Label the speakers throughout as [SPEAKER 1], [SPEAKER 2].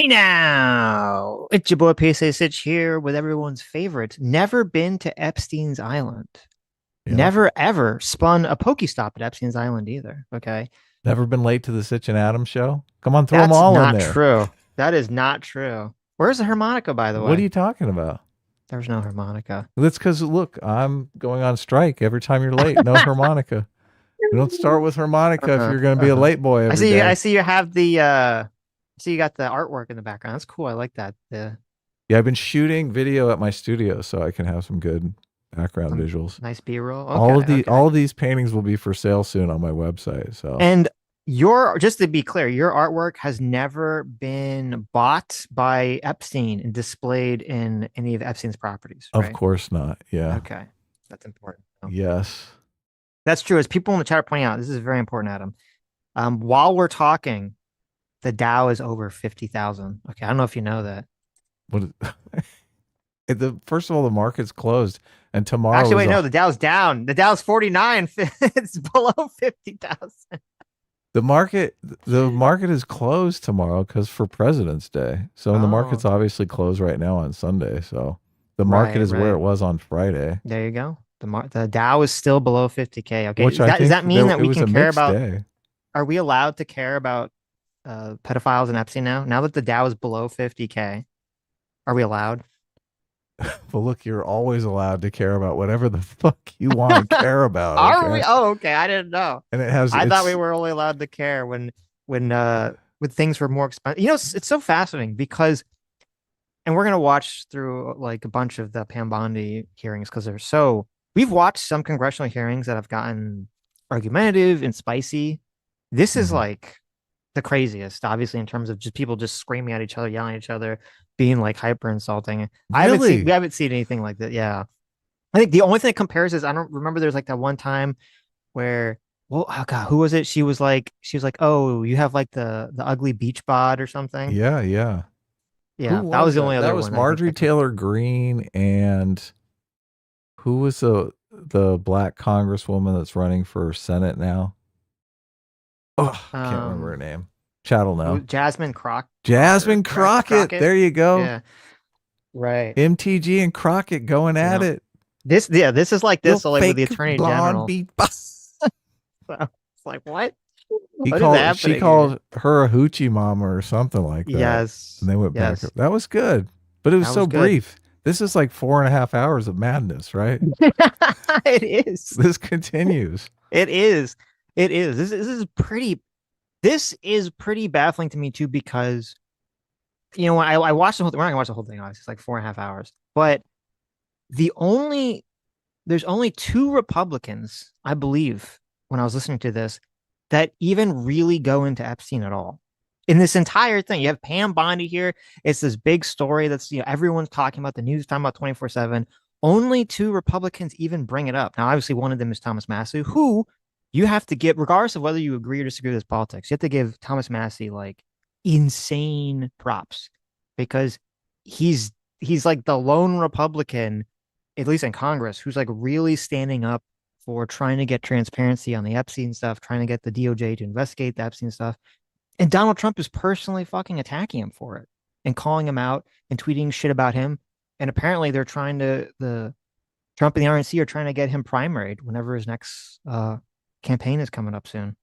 [SPEAKER 1] Hey now, it's your boy PSA Sitch here with everyone's favorite. Never been to Epstein's Island.
[SPEAKER 2] Yep.
[SPEAKER 1] Never ever spun a Pokestop at Epstein's Island either. Okay.
[SPEAKER 2] Never been late to the Sitch and Adams show? Come on, throw them
[SPEAKER 1] That's
[SPEAKER 2] all in
[SPEAKER 1] not
[SPEAKER 2] there.
[SPEAKER 1] true. That is not true. Where's the harmonica, by the
[SPEAKER 2] What are
[SPEAKER 1] way?
[SPEAKER 2] you talking about?
[SPEAKER 1] There's no harmonica.
[SPEAKER 2] That's because, look, I'm going on strike every time you're late. No harmonica. We don't start with harmonica if
[SPEAKER 1] Uh-huh.
[SPEAKER 2] you're going to be a
[SPEAKER 1] Uh-huh.
[SPEAKER 2] late boy
[SPEAKER 1] I
[SPEAKER 2] every
[SPEAKER 1] see you, I
[SPEAKER 2] day.
[SPEAKER 1] see you have the I see you got the artwork in the background. That's cool. I like that. The
[SPEAKER 2] Yeah, I've been shooting video at my studio so I can have some good background
[SPEAKER 1] some
[SPEAKER 2] visuals.
[SPEAKER 1] nice B-roll.
[SPEAKER 2] All
[SPEAKER 1] Okay,
[SPEAKER 2] of the
[SPEAKER 1] okay.
[SPEAKER 2] all of these paintings will be for sale soon on my website. So,
[SPEAKER 1] And your just to be clear, your artwork has never been bought by Epstein and displayed in any of Epstein's properties,
[SPEAKER 2] of
[SPEAKER 1] right?
[SPEAKER 2] course not. Yeah.
[SPEAKER 1] Okay. That's important. Oh.
[SPEAKER 2] Yes.
[SPEAKER 1] That's true. As people in the chat are pointing out, this is very important, Adam. While we're talking, the Dow is over 50,000. Okay. I don't know if you know that.
[SPEAKER 2] What is, the first of all, the market's closed and tomorrow
[SPEAKER 1] Actually,
[SPEAKER 2] is
[SPEAKER 1] wait,
[SPEAKER 2] a
[SPEAKER 1] no, the Dow's down. The Dow's 49. It's below 50,000.
[SPEAKER 2] The market the market is closed tomorrow because for President's Day. So the market's
[SPEAKER 1] Oh,
[SPEAKER 2] obviously closed right now on Sunday. So the market
[SPEAKER 1] right,
[SPEAKER 2] is where
[SPEAKER 1] right.
[SPEAKER 2] it was on Friday,
[SPEAKER 1] There you go. The Dow is still below 50K. Okay.
[SPEAKER 2] which
[SPEAKER 1] Is
[SPEAKER 2] I
[SPEAKER 1] that does
[SPEAKER 2] think
[SPEAKER 1] that mean that
[SPEAKER 2] it
[SPEAKER 1] we
[SPEAKER 2] was
[SPEAKER 1] can
[SPEAKER 2] a
[SPEAKER 1] care
[SPEAKER 2] mixed
[SPEAKER 1] about
[SPEAKER 2] day.
[SPEAKER 1] are we allowed to care about pedophiles and Epstein now? Now that the Dow is below 50K, are we allowed?
[SPEAKER 2] But look, you're always allowed to care about whatever the fuck you want to care about.
[SPEAKER 1] Are we?
[SPEAKER 2] Okay,
[SPEAKER 1] Oh, okay. I didn't know.
[SPEAKER 2] and it has
[SPEAKER 1] I thought we
[SPEAKER 2] it's
[SPEAKER 1] were only allowed to care when things were more expensive. It's so fascinating because and we're gonna watch through like a bunch of the Pam Bondi hearings because they're so we've watched some congressional hearings that have gotten argumentative and spicy. This is
[SPEAKER 2] Mhm.
[SPEAKER 1] like the craziest, obviously, in terms of just people just screaming at each other, yelling at each other, being like hyper insulting. We
[SPEAKER 2] Really.
[SPEAKER 1] haven't seen anything like that. Yeah. I think the only thing that compares is I don't remember there's like that one time where well, oh God, who was it? She was like, oh, you have like the ugly beach bod or something.
[SPEAKER 2] Yeah, yeah. Who
[SPEAKER 1] Yeah, that was
[SPEAKER 2] was
[SPEAKER 1] the only
[SPEAKER 2] that? That
[SPEAKER 1] other
[SPEAKER 2] was
[SPEAKER 1] one I think
[SPEAKER 2] Marjorie
[SPEAKER 1] that could
[SPEAKER 2] Taylor Greene and who was the black congresswoman that's running for Senate now? Oh, I can't remember her
[SPEAKER 1] um
[SPEAKER 2] name. Chattel
[SPEAKER 1] who
[SPEAKER 2] now.
[SPEAKER 1] Jasmine
[SPEAKER 2] Jasmine Crockett.
[SPEAKER 1] Crockett.
[SPEAKER 2] There you go.
[SPEAKER 1] Yeah, right.
[SPEAKER 2] MTG and Crockett going
[SPEAKER 1] You
[SPEAKER 2] at
[SPEAKER 1] know,
[SPEAKER 2] it.
[SPEAKER 1] this is like
[SPEAKER 2] You
[SPEAKER 1] this, like with the
[SPEAKER 2] fake
[SPEAKER 1] attorney
[SPEAKER 2] blonde
[SPEAKER 1] general.
[SPEAKER 2] beat.
[SPEAKER 1] So it's like what?
[SPEAKER 2] He
[SPEAKER 1] What is
[SPEAKER 2] called. She
[SPEAKER 1] happening here?
[SPEAKER 2] called her a hoochie mama or something like that, and
[SPEAKER 1] Yes,
[SPEAKER 2] they went back.
[SPEAKER 1] yes,
[SPEAKER 2] That was good, but it was
[SPEAKER 1] that
[SPEAKER 2] so
[SPEAKER 1] was good.
[SPEAKER 2] brief. This is like 4.5 hours of madness, right?
[SPEAKER 1] It is.
[SPEAKER 2] This continues.
[SPEAKER 1] It is. It is. This is pretty baffling to me too, because when I watched the whole thing, we're not gonna watch the whole thing, obviously, it's like 4.5 hours. But the only there's only two Republicans, I believe, when I was listening to this, that even really go into Epstein at all. In this entire thing, you have Pam Bondi here. It's this big story that's everyone's talking about, the news talking about 24/7. Only two Republicans even bring it up. Now, obviously, one of them is Thomas Massey, who you have to give, regardless of whether you agree or disagree with his politics, you have to give Thomas Massey like insane props because he's he's like the lone Republican, at least in Congress, who's like really standing up for trying to get transparency on the Epstein stuff, trying to get the DOJ to investigate the Epstein stuff. And Donald Trump is personally fucking attacking him for it and calling him out and tweeting shit about him. And apparently they're trying to the Trump and the RNC are trying to get him primaried whenever his next campaign is coming up soon.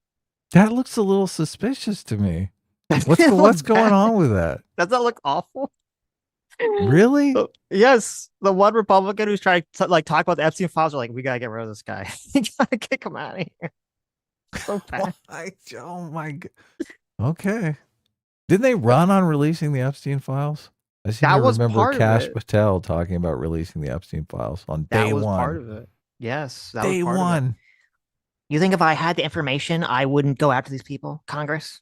[SPEAKER 2] That looks a little suspicious to me.
[SPEAKER 1] Does it
[SPEAKER 2] What's
[SPEAKER 1] look
[SPEAKER 2] going
[SPEAKER 1] bad?
[SPEAKER 2] on with that?
[SPEAKER 1] Does that look awful?
[SPEAKER 2] Really?
[SPEAKER 1] Yes, the one Republican who's trying to like talk about the Epstein files are like, we gotta get rid of this guy. We gotta kick him out of here. So bad.
[SPEAKER 2] Why? Oh my god. Okay. Didn't they run on releasing the Epstein files? I seem to
[SPEAKER 1] That was
[SPEAKER 2] remember
[SPEAKER 1] part of
[SPEAKER 2] Cash
[SPEAKER 1] it.
[SPEAKER 2] Patel talking about releasing the Epstein files on
[SPEAKER 1] That
[SPEAKER 2] day
[SPEAKER 1] was part
[SPEAKER 2] one.
[SPEAKER 1] of it. Yes, that was
[SPEAKER 2] Day
[SPEAKER 1] part of it.
[SPEAKER 2] one.
[SPEAKER 1] You think if I had the information, I wouldn't go after these people, Congress?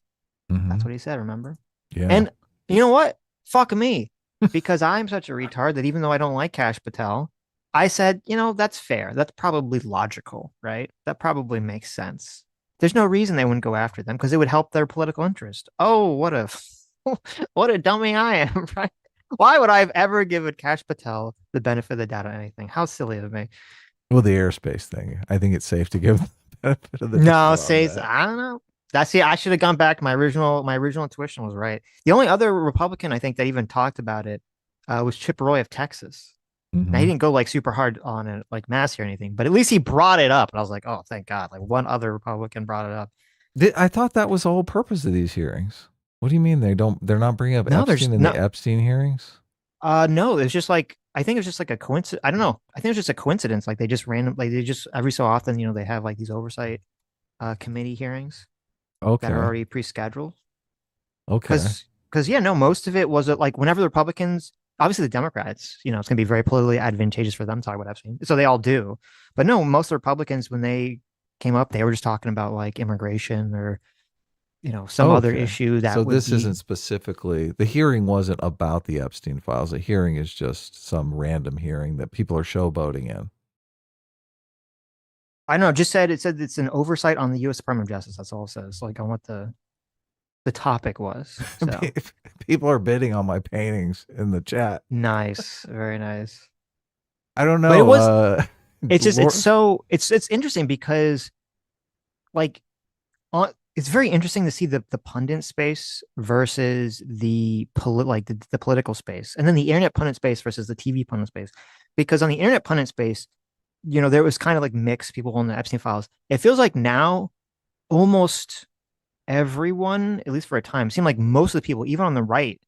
[SPEAKER 1] That's
[SPEAKER 2] Mm-hmm.
[SPEAKER 1] what he said, remember?
[SPEAKER 2] Yeah.
[SPEAKER 1] And you know what? Fuck me. Because I'm such a retard that even though I don't like Cash Patel, I said, that's fair. That's probably logical, right? That probably makes sense. There's no reason they wouldn't go after them because it would help their political interest. Oh, what a dummy I am, right? Why would I have ever given Cash Patel the benefit of the doubt on anything? How silly of me.
[SPEAKER 2] Well, the airspace thing. I think it's safe to give the benefit of the
[SPEAKER 1] No,
[SPEAKER 2] doubt on
[SPEAKER 1] say
[SPEAKER 2] that.
[SPEAKER 1] I don't know. That's I should have gone back. My original intuition was right. The only other Republican I think that even talked about it was Chip Roy of Texas. Now he
[SPEAKER 2] Hmm.
[SPEAKER 1] didn't go like super hard on it, like Massey or anything, but at least he brought it up. And I was like, oh, thank God. Like one other Republican brought it up.
[SPEAKER 2] I thought that was the whole purpose of these hearings. What do you mean they don't? They're not bringing up
[SPEAKER 1] No, there's
[SPEAKER 2] Epstein in the
[SPEAKER 1] no.
[SPEAKER 2] Epstein hearings?
[SPEAKER 1] No, it's just like I think it's just like a coincidence. I don't know. I think it's just a coincidence. Like they just random, like they just every so often, they have like these oversight committee hearings that are
[SPEAKER 2] Okay.
[SPEAKER 1] already pre-scheduled.
[SPEAKER 2] Okay.
[SPEAKER 1] Because yeah, no, most of it was like whenever the Republicans, obviously the Democrats, it's going to be very politically advantageous for them to talk about Epstein, so they all do. But no, most of the Republicans when they came up, they were just talking about like immigration or some other
[SPEAKER 2] Okay.
[SPEAKER 1] issue that
[SPEAKER 2] So
[SPEAKER 1] would
[SPEAKER 2] this isn't
[SPEAKER 1] be.
[SPEAKER 2] specifically the hearing wasn't about the Epstein files. The hearing is just some random hearing that people are showboating in.
[SPEAKER 1] I don't know. Just said it said it's an oversight on the U.S. Department of Justice. That's all it says. Like on what the topic was. So
[SPEAKER 2] People are bidding on my paintings in the chat.
[SPEAKER 1] nice, very nice.
[SPEAKER 2] I don't
[SPEAKER 1] But it
[SPEAKER 2] know.
[SPEAKER 1] was. It's just
[SPEAKER 2] Lord,
[SPEAKER 1] it's interesting because like it's very interesting to see the pundit space versus the political space, and then the internet pundit space versus the TV pundit space. Because on the internet pundit space, there was kind of like mixed people on the Epstein files. It feels like now almost everyone, at least for a time, seemed like most of the people, even on the right,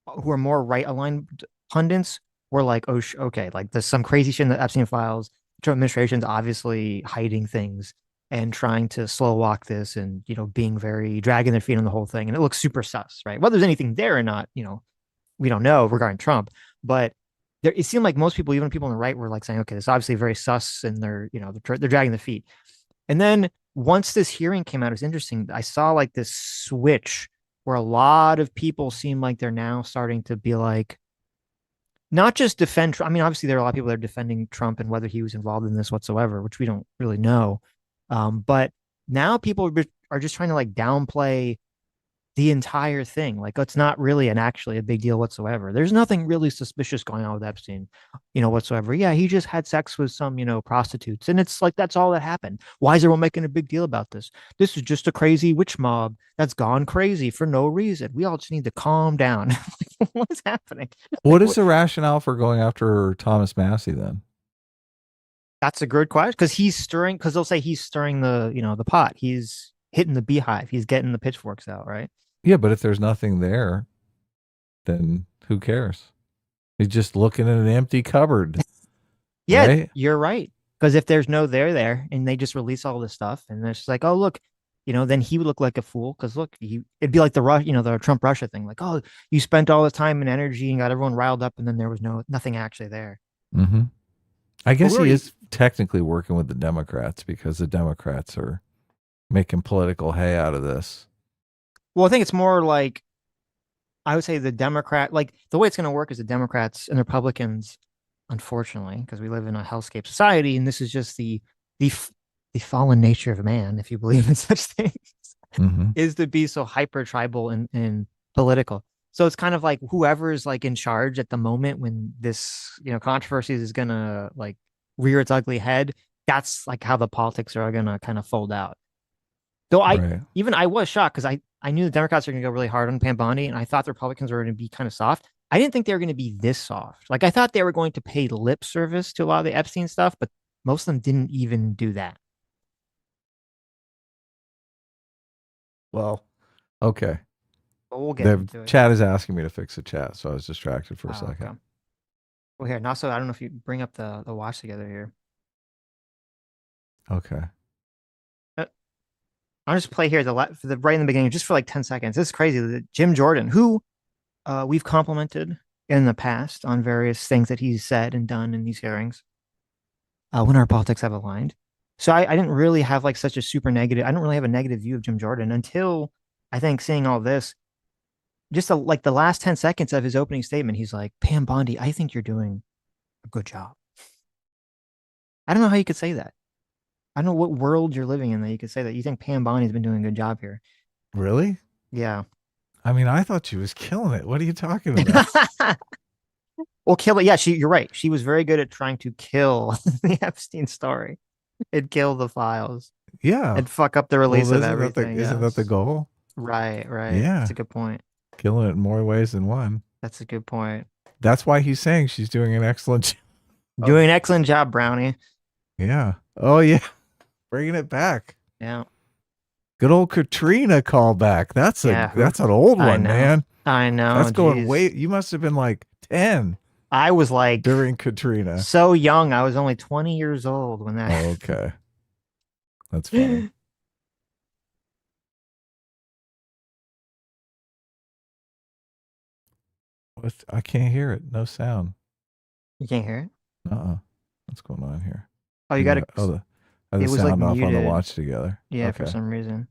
[SPEAKER 1] who are more right aligned pundits, were like, oh, okay, like there's some crazy shit in the Epstein files. Trump administration's obviously hiding things and trying to slow walk this and, being very dragging their feet on the whole thing. And it looks super sus, right? Whether there's anything there or not, we don't know regarding Trump. But it seemed like most people, even people on the right, were like saying, okay, this is obviously very sus and they're dragging their feet. And then once this hearing came out, it was interesting. I saw like this switch where a lot of people seem like they're now starting to be like, not just defend. I mean, obviously, there are a lot of people that are defending Trump and whether he was involved in this whatsoever, which we don't really know. But now people are just trying to like downplay the entire thing. Like it's not really actually a big deal whatsoever. There's nothing really suspicious going on with Epstein, whatsoever. Yeah, he just had sex with some, prostitutes. And it's like that's all that happened. Why is everyone making a big deal about this? This is just a crazy witch mob that's gone crazy for no reason. We all just need to calm down. Like, what is happening? Like
[SPEAKER 2] what is
[SPEAKER 1] what
[SPEAKER 2] the rationale for going after Thomas Massey then?
[SPEAKER 1] that's a good question. Because they'll say he's stirring the pot. He's hitting the beehive. He's getting the pitchforks out, right?
[SPEAKER 2] Yeah, but if there's nothing there, then who cares? He's just looking at an empty cupboard,
[SPEAKER 1] Yeah,
[SPEAKER 2] right?
[SPEAKER 1] you're right. Because if there's no there, and they just release all this stuff, and it's just like, oh look, then he would look like a fool. Because look, it'd be like the Trump Russia thing, like, oh, you spent all this time and energy and got everyone riled up, and then there was nothing actually there.
[SPEAKER 2] Mm-hmm. I
[SPEAKER 1] But
[SPEAKER 2] guess he is technically working with the Democrats because the Democrats are making political hay out of this.
[SPEAKER 1] well, I think it's more like I would say the Democrat, like the way it's going to work is the Democrats and the Republicans, unfortunately, because we live in a hellscape society, and this is just the the fallen nature of man, if you believe in such things,
[SPEAKER 2] Mm-hmm.
[SPEAKER 1] is to be so hyper tribal and political. So it's kind of like whoever is like in charge at the moment when this controversy is gonna like rear its ugly head. That's like how the politics are gonna kind of fold out. Though
[SPEAKER 2] Right.
[SPEAKER 1] I was shocked because I knew the Democrats were gonna go really hard on Pam Bondi, and I thought the Republicans were gonna be kind of soft. I didn't think they were going to be this soft. Like I thought they were going to pay lip service to a lot of the Epstein stuff, but most of them didn't even do that.
[SPEAKER 2] Well, okay.
[SPEAKER 1] But we'll get
[SPEAKER 2] The
[SPEAKER 1] into it.
[SPEAKER 2] chat is asking me to fix the chat, so I was distracted for a
[SPEAKER 1] Oh,
[SPEAKER 2] second.
[SPEAKER 1] okay. Well, here, now, so I don't know if you bring up the watch together here.
[SPEAKER 2] Okay.
[SPEAKER 1] Uh, I'll just play here for the right in the beginning, just for like 10 seconds. This is crazy. Jim Jordan, who we've complimented in the past on various things that he's said and done in these hearings when our politics have aligned. So I didn't really have like such a super negative. I don't really have a negative view of Jim Jordan until I think seeing all this. Just like the last 10 seconds of his opening statement, he's like, Pam Bondi, I think you're doing a good job. I don't know how you could say that. I don't know what world you're living in that you could say that. You think Pam Bondi's been doing a good job here.
[SPEAKER 2] Really?
[SPEAKER 1] Yeah.
[SPEAKER 2] I mean, I thought she was killing it. What are you talking about?
[SPEAKER 1] Well, kill it. Yeah, you're right. She was very good at trying to kill the Epstein story and kill the files.
[SPEAKER 2] Yeah.
[SPEAKER 1] and fuck up the release
[SPEAKER 2] Well,
[SPEAKER 1] of everything.
[SPEAKER 2] isn't that the
[SPEAKER 1] Yes.
[SPEAKER 2] goal?
[SPEAKER 1] Right, right. That's
[SPEAKER 2] Yeah.
[SPEAKER 1] a good point.
[SPEAKER 2] Killing it in more ways than one.
[SPEAKER 1] That's a good point.
[SPEAKER 2] That's why he's saying she's doing an excellent job.
[SPEAKER 1] Doing an excellent job, Brownie.
[SPEAKER 2] Yeah. Oh yeah. Bringing it back.
[SPEAKER 1] Yeah.
[SPEAKER 2] Good old Katrina callback.
[SPEAKER 1] Yeah.
[SPEAKER 2] That's an old
[SPEAKER 1] I
[SPEAKER 2] one,
[SPEAKER 1] know.
[SPEAKER 2] man.
[SPEAKER 1] I know.
[SPEAKER 2] That's going
[SPEAKER 1] Jeez.
[SPEAKER 2] way. You must have been like 10
[SPEAKER 1] I was like
[SPEAKER 2] during Katrina.
[SPEAKER 1] so young. I was only 20 years old when that.
[SPEAKER 2] Oh, okay. That's funny. I can't hear it. No sound.
[SPEAKER 1] You can't hear it?
[SPEAKER 2] What's going on here?
[SPEAKER 1] Oh, you got to.
[SPEAKER 2] The
[SPEAKER 1] It was like
[SPEAKER 2] sound off on the
[SPEAKER 1] muted.
[SPEAKER 2] watch together.
[SPEAKER 1] Yeah,
[SPEAKER 2] Okay.
[SPEAKER 1] for some reason.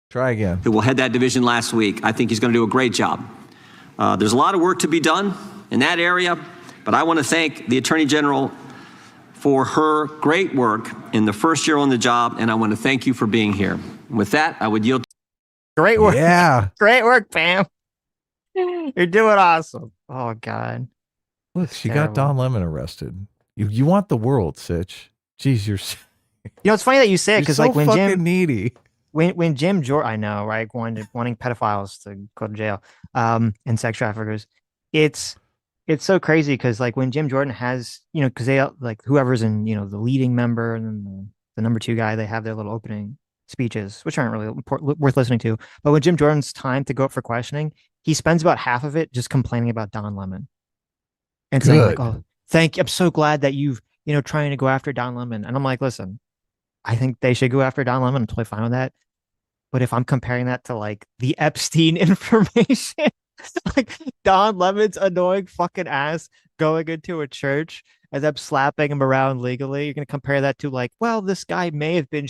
[SPEAKER 2] Try again.
[SPEAKER 3] Who will head that division last week. I think he's going to do a great job. There's a lot of work to be done in that area, but I want to thank the Attorney General for her great work in the first year on the job, and I want to thank you for being here. With that, I would yield.
[SPEAKER 1] Great work.
[SPEAKER 2] Yeah.
[SPEAKER 1] Great work, Pam. You're doing awesome. Oh, God.
[SPEAKER 2] Look, she got Don Lemon arrested. You want the world, Sitch. Jeez, you're
[SPEAKER 1] It's funny that you say it because,
[SPEAKER 2] so
[SPEAKER 1] like, when
[SPEAKER 2] fucking
[SPEAKER 1] Jim
[SPEAKER 2] needy.
[SPEAKER 1] when Jim Jordan, I know, right, wanting pedophiles to go to jail, and sex traffickers, it's so crazy because, like, when Jim Jordan has, because they like whoever's in, the leading member and then the number two guy, they have their little opening speeches, which aren't really worth listening to. But when Jim Jordan's time to go up for questioning, he spends about half of it just complaining about Don Lemon and saying like, "Oh, thank you. I'm so glad that you've, trying to go after Don Lemon." And I'm like, listen, I think they should go after Don Lemon. I'm totally fine with that. But if I'm comparing that to like the Epstein information, like Don Lemon's annoying fucking ass going into a church and them slapping him around legally, you're going to compare that to like, well, this guy may have been,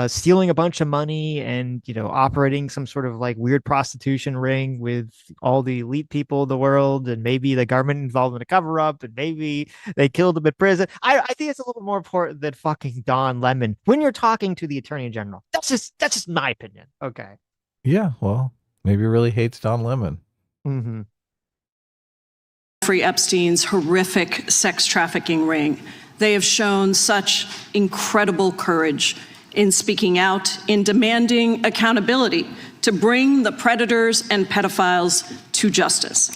[SPEAKER 1] stealing a bunch of money and, operating some sort of like weird prostitution ring with all the elite people in the world. And maybe the government involved in a cover up and maybe they killed him in prison. I think it's a little more important than fucking Don Lemon when you're talking to the attorney general. That's just my opinion. Okay.
[SPEAKER 2] Yeah. Well, maybe he really hates Don Lemon.
[SPEAKER 1] Mm-hmm.
[SPEAKER 4] Jeffrey Epstein's horrific sex trafficking ring. They have shown such incredible courage in speaking out, in demanding accountability to bring the predators and pedophiles to justice.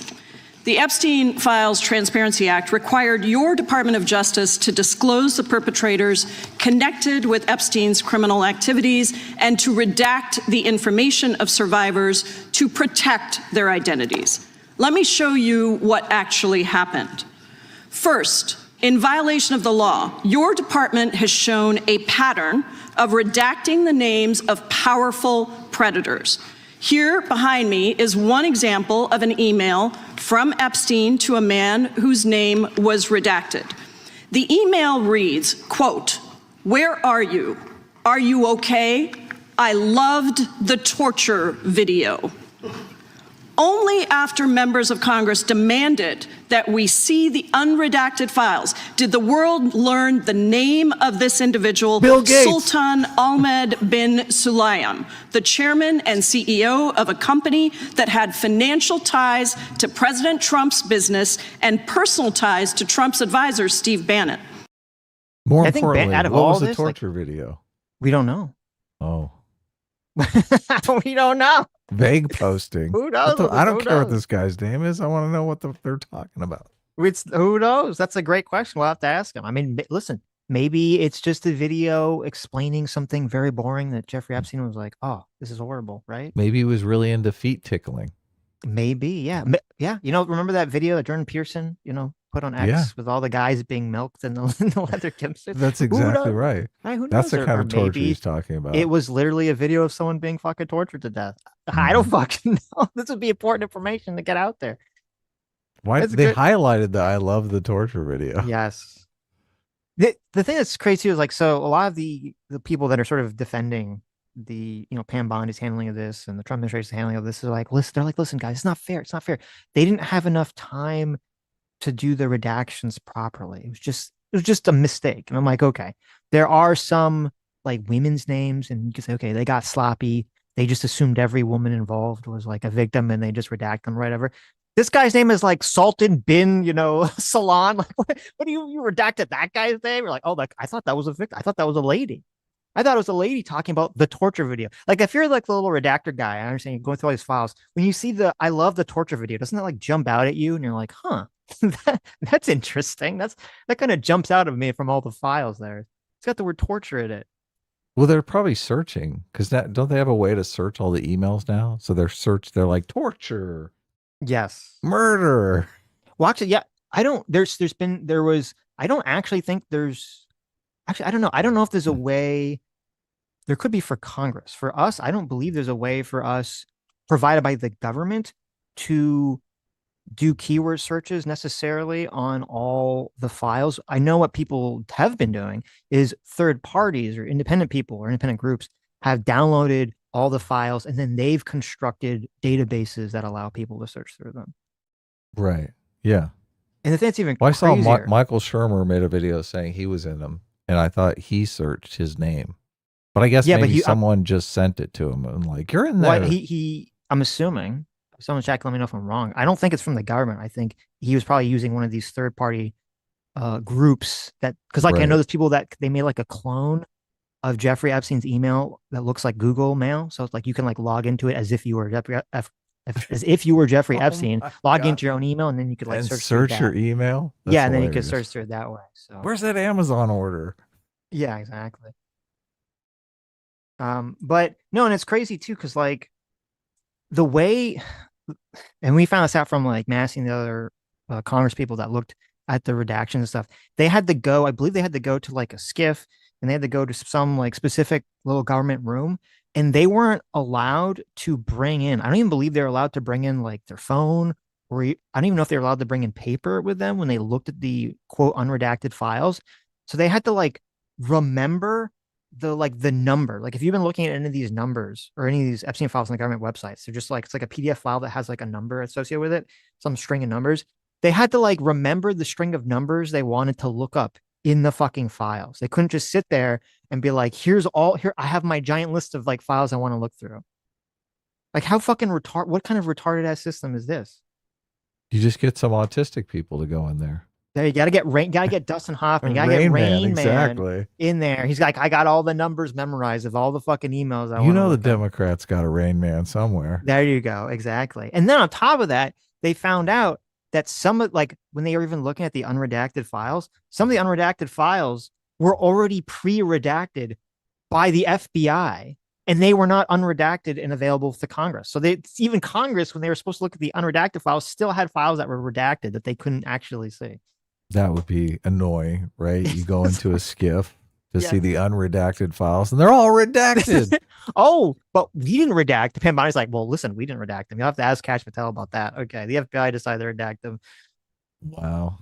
[SPEAKER 4] The Epstein Files Transparency Act required your Department of Justice to disclose the perpetrators connected with Epstein's criminal activities and to redact the information of survivors to protect their identities. Let me show you what actually happened. First, in violation of the law, your department has shown a pattern of redacting the names of powerful predators. Here behind me is one example of an email from Epstein to a man whose name was redacted. The email reads, quote, "Where are you? Are you okay? I loved the torture video." Only after members of Congress demanded that we see the unredacted files did the world learn the name of this individual,
[SPEAKER 2] Bill Gates.
[SPEAKER 4] Sultan Ahmed bin Sulayem, the chairman and CEO of a company that had financial ties to President Trump's business and personal ties to Trump's advisor, Steve Bannon.
[SPEAKER 2] More
[SPEAKER 1] I think
[SPEAKER 2] importantly,
[SPEAKER 1] out of
[SPEAKER 2] what
[SPEAKER 1] all
[SPEAKER 2] was the
[SPEAKER 1] this,
[SPEAKER 2] torture video?
[SPEAKER 1] We don't know.
[SPEAKER 2] Oh,
[SPEAKER 1] We don't know.
[SPEAKER 2] vague posting.
[SPEAKER 1] Who knows?
[SPEAKER 2] I don't
[SPEAKER 1] Who
[SPEAKER 2] care what
[SPEAKER 1] knows?
[SPEAKER 2] this guy's name is. I want to know what they're talking about.
[SPEAKER 1] Who knows? That's a great question. We'll have to ask him. I mean, listen, maybe it's just a video explaining something very boring that Jeffrey Epstein was like, "Oh, this is horrible," right?
[SPEAKER 2] Maybe he was really into feet tickling.
[SPEAKER 1] Maybe, yeah, yeah. Remember that video that Jordan Peterson, put on X
[SPEAKER 2] Yeah.
[SPEAKER 1] with all the guys being milked in the leather jumpsuits?
[SPEAKER 2] That's
[SPEAKER 1] Who
[SPEAKER 2] exactly
[SPEAKER 1] knows?
[SPEAKER 2] right.
[SPEAKER 1] Right, who
[SPEAKER 2] That's
[SPEAKER 1] knows?
[SPEAKER 2] the kind
[SPEAKER 1] Or
[SPEAKER 2] of torture
[SPEAKER 1] maybe
[SPEAKER 2] he's talking about.
[SPEAKER 1] it was literally a video of someone being fucking tortured to death. I don't fucking know. This would be important information to get out there.
[SPEAKER 2] Why
[SPEAKER 1] That's
[SPEAKER 2] they
[SPEAKER 1] good.
[SPEAKER 2] highlighted the "I love the torture" video?
[SPEAKER 1] Yes. The thing that's crazy is like, so a lot of the people that are sort of defending the, Pam Bondi's handling of this and the Trump administration's handling of this is like, listen, they're like, listen, guys, it's not fair. It's not fair. They didn't have enough time to do the redactions properly. It was just a mistake. And I'm like, okay, there are some like women's names and you can say, okay, they got sloppy. They just assumed every woman involved was like a victim and they just redact them, whatever. This guy's name is like Sultan bin, Salon. Like, what do you redacted that guy's name? You're like, oh, like I thought that was a victim. I thought that was a lady. I thought it was a lady talking about the torture video. Like if you're like the little redactor guy, I understand you're going through all these files. When you see the I love the torture video, doesn't that like jump out at you? And you're like, huh, that's interesting. That kind of jumps out of me from all the files there. It's got the word torture in it.
[SPEAKER 2] Well, they're probably searching because don't they have a way to search all the emails now? So they're like torture,
[SPEAKER 1] Yes.
[SPEAKER 2] murder.
[SPEAKER 1] Well, actually, yeah. I don't I don't actually think there's actually I don't know. I don't know if there's a way there could be for Congress. For us, I don't believe there's a way for us provided by the government to do keyword searches necessarily on all the files. I know what people have been doing is third parties or independent people or independent groups have downloaded all the files and then they've constructed databases that allow people to search through them.
[SPEAKER 2] Right. Yeah.
[SPEAKER 1] And if that's even
[SPEAKER 2] Well, I
[SPEAKER 1] crazier,
[SPEAKER 2] saw Michael Shermer made a video saying he was in them, and I thought he searched his name. But I guess maybe someone just sent it to him and like, you're in there.
[SPEAKER 1] Well, I'm assuming someone check, let me know if I'm wrong. I don't think it's from the government. I think he was probably using one of these third party groups that, because like I know there's people that they made like a clone of Jeffrey Epstein's email that looks like Google Mail. So it's like you can like log into it as if you were Jeffrey Epstein, log into your own email, and then you could like
[SPEAKER 2] search your email.
[SPEAKER 1] That's hilarious. And then you could search through it that way. So
[SPEAKER 2] where's that Amazon order?
[SPEAKER 1] Yeah, exactly. But no, and it's crazy too, because like the way, and we found this out from like Massey and the other Congress people that looked at the redactions and stuff. They had to go, I believe they had to go to like a SCIF, and they had to go to some like specific little government room, and they weren't allowed to bring in. I don't even believe they're allowed to bring in like their phone, or I don't even know if they're allowed to bring in paper with them when they looked at the quote unredacted files. So they had to like remember the number. Like if you've been looking at any of these numbers or any of these Epstein files on the government websites, they're just like, it's like a PDF file that has like a number associated with it, some string of numbers. They had to like remember the string of numbers they wanted to look up in the fucking files. They couldn't just sit there and be like, here, I have my giant list of like files I want to look through. Like how fucking what kind of retarded ass system is this?
[SPEAKER 2] You just get some autistic people to go in there.
[SPEAKER 1] There, you gotta get Dustin Hoffman, you gotta get Rain Man in there. He's like, I got all the numbers memorized of all the fucking emails.
[SPEAKER 2] The Democrats got a Rain Man somewhere.
[SPEAKER 1] There you go, exactly. And then on top of that, they found out that some of like when they were even looking at the unredacted files, some of the unredacted files were already pre-redacted by the FBI, and they were not unredacted and available to Congress. So even Congress, when they were supposed to look at the unredacted files, still had files that were redacted that they couldn't actually see.
[SPEAKER 2] That would be annoying, right? You go into a SCIF to see the unredacted files, and they're all redacted.
[SPEAKER 1] Oh, but we didn't redact. The Bounty's like, well, listen, we didn't redact them. You'll have to ask Kash Patel about that. Okay, the FBI decided to redact them.
[SPEAKER 2] Wow.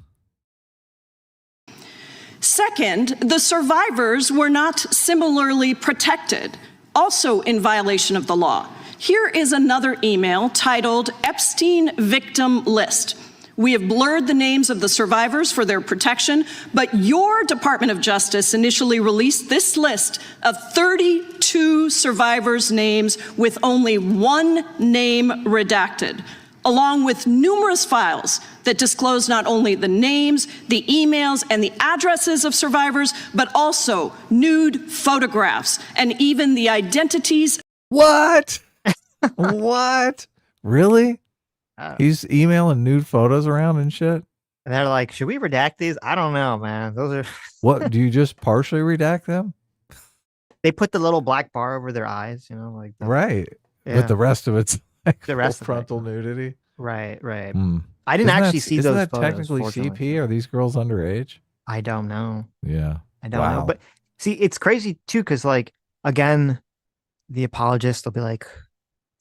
[SPEAKER 4] Second, the survivors were not similarly protected, also in violation of the law. Here is another email titled Epstein Victim List. We have blurred the names of the survivors for their protection, but your Department of Justice initially released this list of 32 survivors' names with only one name redacted, along with numerous files that disclose not only the names, the emails, and the addresses of survivors, but also nude photographs and even the identities.
[SPEAKER 2] What? What? Really? He's emailing nude photos around and shit.
[SPEAKER 1] And they're like, should we redact these? I don't know, man. Those are
[SPEAKER 2] what? Do you just partially redact them?
[SPEAKER 1] They put the little black bar over their eyes, like
[SPEAKER 2] right. Yeah. But the rest of it's like
[SPEAKER 1] the rest
[SPEAKER 2] frontal nudity.
[SPEAKER 1] Right. I didn't actually see those.
[SPEAKER 2] Isn't that technically CP? Are these girls underage?
[SPEAKER 1] I don't know.
[SPEAKER 2] Yeah,
[SPEAKER 1] I don't know. But see, it's crazy too, because like again, the apologists will be like,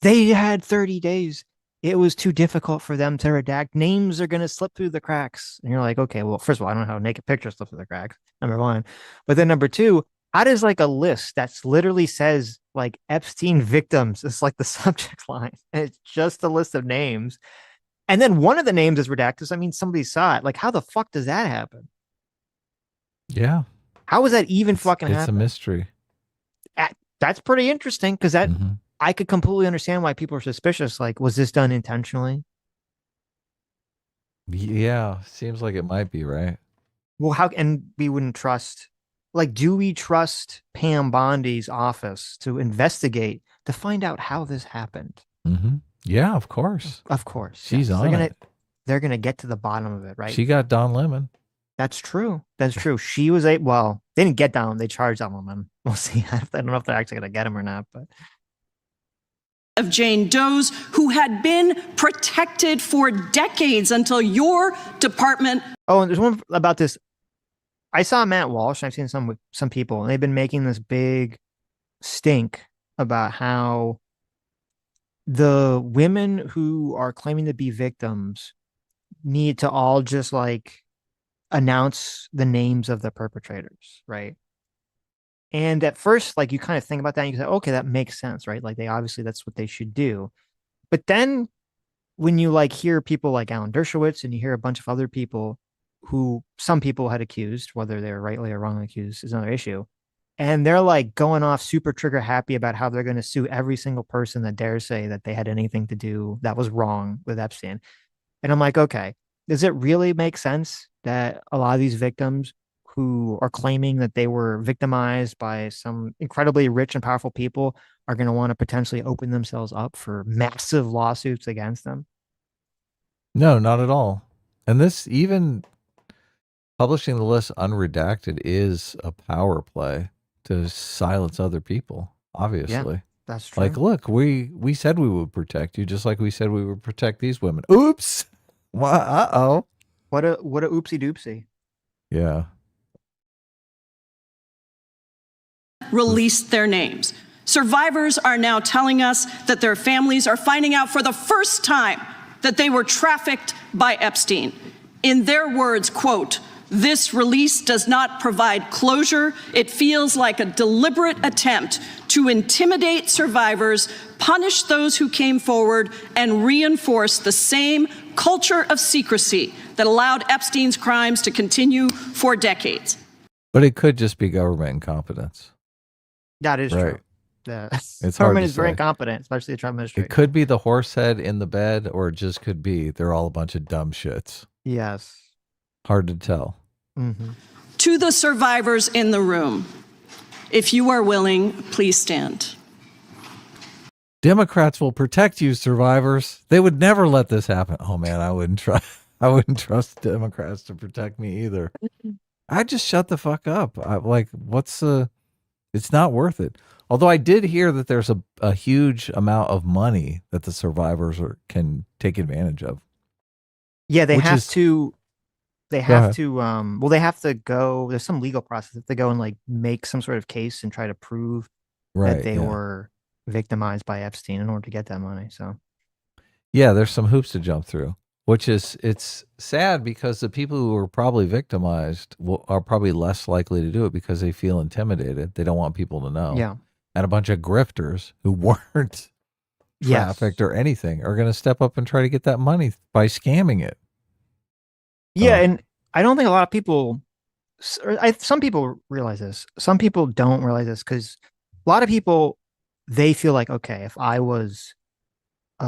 [SPEAKER 1] they had 30 days. It was too difficult for them to redact. Names are going to slip through the cracks. And you're like, okay, well, first of all, I don't know how naked pictures slip through the cracks, number one. But then number two, how does like a list that's literally says like Epstein victims is like the subject line, and it's just a list of names. And then one of the names is redacted. So, I mean, somebody saw it. Like, how the fuck does that happen?
[SPEAKER 2] Yeah.
[SPEAKER 1] How is that even fucking happen?
[SPEAKER 2] It's a mystery.
[SPEAKER 1] That's pretty interesting, because that I could completely understand why people are suspicious. Like, was this done intentionally?
[SPEAKER 2] Yeah, seems like it might be, right?
[SPEAKER 1] Well, and we wouldn't trust. like, do we trust Pam Bondi's office to investigate to find out how this happened?
[SPEAKER 2] Mm-hmm. Yeah, of course.
[SPEAKER 1] Of course.
[SPEAKER 2] She's
[SPEAKER 1] yes.
[SPEAKER 2] on it.
[SPEAKER 1] They're gonna get to the bottom of it, right?
[SPEAKER 2] She got Don Lemon.
[SPEAKER 1] That's true. That's true. She was well, they didn't get down. They charged that woman. We'll see. I don't know if they're actually going to get him or not, but.
[SPEAKER 4] Of Jane Doe's, who had been protected for decades until your department.
[SPEAKER 1] Oh, and there's one about this. I saw Matt Walsh. I've seen some people, and they've been making this big stink about how the women who are claiming to be victims need to all just like announce the names of the perpetrators, right? And at first, like, you kind of think about that and you say, okay, that makes sense, right? Like, they obviously, that's what they should do. But then when you like hear people like Alan Dershowitz and you hear a bunch of other people who some people had accused, whether they're rightly or wrongly accused is another issue. And they're like going off super trigger happy about how they're going to sue every single person that dares say that they had anything to do that was wrong with Epstein. And I'm like, okay, does it really make sense that a lot of these victims who are claiming that they were victimized by some incredibly rich and powerful people are going to want to potentially open themselves up for massive lawsuits against them?
[SPEAKER 2] No, not at all. And this, even publishing the list unredacted, is a power play to silence other people, obviously.
[SPEAKER 1] Yeah, that's true.
[SPEAKER 2] Like, look, we said we would protect you, just like we said we would protect these women. Oops. Uh-oh.
[SPEAKER 1] What a oopsie doopsie.
[SPEAKER 2] Yeah.
[SPEAKER 4] Released their names. Survivors are now telling us that their families are finding out for the first time that they were trafficked by Epstein. In their words, quote, "This release does not provide closure. It feels like a deliberate attempt to intimidate survivors, punish those who came forward, and reinforce the same culture of secrecy that allowed Epstein's crimes to continue for decades."
[SPEAKER 2] But it could just be government incompetence.
[SPEAKER 1] That is
[SPEAKER 2] Right.
[SPEAKER 1] true.
[SPEAKER 2] It's hard
[SPEAKER 1] government
[SPEAKER 2] to
[SPEAKER 1] is very
[SPEAKER 2] say.
[SPEAKER 1] incompetent, especially the Trump administration.
[SPEAKER 2] It could be the horse head in the bed, or it just could be they're all a bunch of dumb shits.
[SPEAKER 1] Yes.
[SPEAKER 2] Hard to tell.
[SPEAKER 1] Mm-hmm.
[SPEAKER 4] To the survivors in the room, if you are willing, please stand.
[SPEAKER 2] Democrats will protect you, survivors. They would never let this happen. Oh man, I wouldn't trust Democrats to protect me either. I'd just shut the fuck up. It's not worth it. Although I did hear that there's a huge amount of money that the survivors can take advantage of.
[SPEAKER 1] Yeah, they
[SPEAKER 2] Which
[SPEAKER 1] have
[SPEAKER 2] is-
[SPEAKER 1] to. They
[SPEAKER 2] Go
[SPEAKER 1] have
[SPEAKER 2] ahead.
[SPEAKER 1] to. Well, they have to go. There's some legal process. They have to go and like make some sort of case and try to prove
[SPEAKER 2] Right.
[SPEAKER 1] that they
[SPEAKER 2] yeah.
[SPEAKER 1] were victimized by Epstein in order to get that money. So
[SPEAKER 2] Yeah, there's some hoops to jump through, it's sad because the people who are probably victimized are probably less likely to do it because they feel intimidated. They don't want people to know.
[SPEAKER 1] yeah,
[SPEAKER 2] And a bunch of grifters who weren't trafficked or anything are going to step up and try to get that money by scamming it.
[SPEAKER 1] yeah, and I don't think a lot of people. Some people realize this. Some people don't realize this because a lot of people, they feel like, okay, if I was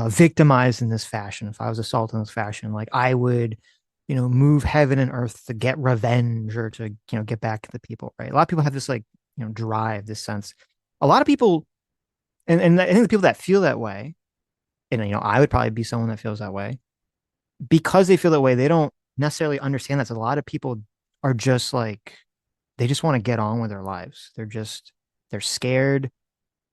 [SPEAKER 1] victimized in this fashion, if I was assaulted in this fashion, like I would, move heaven and earth to get revenge or to, get back at the people, right? A lot of people have this like, drive, this sense. A lot of people, and I think the people that feel that way, and, I would probably be someone that feels that way, because they feel that way, they don't necessarily understand that. So a lot of people are just like, they just want to get on with their lives. They're scared.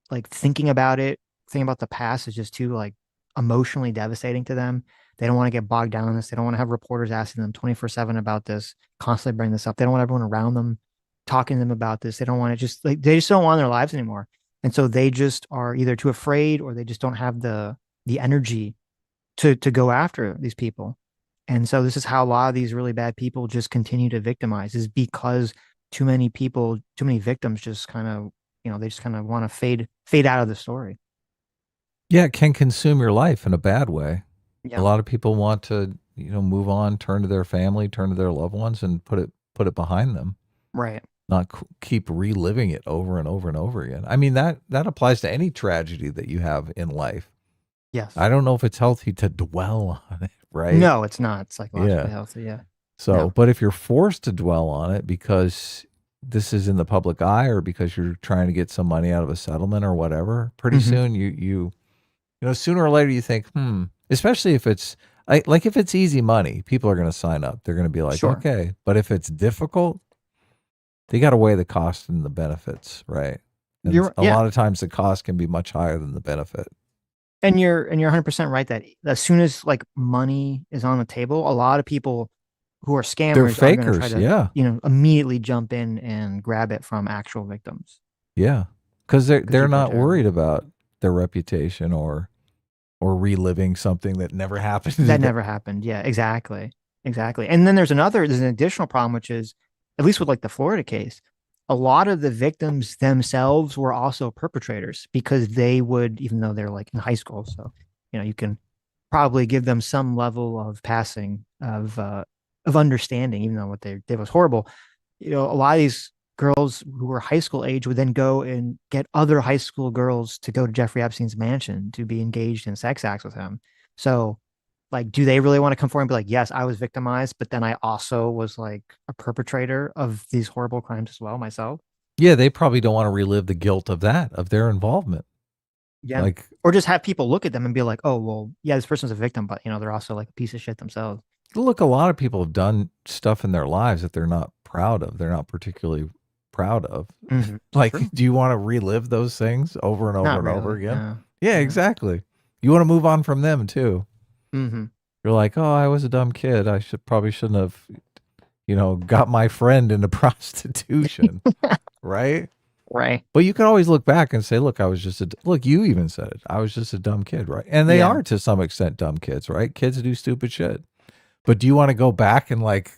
[SPEAKER 1] Like thinking about the past is just too like emotionally devastating to them. They don't want to get bogged down in this. They don't want to have reporters asking them 24/7 about this, constantly bring this up. They don't want everyone around them talking to them about this. They don't want to they just don't want their lives anymore. And so they just are either too afraid or they just don't have the energy to go after these people. And so this is how a lot of these really bad people just continue to victimize, is because too many victims just kind of, they just kind of want to fade out of the story.
[SPEAKER 2] Yeah, it can consume your life in a bad way.
[SPEAKER 1] Yeah.
[SPEAKER 2] A lot of people want to, move on, turn to their family, turn to their loved ones, and put it behind them.
[SPEAKER 1] Right.
[SPEAKER 2] Not keep reliving it over and over and over again. I mean, that applies to any tragedy that you have in life.
[SPEAKER 1] Yes.
[SPEAKER 2] I don't know if it's healthy to dwell on it, right?
[SPEAKER 1] No, it's not. It's psychologically
[SPEAKER 2] Yeah.
[SPEAKER 1] healthy. Yeah.
[SPEAKER 2] So,
[SPEAKER 1] No.
[SPEAKER 2] but if you're forced to dwell on it because this is in the public eye or because you're trying to get some money out of a settlement or whatever, pretty soon you know, sooner or later you think, especially if it's like if it's easy money, people are going to sign up. They're going to be like,
[SPEAKER 1] Sure.
[SPEAKER 2] okay. But if it's difficult, they got to weigh the cost and the benefits, right? And a lot of times the cost can be much higher than the benefit.
[SPEAKER 1] And you're 100% right that as soon as like money is on the table, a lot of people who are scammers
[SPEAKER 2] They're
[SPEAKER 1] are going to
[SPEAKER 2] fakers,
[SPEAKER 1] try to,
[SPEAKER 2] yeah.
[SPEAKER 1] you know, immediately jump in and grab it from actual victims.
[SPEAKER 2] Yeah. Because they're
[SPEAKER 1] people are
[SPEAKER 2] not
[SPEAKER 1] terrible.
[SPEAKER 2] worried about their reputation or reliving something that never happened.
[SPEAKER 1] That never happened. Yeah, exactly. Exactly. And then there's an additional problem, which is, at least with like the Florida case, a lot of the victims themselves were also perpetrators because they would, even though they're like in high school, so, you know, you can probably give them some level of passing of understanding, even though what they did was horrible. You know, a lot of these girls who were high school age would then go and get other high school girls to go to Jeffrey Epstein's mansion to be engaged in sex acts with him. So, like, do they really want to come forward and be like, yes, I was victimized, but then I also was like a perpetrator of these horrible crimes as well myself?
[SPEAKER 2] Yeah, they probably don't want to relive the guilt of that, of their involvement.
[SPEAKER 1] Yeah.
[SPEAKER 2] Like,
[SPEAKER 1] or just have people look at them and be like, oh, well, yeah, this person's a victim, but, you know, they're also like a piece of shit themselves.
[SPEAKER 2] look, a lot of people have done stuff in their lives that they're not proud of. They're not particularly proud of. Like,
[SPEAKER 1] True.
[SPEAKER 2] do you want to relive those things over and over
[SPEAKER 1] Not
[SPEAKER 2] and over
[SPEAKER 1] really,
[SPEAKER 2] again?
[SPEAKER 1] no.
[SPEAKER 2] Yeah, exactly. You want to move on from them too.
[SPEAKER 1] Mm-hmm.
[SPEAKER 2] You're like, oh, I was a dumb kid. I shouldn't have, you know, got my friend into prostitution, right?
[SPEAKER 1] Right.
[SPEAKER 2] But you can always look back and say, look, look, you even said it. I was just a dumb kid, right? And they are to some extent dumb kids, right? Kids do stupid shit. But do you want to go back and like,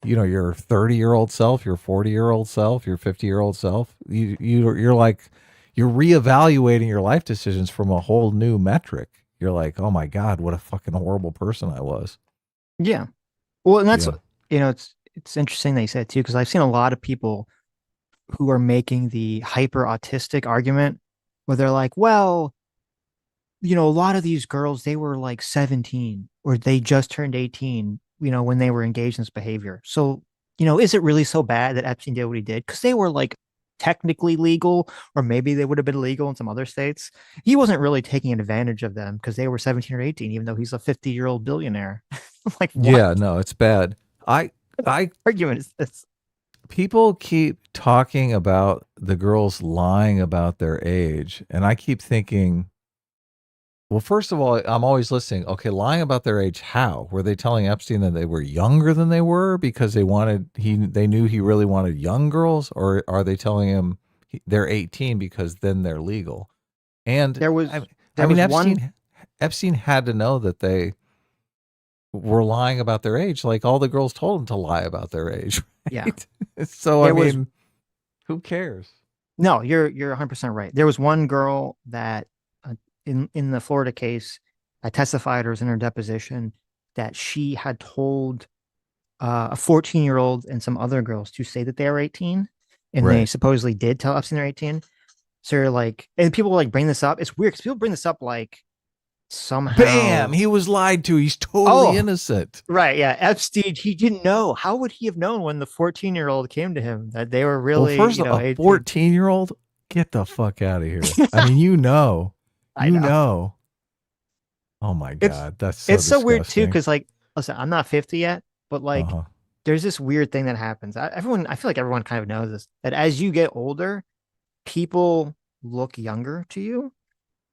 [SPEAKER 2] you know, your 30-year-old self, your 40-year-old self, your 50-year-old self, you're like, you're reevaluating your life decisions from a whole new metric. You're like, oh my God, what a fucking horrible person I was.
[SPEAKER 1] Yeah. Well, and that's,
[SPEAKER 2] Yeah.
[SPEAKER 1] you know, it's interesting that you said too, because I've seen a lot of people who are making the hyper autistic argument where they're like, well, you know, a lot of these girls, they were like 17 or they just turned 18, you know, when they were engaged in this behavior. So, you know, is it really so bad that Epstein did what he did? Because they were like technically legal, or maybe they would have been legal in some other states. He wasn't really taking advantage of them because they were 17 or 18, even though he's a 50-year-old billionaire. Like, what
[SPEAKER 2] Yeah, no, it's bad. I
[SPEAKER 1] argument is this?
[SPEAKER 2] people keep talking about the girls lying about their age, and I keep thinking, well, first of all, I'm always listening. Okay, lying about their age, how? Were they telling Epstein that they were younger than they were because they knew he really wanted young girls, or are they telling him they're 18 because then they're legal? And Epstein had to know that they were lying about their age. Like, all the girls told him to lie about their age. Right?
[SPEAKER 1] Yeah.
[SPEAKER 2] So who cares?
[SPEAKER 1] No, you're 100% right. There was one girl that in the Florida case, I testified, or was in her deposition, that she had told a 14-year-old and some other girls to say that they were 18, and they supposedly did tell Epstein they're 18. So you're like, and people like bring this up. It's weird because people bring this up like somehow.
[SPEAKER 2] Bam! He was lied to. He's totally innocent.
[SPEAKER 1] Right? Yeah, Epstein. He didn't know. How would he have known when the 14-year-old came to him that they were really?
[SPEAKER 2] Well, first of all, a 14-year-old, get the fuck out of here. I mean, you know. Oh my God, that's so
[SPEAKER 1] it's so weird too,
[SPEAKER 2] disgusting.
[SPEAKER 1] because like, listen, I'm not 50 yet, but like, there's this weird thing that happens. I feel like everyone kind of knows this, that as you get older, people look younger to you.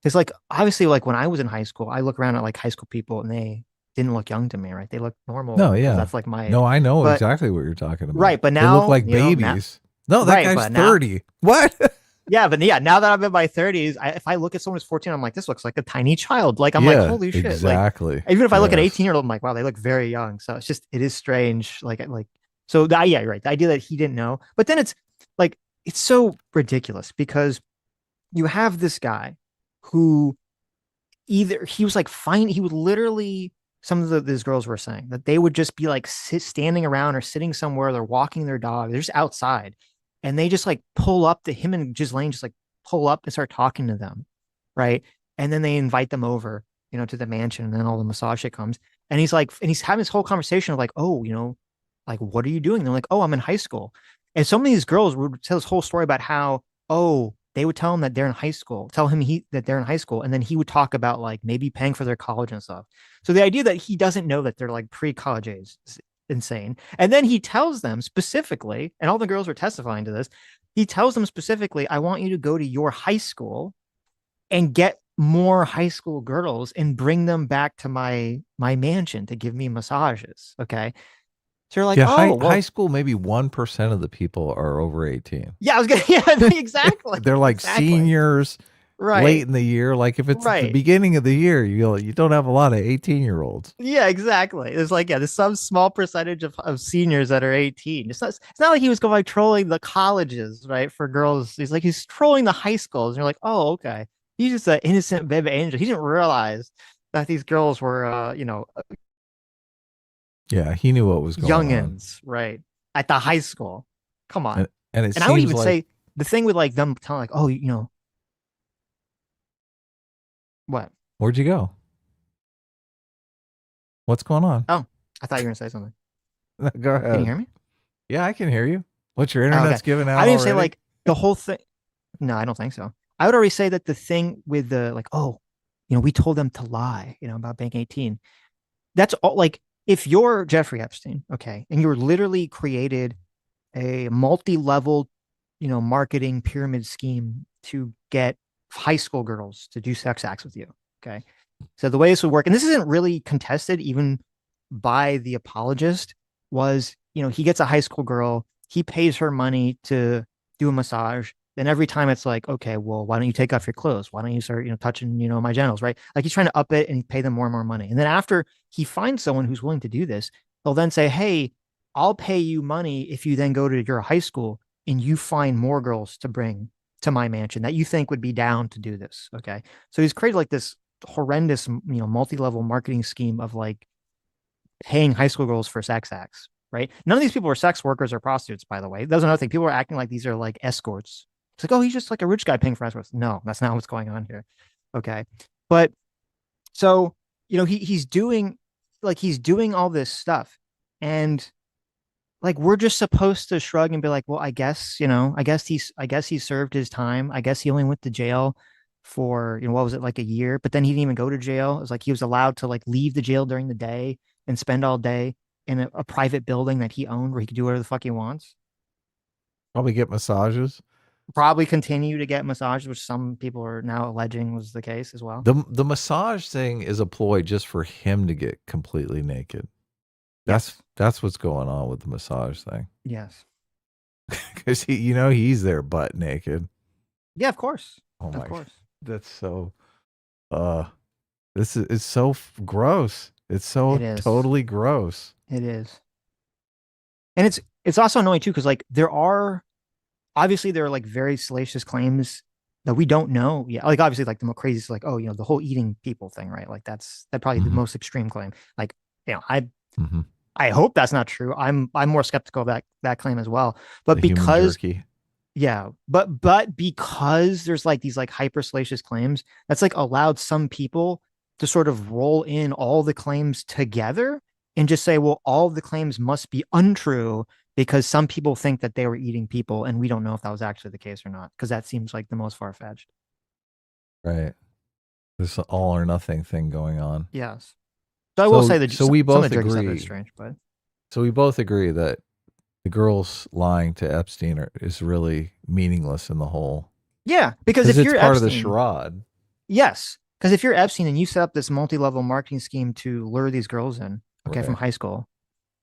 [SPEAKER 1] It's like, obviously, like when I was in high school, I look around at like high school people and they didn't look young to me, right? They look normal.
[SPEAKER 2] No, yeah,
[SPEAKER 1] that's like my age.
[SPEAKER 2] No, I know exactly what you're talking about.
[SPEAKER 1] Right, but
[SPEAKER 2] they
[SPEAKER 1] now
[SPEAKER 2] look like babies. No, that guy's 30. What?
[SPEAKER 1] Yeah, but yeah, now that I'm in my 30s, if I look at someone who's 14, I'm like, this looks like a tiny child. Like, I'm like, holy shit.
[SPEAKER 2] Exactly.
[SPEAKER 1] Like, even if I look at 18-year-old, I'm like, wow, they look very young. So it is strange. So yeah, you're right. The idea that he didn't know, but then it's like, it's so ridiculous because you have this guy who he was like, fine. He would literally, some of these girls were saying that they would just be like standing around or sitting somewhere. They're walking their dog. They're just outside. And they just like pull up to him, and Ghislaine just like pull up and start talking to them. Right. And then they invite them over, you know, to the mansion, and then all the massage shit comes. And he's like, and he's having this whole conversation of like, oh, you know, like, what are you doing? And they're like, oh, I'm in high school. And some of these girls would tell this whole story about how, oh, they would tell him that they're in high school, tell him that they're in high school, and then he would talk about like maybe paying for their college and stuff. So the idea that he doesn't know that they're like pre-college age is insane. And then he tells them specifically, and all the girls were testifying to this, he tells them specifically, I want you to go to your high school and get more high school girls and bring them back to my mansion to give me massages. Okay. So you're like,
[SPEAKER 2] Yeah,
[SPEAKER 1] high
[SPEAKER 2] school, maybe 1% of the people are over 18.
[SPEAKER 1] yeah, I was gonna, yeah, exactly.
[SPEAKER 2] They're like
[SPEAKER 1] Exactly.
[SPEAKER 2] seniors
[SPEAKER 1] Right.
[SPEAKER 2] late in the year. Like if it's at the
[SPEAKER 1] Right.
[SPEAKER 2] beginning of the year, you don't have a lot of 18-year-olds.
[SPEAKER 1] Yeah, exactly. It's like, yeah, there's some small percentage of seniors that are 18. It's not like he was going like trolling the colleges, right? For girls. He's trolling the high schools. And you're like, oh, okay. He's just an innocent baby angel. He didn't realize that these girls were
[SPEAKER 2] Yeah, he knew what was going on.
[SPEAKER 1] youngins, right? At the high school. Come on.
[SPEAKER 2] And it
[SPEAKER 1] And I would
[SPEAKER 2] seems
[SPEAKER 1] even
[SPEAKER 2] like
[SPEAKER 1] say the thing with like them telling like, oh, what?
[SPEAKER 2] where'd you go? What's going on?
[SPEAKER 1] Oh, I thought you were gonna say something.
[SPEAKER 2] Go ahead.
[SPEAKER 1] Can you hear me?
[SPEAKER 2] Yeah, I can hear you. What's your
[SPEAKER 1] Oh,
[SPEAKER 2] internet's
[SPEAKER 1] okay.
[SPEAKER 2] giving out
[SPEAKER 1] I didn't say
[SPEAKER 2] already?
[SPEAKER 1] like the whole thing. No, I don't think so. I would already say that the thing with the like, oh, we told them to lie, about being 18. That's all. Like, if you're Jeffrey Epstein, okay, and you're literally created a multi-level, marketing pyramid scheme to get high school girls to do sex acts with you, okay. So the way this would work, and this isn't really contested even by the apologist, was, he gets a high school girl, he pays her money to do a massage. Then every time it's like, okay, well, why don't you take off your clothes? Why don't you start, touching, my genitals, right? Like he's trying to up it and pay them more and more money. And then after he finds someone who's willing to do this, they'll then say, hey, I'll pay you money if you then go to your high school and you find more girls to bring to my mansion that you think would be down to do this. Okay. So he's created like this horrendous, multi-level marketing scheme of like paying high school girls for sex acts, right? None of these people are sex workers or prostitutes, by the way. That's another thing. People are acting like these are like escorts. It's like, oh, he's just like a rich guy paying for escorts. No, that's not what's going on here. Okay. But so, he's doing all this stuff. And like, we're just supposed to shrug and be like, well, I guess he served his time. I guess he only went to jail for, what was it, like a year, but then he didn't even go to jail. It was like he was allowed to like leave the jail during the day and spend all day in a private building that he owned where he could do whatever the fuck he wants.
[SPEAKER 2] Probably get massages.
[SPEAKER 1] Probably continue to get massages, which some people are now alleging was the case as well.
[SPEAKER 2] The massage thing is a ploy just for him to get completely naked. That's what's going on with the massage thing.
[SPEAKER 1] Yes.
[SPEAKER 2] Because he's there butt naked.
[SPEAKER 1] Yeah, of course.
[SPEAKER 2] Oh my,
[SPEAKER 1] of course.
[SPEAKER 2] That's so. This is so gross. It's so totally gross.
[SPEAKER 1] It is. And it's also annoying too, because like there are like very salacious claims that we don't know yet. Like obviously like the more crazy is like, oh, the whole eating people thing, right? Like that probably the most extreme claim. Like, I hope that's not true. I'm more skeptical of that claim as well. But because but because there's like these like hyper salacious claims, that's like allowed some people to sort of roll in all the claims together and just say, well, all of the claims must be untrue because some people think that they were eating people and we don't know if that was actually the case or not, because that seems like the most far-fetched.
[SPEAKER 2] Right. There's an all or nothing thing going on.
[SPEAKER 1] Yes. So I will say that
[SPEAKER 2] we both agree.
[SPEAKER 1] Is strange, but
[SPEAKER 2] so we both agree that the girls lying to Epstein is really meaningless in the whole.
[SPEAKER 1] Yeah, because if
[SPEAKER 2] it's
[SPEAKER 1] you're
[SPEAKER 2] part
[SPEAKER 1] Epstein,
[SPEAKER 2] of the charade.
[SPEAKER 1] Yes, because if you're Epstein and you set up this multi-level marketing scheme to lure these girls in, okay, from high school,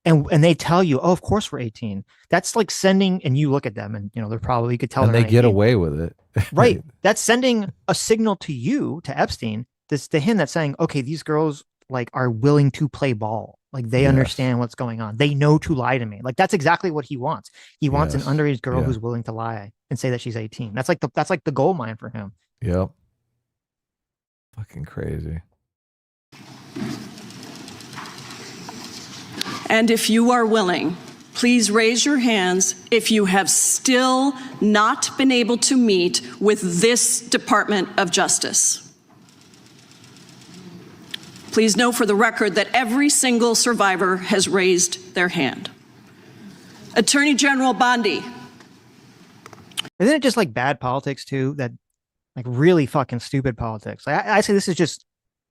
[SPEAKER 1] and they tell you, oh, of course we're 18. That's like sending, and you look at them, and they're probably, you could tell,
[SPEAKER 2] and they get away with it,
[SPEAKER 1] right? That's sending a signal to you, to Epstein, to him, that's saying, okay, these girls like are willing to play ball. Like they understand what's going on. They know to lie to me. Like that's exactly what he wants. He wants an underage girl who's willing to lie and say that she's 18. That's like the gold mine for him.
[SPEAKER 2] Yep. Fucking crazy.
[SPEAKER 4] And if you are willing, please raise your hands if you have still not been able to meet with this Department of Justice. Please know for the record that every single survivor has raised their hand. Attorney General Bondi,
[SPEAKER 1] Isn't it just like bad politics too? That like really fucking stupid politics. I say this is just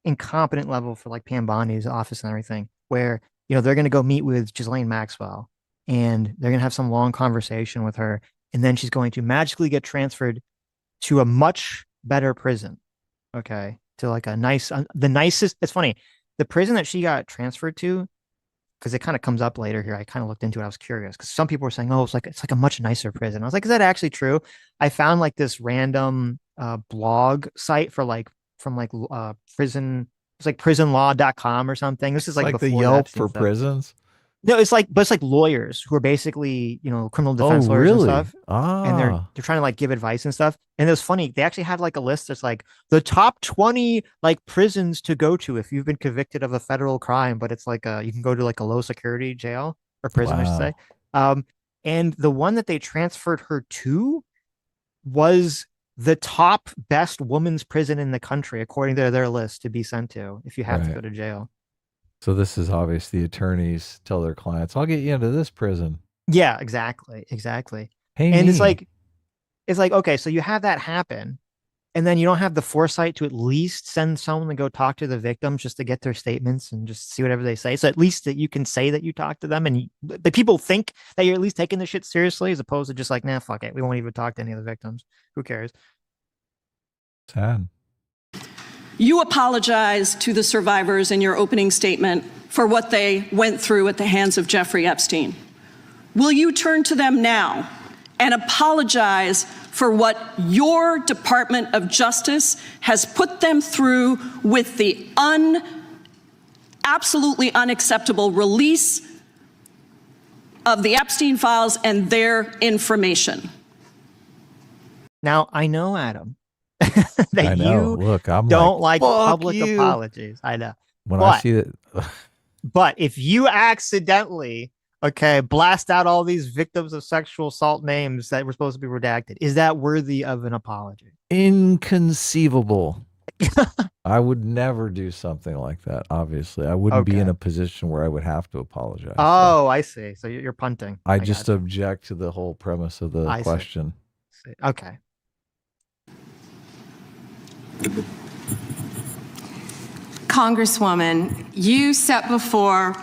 [SPEAKER 1] incompetent level for like Pam Bondi's office and everything, where they're gonna go meet with Ghislaine Maxwell and they're gonna have some long conversation with her, and then she's going to magically get transferred to a much better prison. Okay, to like the nicest. It's funny, the prison that she got transferred to, because it kind of comes up later here. I kind of looked into it. I was curious because some people were saying, "Oh, it's like a much nicer prison." I was like, "Is that actually true?" I found like this random blog site for like from like prison. It's like prisonlaw.com or something. This is
[SPEAKER 2] It's
[SPEAKER 1] like
[SPEAKER 2] like the
[SPEAKER 1] before
[SPEAKER 2] Yelp
[SPEAKER 1] Epstein
[SPEAKER 2] for
[SPEAKER 1] stuff.
[SPEAKER 2] prisons.
[SPEAKER 1] No, but it's like lawyers who are basically criminal defense
[SPEAKER 2] Oh,
[SPEAKER 1] lawyers and
[SPEAKER 2] really?
[SPEAKER 1] stuff, and they're
[SPEAKER 2] Ah,
[SPEAKER 1] trying to like give advice and stuff. And it was funny. They actually have like a list that's like the top 20 like prisons to go to if you've been convicted of a federal crime, but it's like you can go to like a low security jail or prison, I should say.
[SPEAKER 2] wow.
[SPEAKER 1] Um, and the one that they transferred her to was the top best women's prison in the country, according to their list to be sent to if you have to
[SPEAKER 2] Right.
[SPEAKER 1] go to jail.
[SPEAKER 2] So this is obvious. The attorneys tell their clients, "I'll get you into this prison.
[SPEAKER 1] Yeah, exactly.
[SPEAKER 2] Pay
[SPEAKER 1] And
[SPEAKER 2] me."
[SPEAKER 1] it's like, okay, so you have that happen, and then you don't have the foresight to at least send someone to go talk to the victims just to get their statements and just see whatever they say. So at least that you can say that you talked to them, and the people think that you're at least taking the shit seriously, as opposed to just like, nah, fuck it, we won't even talk to any of the victims. Who cares?
[SPEAKER 2] Sad.
[SPEAKER 4] You apologize to the survivors in your opening statement for what they went through at the hands of Jeffrey Epstein. Will you turn to them now and apologize for what your Department of Justice has put them through with the absolutely unacceptable release of the Epstein files and their information?
[SPEAKER 1] Now, I know, Adam, that
[SPEAKER 2] I know.
[SPEAKER 1] you
[SPEAKER 2] Look, I'm
[SPEAKER 1] don't
[SPEAKER 2] like,
[SPEAKER 1] like
[SPEAKER 2] "Fuck
[SPEAKER 1] public
[SPEAKER 2] you."
[SPEAKER 1] apologies. I know.
[SPEAKER 2] When I
[SPEAKER 1] But
[SPEAKER 2] see that,
[SPEAKER 1] But if you accidentally, okay, blast out all these victims of sexual assault names that were supposed to be redacted, is that worthy of an apology?
[SPEAKER 2] inconceivable. I would never do something like that. Obviously, I wouldn't be in
[SPEAKER 1] Okay.
[SPEAKER 2] a position where I would have to apologize. So
[SPEAKER 1] Oh, I see. So you're punting.
[SPEAKER 2] I
[SPEAKER 1] got
[SPEAKER 2] just
[SPEAKER 1] you.
[SPEAKER 2] object to the whole premise of the
[SPEAKER 1] I see.
[SPEAKER 2] question.
[SPEAKER 1] Okay.
[SPEAKER 5] Congresswoman, you sat before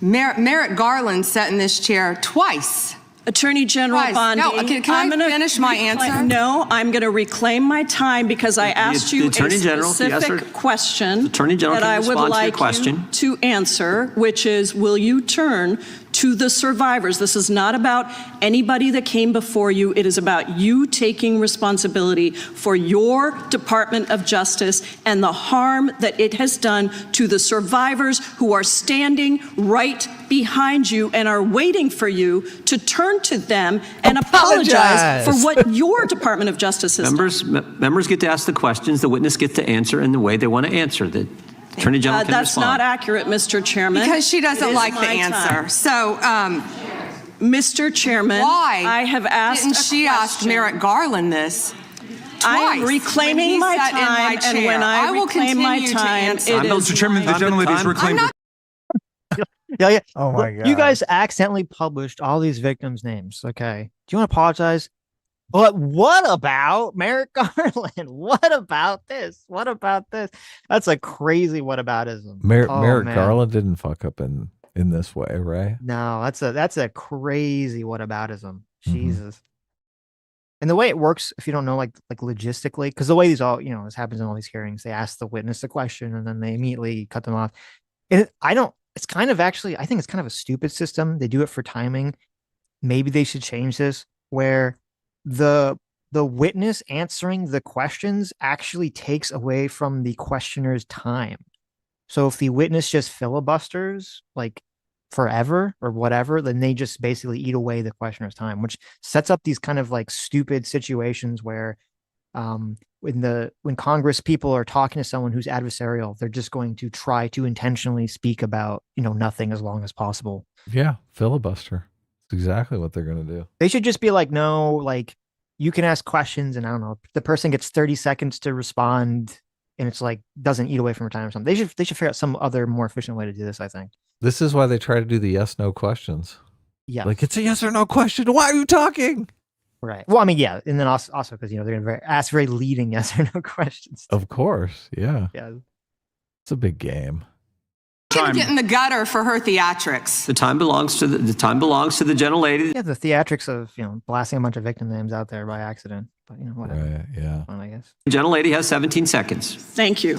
[SPEAKER 5] Merrick Garland sat in this chair twice.
[SPEAKER 4] Attorney General
[SPEAKER 5] Guys,
[SPEAKER 4] Bondi.
[SPEAKER 5] no, can I
[SPEAKER 4] I'm gonna
[SPEAKER 5] finish my answer?
[SPEAKER 4] No, I'm going to reclaim my time because I asked you a
[SPEAKER 3] Attorney General,
[SPEAKER 4] specific question
[SPEAKER 3] Attorney General
[SPEAKER 4] that
[SPEAKER 3] can
[SPEAKER 4] I would
[SPEAKER 3] respond to your
[SPEAKER 4] like
[SPEAKER 3] question.
[SPEAKER 4] you to answer, which is, will you turn to the survivors? This is not about anybody that came before you. It is about you taking responsibility for your Department of Justice and the harm that it has done to the survivors who are standing right behind you and are waiting for you to turn to them and apologize for what your Department of Justice has done.
[SPEAKER 3] Members get to ask the questions, the witness gets to answer in the way they want to answer. The Attorney General can
[SPEAKER 4] That's
[SPEAKER 3] respond.
[SPEAKER 4] not accurate, Mr. Chairman.
[SPEAKER 5] Because she
[SPEAKER 4] It
[SPEAKER 5] doesn't
[SPEAKER 4] is
[SPEAKER 5] like the
[SPEAKER 4] my
[SPEAKER 5] answer.
[SPEAKER 4] time.
[SPEAKER 5] So,
[SPEAKER 4] Mr. Chairman,
[SPEAKER 5] why
[SPEAKER 4] I have asked
[SPEAKER 5] didn't
[SPEAKER 4] a
[SPEAKER 5] she ask
[SPEAKER 4] question.
[SPEAKER 5] Merrick Garland this twice?
[SPEAKER 4] I am
[SPEAKER 5] when
[SPEAKER 4] reclaiming
[SPEAKER 5] he
[SPEAKER 4] my
[SPEAKER 5] sat in
[SPEAKER 4] time,
[SPEAKER 5] chair?
[SPEAKER 4] and when I
[SPEAKER 5] will
[SPEAKER 4] reclaim my
[SPEAKER 5] continue to
[SPEAKER 4] time,
[SPEAKER 5] answer.
[SPEAKER 4] it is
[SPEAKER 6] Mr. Chairman, the
[SPEAKER 4] my
[SPEAKER 6] gentleman is
[SPEAKER 3] time.
[SPEAKER 6] reclaimed.
[SPEAKER 1] Yeah.
[SPEAKER 2] Oh my
[SPEAKER 1] Look,
[SPEAKER 2] god!
[SPEAKER 1] you guys accidentally published all these victims' names. Okay. Do you want to apologize? But what about Merrick Garland? What about this? What about this? That's a crazy whataboutism. Oh,
[SPEAKER 2] Merrick
[SPEAKER 1] man.
[SPEAKER 2] Garland didn't fuck up in this way, right?
[SPEAKER 1] No, that's a crazy whataboutism.
[SPEAKER 2] Mhm.
[SPEAKER 1] Jesus. And the way it works, if you don't know, like logistically, because the way these all, this happens in all these hearings, they ask the witness a question and then they immediately cut them off. And it's kind of actually, I think it's kind of a stupid system. They do it for timing. Maybe they should change this where the witness answering the questions actually takes away from the questioner's time. So if the witness just filibusters like forever or whatever, then they just basically eat away the questioner's time, which sets up these kind of like stupid situations where when Congress people are talking to someone who's adversarial, they're just going to try to intentionally speak about, nothing as long as possible.
[SPEAKER 2] Yeah, filibuster. That's exactly what they're going to do.
[SPEAKER 1] They should just be like, no, like you can ask questions and I don't know, the person gets 30 seconds to respond and it's like doesn't eat away from her time or something. They should figure out some other more efficient way to do this, I think.
[SPEAKER 2] This is why they try to do the yes/no questions.
[SPEAKER 1] Yeah.
[SPEAKER 2] Like, it's a yes or no question. Why are you talking?
[SPEAKER 1] Right. Well, I mean, yeah, and then also because they're going to ask very leading yes or no questions.
[SPEAKER 2] Of course, yeah.
[SPEAKER 1] Yeah.
[SPEAKER 2] It's a big game.
[SPEAKER 5] Get in the gutter for her theatrics.
[SPEAKER 3] The time belongs to the time belongs to the gentlelady.
[SPEAKER 1] Yeah, the theatrics of blasting a bunch of victim names out there by accident, but whatever.
[SPEAKER 2] Right, yeah.
[SPEAKER 1] Fun, I guess.
[SPEAKER 3] The gentlelady has 17 seconds.
[SPEAKER 4] Thank you.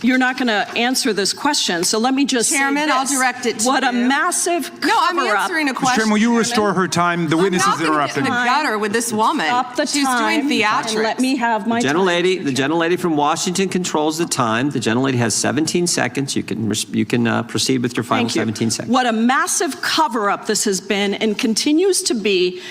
[SPEAKER 4] You're not going to answer this question, so let me just
[SPEAKER 5] Chairman,
[SPEAKER 4] say this.
[SPEAKER 5] I'll direct it to
[SPEAKER 4] What a
[SPEAKER 5] you.
[SPEAKER 4] massive
[SPEAKER 5] No, I'm
[SPEAKER 4] cover-up.
[SPEAKER 5] answering a
[SPEAKER 6] Mr.
[SPEAKER 5] question.
[SPEAKER 6] Chairman, will you restore her time? The witness
[SPEAKER 5] I'm
[SPEAKER 6] is
[SPEAKER 5] not gonna
[SPEAKER 6] interrupting.
[SPEAKER 5] get in the gutter with this woman.
[SPEAKER 4] Stop the
[SPEAKER 5] She's
[SPEAKER 4] time
[SPEAKER 5] doing theatrics.
[SPEAKER 4] and let me have my time.
[SPEAKER 3] The gentlelady from Washington controls the time. The gentlelady has 17 seconds. You can proceed with your final
[SPEAKER 4] Thank you.
[SPEAKER 3] 17 seconds.
[SPEAKER 4] What a massive cover-up this has been and continues to be.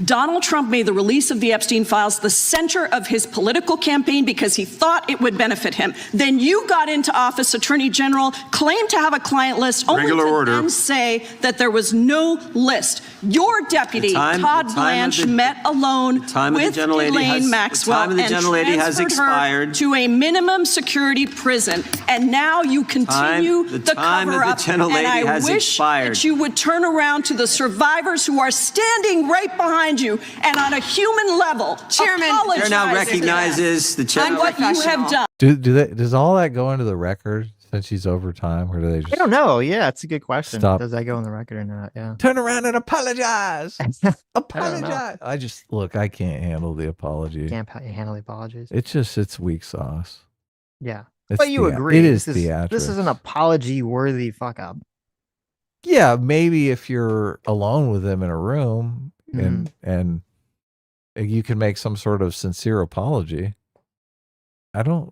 [SPEAKER 4] Donald Trump made the release of the Epstein files the center of his political campaign because he thought it would benefit him. Then you got into office, Attorney General, claimed to have a client list, only
[SPEAKER 6] Regular
[SPEAKER 4] to
[SPEAKER 6] order.
[SPEAKER 4] then say that there was no list. Your deputy, Todd Blanche, met alone with Ghislaine Maxwell and transferred her to a minimum security prison. And now you continue the cover-up. And I wish that you would turn around to the survivors who are standing right behind you and on a human level,
[SPEAKER 5] Chairman,
[SPEAKER 3] The chair now recognizes the chair.
[SPEAKER 4] on what you have done.
[SPEAKER 2] Does all that go into the record since she's over time, or do they just
[SPEAKER 1] I don't know. Yeah, it's a good question.
[SPEAKER 2] Stop.
[SPEAKER 1] Does that go on the record or not? Yeah.
[SPEAKER 2] turn around and apologize?
[SPEAKER 1] I
[SPEAKER 2] Apologize. I can't handle the apology.
[SPEAKER 1] can't handle the apologies.
[SPEAKER 2] It's weak sauce.
[SPEAKER 1] Yeah.
[SPEAKER 2] It's
[SPEAKER 1] But you agree.
[SPEAKER 2] It is
[SPEAKER 1] this is an
[SPEAKER 2] theatrics.
[SPEAKER 1] apology-worthy fuck-up.
[SPEAKER 2] Yeah, maybe if you're alone with them in a room
[SPEAKER 1] Mm-hmm.
[SPEAKER 2] and you can make some sort of sincere apology. I'm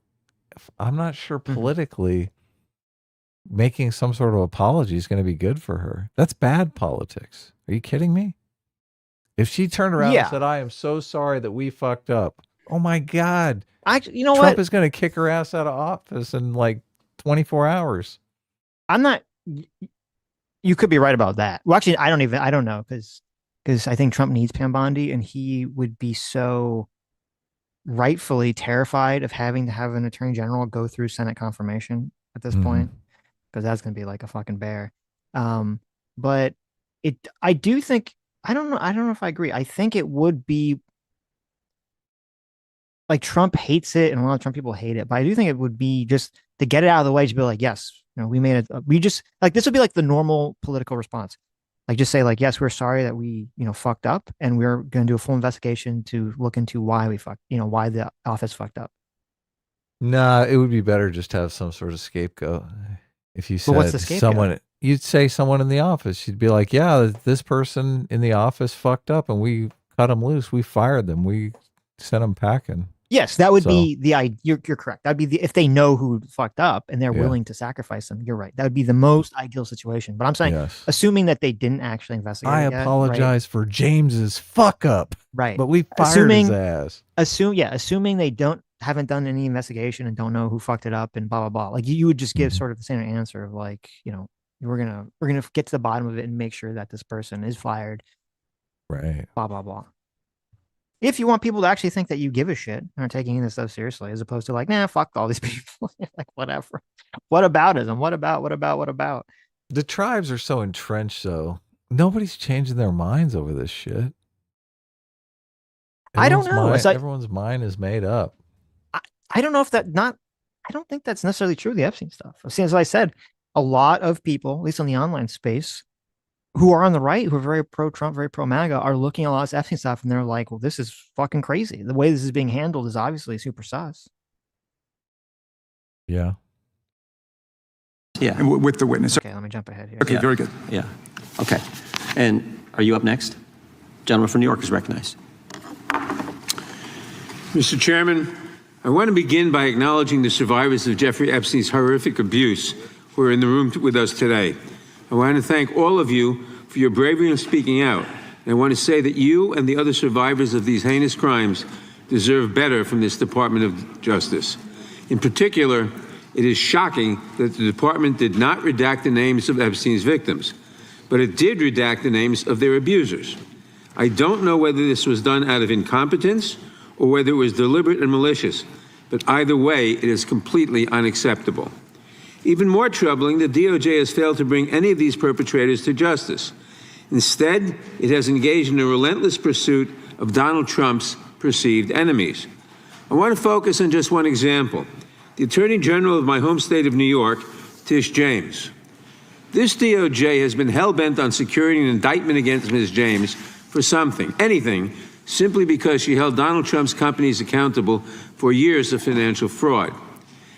[SPEAKER 2] not sure politically making some sort of apology is going to be good for her. That's bad politics. Are you kidding me? If she turned around and said, "I am so sorry that we fucked up," oh my God,
[SPEAKER 1] You know
[SPEAKER 2] Trump
[SPEAKER 1] what?
[SPEAKER 2] is going to kick her ass out of office in like 24 hours.
[SPEAKER 1] I'm not. You could be right about that. Well, actually, I don't know because I think Trump needs Pam Bondi, and he would be so rightfully terrified of having to have an attorney general go through Senate confirmation at this point, because that's going to be like a fucking bear. But I do think, I don't know if I agree. I think it would be like Trump hates it and a lot of Trump people hate it, but I do think it would be just to get it out of the way to be like, yes, we made it. We just like, this would be like the normal political response. Like just say like, yes, we're sorry that we, fucked up, and we're going to do a full investigation to look into why we fucked, why the office fucked up.
[SPEAKER 2] Nah, it would be better just to have some sort of scapegoat. If you said
[SPEAKER 1] what's the scapegoat?
[SPEAKER 2] someone, you'd say someone in the office. You'd be like, yeah, this person in the office fucked up and we cut them loose. We fired them. We sent them packing.
[SPEAKER 1] Yes, that would be the idea. You're correct. That'd be if they know who fucked up and they're willing to sacrifice them. You're right. That would be the most ideal situation. But I'm saying, assuming that they didn't actually investigate.
[SPEAKER 2] I apologize for James's fuck up.
[SPEAKER 1] Right.
[SPEAKER 2] But we fired his ass.
[SPEAKER 1] Assuming they haven't done any investigation and don't know who fucked it up and blah blah blah. Like you would just give sort of the same answer of like, we're gonna get to the bottom of it and make sure that this person is fired.
[SPEAKER 2] Right.
[SPEAKER 1] Blah blah blah. If you want people to actually think that you give a shit and are taking this stuff seriously, as opposed to like, nah, fuck all these people. Like, whatever. What aboutism? What about?
[SPEAKER 2] The tribes are so entrenched, though. Nobody's changing their minds over this shit.
[SPEAKER 1] I don't know.
[SPEAKER 2] Everyone's mind is made up.
[SPEAKER 1] I don't know if I don't think that's necessarily true of the Epstein stuff. As I said, a lot of people, at least on the online space, who are on the right, who are very pro-Trump, very pro-MAGA, are looking at a lot of Epstein stuff, and they're like, well, this is fucking crazy. The way this is being handled is obviously super sus.
[SPEAKER 2] Yeah.
[SPEAKER 6] Yeah. With the witness.
[SPEAKER 1] Okay, let me jump ahead here.
[SPEAKER 6] Okay, very good.
[SPEAKER 3] Yeah. Okay. And are you up next? Gentleman from New York is recognized.
[SPEAKER 7] Mr. Chairman, I want to begin by acknowledging the survivors of Jeffrey Epstein's horrific abuse who are in the room with us today. I want to thank all of you for your bravery in speaking out. And I want to say that you and the other survivors of these heinous crimes deserve better from this Department of Justice. In particular, it is shocking that the department did not redact the names of Epstein's victims, but it did redact the names of their abusers. I don't know whether this was done out of incompetence or whether it was deliberate and malicious, but either way, it is completely unacceptable. Even more troubling, the DOJ has failed to bring any of these perpetrators to justice. Instead, it has engaged in a relentless pursuit of Donald Trump's perceived enemies. I want to focus on just one example. The Attorney General of my home state of New York, Tish James. This DOJ has been hell-bent on securing an indictment against Ms. James for something, anything, simply because she held Donald Trump's companies accountable for years of financial fraud.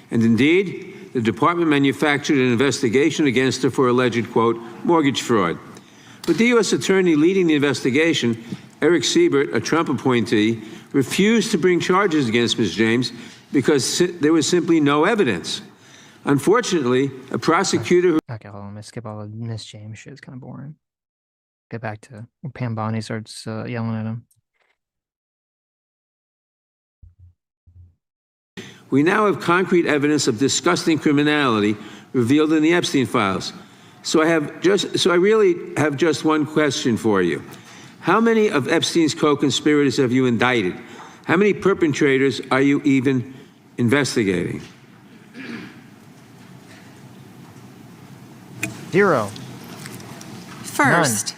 [SPEAKER 7] And indeed, the department manufactured an investigation against her for alleged, quote, mortgage fraud. But the U.S. attorney leading the investigation, Eric Siebert, a Trump appointee, refused to bring charges against Ms. James because there was simply no evidence. Unfortunately, a prosecutor who...
[SPEAKER 1] Okay, hold on. I'm going to skip all the Miss James shit. It's kind of boring. Get back to when Pam Bondi starts yelling at him.
[SPEAKER 7] We now have concrete evidence of disgusting criminality revealed in the Epstein files. So I really have just one question for you. How many of Epstein's co-conspirators have you indicted? How many perpetrators are you even investigating?
[SPEAKER 1] 0.
[SPEAKER 5] First,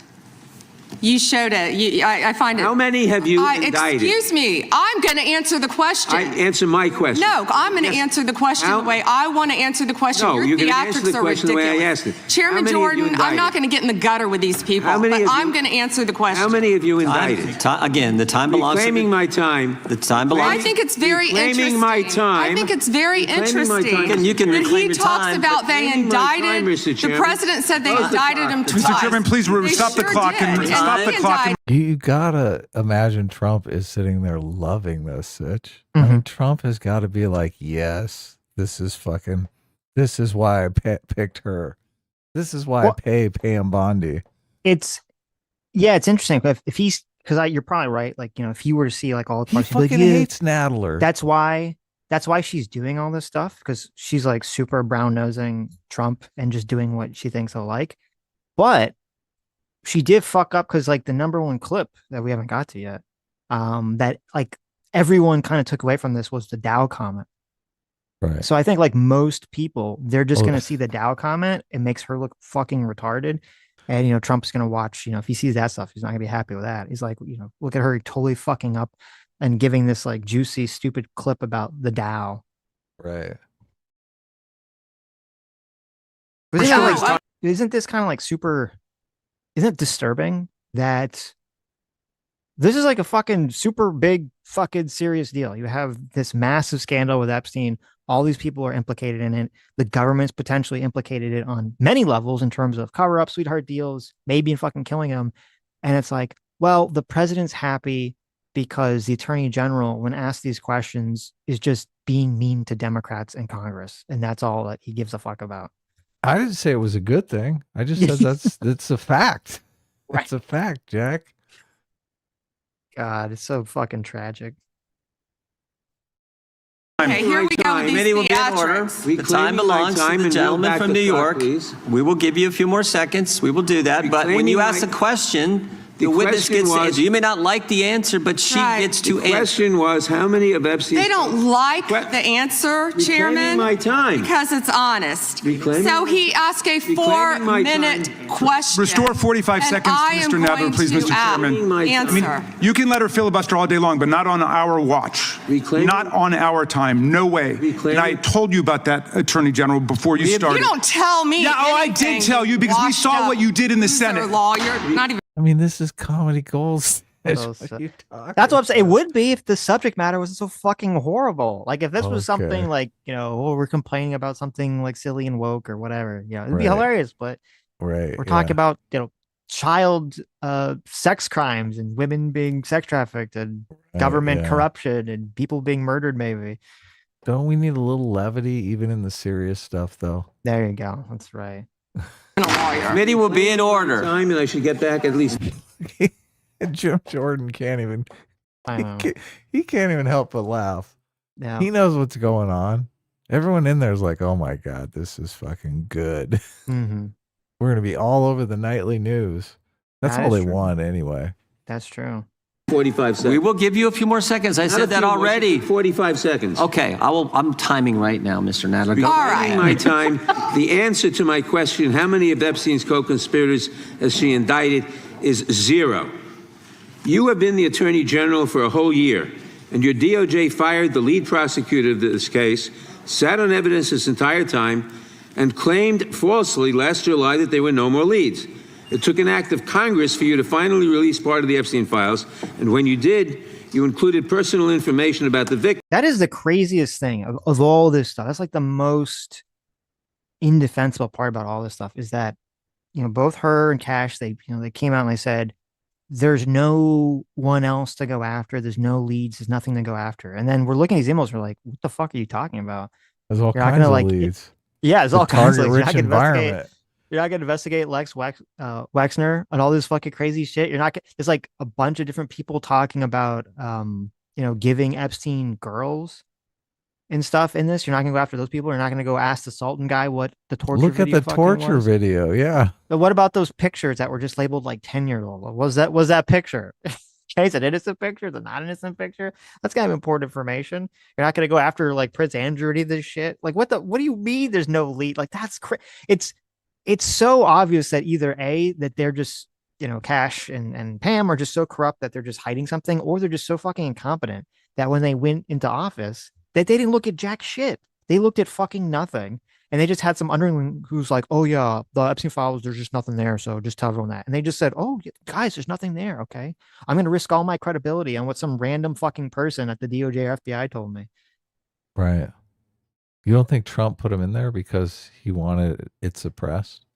[SPEAKER 5] you showed it. I find it.
[SPEAKER 7] How many have you indicted?
[SPEAKER 5] Excuse me. I'm going to answer the question.
[SPEAKER 7] Answer my question.
[SPEAKER 5] No, I'm going to answer the question the way I want to answer the question.
[SPEAKER 7] No,
[SPEAKER 5] Your
[SPEAKER 7] you're going to
[SPEAKER 5] theatrics
[SPEAKER 7] answer the
[SPEAKER 5] are
[SPEAKER 7] question the way I
[SPEAKER 5] ridiculous.
[SPEAKER 7] asked it.
[SPEAKER 5] Chairman Jordan, I'm not going to get in the gutter with these people, but I'm going to answer the question.
[SPEAKER 7] How many have you indicted?
[SPEAKER 3] Again, the time belongs to
[SPEAKER 7] Reclaiming my time.
[SPEAKER 3] The time belongs.
[SPEAKER 5] I think it's very interesting.
[SPEAKER 7] Reclaiming my time.
[SPEAKER 5] I think it's very
[SPEAKER 7] Reclaiming my
[SPEAKER 5] interesting
[SPEAKER 7] time.
[SPEAKER 3] You can
[SPEAKER 5] that
[SPEAKER 3] reclaim
[SPEAKER 5] he
[SPEAKER 3] your
[SPEAKER 5] talks
[SPEAKER 3] time,
[SPEAKER 5] about
[SPEAKER 3] but
[SPEAKER 5] they
[SPEAKER 7] reclaiming my time,
[SPEAKER 5] indicted.
[SPEAKER 7] Mr.
[SPEAKER 5] The
[SPEAKER 7] Chairman.
[SPEAKER 5] president said they
[SPEAKER 7] Close the
[SPEAKER 5] indicted
[SPEAKER 7] clock.
[SPEAKER 5] him twice.
[SPEAKER 6] Mr. Chairman, please
[SPEAKER 5] They
[SPEAKER 6] stop the
[SPEAKER 5] sure
[SPEAKER 6] clock and
[SPEAKER 5] did.
[SPEAKER 6] stop
[SPEAKER 5] he
[SPEAKER 6] the clock.
[SPEAKER 5] indicted-
[SPEAKER 2] You gotta imagine Trump is sitting there loving this, Sitch. I mean, Trump has got to be like, yes, this is why I picked her. This is why I pay Pam Bondi.
[SPEAKER 1] It's interesting if he's because you're probably right. Like, you know, if you were to see like all the
[SPEAKER 2] He
[SPEAKER 1] parts, you'd be
[SPEAKER 2] fucking
[SPEAKER 1] like, yeah,
[SPEAKER 2] hates Nadler.
[SPEAKER 1] that's why she's doing all this stuff, because she's like super brown nosing Trump and just doing what she thinks he'll like. But she did fuck up because like the #1 clip that we haven't got to yet, that like everyone kind of took away from this was the Dow comment.
[SPEAKER 2] Right.
[SPEAKER 1] So I think like most people, they're just going to see the Dow comment. It makes her look fucking retarded. And, you know, Trump's going to watch, you know, if he sees that stuff, he's not going to be happy with that. He's like, you know, look at her totally fucking up and giving this like juicy, stupid clip about the Dow.
[SPEAKER 2] Right.
[SPEAKER 1] Isn't this kind of like super, isn't it disturbing that this is like a fucking super big fucking serious deal? You have this massive scandal with Epstein. All these people are implicated in it. The government's potentially implicated it on many levels in terms of cover up, sweetheart deals, maybe in fucking killing him. And it's like, well, the president's happy because the attorney general, when asked these questions, is just being mean to Democrats in Congress. And that's all that he gives a fuck about.
[SPEAKER 2] I didn't say it was a good thing. I just said that's a fact.
[SPEAKER 1] Right.
[SPEAKER 2] It's a fact, Jack.
[SPEAKER 1] God, it's so fucking tragic.
[SPEAKER 5] Okay, here we go with these
[SPEAKER 3] Committee will be in order.
[SPEAKER 5] theatrics.
[SPEAKER 3] The time belongs to the gentleman from New York. We will give you a few more seconds. We will do that. But when you ask a question, the witness gets to answer. You may not like the answer, but she gets to
[SPEAKER 7] The
[SPEAKER 3] answer.
[SPEAKER 7] question was, how many of Epstein's...
[SPEAKER 5] They don't like the answer, Chairman,
[SPEAKER 7] my time.
[SPEAKER 5] because it's honest.
[SPEAKER 7] Reclaiming-
[SPEAKER 5] So he asked a
[SPEAKER 7] Reclaiming my
[SPEAKER 5] 4-minute
[SPEAKER 7] time.
[SPEAKER 5] question.
[SPEAKER 6] Restore 45
[SPEAKER 5] and
[SPEAKER 6] seconds,
[SPEAKER 5] I am
[SPEAKER 6] Mr. Nadler,
[SPEAKER 5] going
[SPEAKER 6] please,
[SPEAKER 5] to
[SPEAKER 6] Mr. Chairman.
[SPEAKER 5] Answer.
[SPEAKER 6] You can let her filibuster all day long, but not on our watch.
[SPEAKER 7] Reclaiming-
[SPEAKER 6] Not on our time. No way.
[SPEAKER 7] Reclaiming-
[SPEAKER 6] And I told you about that, Attorney General, before you started.
[SPEAKER 5] You don't tell me.
[SPEAKER 6] Yeah, I
[SPEAKER 5] anything,
[SPEAKER 6] did tell you because we
[SPEAKER 5] washed
[SPEAKER 6] saw
[SPEAKER 5] up
[SPEAKER 6] what you did in the
[SPEAKER 5] loser
[SPEAKER 6] Senate.
[SPEAKER 5] Lawyer, not even.
[SPEAKER 2] I mean, this is comedy gold. Sitch.
[SPEAKER 1] That's
[SPEAKER 2] What are you talking
[SPEAKER 1] what I'm saying. It
[SPEAKER 2] about?
[SPEAKER 1] would be if the subject matter wasn't so fucking horrible. Like if this was something
[SPEAKER 2] Okay.
[SPEAKER 1] like, you know, oh, we're complaining about something like silly and woke or whatever. Yeah, it'd be
[SPEAKER 2] Right.
[SPEAKER 1] hilarious. But
[SPEAKER 2] Right.
[SPEAKER 1] we're talking about, you know, child sex crimes and women being sex trafficked and government
[SPEAKER 2] yeah.
[SPEAKER 1] corruption and people being murdered. Maybe.
[SPEAKER 2] Don't we need a little levity even in the serious stuff, though?
[SPEAKER 1] There you go. That's right.
[SPEAKER 5] A lawyer.
[SPEAKER 3] Committee will be in order.
[SPEAKER 7] Time, and I should get back at least...
[SPEAKER 2] Jim Jordan can't even.
[SPEAKER 1] I know.
[SPEAKER 2] He can't even help but laugh.
[SPEAKER 1] Yeah.
[SPEAKER 2] He knows what's going on. Everyone in there is like, "Oh my god, this is fucking good."
[SPEAKER 1] Mm-hmm.
[SPEAKER 2] We're gonna be all over the nightly news. That's
[SPEAKER 1] That
[SPEAKER 2] all
[SPEAKER 1] is
[SPEAKER 2] they
[SPEAKER 1] true.
[SPEAKER 2] want anyway.
[SPEAKER 1] That's true.
[SPEAKER 7] 45 seconds.
[SPEAKER 3] We will give you a few more seconds. I
[SPEAKER 7] Not a
[SPEAKER 3] said that
[SPEAKER 7] few more,
[SPEAKER 3] already.
[SPEAKER 7] 45 seconds.
[SPEAKER 3] Okay, I'm timing right now, Mr. Nadler. Go
[SPEAKER 5] All
[SPEAKER 3] ahead.
[SPEAKER 5] right.
[SPEAKER 7] My time. The answer to my question, how many of Epstein's co-conspirators has she indicted, is 0. You have been the Attorney General for a whole year, and your DOJ fired the lead prosecutor of this case, sat on evidence this entire time, and claimed falsely last July that there were no more leads. It took an act of Congress for you to finally release part of the Epstein files, and when you did, you included personal information about the victim.
[SPEAKER 1] That is the craziest thing of all this stuff. That's like the most indefensible part about all this stuff is that, you know, both her and Cash, they came out and they said, there's no one else to go after. There's no leads. There's nothing to go after. And then we're looking at these emails. We're like, what the fuck are you talking about?
[SPEAKER 2] There's all
[SPEAKER 1] You're
[SPEAKER 2] kinds of leads.
[SPEAKER 1] Yeah, there's all kinds of leads.
[SPEAKER 2] Target-rich environment.
[SPEAKER 1] You're not gonna investigate Wexner and all this fucking crazy shit. You're not. There's like a bunch of different people talking about, giving Epstein girls and stuff in this. You're not gonna go after those people. You're not gonna go ask the Sultan guy what the torture.
[SPEAKER 2] Look at the torture video. Yeah.
[SPEAKER 1] But what about those pictures that were just labeled like 10-year-old? Was that picture? Okay, it's an innocent picture. It's a not innocent picture. That's kind of important information. You're not gonna go after like Prince Andrew or any of this shit. Like what do you mean? There's no lead. Like that's it's so obvious that either A, that they're just, Cash and Pam are just so corrupt that they're just hiding something, or they're just so fucking incompetent that when they went into office, that they didn't look at jack shit. They looked at fucking nothing. And they just had some underling who's like, oh yeah, the Epstein files, there's just nothing there. So just tell everyone that. And they just said, oh guys, there's nothing there. Okay. I'm going to risk all my credibility on what some random fucking person at the DOJ or FBI told me.
[SPEAKER 2] Right. You don't think Trump put him in there because he wanted it suppressed?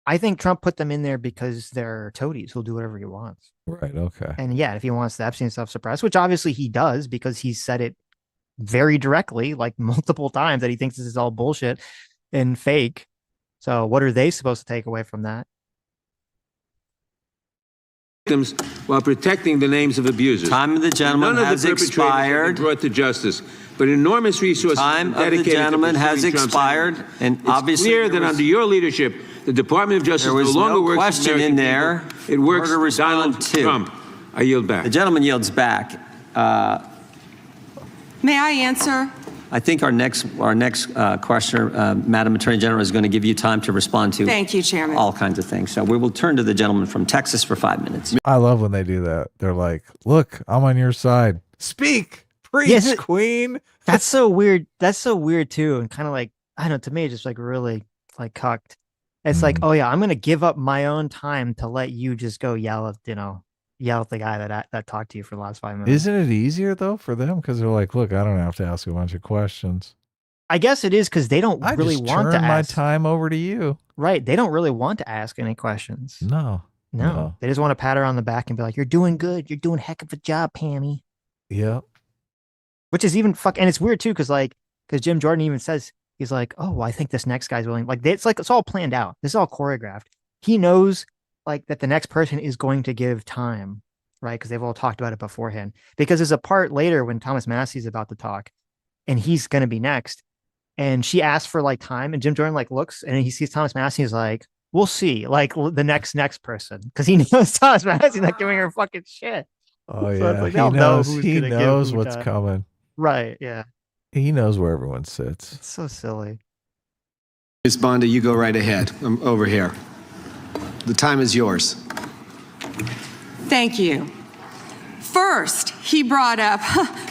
[SPEAKER 1] I think Trump put them in there because they're toadies who'll do whatever he wants.
[SPEAKER 2] Right. Okay.
[SPEAKER 1] And yeah, if he wants the Epstein stuff suppressed, which obviously he does because he said it very directly, like multiple times, that he thinks this is all bullshit and fake. So what are they supposed to take away from that?
[SPEAKER 7] Victims while protecting the names of abusers.
[SPEAKER 3] Time of the gentleman has expired.
[SPEAKER 7] Brought to justice, but enormous resources.
[SPEAKER 3] Time of the gentleman has expired, and obviously
[SPEAKER 7] clear that under your leadership, the Department of Justice no longer works.
[SPEAKER 3] Question in there.
[SPEAKER 7] It works for Donald Trump. I yield back.
[SPEAKER 3] The gentleman yields back.
[SPEAKER 5] May I answer?
[SPEAKER 3] I think our next questioner, Madam Attorney General, is going to give you time to respond to.
[SPEAKER 5] Thank you, Chairman.
[SPEAKER 3] All kinds of things. So we will turn to the gentleman from Texas for 5 minutes.
[SPEAKER 2] I love when they do that. They're like, look, I'm on your side. Speak, preach, queen.
[SPEAKER 1] That's so weird. That's so weird too. And kind of like, I don't know, to me, it's just like really like cucked. It's like, oh yeah, I'm going to give up my own time to let you just go yell at the guy that talked to you for the last 5 minutes.
[SPEAKER 2] Isn't it easier though for them? Because they're like, look, I don't have to ask a bunch of questions.
[SPEAKER 1] I guess it is because they don't really want to
[SPEAKER 2] turn my
[SPEAKER 1] ask.
[SPEAKER 2] time over to you.
[SPEAKER 1] Right. They don't really want to ask any questions.
[SPEAKER 2] No.
[SPEAKER 1] They just want to pat her on the back and be like, you're doing good. You're doing a heck of a job, Pammy.
[SPEAKER 2] Yep.
[SPEAKER 1] Which is even and it's weird too, because Jim Jordan even says, he's like, oh, well, I think this next guy's willing. Like, it's all planned out. This is all choreographed. He knows like that the next person is going to give time, right? Because they've all talked about it beforehand. Because there's a part later when Thomas Massey's about to talk and he's going to be next. And she asks for like time, and Jim Jordan like looks and he sees Thomas Massey. He's like, we'll see, like the next person. Because he knows Thomas Massey's not giving her fucking shit.
[SPEAKER 2] Oh,
[SPEAKER 1] So
[SPEAKER 2] yeah.
[SPEAKER 1] like,
[SPEAKER 2] He knows what's coming.
[SPEAKER 1] Right. Yeah.
[SPEAKER 2] He knows where everyone sits.
[SPEAKER 1] It's so silly.
[SPEAKER 8] Ms. Bondi, you go right ahead. I'm over here. The time is yours.
[SPEAKER 5] Thank you. First, he brought up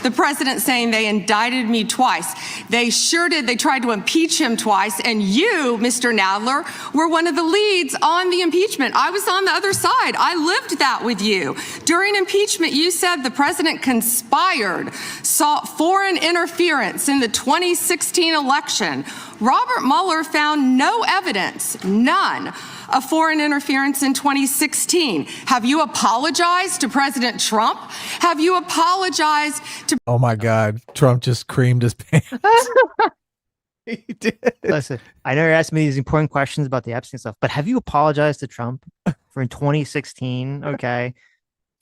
[SPEAKER 5] the president saying they indicted me twice. They sure did. They tried to impeach him twice. And you, Mr. Nadler, were one of the leads on the impeachment. I was on the other side. I lived that with you. During impeachment, you said the president conspired, sought foreign interference in the 2016 election. Robert Mueller found no evidence, none, of foreign interference in 2016. Have you apologized to President Trump? Have you apologized to...
[SPEAKER 2] Oh my God. Trump just creamed his pants. He did.
[SPEAKER 1] Listen, I know you're asking me these important questions about the Epstein stuff, but have you apologized to Trump for in 2016? Okay.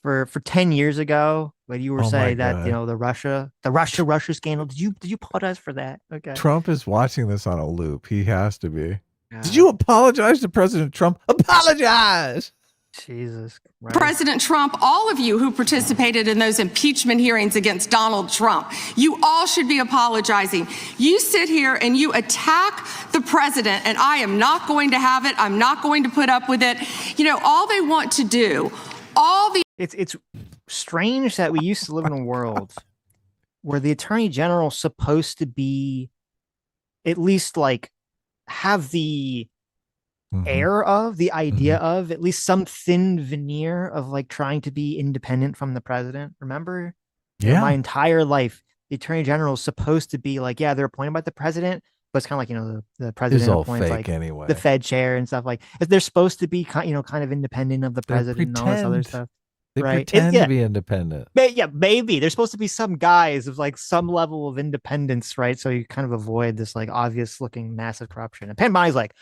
[SPEAKER 1] For 10 years ago, when you were saying that, the Russia scandal, did you apologize for that? Okay.
[SPEAKER 2] Trump is watching this on a loop. He has to be. Did you apologize to President Trump? Apologize.
[SPEAKER 1] Jesus Christ.
[SPEAKER 5] President Trump, all of you who participated in those impeachment hearings against Donald Trump, you all should be apologizing. You sit here and you attack the president, and I am not going to have it. I'm not going to put up with it. All they want to do,
[SPEAKER 1] it's strange that we used to live in a world where the attorney general's supposed to be at least like have the air of the idea of at least some thin veneer of like trying to be independent from the president. Remember?
[SPEAKER 2] Yeah.
[SPEAKER 1] My entire life, the attorney general is supposed to be like, yeah, they're appointed by the president, but it's kind of like, you know, the president
[SPEAKER 2] all
[SPEAKER 1] appoints
[SPEAKER 2] fake
[SPEAKER 1] like
[SPEAKER 2] anyway.
[SPEAKER 1] the Fed chair and stuff like. They're supposed to be kind of independent of the president and all this other stuff.
[SPEAKER 2] They
[SPEAKER 1] right?
[SPEAKER 2] pretend to be independent.
[SPEAKER 1] Yeah, maybe there's supposed to be some guys of like some level of independence, right? So you kind of avoid this like obvious looking massive corruption. And Penn Bondi's like,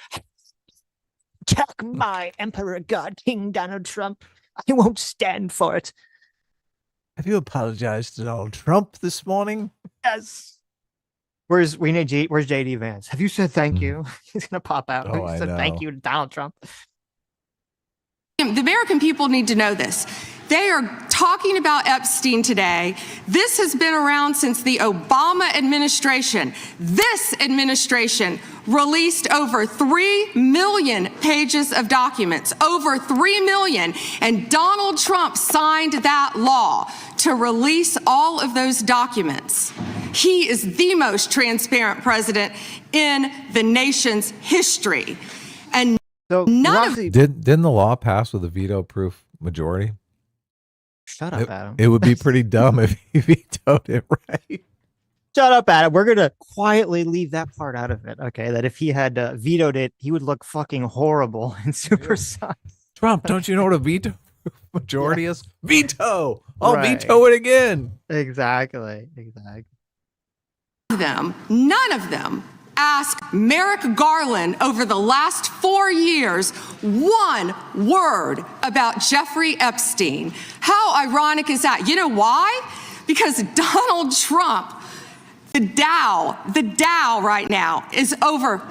[SPEAKER 1] check my emperor god, King Donald Trump. I won't stand for it.
[SPEAKER 2] Have you apologized to Donald Trump this morning?
[SPEAKER 1] Yes. Where's JD Vance? Have you said thank you? He's gonna pop out.
[SPEAKER 2] Oh,
[SPEAKER 1] He
[SPEAKER 2] I
[SPEAKER 1] said
[SPEAKER 2] know.
[SPEAKER 1] thank you to Donald Trump.
[SPEAKER 5] The American people need to know this. They are talking about Epstein today. This has been around since the Obama administration. This administration released over 3 million pages of documents, over 3 million. And Donald Trump signed that law to release all of those documents. He is the most transparent president in the nation's history. And
[SPEAKER 1] So
[SPEAKER 5] none of
[SPEAKER 2] Didn't the law pass with a veto-proof majority?
[SPEAKER 1] shut up, Adam.
[SPEAKER 2] It would be pretty dumb if he vetoed it, right?
[SPEAKER 1] Shut up, Adam. We're gonna quietly leave that part out of it. Okay, that if he had vetoed it, he would look fucking horrible and super size.
[SPEAKER 2] Trump, don't you know what a veto majority is? Veto! I'll
[SPEAKER 1] Right.
[SPEAKER 2] veto it again.
[SPEAKER 1] Exactly.
[SPEAKER 5] none of them ask Merrick Garland over the last 4 years one word about Jeffrey Epstein. How ironic is that? You know why? Because Donald Trump, the Dow right now is over.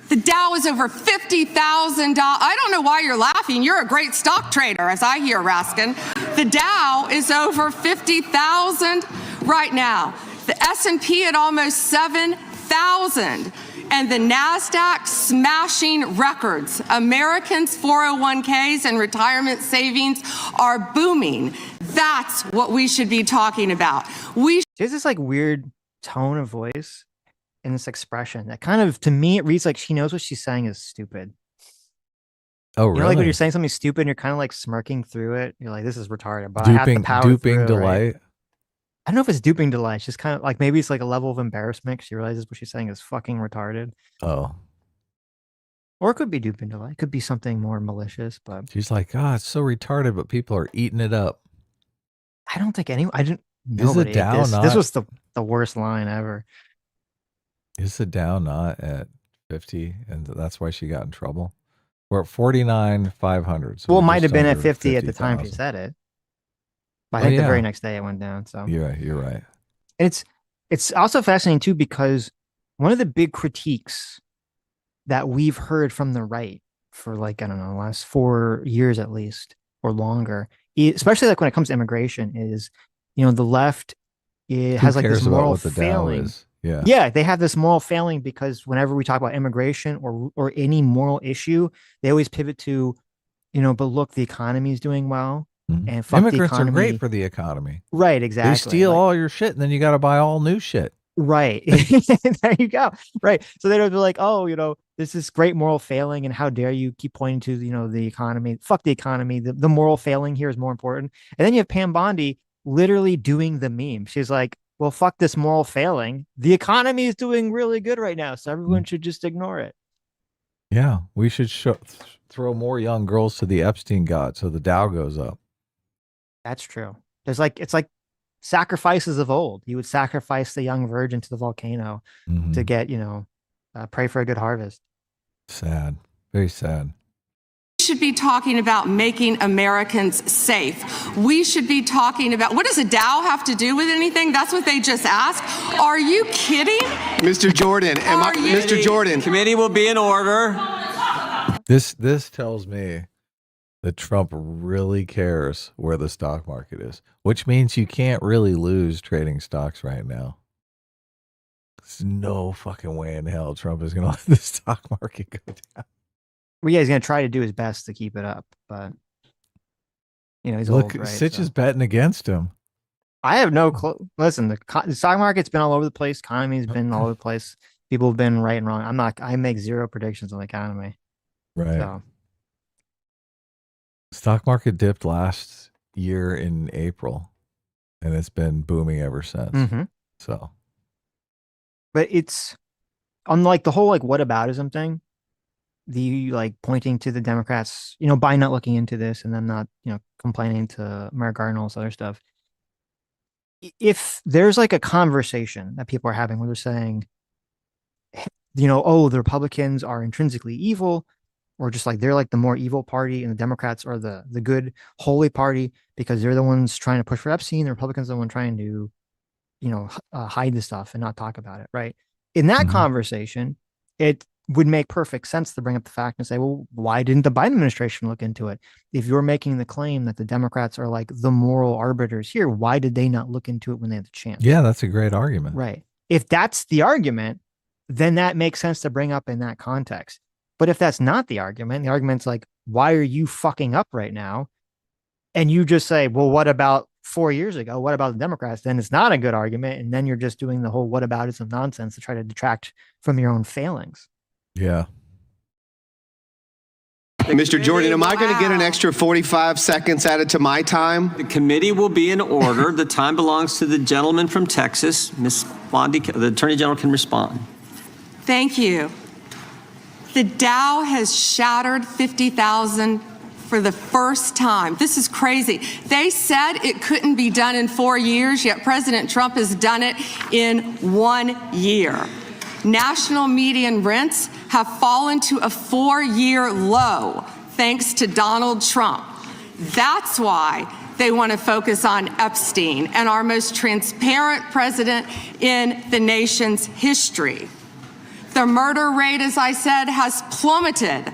[SPEAKER 5] The Dow is over $50,000. I don't know why you're laughing. You're a great stock trader, as I hear, Raskin. The Dow is over 50,000 right now. The S&P at almost 7,000. And the NASDAQ smashing records. Americans' 401ks and retirement savings are booming. That's what we should be talking about.
[SPEAKER 1] She has this like weird tone of voice and this expression that kind of, to me, it reads like she knows what she's saying is stupid.
[SPEAKER 2] Oh,
[SPEAKER 1] You
[SPEAKER 2] really?
[SPEAKER 1] know, like when you're saying something stupid and you're kind of like smirking through it. You're like, this is retarded, but I have the power
[SPEAKER 2] duping
[SPEAKER 1] through,
[SPEAKER 2] delight.
[SPEAKER 1] right? I don't know if it's duping delight. It's just kind of like, maybe it's like a level of embarrassment. She realizes what she's saying is fucking retarded.
[SPEAKER 2] Oh,
[SPEAKER 1] Or it could be duping delight. It could be something more malicious, but
[SPEAKER 2] she's like, oh, it's so retarded, but people are eating it up.
[SPEAKER 1] I don't think anyone, I didn't know.
[SPEAKER 2] Is the Dow
[SPEAKER 1] this
[SPEAKER 2] not-
[SPEAKER 1] was the worst line ever.
[SPEAKER 2] Is the Dow not at 50, and that's why she got in trouble? We're at 49,500. So
[SPEAKER 1] Well, it
[SPEAKER 2] we're
[SPEAKER 1] might have
[SPEAKER 2] just
[SPEAKER 1] been at
[SPEAKER 2] under
[SPEAKER 1] 50 at the time she
[SPEAKER 2] 50,000.
[SPEAKER 1] said it. But I
[SPEAKER 2] Oh,
[SPEAKER 1] think the
[SPEAKER 2] yeah.
[SPEAKER 1] very next day it went down. So
[SPEAKER 2] You're right.
[SPEAKER 1] And it's also fascinating too, because one of the big critiques that we've heard from the right for like, I don't know, the last 4 years at least or longer, especially like when it comes to immigration, is, you know, the left
[SPEAKER 2] Who
[SPEAKER 1] has like this
[SPEAKER 2] cares about
[SPEAKER 1] moral
[SPEAKER 2] what the Dow
[SPEAKER 1] failing.
[SPEAKER 2] is? Yeah.
[SPEAKER 1] Yeah, they have this moral failing because whenever we talk about immigration or any moral issue, they always pivot to, you know, but look, the economy is doing well.
[SPEAKER 2] Mhm.
[SPEAKER 1] And fuck the
[SPEAKER 2] Immigrants are
[SPEAKER 1] economy.
[SPEAKER 2] great for the economy.
[SPEAKER 1] Right, exactly.
[SPEAKER 2] They steal
[SPEAKER 1] Like-
[SPEAKER 2] all your shit, and then you got to buy all new shit.
[SPEAKER 1] Right. There you go. Right. So they'd be like, oh, you know, this is great moral failing. And how dare you keep pointing to, you know, the economy? Fuck the economy. The moral failing here is more important. And then you have Pam Bondi literally doing the meme. She's like, well, fuck this moral failing. The economy is doing really good right now. So everyone should just ignore it.
[SPEAKER 2] Yeah, we should throw more young girls to the Epstein god so the Dow goes up.
[SPEAKER 1] That's true. There's like, it's like sacrifices of old. You would sacrifice the young virgin to the volcano
[SPEAKER 2] Mhm.
[SPEAKER 1] to get, you know, pray for a good harvest.
[SPEAKER 2] Sad. Very sad.
[SPEAKER 5] We should be talking about making Americans safe. We should be talking about, what does a Dow have to do with anything? That's what they just asked. Are you kidding?
[SPEAKER 8] Mr. Jordan,
[SPEAKER 5] Are you-
[SPEAKER 8] Mr. Jordan.
[SPEAKER 3] Committee will be in order.
[SPEAKER 2] This tells me that Trump really cares where the stock market is, which means you can't really lose trading stocks right now. There's no fucking way in hell Trump is going to let the stock market go down.
[SPEAKER 1] Well, yeah, he's going to try to do his best to keep it up, but He's
[SPEAKER 2] Look,
[SPEAKER 1] old, right?
[SPEAKER 2] Sitch is betting against him.
[SPEAKER 1] I have no clue. Listen, the stock market's been all over the place. Economy's been all over the place. People have been right and wrong. I make zero predictions on the economy.
[SPEAKER 2] Right.
[SPEAKER 1] So.
[SPEAKER 2] Stock market dipped last year in April, and it's been booming ever since.
[SPEAKER 1] Mm-hmm.
[SPEAKER 2] So,
[SPEAKER 1] but it's unlike the whole whataboutism thing. The pointing to the Democrats, by not looking into this and then not, complaining to Merrick Garland and all this other stuff. If there's a conversation that people are having where they're saying, oh, the Republicans are intrinsically evil, or just they're the more evil party and the Democrats are the good, holy party because they're the ones trying to push for Epstein. The Republicans are the one trying to, hide the stuff and not talk about it. Right. In that conversation, it would make perfect sense to bring up the fact and say, well, why didn't the Biden administration look into it? If you're making the claim that the Democrats are the moral arbiters here, why did they not look into it when they had the chance?
[SPEAKER 2] yeah, that's a great argument.
[SPEAKER 1] Right. If that's the argument, then that makes sense to bring up in that context. But if that's not the argument's why are you fucking up right now? And you just say, well, what about 4 years ago? What about the Democrats? Then it's not a good argument. And then you're just doing the whole whataboutism nonsense to try to detract from your own failings.
[SPEAKER 2] Yeah.
[SPEAKER 8] Mr. Jordan, am I going to get an extra 45 seconds added to my time?
[SPEAKER 3] The committee will be in order. The time belongs to the gentleman from Texas. Ms. Bondi, the Attorney General can respond.
[SPEAKER 5] Thank you. The Dow has shattered 50,000 for the first time. This is crazy. They said it couldn't be done in 4 years, yet President Trump has done it in 1 year. National median rents have fallen to a 4-year low thanks to Donald Trump. That's why they want to focus on Epstein and our most transparent president in the nation's history. The murder rate, as I said, has plummeted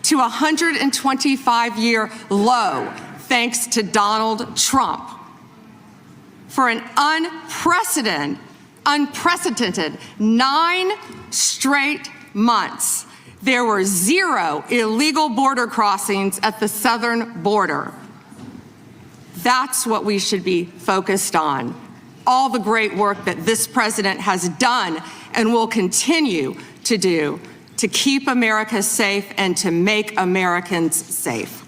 [SPEAKER 5] to a 125-year low thanks to Donald Trump. For an unprecedented 9 straight months, there were 0 illegal border crossings at the southern border. That's what we should be focused on. All the great work that this president has done and will continue to do to keep America safe and to make Americans safe.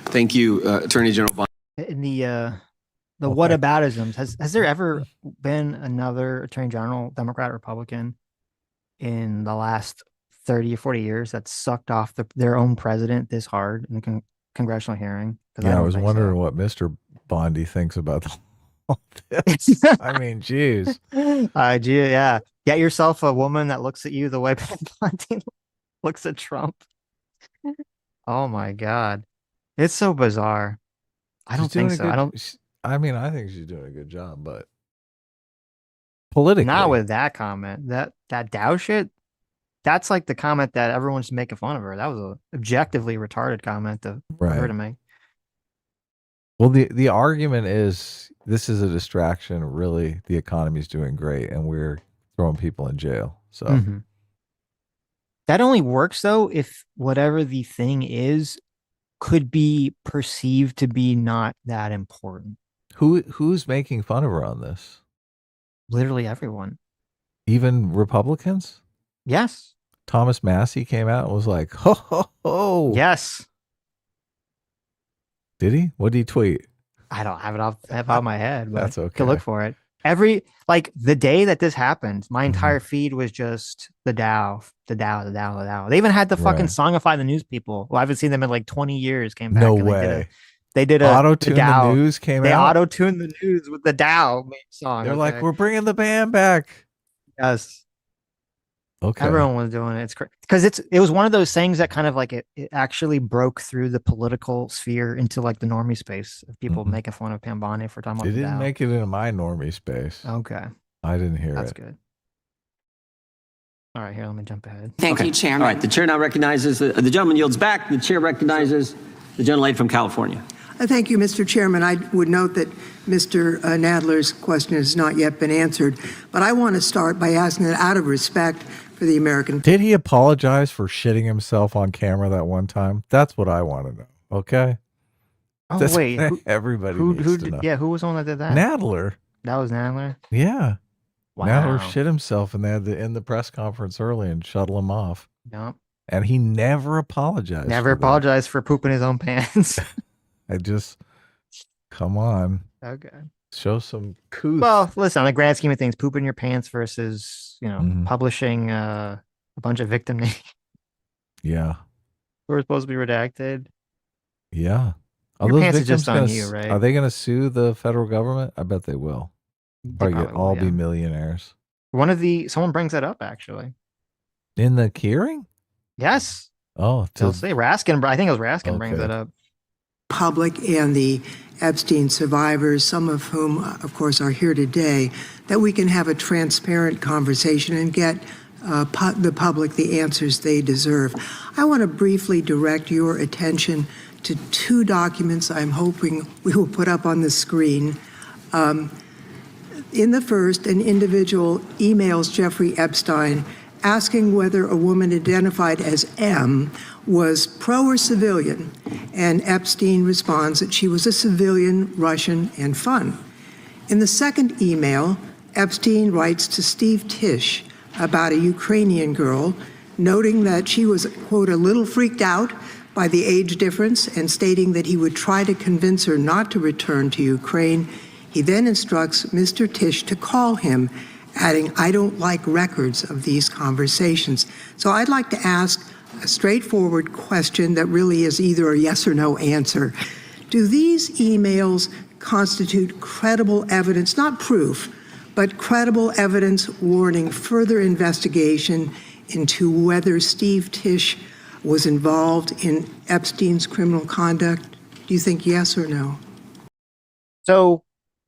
[SPEAKER 8] Thank you, Attorney General Bondi.
[SPEAKER 1] In the whataboutisms, has there ever been another Attorney General, Democrat, Republican, in the last 30 or 40 years that sucked off their own president this hard in a congressional hearing?
[SPEAKER 2] Yeah, I was wondering what Mr. Bondi thinks about all this. I mean, geez.
[SPEAKER 1] Yeah. Get yourself a woman that looks at you the way Bondi looks at Trump. Oh my God. It's so bizarre. I don't think so.
[SPEAKER 2] I think she's doing a good job, but politically.
[SPEAKER 1] Not with that comment. That Dow shit, that's the comment that everyone's making fun of her. That was an objectively retarded comment for her to make.
[SPEAKER 2] Well, the argument is this is a distraction. Really, the economy's doing great, and we're throwing people in jail. So
[SPEAKER 1] that only works though if whatever the thing is could be perceived to be not that important.
[SPEAKER 2] Who's making fun of her on this?
[SPEAKER 1] Literally everyone.
[SPEAKER 2] Even Republicans?
[SPEAKER 1] Yes.
[SPEAKER 2] Thomas Massey came out and was like, ho, ho, ho.
[SPEAKER 1] Yes.
[SPEAKER 2] Did he? What did he tweet?
[SPEAKER 1] I don't have it off of my head, but
[SPEAKER 2] that's okay.
[SPEAKER 1] I could look for it. The day that this happened, my entire feed was just the Dow. They even had to fucking songify the news people. Well, I haven't seen them in 20 years. Came back.
[SPEAKER 2] No way.
[SPEAKER 1] They did a
[SPEAKER 2] auto-tune the news came out.
[SPEAKER 1] They auto-tuned the news with the Dow song.
[SPEAKER 2] They're like, we're bringing the band back.
[SPEAKER 1] Yes.
[SPEAKER 2] Okay.
[SPEAKER 1] Everyone was doing it. It's crazy because it was one of those things that kind of it actually broke through the political sphere into the normie space of people making fun of Pam Bondi for talking about the Dow.
[SPEAKER 2] It didn't make it into my normie space.
[SPEAKER 1] Okay.
[SPEAKER 2] I didn't hear
[SPEAKER 1] That's
[SPEAKER 2] it.
[SPEAKER 1] good. All right, here, let me jump ahead.
[SPEAKER 5] Thank you, Chairman.
[SPEAKER 3] All right, the chair now recognizes, the gentleman yields back. The chair recognizes the gentlelady from California.
[SPEAKER 9] Thank you, Mr. Chairman. I would note that Mr. Nadler's question has not yet been answered, but I want to start by asking that out of respect for the American.
[SPEAKER 2] Did he apologize for shitting himself on camera that one time? That's what I want to know. Okay.
[SPEAKER 1] Oh
[SPEAKER 2] That's
[SPEAKER 1] wait,
[SPEAKER 2] what everybody
[SPEAKER 1] who
[SPEAKER 2] needs to know.
[SPEAKER 1] yeah, who was the one that did that?
[SPEAKER 2] Nadler.
[SPEAKER 1] That was Nadler.
[SPEAKER 2] Yeah.
[SPEAKER 1] Wow.
[SPEAKER 2] Nadler shit himself, and they had to end the press conference early and shuttle him off.
[SPEAKER 1] Yep.
[SPEAKER 2] And he never apologized.
[SPEAKER 1] Never apologized for pooping his own pants.
[SPEAKER 2] Come on.
[SPEAKER 1] Okay.
[SPEAKER 2] Show some couth.
[SPEAKER 1] Well, listen, on the grand scheme of things, pooping your pants versus, publishing a bunch of victim names
[SPEAKER 2] Yeah.
[SPEAKER 1] who are supposed to be redacted.
[SPEAKER 2] Yeah. Are
[SPEAKER 1] Your
[SPEAKER 2] those
[SPEAKER 1] pants is
[SPEAKER 2] victims
[SPEAKER 1] just on you, right?
[SPEAKER 2] Are they going to sue the federal government? I bet they will. Probably
[SPEAKER 1] will,
[SPEAKER 2] be millionaires.
[SPEAKER 1] Someone brings that up actually.
[SPEAKER 2] In the hearing?
[SPEAKER 1] Yes.
[SPEAKER 2] Oh,
[SPEAKER 1] They'll say Raskin. I think it was Raskin brings that up.
[SPEAKER 9] Public and the Epstein survivors, some of whom, of course, are here today, that we can have a transparent conversation and get the public the answers they deserve. I want to briefly direct your attention to two documents I'm hoping we will put up on the screen. In the first, an individual emails Jeffrey Epstein asking whether a woman identified as M was pro or civilian, and Epstein responds that she was a civilian, Russian, and fun. In the second email, Epstein writes to Steve Tish about a Ukrainian girl, noting that she was, quote, a little freaked out by the age difference and stating that he would try to convince her not to return to Ukraine. He then instructs Mr. Tish to call him, adding, I don't like records of these conversations. So I'd like to ask a straightforward question that really is either a yes or no answer. Do these emails constitute credible evidence, not proof, but credible evidence warning further investigation into whether Steve Tish was involved in Epstein's criminal conduct? Do you think yes or no?
[SPEAKER 1] So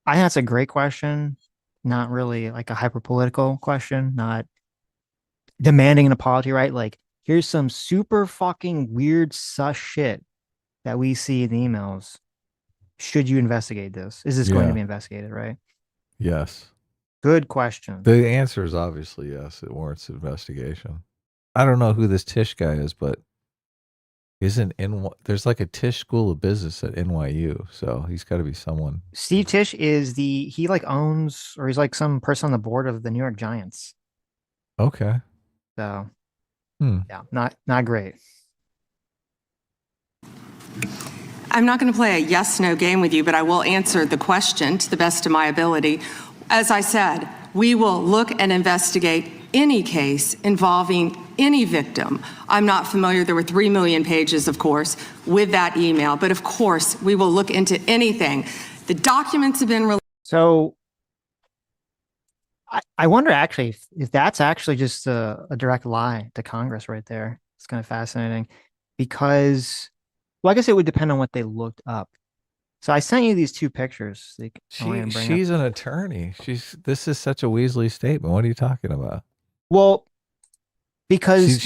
[SPEAKER 1] I think that's a great question. Not really like a hyper-political question, not demanding an apology, right? Like, here's some super fucking weird sus shit that we see in the emails. Should you investigate this? Is this going to be investigated, right?
[SPEAKER 2] Yes.
[SPEAKER 1] Good question.
[SPEAKER 2] The answer is obviously yes. It warrants investigation. I don't know who this Tish guy is, but there's like a Tish School of Business at NYU, so he's got to be someone.
[SPEAKER 1] Steve Tish is he like owns, or he's like some person on the board of the New York Giants.
[SPEAKER 2] Okay.
[SPEAKER 1] So, yeah, not great.
[SPEAKER 5] I'm not going to play a yes-no game with you, but I will answer the question to the best of my ability. As I said, we will look and investigate any case involving any victim. I'm not familiar, there were 3 million pages, of course, with that email, but of course, we will look into anything. The documents have been released.
[SPEAKER 1] So I wonder actually if that's actually just a direct lie to Congress right there. It's kind of fascinating because, well, I guess it would depend on what they looked up. So I sent you these two pictures.
[SPEAKER 2] She's an attorney. This is such a Weasley statement. What are you talking about?
[SPEAKER 1] Well, because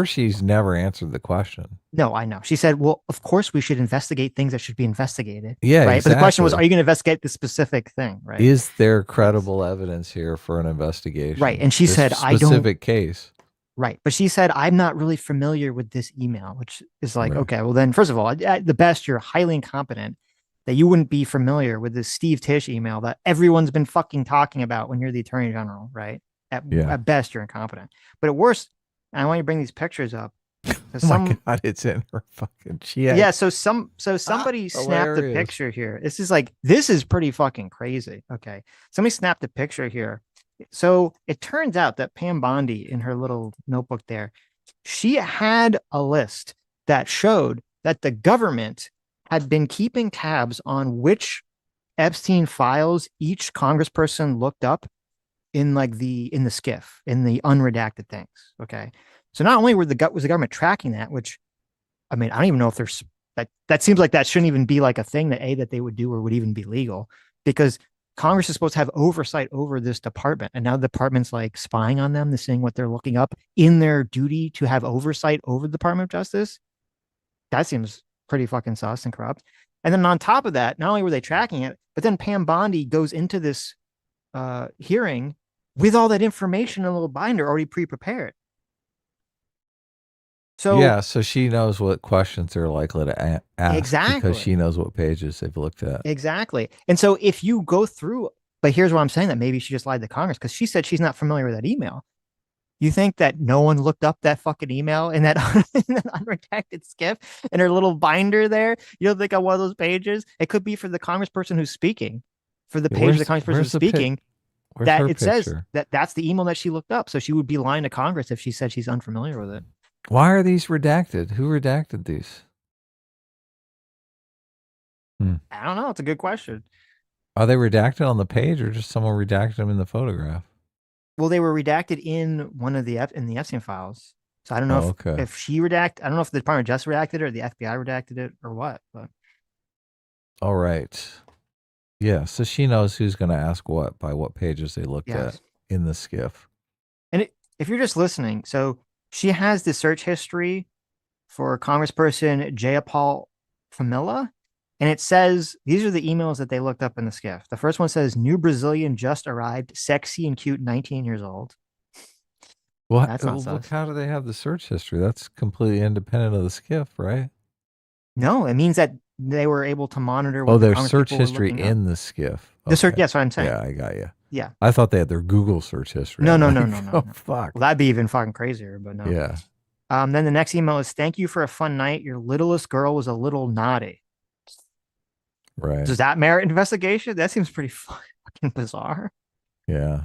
[SPEAKER 2] she's never answered the question.
[SPEAKER 1] No, I know. She said, well, of course we should investigate things that should be investigated.
[SPEAKER 2] Yeah,
[SPEAKER 1] right.
[SPEAKER 2] Exactly.
[SPEAKER 1] But the question was, are you going to investigate the specific thing? Right.
[SPEAKER 2] Is there credible evidence here for an investigation?
[SPEAKER 1] Right. And she said, I don't.
[SPEAKER 2] Specific case.
[SPEAKER 1] Right. But she said, I'm not really familiar with this email, which is like, okay, well then, first of all, at the best, you're highly incompetent that you wouldn't be familiar with this Steve Tish email that everyone's been fucking talking about when you're the attorney general, right? At best, you're incompetent. But at worst, and I want you to bring these pictures up.
[SPEAKER 2] Oh my God, it's in her fucking chat.
[SPEAKER 1] Yeah, so somebody snapped a picture here. This is pretty fucking crazy. Okay. Somebody snapped a picture here. So it turns out that Pam Bondi in her little notebook there, she had a list that showed that the government had been keeping tabs on which Epstein files each congressperson looked up in the SCIF, in the unredacted things. Okay. So not only was the government tracking that, which, I mean, I don't even know if there's that seems like that shouldn't even be like a thing that they would do or would even be legal, because Congress is supposed to have oversight over this department. And now the department's like spying on them, seeing what they're looking up in their duty to have oversight over the Department of Justice. That seems pretty fucking sus and corrupt. And then on top of that, not only were they tracking it, but then Pam Bondi goes into this hearing with all that information in a little binder already pre-prepared. So
[SPEAKER 2] yeah, so she knows what questions they're likely to ask
[SPEAKER 1] Exactly.
[SPEAKER 2] because she knows what pages they've looked at.
[SPEAKER 1] Exactly. And so if you go through, but here's why I'm saying that maybe she just lied to Congress, because she said she's not familiar with that email. You think that no one looked up that fucking email in that, in that unredacted skiff in her little binder there? You don't think on one of those pages? It could be for the congressperson who's speaking, for the page of the congressperson who's speaking, that it says that that's the email that she looked up. So she would be lying to Congress if she said she's unfamiliar with it.
[SPEAKER 2] Why are these redacted? Who redacted these?
[SPEAKER 1] I don't know. It's a good question.
[SPEAKER 2] Are they redacted on the page or just someone redacted them in the photograph?
[SPEAKER 1] Well, they were redacted in one of the Epstein files. So I don't know if she redacted. I don't know if the Department of Justice redacted it or the FBI redacted it or what. But
[SPEAKER 2] all right. Yeah. So she knows who's going to ask what by what pages they looked at in the skiff.
[SPEAKER 1] And if you're just listening, so she has the search history for Congressperson Jayapal Famila. And it says, these are the emails that they looked up in the skiff. The first one says, new Brazilian just arrived, sexy and cute, 19 years old.
[SPEAKER 2] Well,
[SPEAKER 1] that's not sus.
[SPEAKER 2] How do they have the search history? That's completely independent of the skiff, right?
[SPEAKER 1] No, it means that they were able to monitor
[SPEAKER 2] what their search history in the skiff.
[SPEAKER 1] The search, that's what I'm saying.
[SPEAKER 2] Yeah, I got you.
[SPEAKER 1] Yeah.
[SPEAKER 2] I thought they had their Google search history.
[SPEAKER 1] No.
[SPEAKER 2] Oh, fuck.
[SPEAKER 1] Well, that'd be even fucking crazier, but no.
[SPEAKER 2] Yeah.
[SPEAKER 1] Then the next email is, thank you for a fun night. Your littlest girl was a little naughty.
[SPEAKER 2] Right.
[SPEAKER 1] Does that merit investigation? That seems pretty fucking bizarre.
[SPEAKER 2] Yeah.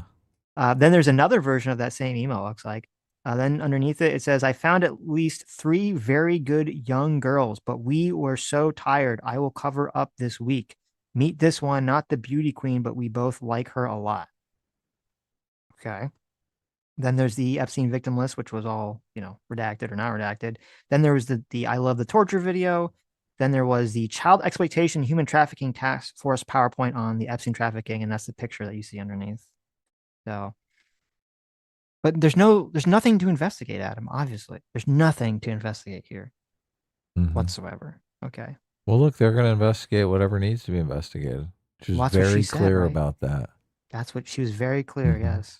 [SPEAKER 1] Then there's another version of that same email, looks like. Then underneath it, it says, I found at least 3 very good young girls, but we were so tired. I will cover up this week. Meet this one, not the beauty queen, but we both like her a lot. Okay. Then there's the Epstein victim list, which was all, redacted or not redacted. Then there was the I love the torture video. Then there was the child exploitation human trafficking task force PowerPoint on the Epstein trafficking, and that's the picture that you see underneath. So, but there's nothing to investigate, Adam. Obviously, there's nothing to investigate here whatsoever. Okay.
[SPEAKER 2] Well, look, they're going to investigate whatever needs to be investigated. She's very clear about that.
[SPEAKER 1] That's what she was very clear. Yes.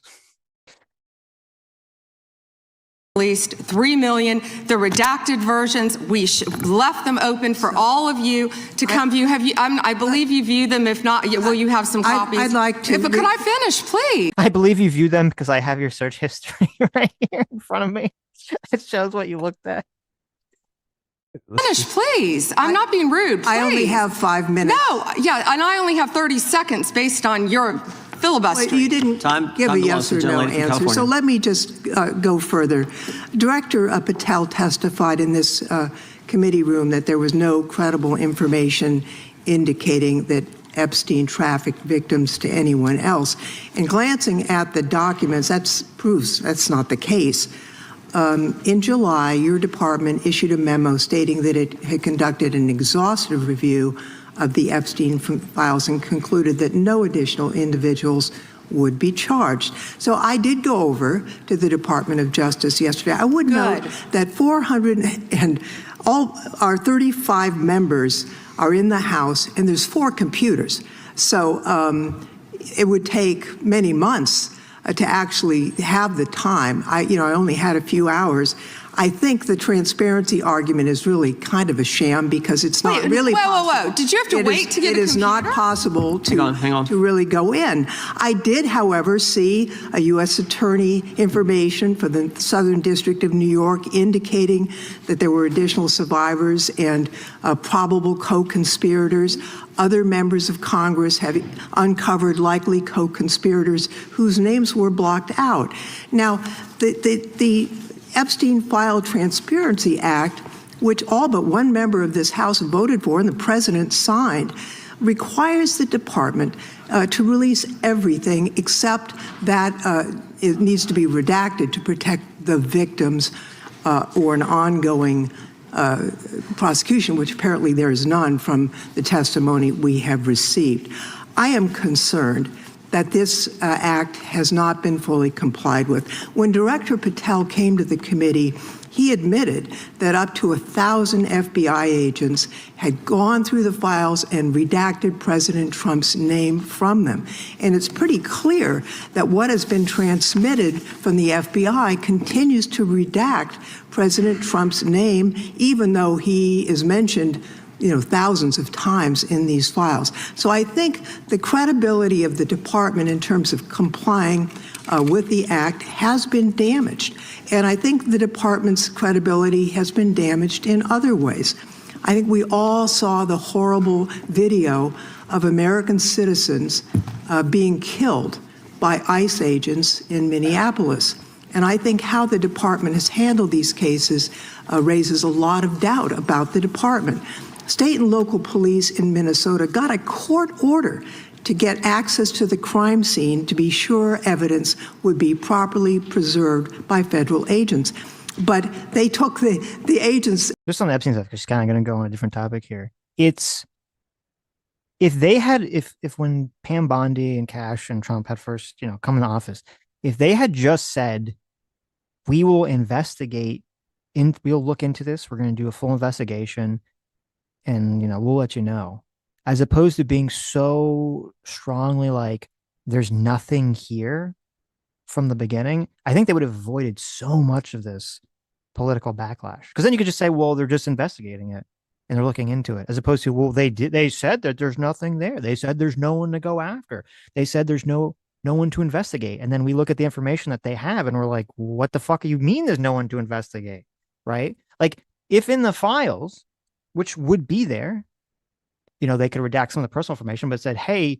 [SPEAKER 5] Least 3 million. The redacted versions, we left them open for all of you to come view. Have you? I believe you view them. If not, will you have some copies?
[SPEAKER 9] I'd like to.
[SPEAKER 5] Could I finish, please?
[SPEAKER 1] I believe you view them because I have your search history right here in front of me. It shows what you looked at.
[SPEAKER 5] Finish, please. I'm not being rude. Please.
[SPEAKER 9] I only have 5 minutes.
[SPEAKER 5] No, yeah, and I only have 30 seconds based on your filibuster.
[SPEAKER 9] Well, you didn't give a yes or no answer, so let me just go further. Director Patel testified in this committee room that there was no credible information indicating that Epstein trafficked victims to anyone else. And glancing at the documents, that proves that's not the case. In July, your department issued a memo stating that it had conducted an exhaustive review of the Epstein files and concluded that no additional individuals would be charged. So I did go over to the Department of Justice yesterday. I would note that 400 and all our 35 members are in the House, and there's 4 computers. So it would take many months to actually have the time. I only had a few hours. I think the transparency argument is really kind of a sham because it's not really possible.
[SPEAKER 5] Whoa. Did you have to wait to get a computer?
[SPEAKER 9] It is not possible to really go in. I did, however, see a U.S. attorney information for the Southern District of New York indicating that there were additional survivors and probable co-conspirators. Other members of Congress have uncovered likely co-conspirators whose names were blocked out. Now, the Epstein File Transparency Act, which all but one member of this House voted for and the president signed, requires the department to release everything except that it needs to be redacted to protect the victims or an ongoing prosecution, which apparently there is none from the testimony we have received. I am concerned that this act has not been fully complied with. When Director Patel came to the committee, he admitted that up to 1,000 FBI agents had gone through the files and redacted President Trump's name from them. And it's pretty clear that what has been transmitted from the FBI continues to redact President Trump's name, even though he is mentioned thousands of times in these files. So I think the credibility of the department in terms of complying with the act has been damaged. And I think the department's credibility has been damaged in other ways. I think we all saw the horrible video of American citizens being killed by ICE agents in Minneapolis. And I think how the department has handled these cases raises a lot of doubt about the department. State and local police in Minnesota got a court order to get access to the crime scene to be sure evidence would be properly preserved by federal agents. But they took the agents.
[SPEAKER 1] Just on the Epstein stuff, just kind of going to go on a different topic here. It's if when Pam Bondi and Cash and Trump had first, come into office, if they had just said, we will investigate, we'll look into this, we're going to do a full investigation, and, we'll let you know, as opposed to being so strongly like, there's nothing here from the beginning, I think they would have avoided so much of this political backlash. Because then you could just say, well, they're just investigating it and they're looking into it, as opposed to, well, they said that there's nothing there. They said there's no one to go after. They said there's no one to investigate. And then we look at the information that they have and we're like, what the fuck do you mean there's no one to investigate? Right? Like, if in the files, which would be there, they could redact some of the personal information, but said, hey,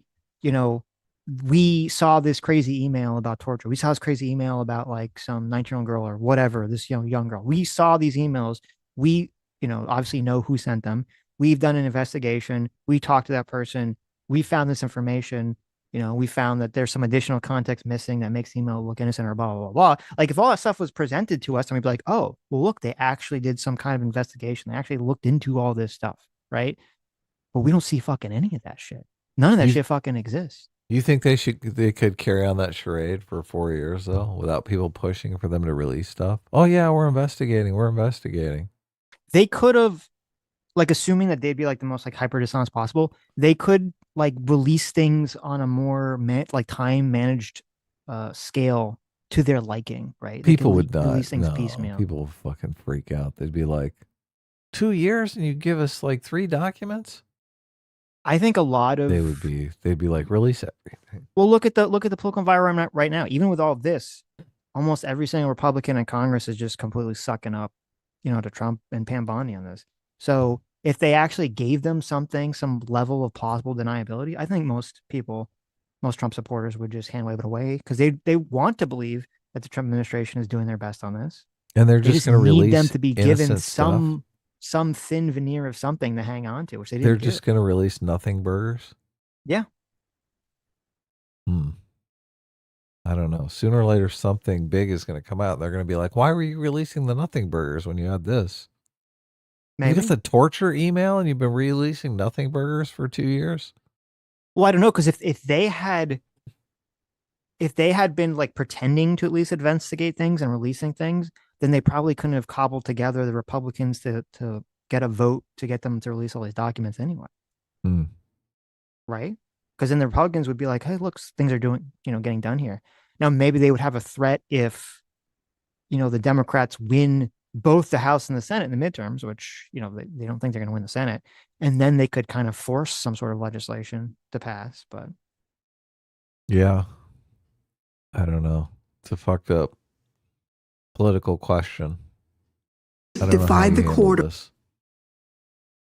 [SPEAKER 1] we saw this crazy email about torture. We saw this crazy email about like some 19-year-old girl or whatever, this young girl. We saw these emails. We, obviously know who sent them. We've done an investigation. We talked to that person. We found this information. We found that there's some additional context missing that makes the email look innocent or blah, blah, blah, blah. Like, if all that stuff was presented to us, then we'd be like, oh, well, look, they actually did some kind of investigation. They actually looked into all this stuff, right? But we don't see fucking any of that shit. None of that shit fucking exists.
[SPEAKER 2] You think they could carry on that charade for 4 years, though, without people pushing for them to release stuff? Oh, yeah, we're investigating.
[SPEAKER 1] They could have, like, assuming that they'd be like the most like hyper dishonest possible, they could like release things on a more time managed scale to their liking, right?
[SPEAKER 2] People would not
[SPEAKER 1] release things piecemeal.
[SPEAKER 2] People would fucking freak out. They'd be like, 2 years and you give us like 3 documents?
[SPEAKER 1] I think a lot of
[SPEAKER 2] they'd be like, release everything.
[SPEAKER 1] Well, look at the political environment right now. Even with all of this, almost every single Republican in Congress is just completely sucking up, to Trump and Pam Bondi on this. So if they actually gave them some level of plausible deniability, I think most Trump supporters would just hand wave it away, because they want to believe that the Trump administration is doing their best on this.
[SPEAKER 2] And they're just going to release
[SPEAKER 1] them to be given
[SPEAKER 2] stuff.
[SPEAKER 1] some thin veneer of something to hang on to, which they didn't.
[SPEAKER 2] They're just going to release nothing burgers.
[SPEAKER 1] Yeah.
[SPEAKER 2] I don't know. Sooner or later, something big is going to come out. They're going to be like, why were you releasing the nothing burgers when you had this? Maybe. You got the torture email and you've been releasing nothing burgers for 2 years?
[SPEAKER 1] Well, I don't know, because if they had been like pretending to at least investigate things and releasing things, then they probably couldn't have cobbled together the Republicans to get a vote to get them to release all these documents anyway. Right? Because then the Republicans would be like, hey, look, things are getting done here. Now, maybe they would have a threat if, the Democrats win both the House and the Senate in the midterms, which, they don't think they're going to win the Senate. And then they could kind of force some sort of legislation to pass. But
[SPEAKER 2] yeah, I don't know. It's a fucked up political question. I don't
[SPEAKER 9] defied
[SPEAKER 2] know
[SPEAKER 9] the court
[SPEAKER 2] this.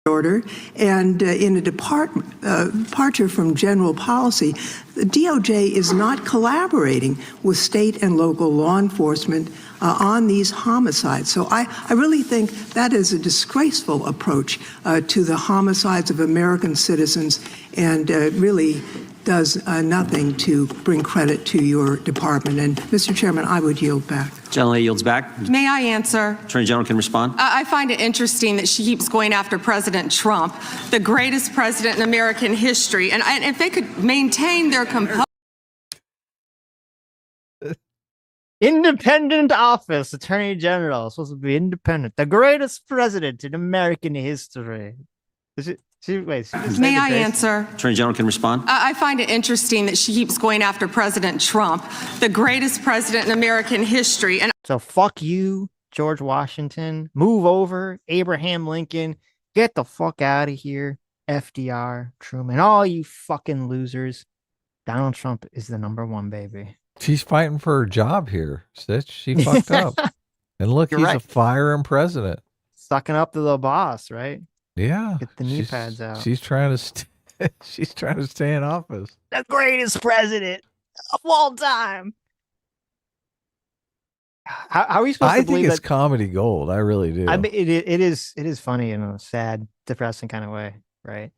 [SPEAKER 9] Order, and in a departure from general policy, the DOJ is not collaborating with state and local law enforcement on these homicides. So I really think that is a disgraceful approach to the homicides of American citizens, and really does nothing to bring credit to your department. And Mr. Chairman, I would yield back.
[SPEAKER 3] Gentlelady yields back.
[SPEAKER 5] May I answer?
[SPEAKER 3] Attorney General can respond.
[SPEAKER 5] I find it interesting that she keeps going after President Trump, the greatest president in American history. And if they could maintain their composure.
[SPEAKER 1] Independent office, Attorney General, supposed to be independent. The greatest president in American history. Is it?
[SPEAKER 5] May I answer?
[SPEAKER 3] Attorney General can respond.
[SPEAKER 5] I find it interesting that she keeps going after President Trump, the greatest president in American history. And
[SPEAKER 1] so fuck you, George Washington. Move over, Abraham Lincoln. Get the fuck out of here, FDR, Truman. All you fucking losers. Donald Trump is the #1, baby.
[SPEAKER 2] She's fighting for her job here, Sitch. She fucked up. And look, he's a firing president.
[SPEAKER 1] Sucking up to the boss, right?
[SPEAKER 2] Yeah.
[SPEAKER 1] Get the knee pads out.
[SPEAKER 2] She's trying to she's trying to stay in office.
[SPEAKER 1] The greatest president of all time. How are you supposed to believe
[SPEAKER 2] think it's
[SPEAKER 1] that?
[SPEAKER 2] comedy gold. I really do.
[SPEAKER 1] I mean, it is funny in a sad, depressing kind of way, right?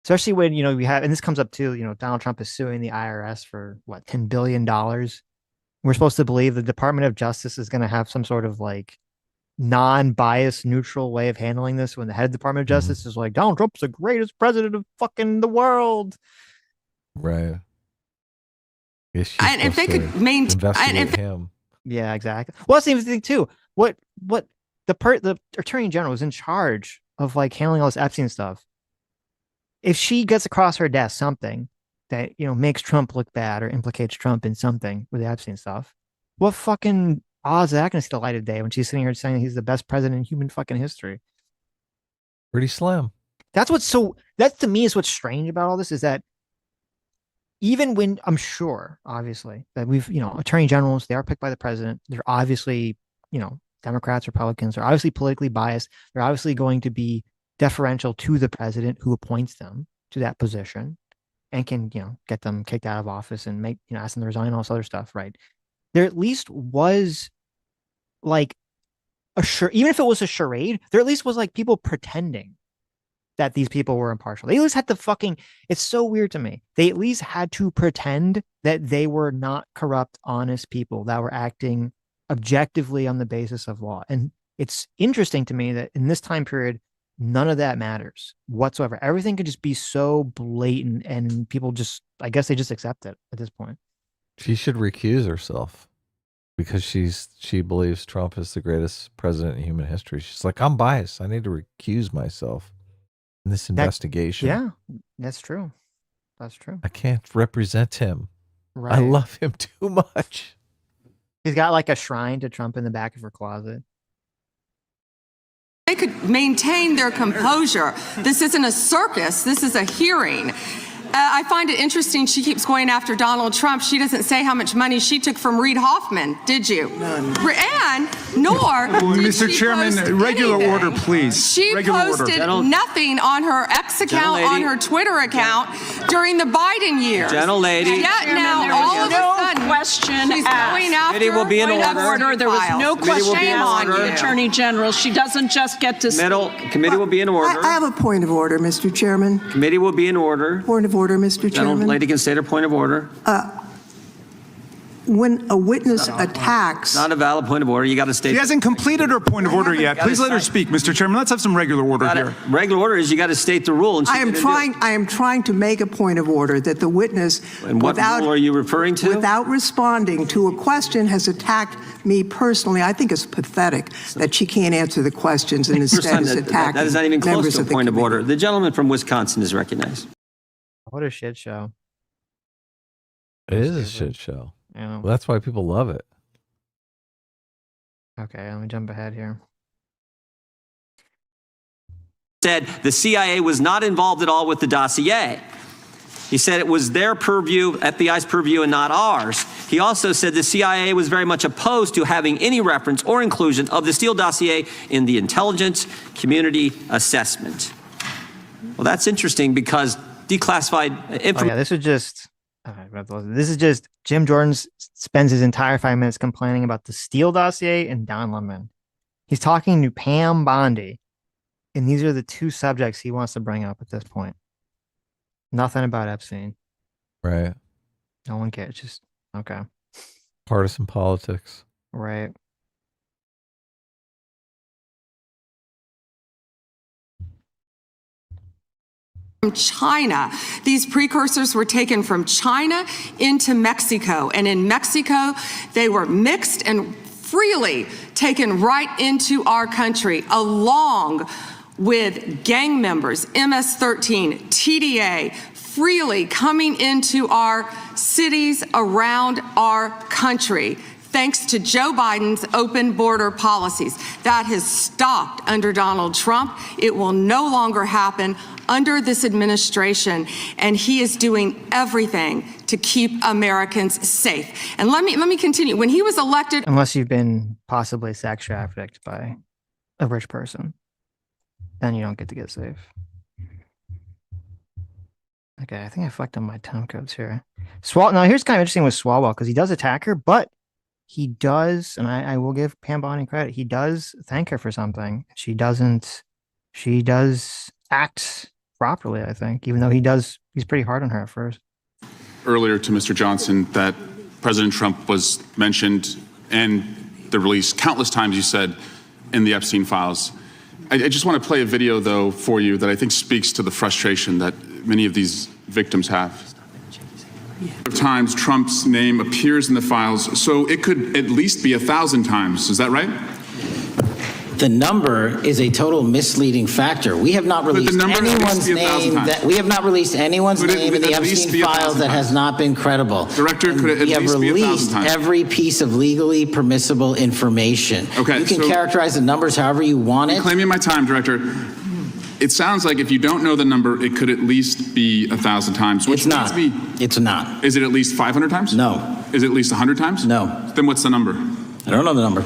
[SPEAKER 1] Especially when, we have, and this comes up too, Donald Trump is suing the IRS for what, $10 billion. We're supposed to believe the Department of Justice is going to have some sort of like non-biased, neutral way of handling this when the head of the Department of Justice is like, Donald Trump's the greatest president of fucking the world.
[SPEAKER 2] Right. Yeah,
[SPEAKER 5] and if they could maintain
[SPEAKER 2] him.
[SPEAKER 1] Yeah, exactly. Well, that's the thing too. What the Attorney General is in charge of like handling all this Epstein stuff. If she gets across her desk something that, makes Trump look bad or implicates Trump in something with the Epstein stuff, what fucking odds is that going to see the light of day when she's sitting here saying he's the best president in human fucking history?
[SPEAKER 2] Pretty slim.
[SPEAKER 1] That to me is what's strange about all this, is that even when I'm sure, obviously, that we've, attorney generals, they are picked by the president. They're obviously, Democrats, Republicans are obviously politically biased. They're obviously going to be deferential to the president who appoints them to that position and can, get them kicked out of office and ask them to resign, all this other stuff, right? There at least was like even if it was a charade, there at least was like people pretending that these people were impartial. They at least had to it's so weird to me. They at least had to pretend that they were not corrupt, honest people that were acting objectively on the basis of law. And it's interesting to me that in this time period, none of that matters whatsoever. Everything could just be so blatant and people just, I guess they just accept it at this point.
[SPEAKER 2] She should recuse herself because she believes Trump is the greatest president in human history. She's like, I'm biased. I need to recuse myself in this investigation.
[SPEAKER 1] Yeah, that's true. That's true.
[SPEAKER 2] I can't represent him.
[SPEAKER 1] Right.
[SPEAKER 2] I love him too much.
[SPEAKER 1] He's got like a shrine to Trump in the back of her closet.
[SPEAKER 5] They could maintain their composure. This isn't a circus. This is a hearing. I find it interesting she keeps going after Donald Trump. She doesn't say how much money she took from Reid Hoffman, did you?
[SPEAKER 9] None.
[SPEAKER 5] And nor did
[SPEAKER 6] Mr.
[SPEAKER 5] she
[SPEAKER 6] Chairman,
[SPEAKER 5] post
[SPEAKER 6] regular
[SPEAKER 5] anything.
[SPEAKER 6] order, please.
[SPEAKER 5] She
[SPEAKER 6] Regular order.
[SPEAKER 5] posted nothing on her X account, on her Twitter account during the Biden years.
[SPEAKER 3] Gentlelady.
[SPEAKER 5] Yet now, all of a sudden,
[SPEAKER 4] question
[SPEAKER 5] she's
[SPEAKER 4] asked.
[SPEAKER 5] going after
[SPEAKER 3] Committee will be in order.
[SPEAKER 4] There was no
[SPEAKER 3] Committee will
[SPEAKER 4] question
[SPEAKER 3] be in
[SPEAKER 4] asked of
[SPEAKER 3] order.
[SPEAKER 4] the Attorney General. She doesn't just get to
[SPEAKER 3] Committee will be in order.
[SPEAKER 9] I have a point of order, Mr. Chairman.
[SPEAKER 3] Committee will be in order.
[SPEAKER 9] Point of order, Mr. Chairman.
[SPEAKER 3] Lady can state her point of order.
[SPEAKER 9] When a witness attacks,
[SPEAKER 3] Not a valid point of order. You got to state.
[SPEAKER 6] She hasn't completed her point of order yet. Please let her speak, Mr. Chairman. Let's have some regular order here.
[SPEAKER 3] Regular order is you got to state the rule. And
[SPEAKER 9] I am trying to make a point of order that the witness,
[SPEAKER 3] And what rule are you referring to?
[SPEAKER 9] without responding to a question, has attacked me personally. I think it's pathetic that she can't answer the questions and instead is attacking
[SPEAKER 3] that is not even close
[SPEAKER 9] members
[SPEAKER 3] to a
[SPEAKER 9] of the
[SPEAKER 3] point of
[SPEAKER 9] committee.
[SPEAKER 3] order. The gentleman from Wisconsin is recognized.
[SPEAKER 1] What a shit show.
[SPEAKER 2] It is a shit show.
[SPEAKER 1] Yeah.
[SPEAKER 2] Well, that's why people love it.
[SPEAKER 1] Okay, let me jump ahead here.
[SPEAKER 3] Said the CIA was not involved at all with the dossier. He said it was their purview, FBI's purview, and not ours. He also said the CIA was very much opposed to having any reference or inclusion of the Steele dossier in the intelligence community assessment. Well, that's interesting because declassified information.
[SPEAKER 1] Oh, yeah, this is just Jim Jordan spends his entire 5 minutes complaining about the Steele dossier and Don Lemon. He's talking to Pam Bondi, and these are the two subjects he wants to bring up at this point. Nothing about Epstein.
[SPEAKER 2] Right.
[SPEAKER 1] No one cares. Just okay.
[SPEAKER 2] Partisan politics.
[SPEAKER 1] Right.
[SPEAKER 5] China. These precursors were taken from China into Mexico, and in Mexico, they were mixed and freely taken right into our country, along with gang members, MS-13, TDA, freely coming into our cities around our country, thanks to Joe Biden's open border policies. That has stopped under Donald Trump. It will no longer happen under this administration, and he is doing everything to keep Americans safe. And let me continue. When he was elected—
[SPEAKER 1] Unless you've been possibly sex trafficked by a rich person, then you don't get to get safe. Okay, I think I fucked up my time codes here. Now, here's kind of interesting with Swallwell, because he does attack her, but he does, and I will give Pam Bondi credit, he does thank her for something. She does act properly, I think, even though he's pretty hard on her at first.
[SPEAKER 10] Earlier to Mr. Johnson that President Trump was mentioned and the release countless times, you said, in the Epstein files. I just want to play a video, though, for you that I think speaks to the frustration that many of these victims have. Times Trump's name appears in the files, so it could at least be 1,000 times. Is that right?
[SPEAKER 11] The number is a total misleading factor. We have not released anyone's name in the Epstein files that has not been credible.
[SPEAKER 10] Director, could it at least be 1,000 times?
[SPEAKER 11] We have released every piece of legally permissible information.
[SPEAKER 10] Okay,
[SPEAKER 11] you can characterize the numbers however you want it.
[SPEAKER 10] Claiming my time, Director. It sounds like if you don't know the number, it could at least be 1,000 times. Which
[SPEAKER 11] it's not. It's not.
[SPEAKER 10] Is it at least 500 times?
[SPEAKER 11] No.
[SPEAKER 10] Is it at least 100 times?
[SPEAKER 11] No.
[SPEAKER 10] Then what's the number?
[SPEAKER 11] I don't know the number.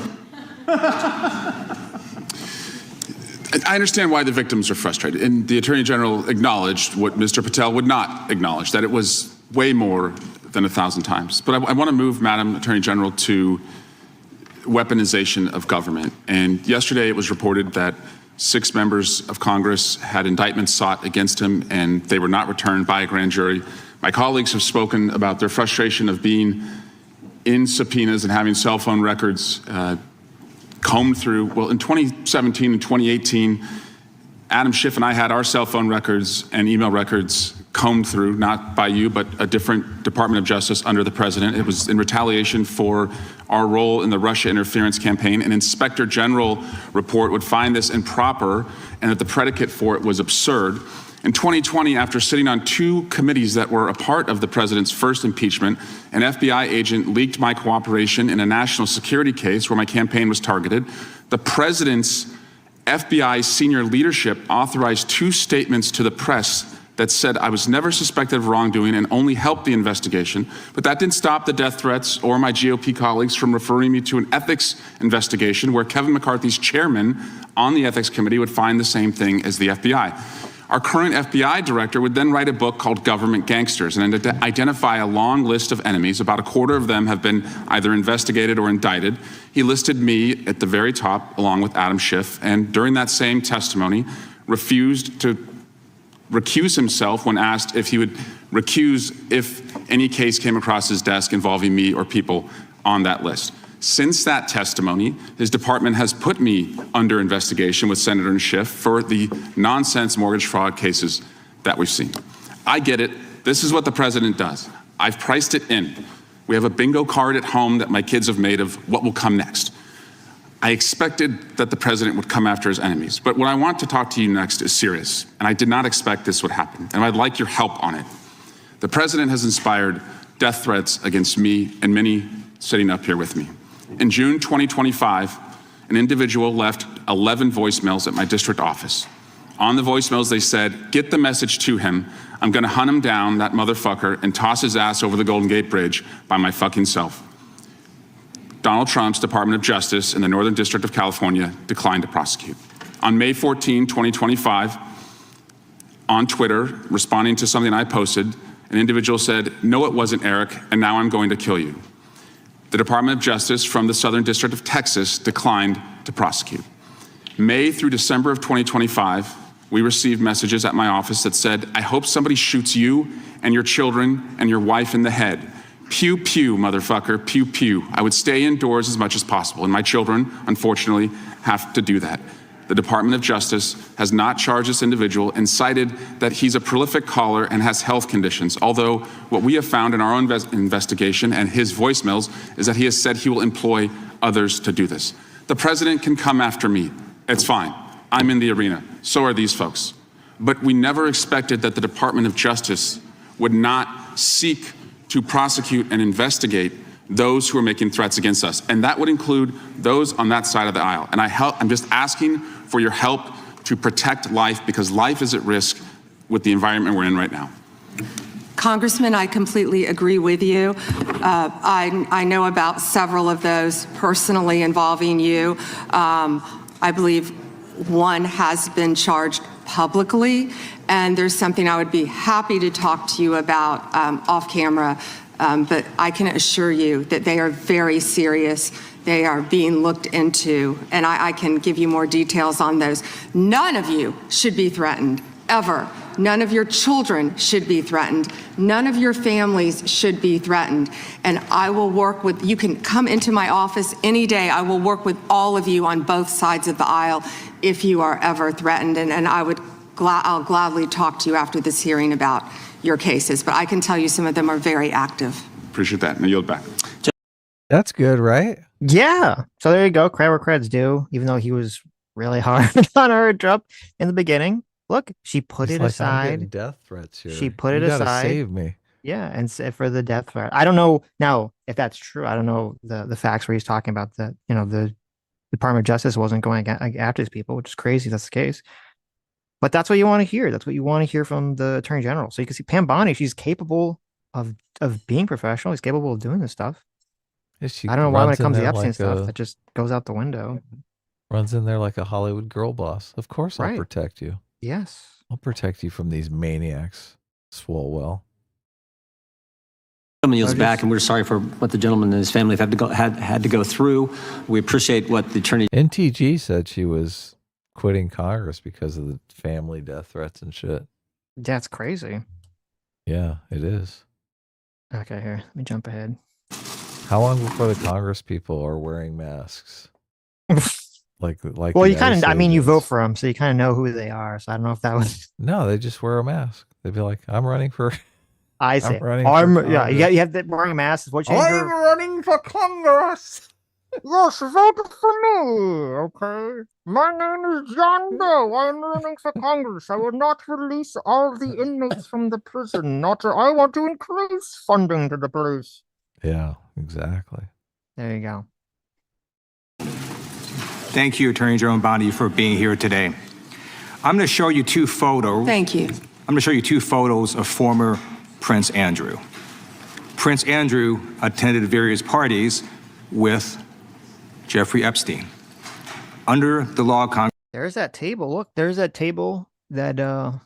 [SPEAKER 10] I understand why the victims are frustrated, and the Attorney General acknowledged what Mr. Patel would not acknowledge, that it was way more than 1,000 times. But I want to move, Madam Attorney General, to weaponization of government. And yesterday it was reported that 6 members of Congress had indictments sought against him, and they were not returned by a grand jury. My colleagues have spoken about their frustration of being in subpoenas and having cell phone records combed through. Well, in 2017 and 2018, Adam Schiff and I had our cell phone records and email records combed through, not by you, but a different Department of Justice under the president. It was in retaliation for our role in the Russia interference campaign. An Inspector General report would find this improper and that the predicate for it was absurd. In 2020, after sitting on 2 committees that were a part of the president's first impeachment, an FBI agent leaked my cooperation in a national security case where my campaign was targeted. The president's FBI senior leadership authorized 2 statements to the press that said I was never suspected of wrongdoing and only helped the investigation. But that didn't stop the death threats or my GOP colleagues from referring me to an ethics investigation where Kevin McCarthy's chairman on the ethics committee would find the same thing as the FBI. Our current FBI director would then write a book called Government Gangsters and identify a long list of enemies. About a quarter of them have been either investigated or indicted. He listed me at the very top, along with Adam Schiff, and during that same testimony, refused to recuse himself when asked if he would recuse if any case came across his desk involving me or people on that list. Since that testimony, his department has put me under investigation with Senator Schiff for the nonsense mortgage fraud cases that we've seen. I get it. This is what the president does. I've priced it in. We have a bingo card at home that my kids have made of what will come next. I expected that the president would come after his enemies. But what I want to talk to you next is serious, and I did not expect this would happen, and I'd like your help on it. The president has inspired death threats against me and many sitting up here with me. In June 2025, an individual left 11 voicemails at my district office. On the voicemails, they said, "Get the message to him. I'm going to hunt him down, that motherfucker, and toss his ass over the Golden Gate Bridge by my fucking self." Donald Trump's Department of Justice in the Northern District of California declined to prosecute. On May 14, 2025, on Twitter, responding to something I posted, an individual said, "No, it wasn't Eric, and now I'm going to kill you." The Department of Justice from the Southern District of Texas declined to prosecute. May through December of 2025, we received messages at my office that said, "I hope somebody shoots you and your children and your wife in the head. Pew, pew, motherfucker, pew, pew." I would stay indoors as much as possible, and my children, unfortunately, have to do that. the Department of Justice has not charged this individual and cited that he's a prolific caller and has health conditions, although what we have found in our own investigation and his voicemails is that he has said he will employ others to do this. The president can come after me. It's fine. I'm in the arena. So are these folks. But we never expected that the Department of Justice would not seek to prosecute and investigate those who are making threats against us. And that would include those on that side of the aisle. And I'm just asking for your help to protect life, because life is at risk with the environment we're in right now.
[SPEAKER 5] Congressman, I completely agree with you. I know about several of those personally involving you. I believe one has been charged publicly, and there's something I would be happy to talk to you about off camera. But I can assure you that they are very serious. They are being looked into, and I can give you more details on those. None of you should be threatened, ever. None of your children should be threatened. None of your families should be threatened. And I will work with, you can come into my office any day. I will work with all of you on both sides of the aisle if you are ever threatened. And I'll gladly talk to you after this hearing about your cases, but I can tell you some of them are very active.
[SPEAKER 10] Appreciate that. And I yield back.
[SPEAKER 2] That's good, right?
[SPEAKER 1] Yeah. So there you go. Credit where credit's due, even though he was really hard on her Trump in the beginning. Look, she put it aside.
[SPEAKER 2] I'm getting death threats here.
[SPEAKER 1] She put it
[SPEAKER 2] You gotta
[SPEAKER 1] aside.
[SPEAKER 2] Save me.
[SPEAKER 1] Yeah, and for the death threat. I don't know now if that's true. I don't know the facts where he's talking about that. You know, the Department of Justice wasn't going after these people, which is crazy. That's the case. But that's what you want to hear. That's what you want to hear from the Attorney General. So you can see Pam Bondi, she's capable of being professional. She's capable of doing this stuff.
[SPEAKER 2] Yeah,
[SPEAKER 1] I don't know why when it comes to Epstein
[SPEAKER 2] like
[SPEAKER 1] stuff, that just goes out the window.
[SPEAKER 2] Runs in there like a Hollywood girl boss. Of course I'll protect you.
[SPEAKER 1] Yes.
[SPEAKER 2] I'll protect you from these maniacs. Swallwell.
[SPEAKER 3] Gentleman yields back, and we're sorry for what the gentleman and his family have had to go through. We appreciate what the attorney.
[SPEAKER 2] NTG said she was quitting Congress because of the family death threats and shit.
[SPEAKER 1] That's crazy.
[SPEAKER 2] Yeah, it is.
[SPEAKER 1] Okay, here, let me jump ahead.
[SPEAKER 2] How long before the Congress people are wearing masks? like
[SPEAKER 1] well, you kind of, I mean, you vote for them, so you kind of know who they are. So I don't know if that was.
[SPEAKER 2] No, they just wear a mask. They'd be like, I'm running for.
[SPEAKER 1] I say, yeah, you have that wearing a mask. Is what
[SPEAKER 2] I'm running for Congress.
[SPEAKER 1] Yes, vote for me, okay? My name is John Doe. I'm running for Congress. I will not release all the inmates from the prison. I want to increase funding to the police.
[SPEAKER 2] Yeah, exactly.
[SPEAKER 1] There you go.
[SPEAKER 12] Thank you, Attorney General Bondi, for being here today. I'm going to show you two photos.
[SPEAKER 5] Thank you.
[SPEAKER 12] I'm going to show you two photos of former Prince Andrew. Prince Andrew attended various parties with Jeffrey Epstein. Under the law of Congress.
[SPEAKER 1] There's that table. Look, there's that table that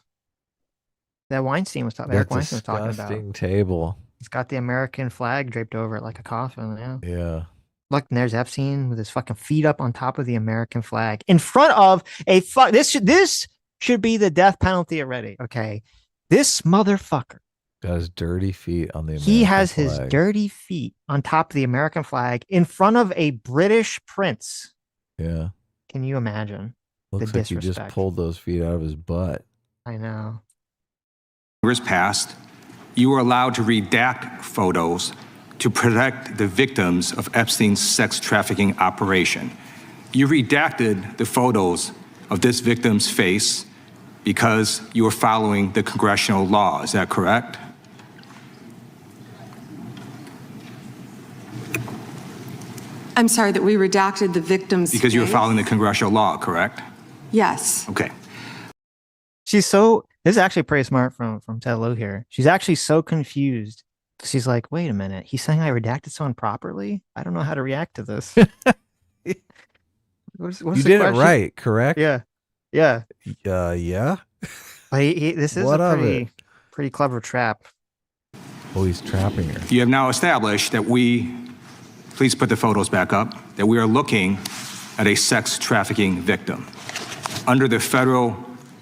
[SPEAKER 1] Weinstein was talking. Eric Weinstein was talking about.
[SPEAKER 2] Disgusting table.
[SPEAKER 1] It's got the American flag draped over it like a coffin. Yeah.
[SPEAKER 2] Yeah.
[SPEAKER 1] Look, and there's Epstein with his fucking feet up on top of the American flag in front of a This should be the death penalty already. Okay, this motherfucker
[SPEAKER 2] got his dirty feet on the American
[SPEAKER 1] He has
[SPEAKER 2] flag.
[SPEAKER 1] his dirty feet on top of the American flag in front of a British prince.
[SPEAKER 2] Yeah.
[SPEAKER 1] Can you imagine?
[SPEAKER 2] Looks
[SPEAKER 1] the
[SPEAKER 2] like he just
[SPEAKER 1] disrespect?
[SPEAKER 2] pulled those feet out of his butt.
[SPEAKER 1] I know.
[SPEAKER 12] Congress passed, you were allowed to redact photos to protect the victims of Epstein's sex trafficking operation. You redacted the photos of this victim's face because you were following the congressional law. Is that correct?
[SPEAKER 5] I'm sorry that we redacted the victim's
[SPEAKER 12] Because you were
[SPEAKER 5] face?
[SPEAKER 12] following the congressional law, correct?
[SPEAKER 5] Yes.
[SPEAKER 12] Okay.
[SPEAKER 1] This is actually pretty smart from Ted Lieu here. She's actually so confused. She's like, wait a minute. He's saying I redacted someone properly? I don't know how to react to this. What's
[SPEAKER 2] You
[SPEAKER 1] the
[SPEAKER 2] did
[SPEAKER 1] question?
[SPEAKER 2] it right, correct?
[SPEAKER 1] Yeah. Yeah.
[SPEAKER 2] Yeah.
[SPEAKER 1] This is
[SPEAKER 2] What
[SPEAKER 1] a
[SPEAKER 2] of
[SPEAKER 1] pretty clever trap.
[SPEAKER 2] Oh, he's trapping her.
[SPEAKER 12] You have now established that please put the photos back up, that we are looking at a sex trafficking victim. Under the Federal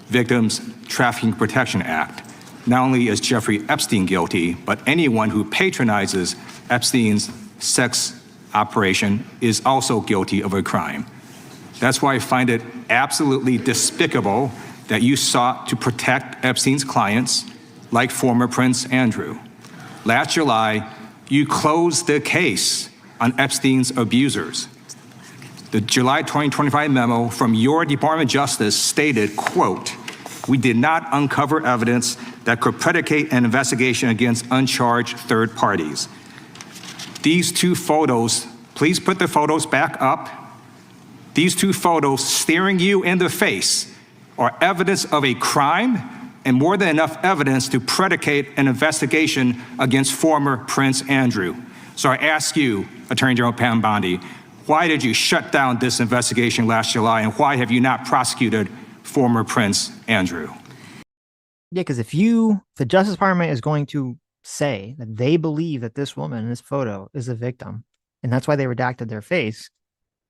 [SPEAKER 12] Victims Trafficking Protection Act, not only is Jeffrey Epstein guilty, but anyone who patronizes Epstein's sex operation is also guilty of a crime. That's why I find it absolutely despicable that you sought to protect Epstein's clients, like former Prince Andrew. Last July, you closed the case on Epstein's abusers. The July 2025 memo from your Department of Justice stated, quote, "We did not uncover evidence that could predicate an investigation against uncharged third parties." These two photos, please put the photos back up. These two photos staring you in the face are evidence of a crime and more than enough evidence to predicate an investigation against former Prince Andrew. So I ask you, Attorney General Pam Bondi, why did you shut down this investigation last July, and why have you not prosecuted former Prince Andrew?
[SPEAKER 1] Yeah, because if the Justice Department is going to say that they believe that this woman in this photo is a victim, and that's why they redacted their face,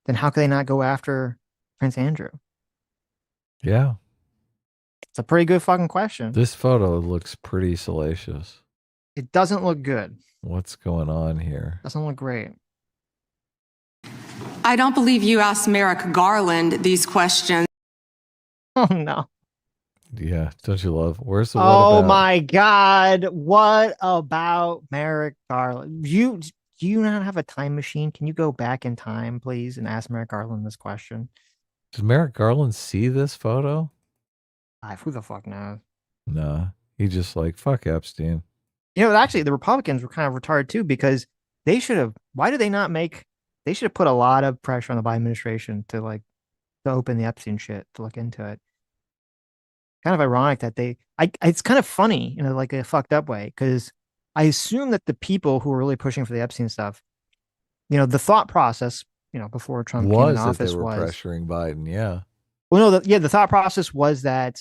[SPEAKER 1] then how could they not go after Prince Andrew?
[SPEAKER 2] Yeah.
[SPEAKER 1] It's a pretty good fucking question.
[SPEAKER 2] This photo looks pretty salacious.
[SPEAKER 1] It doesn't look good.
[SPEAKER 2] What's going on here?
[SPEAKER 1] Doesn't look great.
[SPEAKER 5] I don't believe you asked Merrick Garland these questions.
[SPEAKER 1] Oh, no.
[SPEAKER 2] Yeah, don't you love? Where's the what
[SPEAKER 1] Oh
[SPEAKER 2] about?
[SPEAKER 1] my God. What about Merrick Garland? Do you not have a time machine? Can you go back in time, please, and ask Merrick Garland this question?
[SPEAKER 2] Did Merrick Garland see this photo?
[SPEAKER 1] Who the fuck knows?
[SPEAKER 2] Nah, he just like, fuck Epstein.
[SPEAKER 1] You know, actually, the Republicans were kind of retarded too, because they should have, they should have put a lot of pressure on the Biden administration to open the Epstein shit, to look into it. Kind of ironic that it's kind of funny in a fucked up way, because I assume that the people who were really pushing for the Epstein stuff, the thought process, before Trump came in office
[SPEAKER 2] they were pressuring Biden. Yeah.
[SPEAKER 1] Well, no, the thought process was that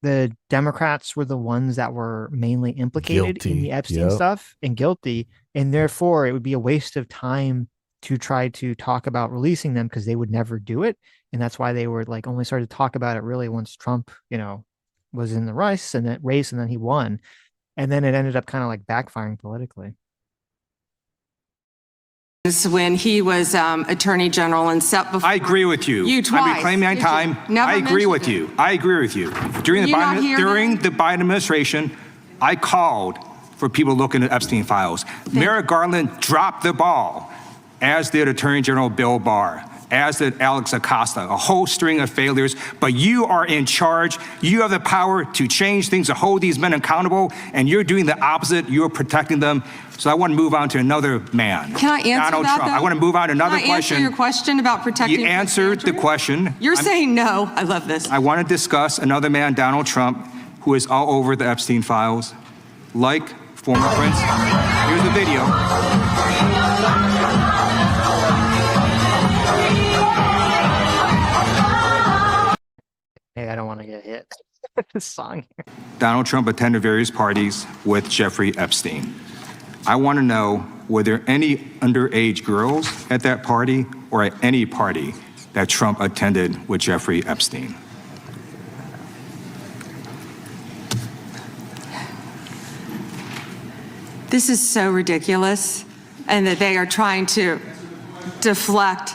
[SPEAKER 1] the Democrats were the ones that were mainly implicated in the Epstein stuff and guilty, and therefore it would be a waste of time to try to talk about releasing them, because they would never do it. And that's why they were only started to talk about it really once Trump, was in the race and then he won. And then it ended up kind of backfiring politically.
[SPEAKER 5] When he was Attorney General and set before
[SPEAKER 12] I agree with you.
[SPEAKER 5] You twice.
[SPEAKER 12] I'm reclaiming my time. I agree with you. I agree with you. During the Biden administration, I called for people looking at Epstein files. Merrick Garland dropped the ball, as did Attorney General Bill Barr, as did Alex Acosta, a whole string of failures. But you are in charge. You have the power to change things, to hold these men accountable, and you're doing the opposite. You're protecting them. So I want to move on to another man.
[SPEAKER 5] Can I answer
[SPEAKER 12] Donald
[SPEAKER 5] that,
[SPEAKER 12] Trump.
[SPEAKER 5] though?
[SPEAKER 12] I want to move on to another
[SPEAKER 5] Can I
[SPEAKER 12] question.
[SPEAKER 5] answer your question about protecting?
[SPEAKER 12] You answered the question.
[SPEAKER 5] You're saying no. I love this.
[SPEAKER 12] I want to discuss another man, Donald Trump, who is all over the Epstein files, like former Prince. Here's the video.
[SPEAKER 1] Hey, I don't want to get hit. This song here.
[SPEAKER 12] Donald Trump attended various parties with Jeffrey Epstein. I want to know, were there any underage girls at that party or at any party that Trump attended with Jeffrey Epstein?
[SPEAKER 5] This is so ridiculous, and that they are trying to deflect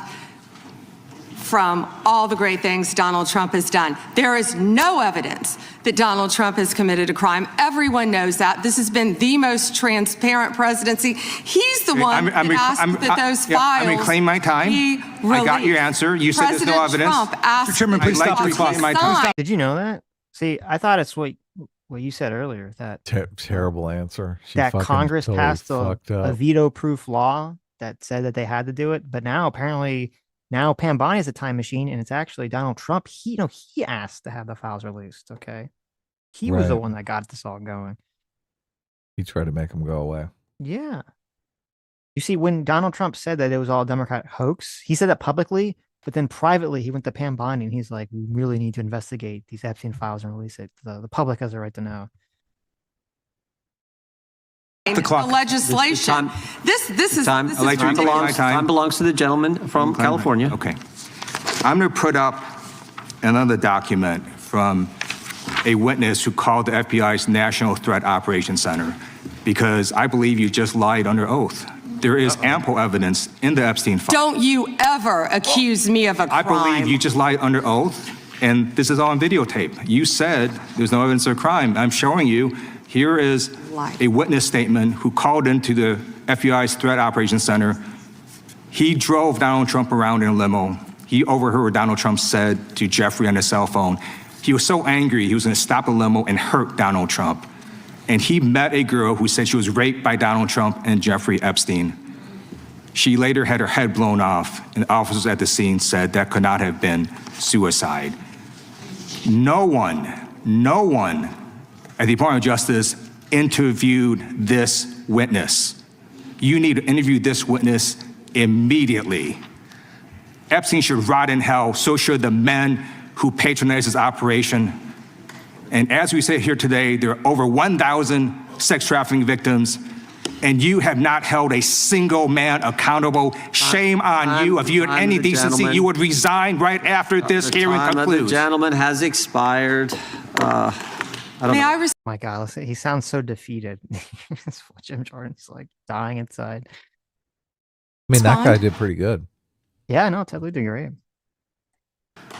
[SPEAKER 5] from all the great things Donald Trump has done. There is no evidence that Donald Trump has committed a crime. Everyone knows that. This has been the most transparent presidency. He's the one that asked that those files
[SPEAKER 12] I'm reclaiming my time. I got your answer. You said there's no evidence.
[SPEAKER 5] Trump asked
[SPEAKER 6] Mr. Chairman, please stop reclaiming my time.
[SPEAKER 1] Did you know that? See, I thought it's what you said earlier, that
[SPEAKER 2] terrible answer.
[SPEAKER 1] That Congress passed a veto-proof law that said that they had to do it, but now apparently Pam Bondi is a time machine, and it's actually Donald Trump. He asked to have the files released. Okay, he was the one that got this all going.
[SPEAKER 2] He tried to make them go away.
[SPEAKER 1] Yeah. You see, when Donald Trump said that it was all a Democrat hoax, he said that publicly, but then privately he went to Pam Bondi and he's like, we really need to investigate these Epstein files and release it. The public has a right to know.
[SPEAKER 5] The legislation.
[SPEAKER 3] Time belongs to the gentleman from California.
[SPEAKER 12] Okay. I'm going to put up another document from a witness who called the FBI's National Threat Operations Center, because I believe you just lied under oath. There is ample evidence in the Epstein file.
[SPEAKER 5] Don't you ever accuse me of a crime.
[SPEAKER 12] I believe you just lied under oath, and this is all on videotape. You said there's no evidence of a crime. I'm showing you, here is a witness statement who called into the FBI's Threat Operations Center. He drove Donald Trump around in a limo. He overheard what Donald Trump said to Jeffrey on his cell phone. He was so angry, he was going to stop the limo and hurt Donald Trump. And he met a girl who said she was raped by Donald Trump and Jeffrey Epstein. She later had her head blown off, and officers at the scene said that could not have been suicide. No one at the Department of Justice interviewed this witness. You need to interview this witness immediately. Epstein should rot in hell, so should the men who patronized his operation. And as we sit here today, there are over 1,000 sex trafficking victims, and you have not held a single man accountable. Shame on you. If you had any decency, you would resign right after this hearing concludes.
[SPEAKER 3] The gentleman has expired. I don't know.
[SPEAKER 1] Oh my God, listen, he sounds so defeated. Jim Jordan's like dying inside.
[SPEAKER 2] I mean, that guy did pretty good.
[SPEAKER 1] Yeah, no, totally did great.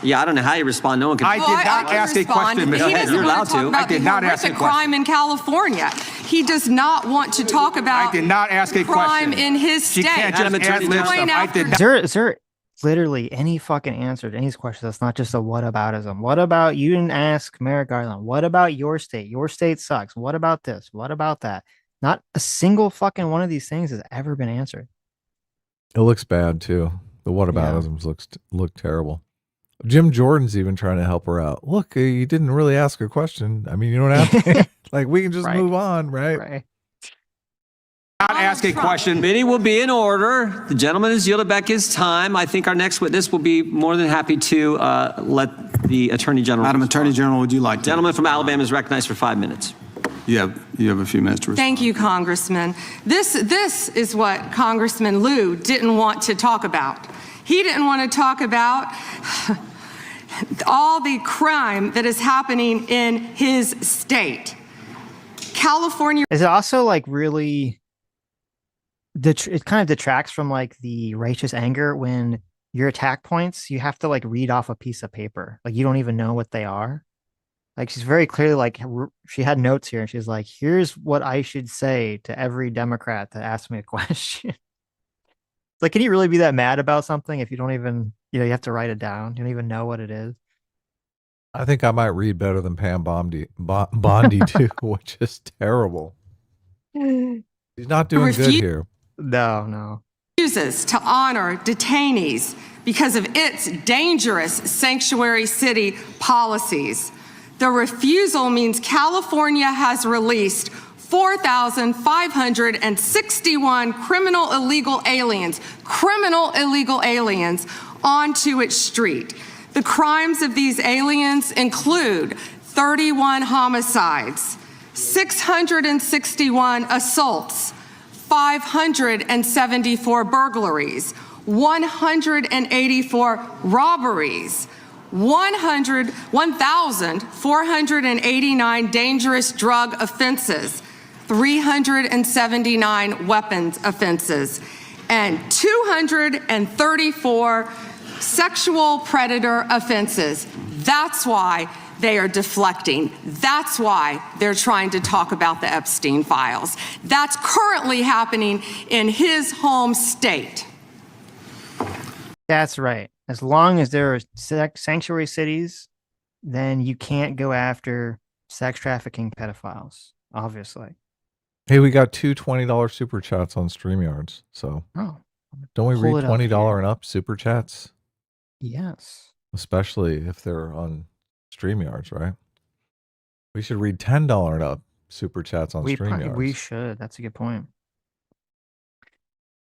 [SPEAKER 3] Yeah, I don't know how you respond. No one can.
[SPEAKER 12] I did not ask a question,
[SPEAKER 5] He doesn't
[SPEAKER 3] You're allowed
[SPEAKER 5] want to talk
[SPEAKER 3] to.
[SPEAKER 5] about
[SPEAKER 12] I did not ask a
[SPEAKER 5] the
[SPEAKER 12] question.
[SPEAKER 5] crime in California. He does not want to talk about
[SPEAKER 12] I did not ask a
[SPEAKER 5] crime
[SPEAKER 12] question.
[SPEAKER 5] in his
[SPEAKER 12] She
[SPEAKER 5] state.
[SPEAKER 12] can't just add lib stuff. I did not.
[SPEAKER 1] Is there literally any fucking answer to any questions that's not just a whataboutism? What about, you didn't ask Merrick Garland? What about your state? Your state sucks. What about this? What about that? Not a single fucking one of these things has ever been answered.
[SPEAKER 2] It looks bad too. The whataboutisms look terrible. Jim Jordan's even trying to help her out. Look, you didn't really ask a question. I mean, you don't have to. Like, we can just move on, right?
[SPEAKER 12] Not ask a question.
[SPEAKER 3] Committee will be in order. The gentleman has yielded back his time. I think our next witness will be more than happy to let the Attorney General.
[SPEAKER 8] Madam Attorney General, would you like to?
[SPEAKER 3] Gentleman from Alabama is recognized for 5 minutes.
[SPEAKER 10] You have a few minutes to respond.
[SPEAKER 5] Thank you, Congressman. This is what Congressman Liu didn't want to talk about. He didn't want to talk about all the crime that is happening in his state. California.
[SPEAKER 1] Is it also like really, it kind of detracts from like the righteous anger when your attack points, you have to like read off a piece of paper. Like you don't even know what they are. Like she's very clearly like, she had notes here and she's like, here's what I should say to every Democrat that asks me a question. Like, can you really be that mad about something if you don't even, you have to write it down? You don't even know what it is.
[SPEAKER 2] I think I might read better than Pam Bondi too, which is terrible. He's not doing good here.
[SPEAKER 1] No.
[SPEAKER 5] Refuses to honor detainees because of its dangerous sanctuary city policies. The refusal means California has released 4,561 criminal illegal aliens onto its street. The crimes of these aliens include 31 homicides, 661 assaults, 574 burglaries, 184 robberies, 1,489 dangerous drug offenses, 379 weapons offenses, and 234 sexual predator offenses. That's why they are deflecting. That's why they're trying to talk about the Epstein files. That's currently happening in his home state.
[SPEAKER 1] That's right. As long as there are sanctuary cities, then you can't go after sex trafficking pedophiles, obviously.
[SPEAKER 2] Hey, we got two $20 super chats on StreamYards. So don't we read $20 and up super chats?
[SPEAKER 1] Yes.
[SPEAKER 2] Especially if they're on StreamYards, right? We should read $10 and up super chats on StreamYards.
[SPEAKER 1] We should. That's a good point.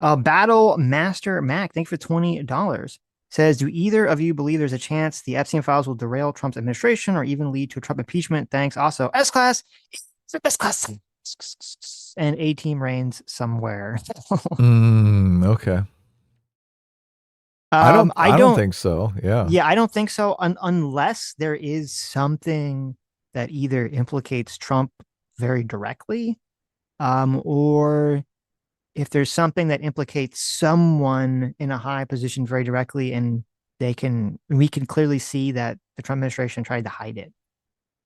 [SPEAKER 1] Battle Master Mac, thank you for $20. Says, do either of you believe there's a chance the Epstein files will derail Trump's administration or even lead to a Trump impeachment? Thanks. Also, S-Class, S-Class, and A-Team reigns somewhere.
[SPEAKER 2] Okay. I don't think so. Yeah.
[SPEAKER 1] Yeah, I don't think so. Unless there is something that either implicates Trump very directly, or if there's something that implicates someone in a high position very directly, and we can clearly see that the Trump administration tried to hide it,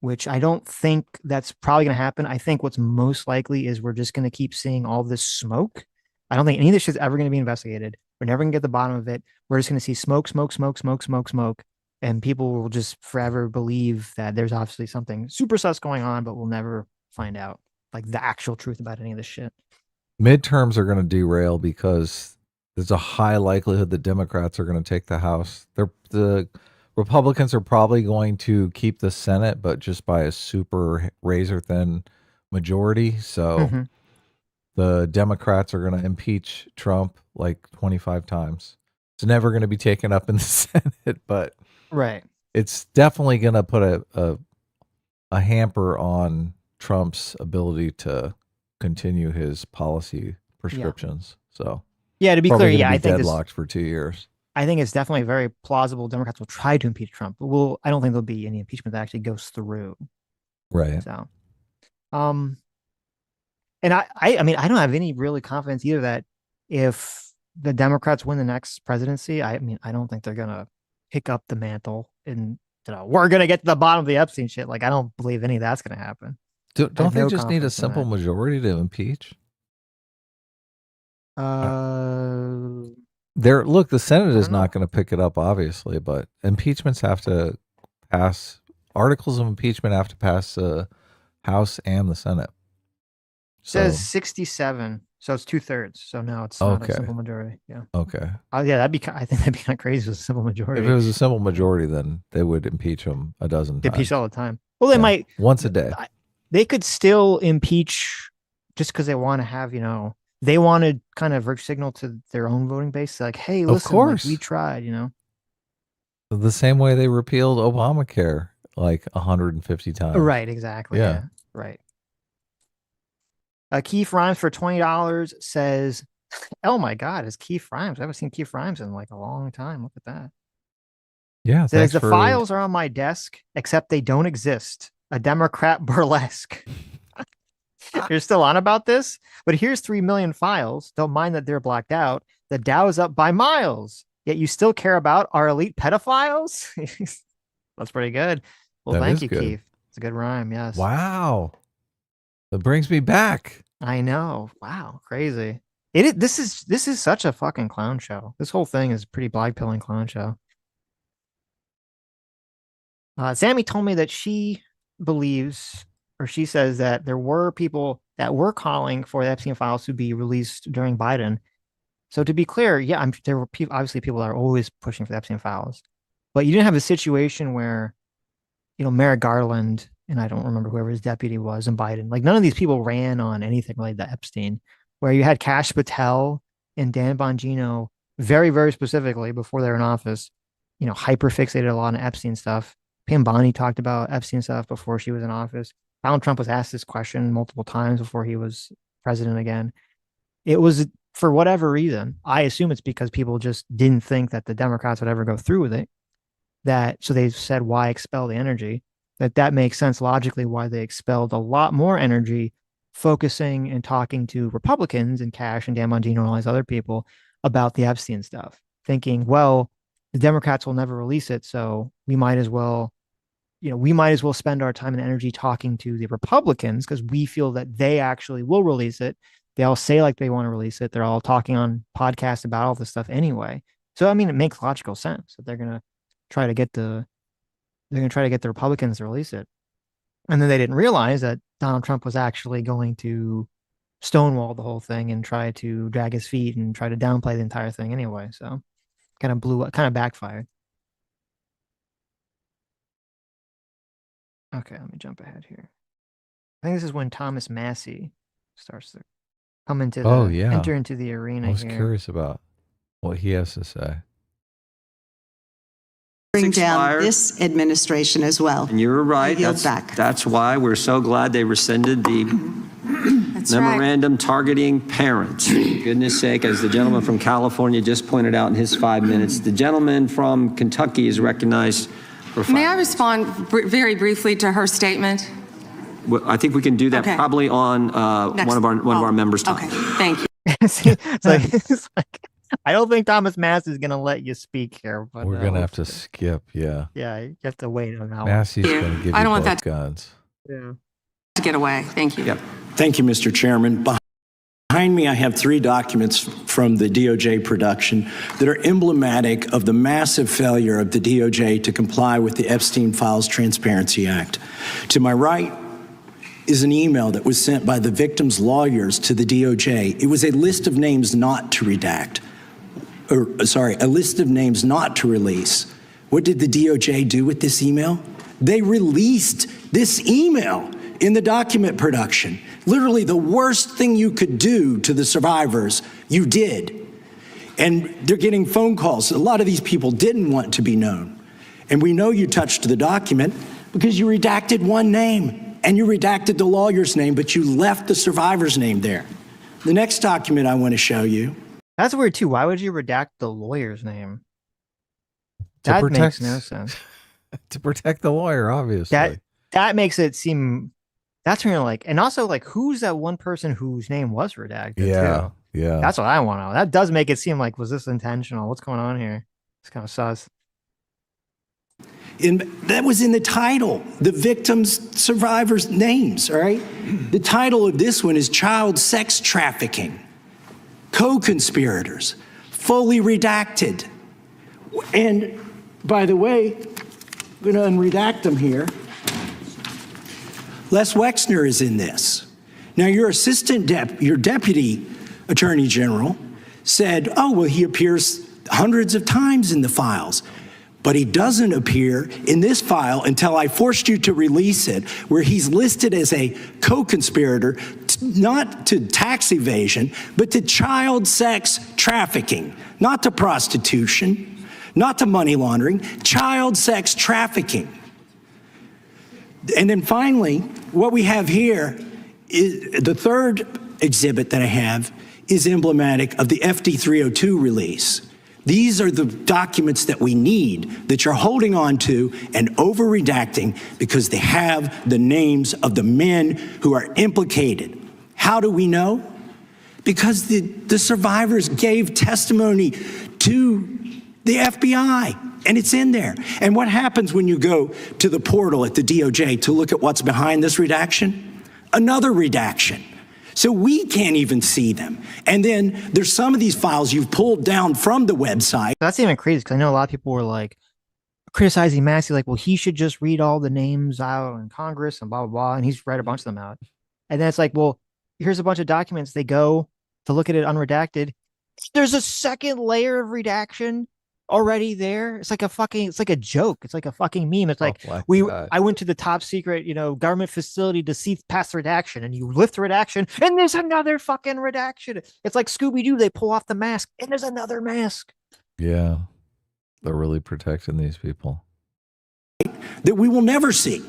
[SPEAKER 1] which I don't think that's probably going to happen. I think what's most likely is we're just going to keep seeing all this smoke. I don't think any of this shit's ever going to be investigated. We're never going to get the bottom of it. We're just going to see smoke, smoke, smoke, smoke, smoke, smoke. And people will just forever believe that there's obviously something super sus going on, but we'll never find out like the actual truth about any of this shit.
[SPEAKER 2] Midterms are going to derail because there's a high likelihood that Democrats are going to take the House. The Republicans are probably going to keep the Senate, but just by a super razor thin majority. So the Democrats are going to impeach Trump like 25 times. It's never going to be taken up in the Senate, but
[SPEAKER 1] right,
[SPEAKER 2] it's definitely going to put a hamper on Trump's ability to continue his policy prescriptions. So
[SPEAKER 1] yeah, to be clear, I think
[SPEAKER 2] deadlocked for 2 years.
[SPEAKER 1] I think it's definitely very plausible Democrats will try to impeach Trump, but I don't think there'll be any impeachment that actually goes through.
[SPEAKER 2] Right.
[SPEAKER 1] So, and I mean, I don't have any really confidence either that if the Democrats win the next presidency, I mean, I don't think they're gonna pick up the mantle and we're gonna get to the bottom of the Epstein shit. Like, I don't believe any of that's gonna happen.
[SPEAKER 2] Don't they just need a simple majority to impeach? Look, the Senate is not going to pick it up, obviously, but impeachments have to pass. Articles of impeachment have to pass the House and the Senate.
[SPEAKER 1] So, it says 67, so it's 2/3. So now it's not a simple majority. Yeah.
[SPEAKER 2] Okay.
[SPEAKER 1] Yeah, I think that'd be kind of crazy with a simple majority.
[SPEAKER 2] If it was a simple majority, then they would impeach him a dozen times.
[SPEAKER 1] Impeach all the time. Well, they might
[SPEAKER 2] once a day.
[SPEAKER 1] They could still impeach just because they want to have, they want to kind of virtue signal to their own voting base, like, hey, listen,
[SPEAKER 2] of course.
[SPEAKER 1] we tried,
[SPEAKER 2] The same way they repealed Obamacare like 150 times.
[SPEAKER 1] Right, exactly. Yeah. Right. Keith Rhymes for $20 says, oh my God, it's Keith Rhymes. I haven't seen Keith Rhymes in like a long time. Look at that.
[SPEAKER 2] Yeah.
[SPEAKER 1] Says the files are on my desk, except they don't exist. A Democrat burlesque. You're still on about this? But here's 3 million files. Don't mind that they're blacked out. The Dow is up by miles. Yet you still care about our elite pedophiles? That's pretty good. Well, thank you, Keith. It's a good rhyme, yes.
[SPEAKER 2] Wow. That brings me back.
[SPEAKER 1] I know. Wow. Crazy. This is such a fucking clown show. This whole thing is a pretty black-pilling clown show. Sammy told me that she believes, or she says that there were people that were calling for the Epstein files to be released during Biden. So to be clear, yeah, there were obviously people that are always pushing for the Epstein files, but you didn't have a situation where, Merrick Garland, and I don't remember whoever his deputy was, and Biden, like none of these people ran on anything related to Epstein, where you had Kash Patel and Dan Bongino very, very specifically before they were in office, hyper fixated a lot on Epstein stuff. Pam Bondi talked about Epstein stuff before she was in office. Donald Trump was asked this question multiple times before he was president again. It was for whatever reason. I assume it's because people just didn't think that the Democrats would ever go through with it. So they said, why expel the energy? That makes sense logically why they expelled a lot more energy focusing and talking to Republicans and Kash and Dan Bongino and all these other people about the Epstein stuff, thinking, well, the Democrats will never release it, so we might as well spend our time and energy talking to the Republicans because we feel that they actually will release it. They all say like they want to release it. They're all talking on podcasts about all this stuff anyway. So, I mean, it makes logical sense that they're going to try to get the Republicans to release it. And then they didn't realize that Donald Trump was actually going to stonewall the whole thing and try to drag his feet and try to downplay the entire thing anyway. So kind of backfired. Okay, let me jump ahead here. I think this is when Thomas Massey starts to come into enter into the arena.
[SPEAKER 2] I was
[SPEAKER 1] here.
[SPEAKER 2] Curious about what he has to say.
[SPEAKER 13] Bring down this administration as well.
[SPEAKER 3] And you're right. That's why we're so glad they rescinded the memorandum targeting parents. For goodness sake, as the gentleman from California just pointed out in his 5 minutes, the gentleman from Kentucky is recognized for 5
[SPEAKER 5] May I respond very briefly to her statement?
[SPEAKER 3] Well, I think we can do that probably on one of our members' time.
[SPEAKER 5] Okay, thank you.
[SPEAKER 1] It's like I don't think Thomas Massey is gonna let you speak here. But
[SPEAKER 2] we're gonna have to skip. Yeah.
[SPEAKER 1] Yeah, you have to wait on that
[SPEAKER 2] Massey's
[SPEAKER 5] Yeah.
[SPEAKER 2] gonna give
[SPEAKER 5] I
[SPEAKER 2] you
[SPEAKER 5] don't want
[SPEAKER 2] both
[SPEAKER 5] that
[SPEAKER 2] guns.
[SPEAKER 1] one.
[SPEAKER 5] to get away. Thank you.
[SPEAKER 14] Yep. Thank you, Mr. Chairman. Behind me, I have 3 documents from the DOJ production that are emblematic of the massive failure of the DOJ to comply with the Epstein Files Transparency Act. To my right is an email that was sent by the victims' lawyers to the DOJ. It was a list of names not to redact, a list of names not to release. What did the DOJ do with this email? They released this email in the document production. Literally the worst thing you could do to the survivors, you did. And they're getting phone calls. A lot of these people didn't want to be known. And we know you touched the document because you redacted one name and you redacted the lawyer's name, but you left the survivor's name there. The next document I want to show you.
[SPEAKER 1] That's weird too. Why would you redact the lawyer's name? That makes no sense.
[SPEAKER 2] To protect the lawyer, obviously.
[SPEAKER 1] That makes it seem. That's really like, and also like, who's that one person whose name was redacted?
[SPEAKER 2] Yeah,
[SPEAKER 1] too?
[SPEAKER 2] yeah.
[SPEAKER 1] That's what I want to know. That does make it seem like, was this intentional? What's going on here? It's kind of sus.
[SPEAKER 14] And that was in the title, the victims' survivors' names, all right? The title of this one is Child Sex Trafficking, Co-Conspirators, Fully Redacted. And by the way, I'm going to unredact them here. Les Wexner is in this. Now, your your deputy attorney general said, oh, well, he appears hundreds of times in the files, but he doesn't appear in this file until I forced you to release it, where he's listed as a co-conspirator, not to tax evasion, but to child sex trafficking, not to prostitution, not to money laundering, child sex trafficking. And then finally, what we have here is the third exhibit that I have is emblematic of the FD 302 release. These are the documents that we need that you're holding on to and over redacting because they have the names of the men who are implicated. How do we know? Because the survivors gave testimony to the FBI. And it's in there. And what happens when you go to the portal at the DOJ to look at what's behind this redaction? Another redaction. So we can't even see them. And then there's some of these files you've pulled down from the website.
[SPEAKER 1] That's even crazy because I know a lot of people were like criticizing Massey, like, well, he should just read all the names out in Congress and blah, blah, blah. And he's read a bunch of them out. And then it's like, well, here's a bunch of documents. They go to look at it unredacted. There's a second layer of redaction already there. It's like a joke. It's like a fucking meme. It's like, I went to the top secret, government facility to see past redaction, and you lift redaction and there's another fucking redaction. It's like Scooby-Doo. They pull off the mask and there's another mask.
[SPEAKER 2] Yeah. They're really protecting these people.
[SPEAKER 14] That we will never see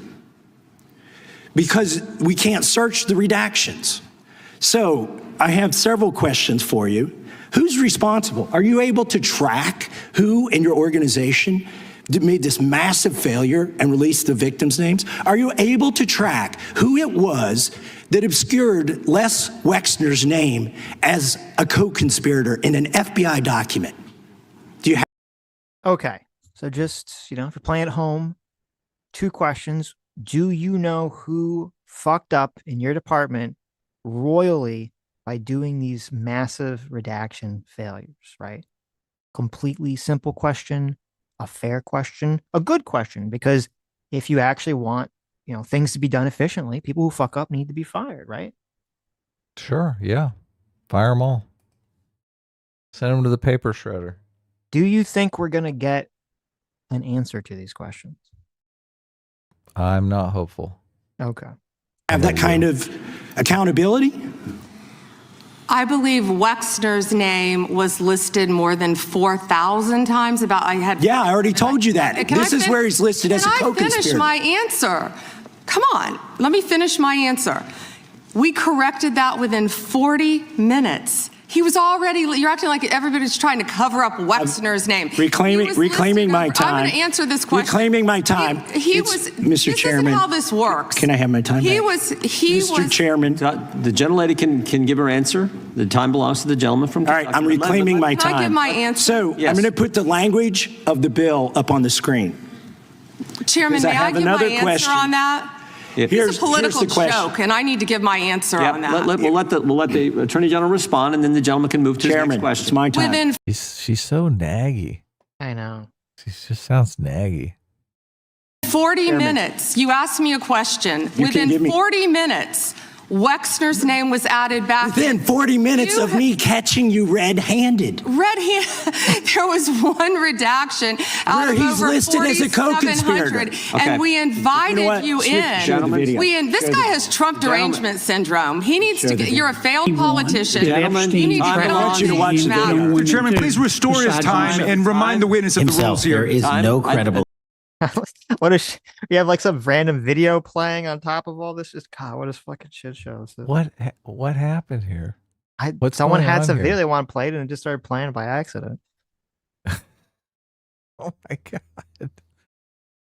[SPEAKER 14] because we can't search the redactions. So I have several questions for you. Who's responsible? Are you able to track who in your organization made this massive failure and released the victims' names? Are you able to track who it was that obscured Les Wexner's name as a co-conspirator in an FBI document? Do you have?
[SPEAKER 1] Okay. So just, if you're playing at home, 2 questions. Do you know who fucked up in your department royally by doing these massive redaction failures, right? Completely simple question, a fair question, a good question, because if you actually want, things to be done efficiently, people who fuck up need to be fired, right?
[SPEAKER 2] Sure, yeah. Fire them all. Send them to the paper shredder.
[SPEAKER 1] Do you think we're going to get an answer to these questions?
[SPEAKER 2] I'm not hopeful.
[SPEAKER 1] Okay.
[SPEAKER 14] Have that kind of accountability?
[SPEAKER 5] I believe Wexner's name was listed more than 4,000 times.
[SPEAKER 14] Yeah, I already told you that. This is where he's listed as a co-conspirator.
[SPEAKER 5] Can I finish my answer? Come on, let me finish my answer. We corrected that within 40 minutes. He was already, you're acting like everybody's trying to cover up Wexner's name.
[SPEAKER 14] Reclaiming my time.
[SPEAKER 5] I'm going to answer this question.
[SPEAKER 14] Reclaiming my time. Mr. Chairman.
[SPEAKER 5] This is how this works.
[SPEAKER 14] Can I have my time back?
[SPEAKER 5] Mr.
[SPEAKER 14] Chairman.
[SPEAKER 3] The gentlelady can give her answer. The time belongs to the gentleman from
[SPEAKER 14] All right, I'm reclaiming my time.
[SPEAKER 5] Can I give my answer?
[SPEAKER 14] So I'm going to put the language of the bill up on the screen.
[SPEAKER 5] Chairman, may I give my answer on that? Here's a political joke, and I need to give my answer on that.
[SPEAKER 3] We'll let the Attorney General respond, and then the gentleman can move to his next question.
[SPEAKER 14] It's my time.
[SPEAKER 2] She's so naggy.
[SPEAKER 1] I know.
[SPEAKER 2] She just sounds naggy.
[SPEAKER 5] 40 minutes, you asked me a question. Within 40 minutes, Wexner's name was added back.
[SPEAKER 14] Within 40 minutes of me catching you red-handed.
[SPEAKER 5] There was one redaction out
[SPEAKER 14] where
[SPEAKER 5] of
[SPEAKER 14] he's
[SPEAKER 5] over
[SPEAKER 14] listed as a co-conspirator.
[SPEAKER 5] And we invited you in. This guy has Trump derangement syndrome. He needs to get, you're a failed politician. You need to
[SPEAKER 14] I want you to watch the video.
[SPEAKER 6] Mr. Chairman, please restore his time and remind the witness of the rules here.
[SPEAKER 11] There is no credible.
[SPEAKER 1] What is you have like some random video playing on top of all this? Just God, what is fucking shit show is this?
[SPEAKER 2] What happened here?
[SPEAKER 1] Someone had some
[SPEAKER 2] here?
[SPEAKER 1] video they want played and it just started playing by accident.
[SPEAKER 2] Oh my God.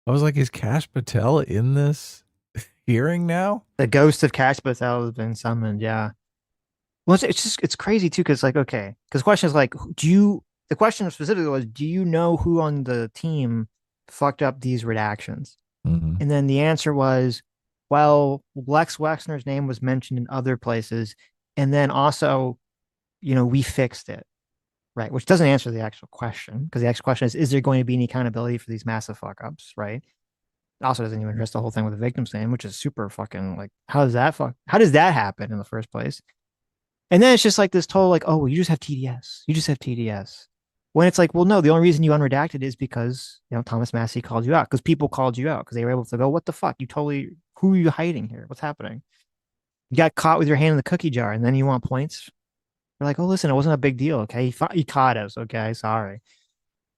[SPEAKER 2] I was like, is Kash Patel in this hearing now?
[SPEAKER 1] The ghost of Kash Patel has been summoned, yeah. Well, it's crazy too, because like, okay, because the question is like, the question specifically was, do you know who on the team fucked up these redactions? And then the answer was, well, Lex Wexner's name was mentioned in other places, and then also, we fixed it, right? Which doesn't answer the actual question, because the actual question is there going to be any accountability for these massive fuck ups, right? It also doesn't even address the whole thing with the victim's name, which is super fucking like, how does that happen in the first place? And then it's just like this total like, oh, well, you just have TDS. You just have TDS. When it's like, well, no, the only reason you unredacted is because, Thomas Massey called you out, because people called you out, because they were able to go, what the fuck? Who are you hiding here? What's happening? You got caught with your hand in the cookie jar, and then you want points? You're like, oh, listen, it wasn't a big deal, okay? You caught us, okay? Sorry.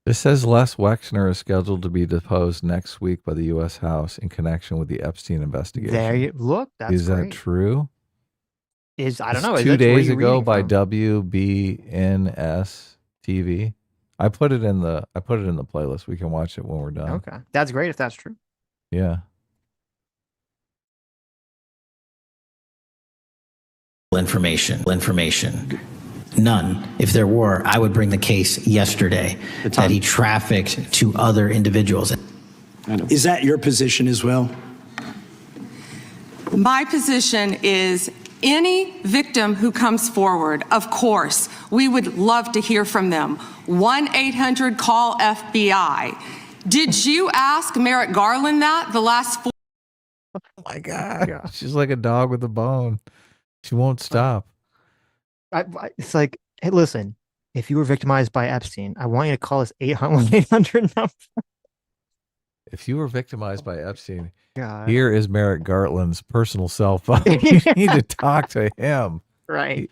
[SPEAKER 2] This says Les Wexner is scheduled to be deposed next week by the U.S. House in connection with the Epstein investigation.
[SPEAKER 1] There you look. That's
[SPEAKER 2] Is
[SPEAKER 1] great.
[SPEAKER 2] that true?
[SPEAKER 1] I don't know.
[SPEAKER 2] 2 days ago by WBNS TV. I put it in the playlist. We can watch it when we're done.
[SPEAKER 1] Okay. That's great if that's true.
[SPEAKER 2] Yeah.
[SPEAKER 11] Information. None. If there were, I would bring the case yesterday that he trafficked to other individuals.
[SPEAKER 14] Is that your position as well?
[SPEAKER 5] My position is any victim who comes forward, of course, we would love to hear from them. 1-800-CALL-FBI. Did you ask Merrick Garland that the last 4?
[SPEAKER 2] Oh my God. She's like a dog with a bone. She won't stop.
[SPEAKER 1] It's like, hey, listen, if you were victimized by Epstein, I want you to call this 800 number.
[SPEAKER 2] If you were victimized by Epstein,
[SPEAKER 1] God.
[SPEAKER 2] Here is Merrick Garland's personal cell phone. You need to talk to him.
[SPEAKER 1] Right.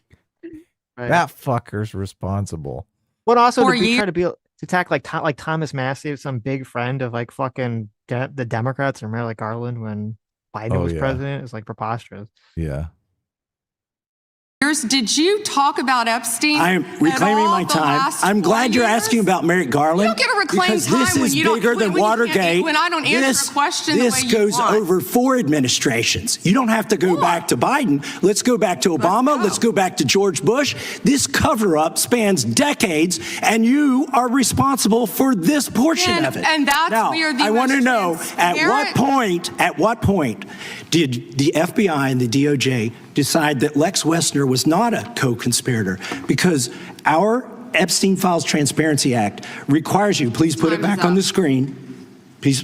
[SPEAKER 2] That fucker's responsible.
[SPEAKER 1] But also to attack like Thomas Massey, some big friend of like fucking the Democrats or Merrick Garland when Biden was president, is like preposterous.
[SPEAKER 2] Yeah.
[SPEAKER 5] Did you talk about Epstein?
[SPEAKER 14] I am reclaiming my time. I'm glad you're asking about Merrick Garland.
[SPEAKER 5] You don't get to reclaim
[SPEAKER 14] because
[SPEAKER 5] time
[SPEAKER 14] this is bigger than Watergate.
[SPEAKER 5] When I don't answer a question the way
[SPEAKER 14] this
[SPEAKER 5] you
[SPEAKER 14] goes
[SPEAKER 5] want.
[SPEAKER 14] over 4 administrations. You don't have to go back to Biden. Let's go back to Obama. Let's go back to George Bush. This cover-up spans decades, and you are responsible for this portion of it.
[SPEAKER 5] And that's
[SPEAKER 14] now,
[SPEAKER 5] where the
[SPEAKER 14] I want to know at what point did the FBI and the DOJ decide that Lex Wexner was not a co-conspirator? Because our Epstein Files Transparency Act requires you, please put it back on the screen, please,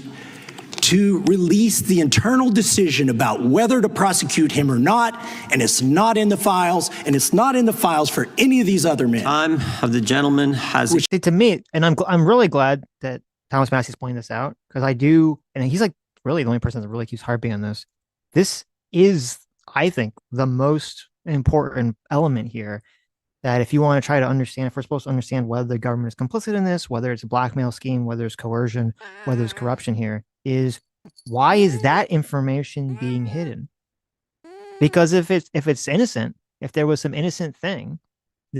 [SPEAKER 14] to release the internal decision about whether to prosecute him or not, and it's not in the files, and it's not in the files for any of these other men.
[SPEAKER 3] Time of the gentleman has...
[SPEAKER 1] Which, to me, and I'm really glad that Thomas Massey's pointing this out, because I do, and he's like really the only person that really keeps harping on this. This is, I think, the most important element here, that if you want to try to understand, if we're supposed to understand whether the government is complicit in this, whether it's a blackmail scheme, whether it's coercion, whether it's corruption here, is why is that information being hidden? Because if it's innocent, if there was some innocent thing,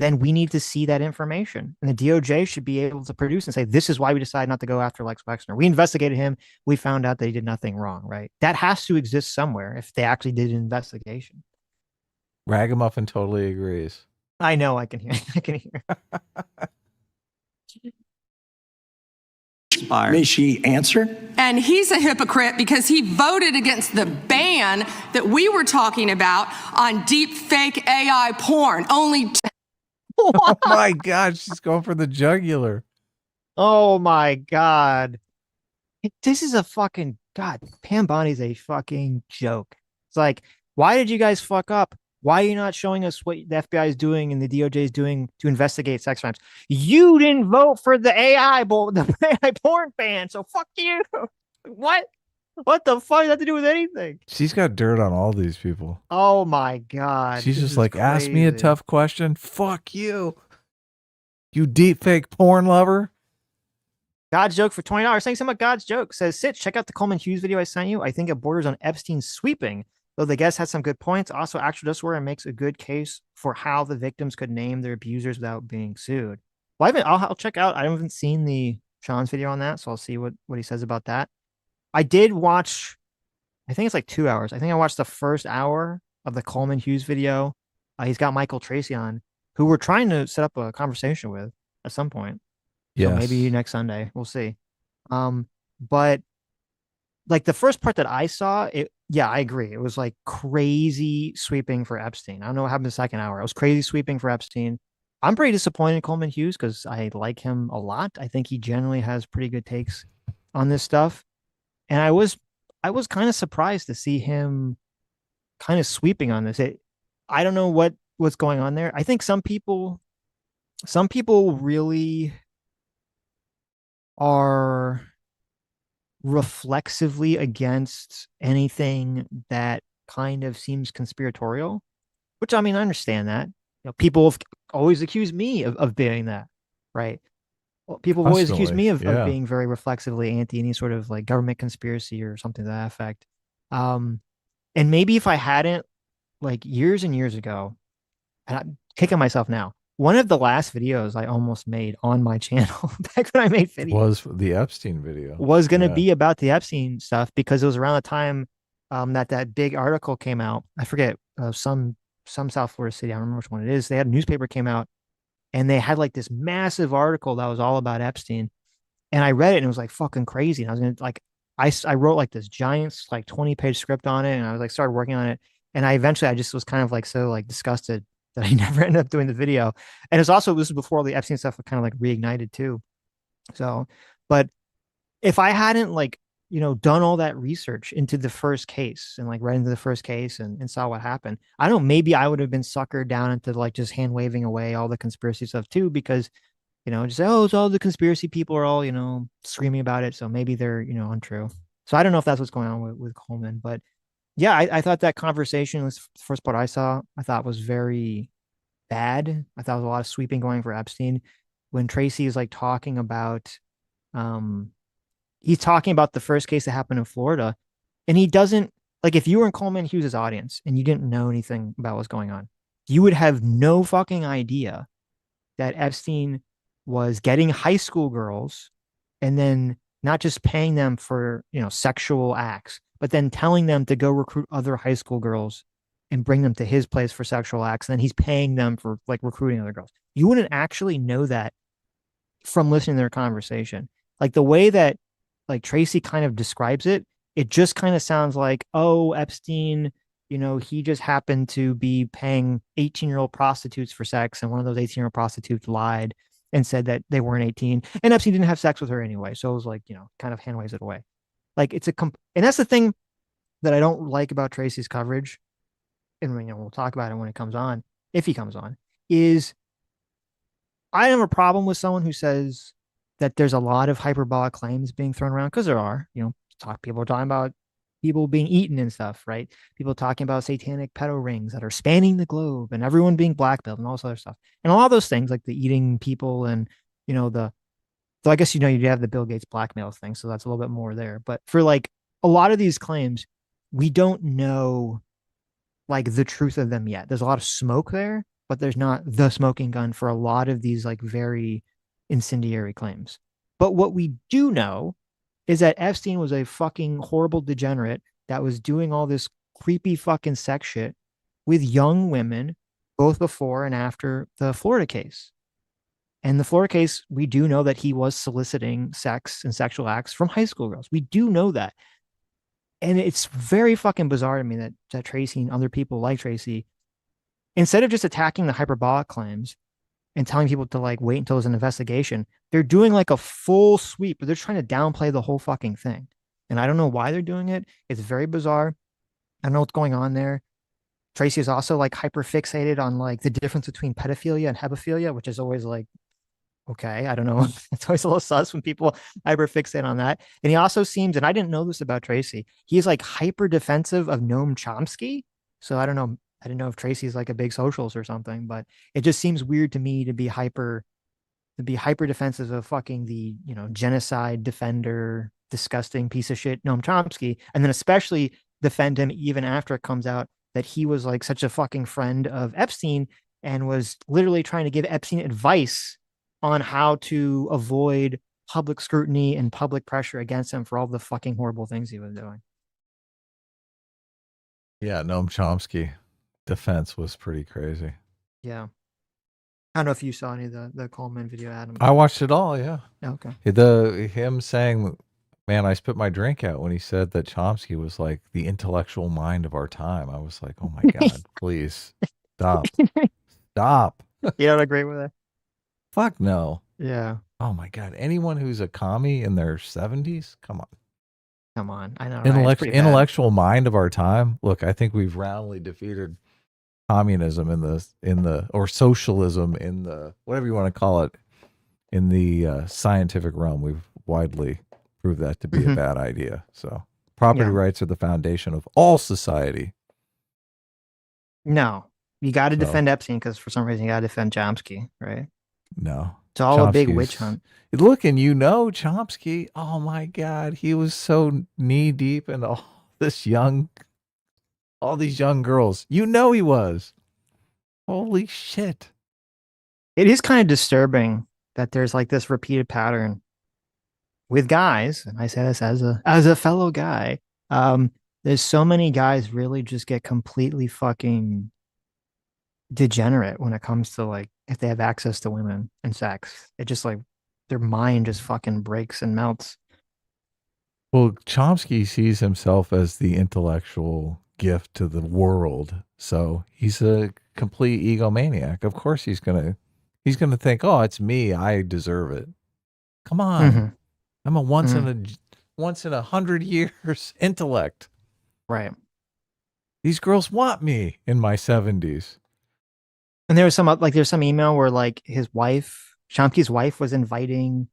[SPEAKER 1] then we need to see that information. And the DOJ should be able to produce and say, this is why we decided not to go after Lex Wexner. We investigated him. We found out that he did nothing wrong, right? That has to exist somewhere if they actually did an investigation.
[SPEAKER 2] Ragamuffin totally agrees.
[SPEAKER 1] I know, I can hear. I can hear.
[SPEAKER 14] May she answer?
[SPEAKER 5] And he's a hypocrite because he voted against the ban that we were talking about on deep fake AI porn.
[SPEAKER 2] Oh my God, she's going for the jugular.
[SPEAKER 1] Oh my God. This is a fucking, God, Pam Bondi's a fucking joke. It's like, why did you guys fuck up? Why are you not showing us what the FBI is doing and the DOJ is doing to investigate sex crimes? You didn't vote for the AI porn ban, so fuck you. What? What the fuck does that have to do with anything?
[SPEAKER 2] She's got dirt on all these people.
[SPEAKER 1] Oh my God.
[SPEAKER 2] She's just like, ask me a tough question. Fuck you. You deep fake porn lover.
[SPEAKER 1] God's joke for $20. Saying something about God's joke. Says, Sitch, check out the Coleman Hughes video I sent you. I think it borders on Epstein sweeping. Though the guest has some good points, also actually does where it makes a good case for how the victims could name their abusers without being sued. Well, I'll check out. I haven't seen the Sean's video on that, so I'll see what he says about that. I did watch, I think it's like 2 hours. I think I watched the first hour of the Coleman Hughes video. He's got Michael Tracy on, who we're trying to set up a conversation with at some point.
[SPEAKER 2] Yeah,
[SPEAKER 1] so maybe next Sunday. We'll see. But like the first part that I saw, I agree. It was like crazy sweeping for Epstein. I don't know what happened the second hour. It was crazy sweeping for Epstein. I'm pretty disappointed in Coleman Hughes because I like him a lot. I think he generally has pretty good takes on this stuff. And I was kind of surprised to see him kind of sweeping on this. I don't know what's going on there. I think some people really are reflexively against anything that kind of seems conspiratorial, which I mean, I understand that. People have always accused me of being that, right? Well, people have always accused me of being very reflexively anti any sort of like government conspiracy or something to that effect. And maybe if I hadn't, like years and years ago, and I'm kicking myself now, one of the last videos I almost made on my channel back when I made videos
[SPEAKER 2] was the Epstein video.
[SPEAKER 1] Was going to be about the Epstein stuff because it was around the time that big article came out. I forget some South Florida city. I don't remember which one it is. They had a newspaper came out and they had like this massive article that was all about Epstein. And I read it and it was like fucking crazy. And I was going to like, I wrote like this giant like 20-page script on it. And I was like, started working on it. And I just was kind of like, so like disgusted that I never ended up doing the video. And this was before all the Epstein stuff kind of like reignited too. So, but if I hadn't like, done all that research into the first case and like read into the first case and saw what happened, I don't know, maybe I would have been suckered down into like just hand waving away all the conspiracy stuff too, because, just say, oh, it's all the conspiracy people are all, screaming about it. So maybe they're, untrue. So I don't know if that's what's going on with Coleman, but yeah, I thought that conversation was the first part I saw. I thought was very bad. I thought there was a lot of sweeping going for Epstein. When Tracy is like talking about, he's talking about the first case that happened in Florida, and he doesn't like if you were in Coleman Hughes' audience and you didn't know anything about what's going on, you would have no fucking idea that Epstein was getting high school girls and then not just paying them for sexual acts, but then telling them to go recruit other high school girls and bring them to his place for sexual acts. And then he's paying them for like recruiting other girls. You wouldn't actually know that from listening to their conversation. Like the way that like Tracy kind of describes it, it just kind of sounds like, oh, Epstein, he just happened to be paying 18-year-old prostitutes for sex. And one of those 18-year-old prostitutes lied and said that they weren't 18 and Epstein didn't have sex with her anyway. So it was like, kind of hand waves it away. Like it's and that's the thing that I don't like about Tracy's coverage. And we'll talk about it when it comes on, if he comes on, is I have a problem with someone who says that there's a lot of hyperbolic claims being thrown around, because there are, people are talking about people being eaten and stuff, right? People talking about satanic pedo rings that are spanning the globe and everyone being blackmailed and all this other stuff. And a lot of those things like the eating people and, so I guess, you have the Bill Gates blackmail thing. So that's a little bit more there. But for like a lot of these claims, we don't know like the truth of them yet. There's a lot of smoke there. but there's not the smoking gun for a lot of these like very incendiary claims. But what we do know is that Epstein was a fucking horrible degenerate that was doing all this creepy fucking sex shit with young women, both before and after the Florida case. And the Florida case, we do know that he was soliciting sex and sexual acts from high school girls. We do know that. And it's very fucking bizarre to me that Tracy and other people like Tracy, instead of just attacking the hyperbolic claims and telling people to like wait until there's an investigation, they're doing like a full sweep, but they're trying to downplay the whole fucking thing. And I don't know why they're doing it. It's very bizarre. I don't know what's going on there. Tracy is also like hyper fixated on like the difference between pedophilia and hebephilia, which is always like, okay, I don't know. It's always a little sus when people hyper fixate on that. And he also seems, and I didn't know this about Tracy, he's like hyper defensive of Noam Chomsky. So I don't know. I didn't know if Tracy's like a big socialist or something, but it just seems weird to me to be hyper defensive of fucking the, you know, genocide defender, disgusting piece of shit, Noam Chomsky. And then especially defend him even after it comes out that he was like such a fucking friend of Epstein and was literally trying to give Epstein advice on how to avoid public scrutiny and public pressure against him for all the fucking horrible things he was doing.
[SPEAKER 2] Yeah, Noam Chomsky defense was pretty crazy.
[SPEAKER 1] Yeah. I don't know if you saw any of the Coleman video, Adam.
[SPEAKER 2] I watched it all, yeah.
[SPEAKER 1] Okay.
[SPEAKER 2] Him saying, man, I spit my drink out when he said that Chomsky was like the intellectual mind of our time. I was like, oh my God, please stop. Stop.
[SPEAKER 1] You don't agree with it?
[SPEAKER 2] Fuck no.
[SPEAKER 1] Yeah.
[SPEAKER 2] Oh my God. Anyone who's a commie in their 70s? Come on.
[SPEAKER 1] Come on. I know. Right?
[SPEAKER 2] Intellectual mind of our time. Look, I think we've roundly defeated communism or socialism in the, whatever you want to call it, in the scientific realm. We've widely proved that to be a bad idea. So property rights are the foundation of all society.
[SPEAKER 1] No, you got to defend Epstein because for some reason you got to defend Chomsky, right?
[SPEAKER 2] No.
[SPEAKER 1] It's all a big witch hunt.
[SPEAKER 2] Look, and you know Chomsky, oh my God, he was so knee deep in all these young girls. You know he was. Holy shit.
[SPEAKER 1] It is kind of disturbing that there's like this repeated pattern with guys, and I say this as a fellow guy. There's so many guys really just get completely fucking degenerate when it comes to like if they have access to women and sex. It just like their mind just fucking breaks and melts.
[SPEAKER 2] Well, Chomsky sees himself as the intellectual gift to the world. So he's a complete egomaniac. Of course he's gonna think, oh, it's me, I deserve it. Come on. I'm a once in 100 years intellect.
[SPEAKER 1] Right.
[SPEAKER 2] These girls want me in my 70s.
[SPEAKER 1] And there's some email where like his wife, Chomsky's wife, was inviting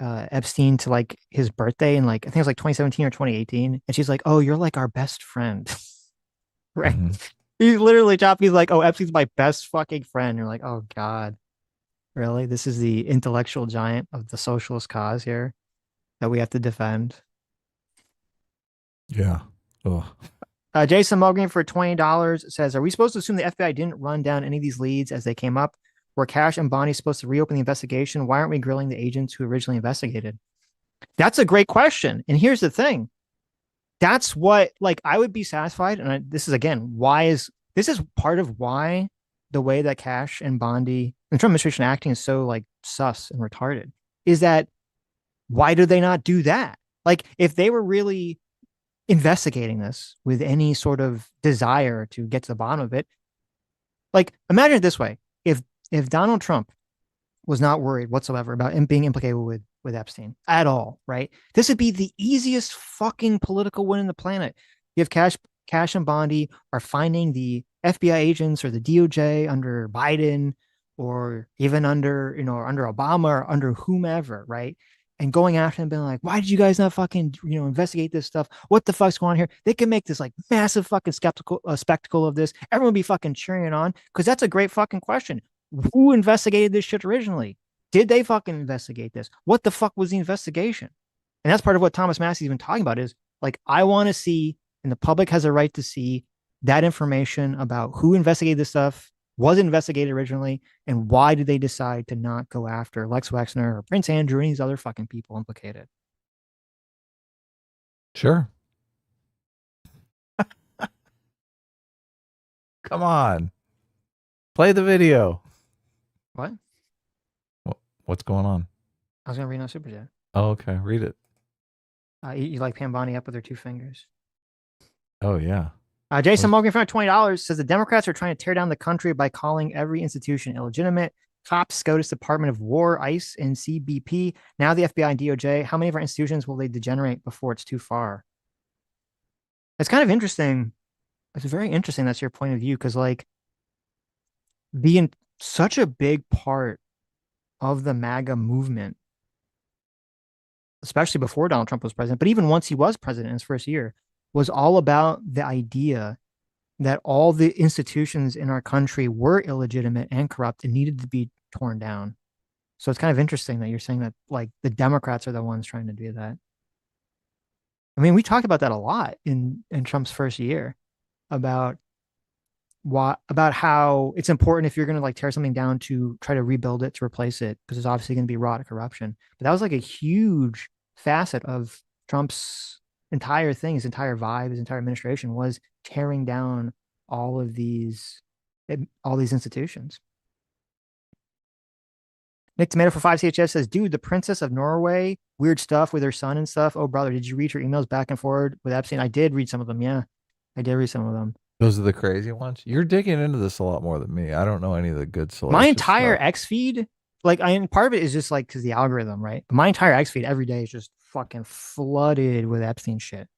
[SPEAKER 1] Epstein to like his birthday in like I think it was like 2017 or 2018, and she's like, "Oh, you're like our best friend," right? He's literally Chomsky's like, "Oh, Epstein's my best fucking friend." You're like, "Oh God, really? This is the intellectual giant of the socialist cause here that we have to defend."
[SPEAKER 2] Yeah. Oh.
[SPEAKER 1] Jason Mulgreen for $20 says, "Are we supposed to assume the FBI didn't run down any of these leads as they came up? Were Cash and Bondi supposed to reopen the investigation? Why aren't we grilling the agents who originally investigated?" That's a great question. And here's the thing. That's what, like, I would be satisfied. And this is, again, this is part of why the way that Cash and Bondi and Trump administration acting is so, like, sus and retarded is that why do they not do that? Like, if they were really investigating this with any sort of desire to get to the bottom of it, like, imagine it this way. If Donald Trump was not worried whatsoever about him being implicated with Epstein at all, right? This would be the easiest fucking political win in the planet. You have Cash and Bondi are finding the FBI agents or the DOJ under Biden or even under Obama or under whomever, right? And going after him, being like, why did you guys not fucking, investigate this stuff? What the fuck's going on here? They can make this like massive fucking spectacle of this. Everyone would be fucking cheering on because that's a great fucking question. Who investigated this shit originally? Did they fucking investigate this? What the fuck was the investigation? And that's part of what Thomas Massey's been talking about is like, I want to see, and the public has a right to see that information about who investigated this stuff Was it investigated originally? And why did they decide to not go after Lex Wexner or Prince Andrew and these other fucking people implicated?
[SPEAKER 2] Sure. Come on. Play the video.
[SPEAKER 1] What?
[SPEAKER 2] What's going on?
[SPEAKER 1] I was going to read no super chat.
[SPEAKER 2] Oh, okay. Read it.
[SPEAKER 1] You like Pam Bondi up with her 2 fingers.
[SPEAKER 2] Oh, yeah.
[SPEAKER 1] Jason Morgan for $20 says the Democrats are trying to tear down the country by calling every institution illegitimate. Cops, SCOTUS, Department of War, ICE, and CBP. Now the FBI and DOJ. How many of our institutions will they degenerate before it's too far? It's kind of interesting. It's very interesting. That's your point of view. Because like being such a big part of the MAGA movement, especially before Donald Trump was president, but even once he was president in his first year, was all about the idea that all the institutions in our country were illegitimate and corrupt and needed to be torn down. So it's kind of interesting that you're saying that like the Democrats are the ones trying to do that. I mean, we talked about that a lot in Trump's first year about how it's important if you're going to like tear something down to try to rebuild it, to replace it, because it's obviously going to be wrought of corruption. But that was like a huge facet of Trump's entire thing, his entire vibe, his entire administration was tearing down all these institutions. Nick Tomato for 5 CHS says, dude, the Princess of Norway, weird stuff with her son and stuff. Oh, brother, did you read her emails back and forward with Epstein? I did read some of them. Yeah, I did read some of them.
[SPEAKER 2] Those are the crazy ones. You're digging into this a lot more than me. I don't know any of the good solutions.
[SPEAKER 1] My entire X feed, like, part of it is just like because the algorithm, right? But my entire X feed every day is just fucking flooded with Epstein shit.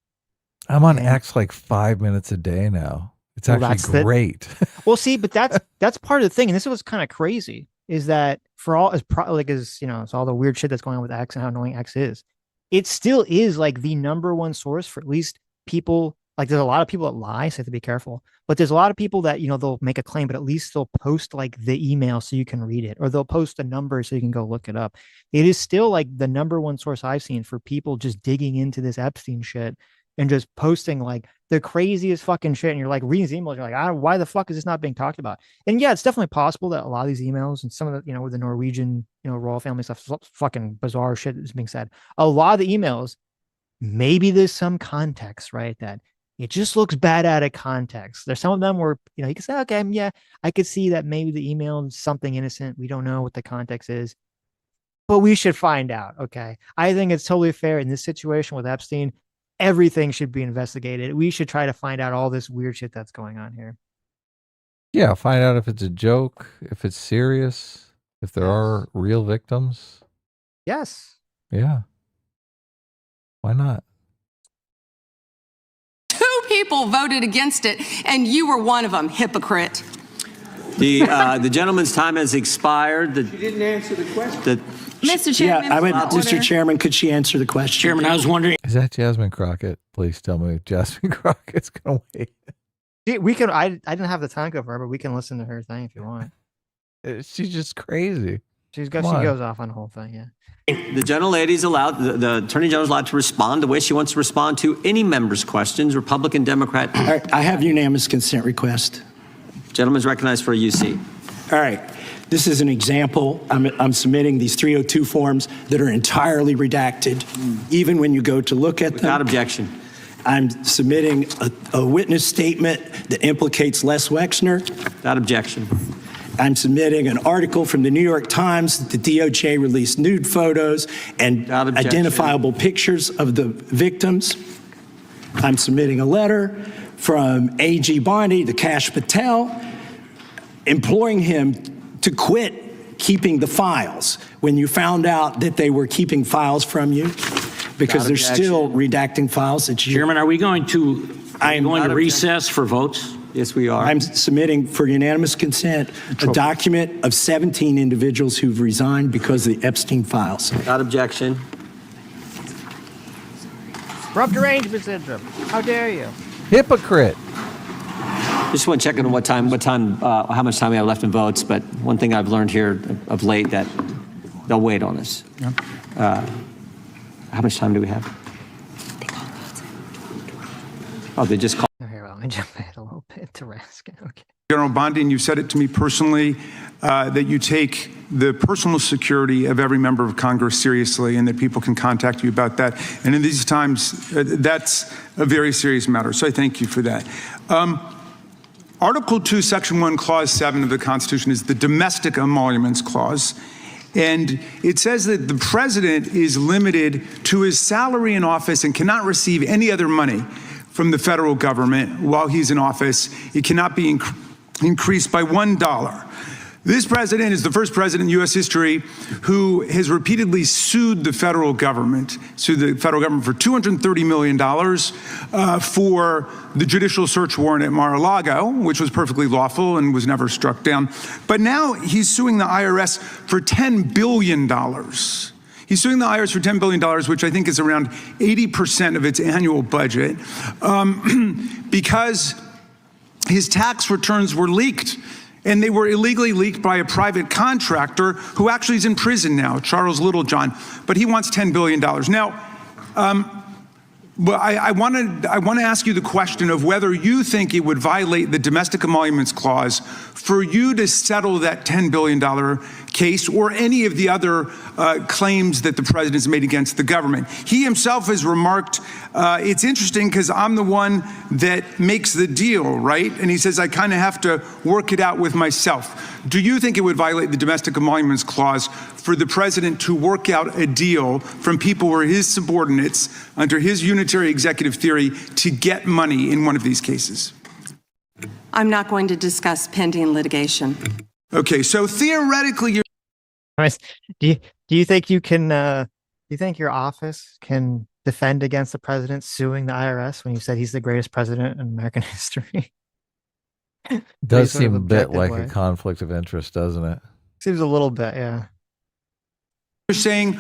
[SPEAKER 2] I'm on X like 5 minutes a day now. It's actually great.
[SPEAKER 1] Well, see, but that's part of the thing, and this was kind of crazy. Is that for all as it's all the weird shit that's going on with X and how annoying X is, it still is like the #1 source for at least people. Like there's a lot of people that lie, so you have to be careful. But there's a lot of people that, they'll make a claim, but at least they'll post like the email so you can read it, or they'll post a number so you can go look it up. It is still like the #1 source I've seen for people just digging into this Epstein shit and just posting like the craziest fucking shit. And you're like reading these emails, you're like, why the fuck is this not being talked about? And yeah, it's definitely possible that a lot of these emails and some of the, with the Norwegian, royal family stuff, fucking bizarre shit is being said. A lot of the emails, maybe there's some context, right? That it just looks bad out of context. There's some of them where, you can say, okay, yeah, I could see that maybe the email is something innocent. We don't know what the context is, but we should find out. Okay. I think it's totally fair in this situation with Epstein. Everything should be investigated. We should try to find out all this weird shit that's going on here.
[SPEAKER 2] Yeah, find out if it's a joke, if it's serious, if there are real victims.
[SPEAKER 1] Yes.
[SPEAKER 2] Yeah. Why not?
[SPEAKER 5] 2 people voted against it, and you were one of them, hypocrite.
[SPEAKER 3] The gentleman's time has expired.
[SPEAKER 7] She didn't answer the question.
[SPEAKER 5] Mr. Chairman.
[SPEAKER 14] Yeah, Mr. Chairman, could she answer the question?
[SPEAKER 15] Chairman, I was wondering.
[SPEAKER 2] Is that Jasmine Crockett? Please tell me Jasmine Crockett's going to wait.
[SPEAKER 1] We can. I didn't have the time to go for her, but we can listen to her thing if you want.
[SPEAKER 2] She's just crazy.
[SPEAKER 1] She goes off on the whole thing. Yeah.
[SPEAKER 3] The gentlelady's allowed. The Attorney General's allowed to respond the way she wants to respond to any member's questions, Republican, Democrat.
[SPEAKER 14] All right, I have unanimous consent request.
[SPEAKER 3] Gentleman's recognized for a UC.
[SPEAKER 14] All right. This is an example. I'm submitting these 302 forms that are entirely redacted, even when you go to look at them.
[SPEAKER 3] Without objection.
[SPEAKER 14] I'm submitting a witness statement that implicates Les Wexner.
[SPEAKER 3] Without objection.
[SPEAKER 14] I'm submitting an article from the New York Times that the DOJ released nude photos and identifiable pictures of the victims. I'm submitting a letter from AG Bondi, the Kash Patel, imploring him to quit keeping the files when you found out that they were keeping files from you, because they're still redacting files.
[SPEAKER 15] Chairman, are we going to recess for votes?
[SPEAKER 3] Yes, we are.
[SPEAKER 14] I'm submitting for unanimous consent a document of 17 individuals who've resigned because of the Epstein files.
[SPEAKER 3] Without objection.
[SPEAKER 1] Corrupt derangement syndrome. How dare you?
[SPEAKER 2] Hypocrite.
[SPEAKER 3] Just want to check on how much time we have left in votes. But one thing I've learned here of late, that they'll wait on us. Yeah. How much time do we have? Oh, they just called.
[SPEAKER 1] Here, well, let me jump ahead a little bit to Raskin. Okay.
[SPEAKER 6] General Bondi, and you said it to me personally, that you take the personal security of every member of Congress seriously and that people can contact you about that. And in these times, that's a very serious matter. So I thank you for that. Article 2, Section 1, Clause 7 of the Constitution is the Domestic Emoluments Clause. And it says that the president is limited to his salary in office and cannot receive any other money from the federal government while he's in office. It cannot be increased by $1. This president is the first president in U.S. history who has repeatedly sued the federal government for $230 million for the judicial search warrant at Mar-a-Lago, which was perfectly lawful and was never struck down. But now he's suing the IRS for $10 billion. He's suing the IRS for $10 billion, which I think is around 80% of its annual budget, because his tax returns were leaked. And they were illegally leaked by a private contractor who actually is in prison now, Charles Littlejohn. But he wants $10 billion. Now, I want to ask you the question of whether you think it would violate the Domestic Emoluments Clause for you to settle that $10 billion case or any of the other claims that the president has made against the government. He himself has remarked, it's interesting because I'm the one that makes the deal, right? And he says, I kind of have to work it out with myself. Do you think it would violate the Domestic Emoluments Clause for the president to work out a deal from people who are his subordinates under his unitary executive theory to get money in one of these cases?
[SPEAKER 5] I'm not going to discuss pending litigation.
[SPEAKER 6] Okay, so theoretically, you're.
[SPEAKER 1] Do you think you can? Do you think your office can defend against the president suing the IRS when you said he's the greatest president in American history?
[SPEAKER 2] Does seem a bit like a conflict of interest, doesn't it?
[SPEAKER 1] Seems a little bit, yeah.
[SPEAKER 6] You're saying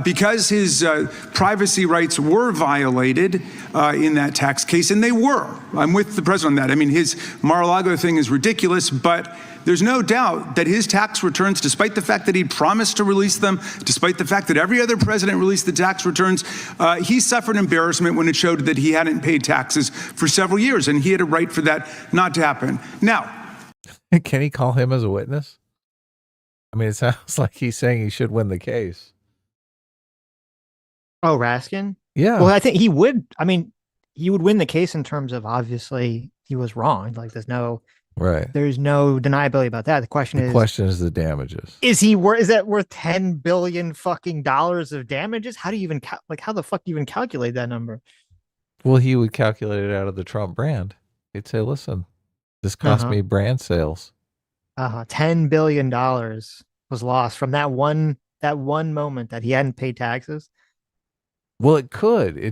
[SPEAKER 6] because his privacy rights were violated in that tax case, and they were. I'm with the president on that. I mean, his Mar-a-Lago thing is ridiculous, but there's no doubt that his tax returns, despite the fact that he promised to release them, despite the fact that every other president released the tax returns, he suffered embarrassment when it showed that he hadn't paid taxes for several years, and he had a right for that not to happen. Now,
[SPEAKER 2] can he call him as a witness? I mean, it sounds like he's saying he should win the case.
[SPEAKER 1] Oh, Raskin?
[SPEAKER 2] Yeah.
[SPEAKER 1] Well, I think he would. I mean, he would win the case in terms of obviously he was wrong. Like there's no deniability about that. The question is
[SPEAKER 2] the damages.
[SPEAKER 1] Is that worth $10 billion fucking dollars of damages? How do you even how the fuck do you even calculate that number?
[SPEAKER 2] Well, he would calculate it out of the Trump brand. He'd say, listen, this cost me brand sales.
[SPEAKER 1] $10 billion was lost from that one moment that he hadn't paid taxes.
[SPEAKER 2] Well, it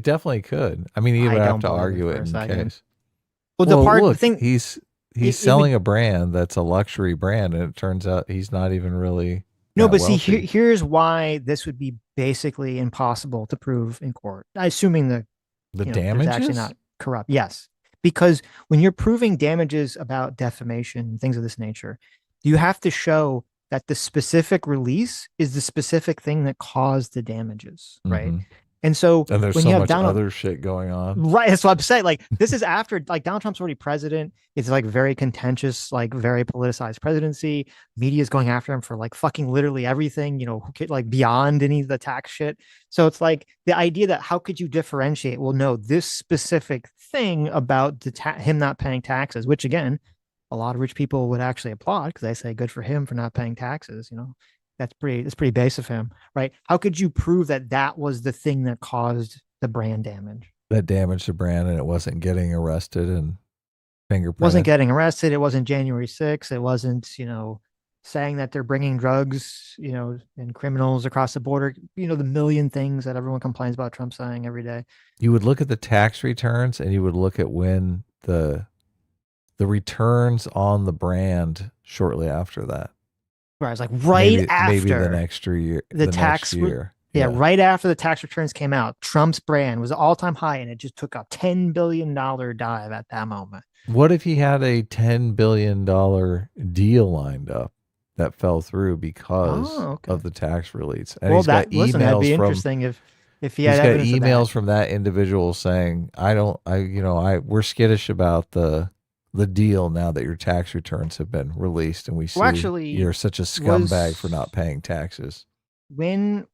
[SPEAKER 2] definitely could. I mean, he would have to argue it in the case.
[SPEAKER 1] Well, the thing
[SPEAKER 2] he's selling a brand that's a luxury brand, and it turns out he's not even really.
[SPEAKER 1] No, but
[SPEAKER 2] wealthy.
[SPEAKER 1] See, here's why this would be basically impossible to prove in court, assuming the
[SPEAKER 2] damages
[SPEAKER 1] actually not corrupt. Yes. Because when you're proving damages about defamation, things of this nature, you have to show that the specific release is the specific thing that caused the damages, right? And so
[SPEAKER 2] there's
[SPEAKER 1] when
[SPEAKER 2] so
[SPEAKER 1] you have
[SPEAKER 2] much other shit going on.
[SPEAKER 1] Right. That's what I'm saying. Like, this is after, like, Donald Trump's already president. It's like very contentious, like very politicized presidency. Media is going after him for like fucking literally everything, like beyond any of the tax shit. So it's like the idea that how could you differentiate? Well, no, this specific thing about him not paying taxes, which again, a lot of rich people would actually applaud because they say good for him for not paying taxes. That's pretty base of him, right? How could you prove that was the thing that caused the brand damage?
[SPEAKER 2] That damaged the brand, and it wasn't getting arrested and fingerprinted.
[SPEAKER 1] Wasn't getting arrested. It wasn't January 6th. It wasn't, saying that they're bringing drugs, and criminals across the border. The million things that everyone complains about Trump saying every day.
[SPEAKER 2] You would look at the tax returns, and you would look at when the returns on the brand shortly after that.
[SPEAKER 1] Where I was like, after
[SPEAKER 2] maybe the next year, next year.
[SPEAKER 1] Yeah, right after the tax returns came out, Trump's brand was all-time high, and it just took a $10 billion dive at that moment.
[SPEAKER 2] What if he had a $10 billion deal lined up that fell through because of the tax release? And
[SPEAKER 1] that'd be interesting if he had evidence
[SPEAKER 2] emails from that individual saying, we're skittish about the the deal now that your tax returns have been released and we see you're such a scumbag for not paying taxes?
[SPEAKER 1] When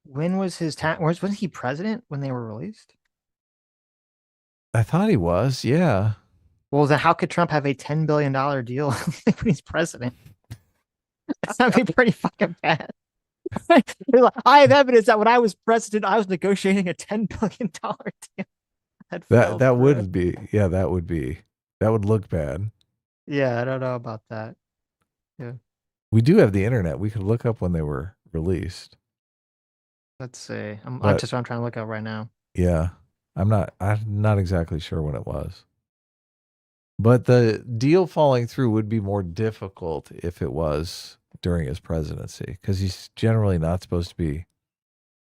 [SPEAKER 1] was his wasn't he president when they were released?
[SPEAKER 2] I thought he was, yeah.
[SPEAKER 1] Well, then how could Trump have a $10 billion deal when he's president? That'd be pretty fucking bad. I have evidence that when I was president, I was negotiating a $10 billion deal.
[SPEAKER 2] That would look bad.
[SPEAKER 1] Yeah, I don't know about that. Yeah.
[SPEAKER 2] We do have the internet. We could look up when they were released.
[SPEAKER 1] Let's see. That's just what I'm trying to look up right now.
[SPEAKER 2] Yeah. I'm not exactly sure when it was. But the deal falling through would be more difficult if it was during his presidency, because he's generally not supposed to be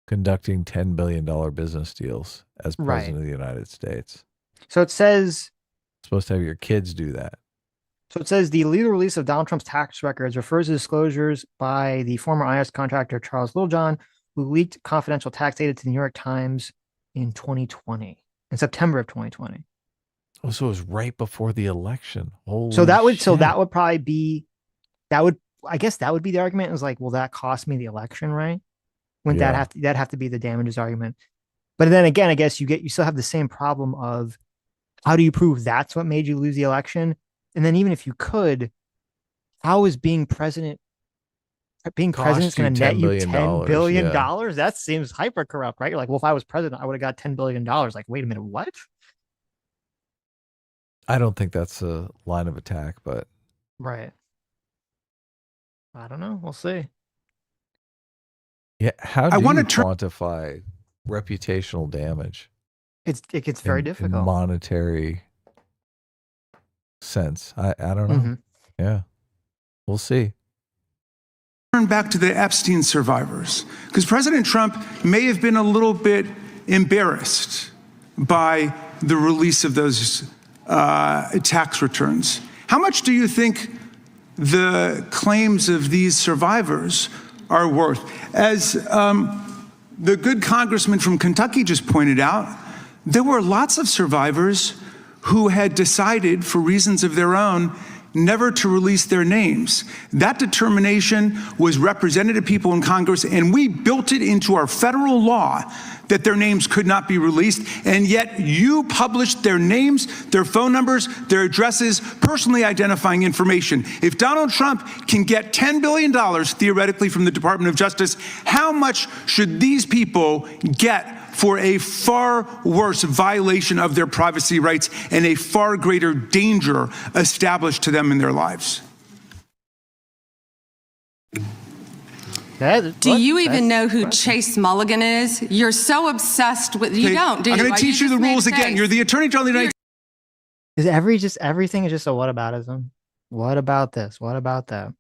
[SPEAKER 2] conducting $10 billion business deals as president of the United States.
[SPEAKER 1] So it says...
[SPEAKER 2] Supposed to have your kids do that.
[SPEAKER 1] So it says the legal release of Donald Trump's tax records refers to disclosures by the former IRS contractor Charles Littlejohn, who leaked confidential tax data to the New York Times in 2020, in September of 2020.
[SPEAKER 2] Oh, so it was right before the election. Holy
[SPEAKER 1] so that would
[SPEAKER 2] shit.
[SPEAKER 1] so that would probably be I guess that would be the argument. Is like, well, that cost me the election, right? Wouldn't that'd have to be the damages argument? But then again, I guess you still have the same problem of how do you prove that's what made you lose the election? And then even if you could, how is being president is going to net you $10 billion? Yeah. That seems hyper corrupt, right? You're like, well, if I was president, I would have got $10 billion. Like, wait a minute, what?
[SPEAKER 2] I don't think that's a line of attack, but
[SPEAKER 1] right. I don't know. We'll see.
[SPEAKER 2] Yeah, how do you quantify reputational damage?
[SPEAKER 1] It gets very difficult.
[SPEAKER 2] In monetary sense. I don't know. Mm-hmm. Yeah. We'll see.
[SPEAKER 6] Turn back to the Epstein survivors, because President Trump may have been a little bit embarrassed by the release of those tax returns. How much do you think the claims of these survivors are worth? As the good congressman from Kentucky just pointed out, there were lots of survivors who had decided, for reasons of their own, never to release their names. That determination was represented to people in Congress, and we built it into our federal law that their names could not be released, and yet you published their names, their phone numbers, their addresses, personally identifying information. If Donald Trump can get $10 billion theoretically from the Department of Justice, how much should these people get for a far worse violation of their privacy rights and a far greater danger established to them in their lives?
[SPEAKER 5] Do you even know who Chase Mulligan is? You're so obsessed with you don't. Do you?
[SPEAKER 6] I'm going to teach you the rules again. You're the Attorney General of the United
[SPEAKER 1] States. Is everything is just a whataboutism? What about this? What about that?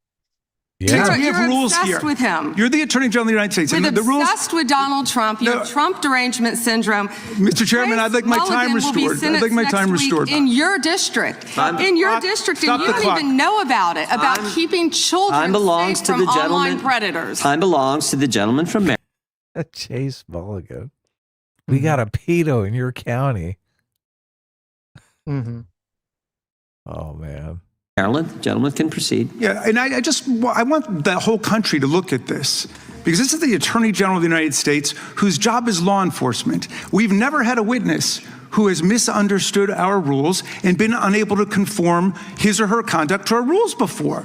[SPEAKER 6] Yeah. We have
[SPEAKER 5] You're
[SPEAKER 6] rules
[SPEAKER 5] obsessed
[SPEAKER 6] here.
[SPEAKER 5] with him.
[SPEAKER 6] You're the Attorney General of the United States.
[SPEAKER 5] With
[SPEAKER 6] and the rules,
[SPEAKER 5] obsessed with Donald Trump. You have Trump derangement syndrome.
[SPEAKER 6] Mr. Chairman, I'd like my time restored. I'd like my time restored.
[SPEAKER 5] In your district. In your district, and you don't even know about it, about keeping children safe from online predators.
[SPEAKER 3] Time belongs to the gentleman from Maryland.
[SPEAKER 2] Chase Mulligan. We got a pedo in your county.
[SPEAKER 1] Mm-hmm.
[SPEAKER 2] Oh, man.
[SPEAKER 3] Maryland, the gentleman can proceed.
[SPEAKER 6] Yeah, and I want the whole country to look at this, because this is the Attorney General of the United States, whose job is law enforcement. We've never had a witness who has misunderstood our rules and been unable to conform his or her conduct to our rules before.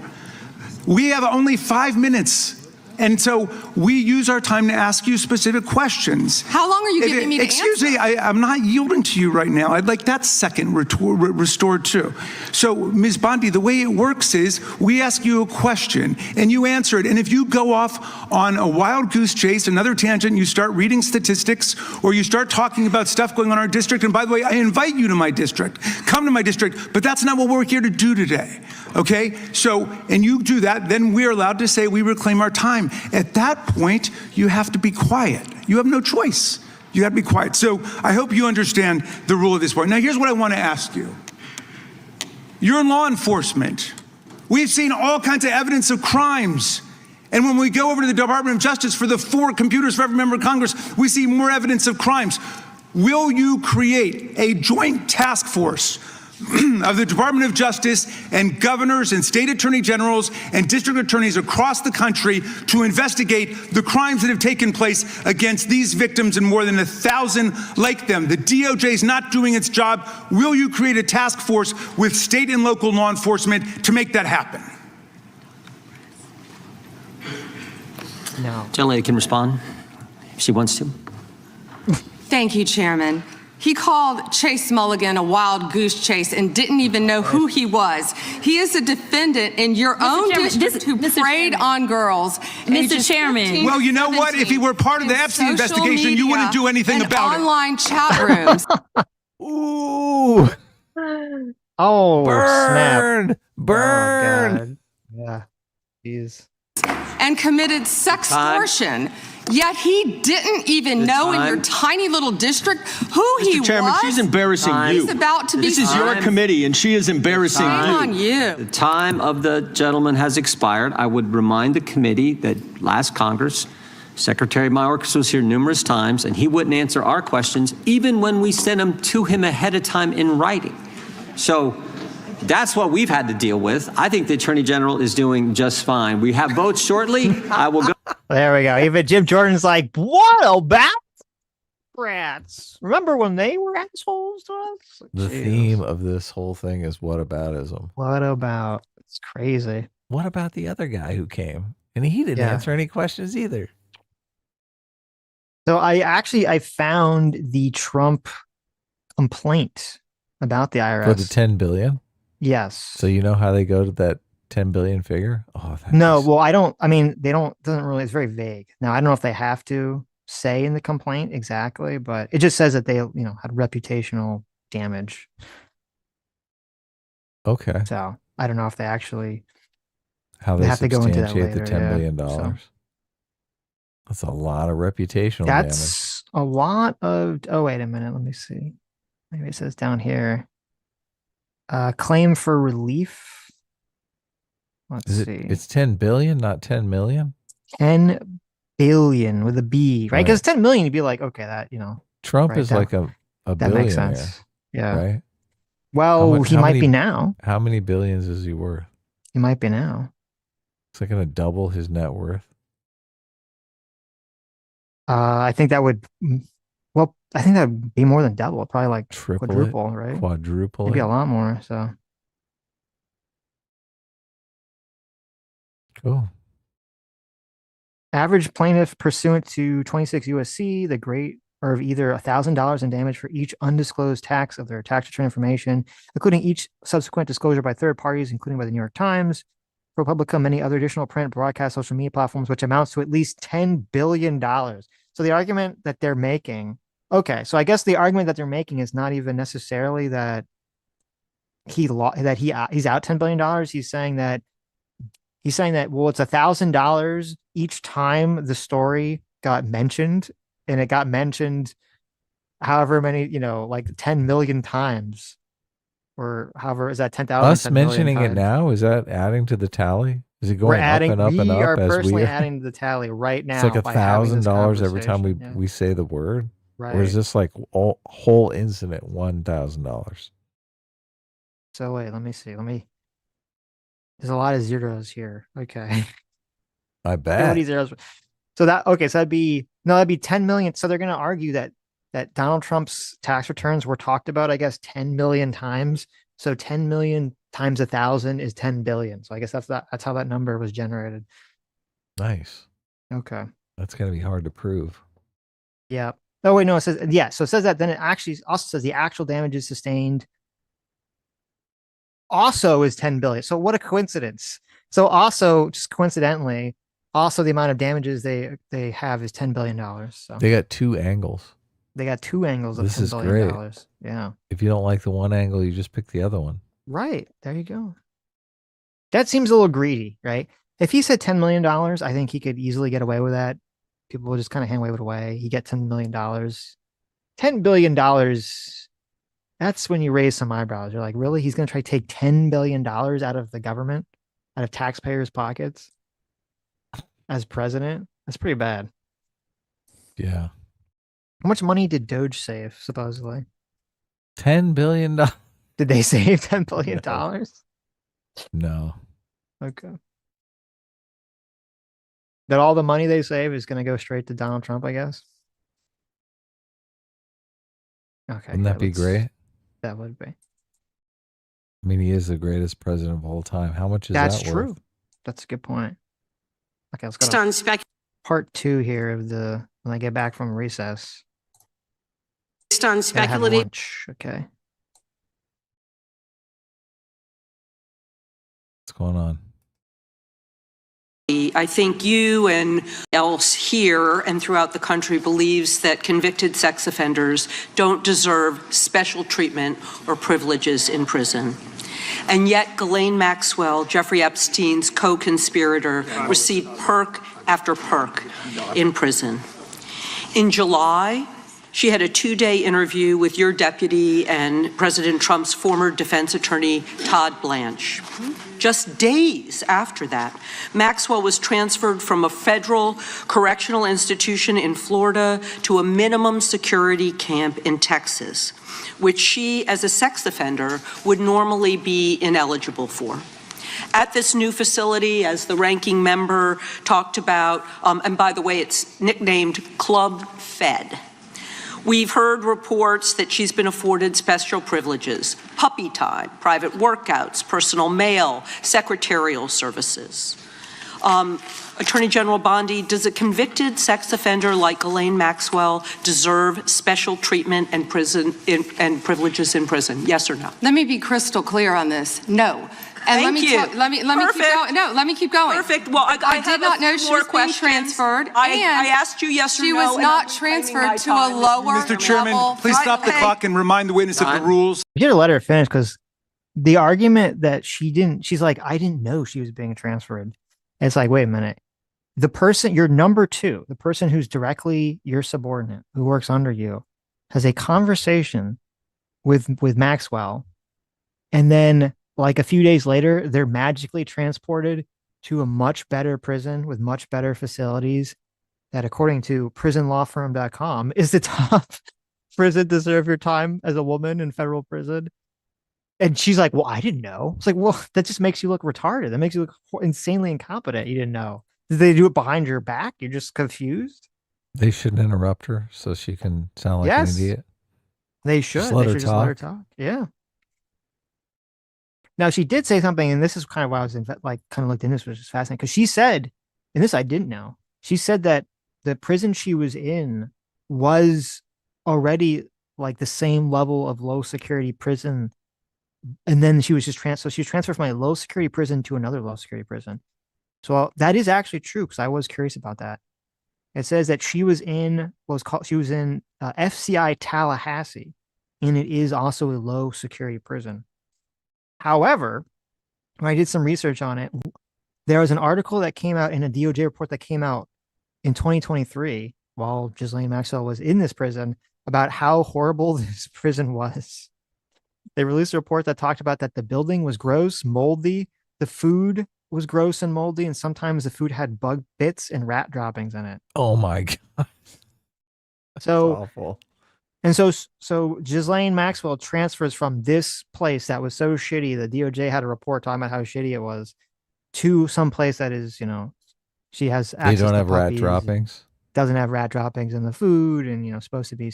[SPEAKER 6] We have only 5 minutes. And so we use our time to ask you specific questions.
[SPEAKER 5] How long are you giving me to answer?
[SPEAKER 6] Excuse me, I'm not yielding to you right now. I'd like that second restored too. So, Ms. Bondi, the way it works is we ask you a question and you answer it. And if you go off on a wild goose chase, another tangent, you start reading statistics or you start talking about stuff going on in our district. And by the way, I invite you to my district. Come to my district, but that's not what we're here to do today. Okay? So, and you do that, then we're allowed to say we reclaim our time. At that point, you have to be quiet. You have no choice. You have to be quiet. So I hope you understand the rule at this point. Now, here's what I want to ask you. You're in law enforcement. We've seen all kinds of evidence of crimes. And when we go over to the Department of Justice for the 4 computers for every member of Congress, we see more evidence of crimes. Will you create a joint task force of the Department of Justice and governors and state attorney generals and district attorneys across the country to investigate the crimes that have taken place against these victims and more than 1,000 like them. The DOJ is not doing its job. Will you create a task force with state and local law enforcement to make that happen?
[SPEAKER 1] No.
[SPEAKER 3] Gentlelady can respond if she wants to.
[SPEAKER 5] Thank you, Chairman. He called Chase Mulligan a wild goose chase and didn't even know who he was. He is a defendant in your own district who preyed on girls.
[SPEAKER 16] Mr. Chairman.
[SPEAKER 6] Well, you know what? If he were part of the Epstein investigation, you wouldn't do anything about it.
[SPEAKER 5] Online chat rooms.
[SPEAKER 2] Ooh.
[SPEAKER 1] Oh,
[SPEAKER 2] burn.
[SPEAKER 1] snap.
[SPEAKER 2] Burn.
[SPEAKER 1] Oh, yeah. Jeez.
[SPEAKER 5] And committed sextortion. Yet he didn't even know in your tiny little district who he was.
[SPEAKER 3] Mr. Chairman,
[SPEAKER 17] she's embarrassing you.
[SPEAKER 5] He's about to be
[SPEAKER 17] This is your committee, and she is embarrassing
[SPEAKER 5] Shame
[SPEAKER 17] you.
[SPEAKER 5] on you.
[SPEAKER 3] The time of the gentleman has expired. I would remind the committee that last Congress, Secretary Mayorkas was here numerous times, and he wouldn't answer our questions, even when we sent them to him ahead of time in writing. So that's what we've had to deal with. I think the Attorney General is doing just fine. We have votes shortly. I will go.
[SPEAKER 1] There we go. Even Jim Jordan's like, what about rats? Remember when they were assholes to us?
[SPEAKER 2] The theme of this whole thing is whataboutism.
[SPEAKER 1] What about? It's crazy.
[SPEAKER 2] What about the other guy who came? And he didn't answer any questions either.
[SPEAKER 1] So I found the Trump complaint about the IRS.
[SPEAKER 2] For the 10 billion?
[SPEAKER 1] Yes.
[SPEAKER 2] So you know how they go to that 10 billion figure? Oh,
[SPEAKER 1] no, well, I don't, I mean, they don't, doesn't really, it's very vague. Now, I don't know if they have to say in the complaint exactly, but it just says that they, had reputational damage.
[SPEAKER 2] Okay.
[SPEAKER 1] So I don't know if they actually
[SPEAKER 2] they
[SPEAKER 1] have to go into that
[SPEAKER 2] substantiate
[SPEAKER 1] later.
[SPEAKER 2] the $10 billion.
[SPEAKER 1] So,
[SPEAKER 2] that's a lot of reputational
[SPEAKER 1] that's a lot of, oh, wait a minute. Let me see. Maybe it says down here, claim for relief. Let's see.
[SPEAKER 2] It's 10 billion, not 10 million?
[SPEAKER 1] 10 billion with a B, right? Because 10 million, you'd be like, okay, that,
[SPEAKER 2] Trump
[SPEAKER 1] right,
[SPEAKER 2] is like a
[SPEAKER 1] that
[SPEAKER 2] billionaire.
[SPEAKER 1] makes sense. Yeah.
[SPEAKER 2] Right?
[SPEAKER 1] Well, he might be now.
[SPEAKER 2] How many billions is he worth?
[SPEAKER 1] He might be now.
[SPEAKER 2] Is that going to double his net worth?
[SPEAKER 1] I think that would, well, I think that would be more than double. Probably like quadruple, right?
[SPEAKER 2] Quadruple.
[SPEAKER 1] Maybe a lot more. So.
[SPEAKER 2] Cool.
[SPEAKER 1] Average plaintiff pursuant to 26 USC, the great or of either $1,000 in damage for each undisclosed tax of their tax return information, including each subsequent disclosure by third parties, including by the New York Times, ProPublica, many other additional print, broadcast, social media platforms, which amounts to at least $10 billion. So the argument that they're making, okay, so I guess the argument that they're making is not even necessarily that he's out $10 billion. He's saying that well, it's $1,000 each time the story got mentioned, and it got mentioned however many, like 10 million times, or however, is that 10,000?
[SPEAKER 2] Us mentioning it now, is that adding to the tally? Is it going up and up and up?
[SPEAKER 1] We are personally adding to the tally right now.
[SPEAKER 2] It's like $1,000 every time we say the word,
[SPEAKER 1] right?
[SPEAKER 2] Or is this like whole incident $1,000?
[SPEAKER 1] So wait, let me see. There's a lot of zeros here. Okay.
[SPEAKER 2] I bet.
[SPEAKER 1] Zeros. So that'd be 10 million. So they're going to argue that Donald Trump's tax returns were talked about, I guess, 10 million times. So 10 million times 1,000 is 10 billion. So I guess that's how that number was generated.
[SPEAKER 2] Nice.
[SPEAKER 1] Okay.
[SPEAKER 2] That's going to be hard to prove.
[SPEAKER 1] Yeah. Oh wait, no, it says, yeah. So it says that, then it actually also says the actual damages sustained also is 10 billion. So what a coincidence. So also, just coincidentally, also the amount of damages they have is $10 billion. So
[SPEAKER 2] they got two angles.
[SPEAKER 1] They got two angles of $10 billion. Yeah.
[SPEAKER 2] If you don't like the one angle, you just pick the other one.
[SPEAKER 1] Right. There you go. That seems a little greedy, right? If he said $10 million, I think he could easily get away with that. People will just kind of hand wave it away. He gets $10 million. $10 billion. That's when you raise some eyebrows. You're like, really? He's going to try to take $10 billion out of the government, out of taxpayers' pockets as president? That's pretty bad.
[SPEAKER 2] Yeah.
[SPEAKER 1] How much money did Doge save, supposedly?
[SPEAKER 2] $10 billion.
[SPEAKER 1] Did they save $10 billion?
[SPEAKER 2] No.
[SPEAKER 1] Okay. That all the money they save is going to go straight to Donald Trump, I guess. Okay.
[SPEAKER 2] Wouldn't that be great?
[SPEAKER 1] That would be.
[SPEAKER 2] I mean, he is the greatest president of all time. How much is
[SPEAKER 1] That's
[SPEAKER 2] that
[SPEAKER 1] true.
[SPEAKER 2] worth?
[SPEAKER 1] That's a good point. Okay, let's go to part 2 here of the when I get back from recess.
[SPEAKER 16] Based on speculative.
[SPEAKER 1] Okay.
[SPEAKER 2] What's going on?
[SPEAKER 16] I think you and else here and throughout the country believes that convicted sex offenders don't deserve special treatment or privileges in prison. And yet Ghislaine Maxwell, Jeffrey Epstein's co-conspirator, received perk after perk in prison. In July, she had a 2-day interview with your deputy and President Trump's former defense attorney, Todd Blanche. Just days after that, Maxwell was transferred from a federal correctional institution in Florida to a minimum security camp in Texas, which she, as a sex offender, would normally be ineligible for. At this new facility, as the ranking member talked about, and by the way, it's nicknamed Club Fed. We've heard reports that she's been afforded special privileges, puppy time, private workouts, personal mail, secretarial services. Attorney General Bondi, does a convicted sex offender like Ghislaine Maxwell deserve special treatment and privileges in prison? Yes or no?
[SPEAKER 5] Let me be crystal clear on this. No. And
[SPEAKER 16] Thank you.
[SPEAKER 5] let me keep going. No, let me keep going.
[SPEAKER 16] Perfect. Well, I
[SPEAKER 5] did not know she was being transferred.
[SPEAKER 16] I asked you yes or no.
[SPEAKER 5] She was not transferred to a lower
[SPEAKER 6] Mr. Chairman, please stop the clock and remind the witness of the rules.
[SPEAKER 1] You gotta let her finish because the argument that she's like, I didn't know she was being transferred. And it's like, wait a minute. The person, your number 2, the person who's directly your subordinate, who works under you, has a conversation with Maxwell, and then like a few days later, they're magically transported to a much better prison with much better facilities that, according to prisonlawfirm.com, is the top prison to serve your time as a woman in federal prison. And she's like, well, I didn't know. It's like, well, that just makes you look retarded. That makes you look insanely incompetent. You didn't know. Did they do it behind your back? You're just confused?
[SPEAKER 2] They shouldn't interrupt her so she can sound like an idiot.
[SPEAKER 1] They should.
[SPEAKER 2] Just let her
[SPEAKER 1] talk. Yeah. Now, she did say something, and this is kind of why I was kind of looked into this, which is fascinating, because she said, and this I didn't know, she said that the prison she was in was already like the same level of low security prison. And then she was just transferred from a low security prison to another low security prison. So that is actually true, because I was curious about that. It says that she was in FCI Tallahassee, and it is also a low security prison. However, when I did some research on it, there was an article that came out in a DOJ report that came out in 2023 while Ghislaine Maxwell was in this prison about how horrible this prison was. They released a report that talked about that the building was gross, moldy, the food was gross and moldy, and sometimes the food had bug bits and rat droppings in it.
[SPEAKER 2] Oh my God. That's awful.
[SPEAKER 1] And so Ghislaine Maxwell transfers from this place that was so shitty, the DOJ had a report talking about how shitty it was, to some place that is, she has access to
[SPEAKER 2] They don't have rat
[SPEAKER 1] puppies,
[SPEAKER 2] droppings?
[SPEAKER 1] Doesn't have rat droppings in the food, and, supposed to be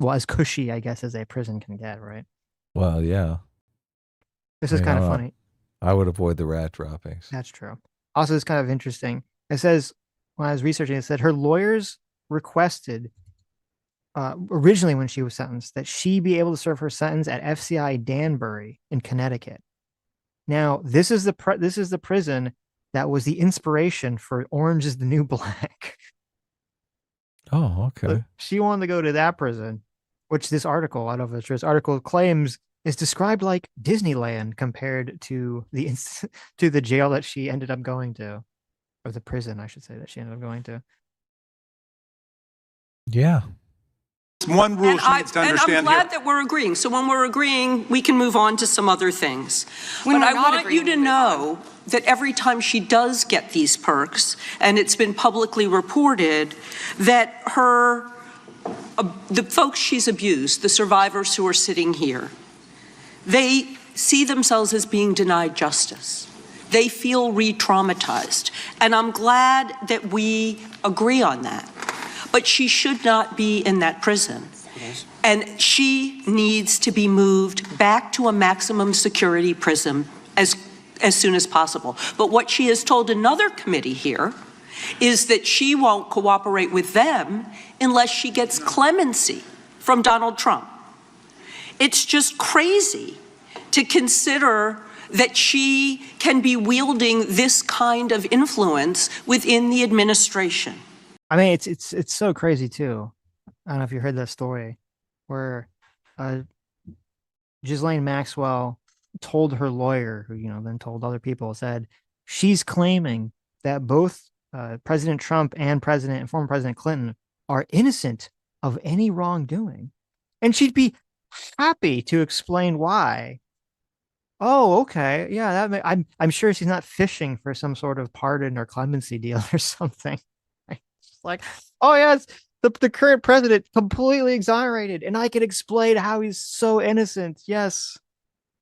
[SPEAKER 1] as cushy, I guess, as a prison can get, right?
[SPEAKER 2] Well, yeah.
[SPEAKER 1] This is kind of funny.
[SPEAKER 2] I would avoid the rat droppings.
[SPEAKER 1] That's true. Also, it's kind of interesting. It says, when I was researching, it said her lawyers requested originally when she was sentenced that she be able to serve her sentence at FCI Danbury in Connecticut. Now, this is the prison that was the inspiration for Orange is the New Black.
[SPEAKER 2] Oh, okay.
[SPEAKER 1] So she wanted to go to that prison, which this article, I don't know if it's true, this article claims is described like Disneyland compared to the jail that she ended up going to, or the prison, I should say, that she ended up going to.
[SPEAKER 2] Yeah.
[SPEAKER 6] One rule she needs to understand.
[SPEAKER 16] And I'm glad that we're agreeing. So when we're agreeing, we can move on to some other things.
[SPEAKER 5] When
[SPEAKER 16] but I want you to know that every time she does get these perks, and it's been publicly reported, that the folks she's abused, the survivors who are sitting here, They see themselves as being denied justice. They feel re-traumatized. And I'm glad that we agree on that. But she should not be in that prison. And she needs to be moved back to a maximum security prison as soon as possible. But what she has told another committee here is that she won't cooperate with them unless she gets clemency from Donald Trump. It's just crazy to consider that she can be wielding this kind of influence within the administration.
[SPEAKER 1] I mean, it's so crazy too. I don't know if you heard that story where Ghislaine Maxwell told her lawyer, who then told other people, said she's claiming that both President Trump and former President Clinton are innocent of any wrongdoing, and she'd be happy to explain why. Oh, okay, yeah, I'm sure she's not fishing for some sort of pardon or clemency deal or something. It's like, oh yes, the current president completely exonerated, and I can explain how he's so innocent. Yes,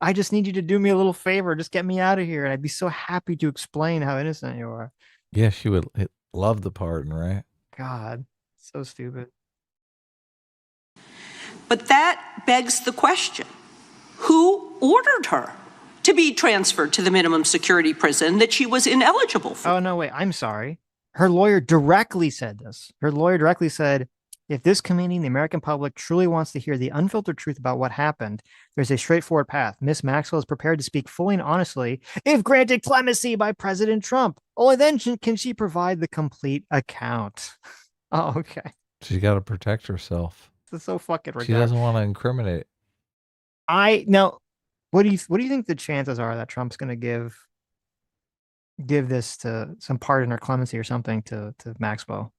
[SPEAKER 1] I just need you to do me a little favor, just get me out of here, and I'd be so happy to explain how innocent you are.
[SPEAKER 2] Yeah, she would love the pardon, right?
[SPEAKER 1] God, so stupid.
[SPEAKER 16] But that begs the question, who ordered her to be transferred to the minimum security prison that she was ineligible for?
[SPEAKER 1] Oh, no, wait, I'm sorry. Her lawyer directly said this. Her lawyer directly said, if this committee and the American public truly wants to hear the unfiltered truth about what happened, there's a straightforward path. Miss Maxwell is prepared to speak fully and honestly if granted clemency by President Trump. Only then can she provide the complete account. Oh, okay.
[SPEAKER 2] She's got to protect herself.
[SPEAKER 1] This is so fucking ridiculous.
[SPEAKER 2] She doesn't want to incriminate.
[SPEAKER 1] Now, what do you think the chances are that Trump's going to give this to some pardon or clemency or something to Maxwell?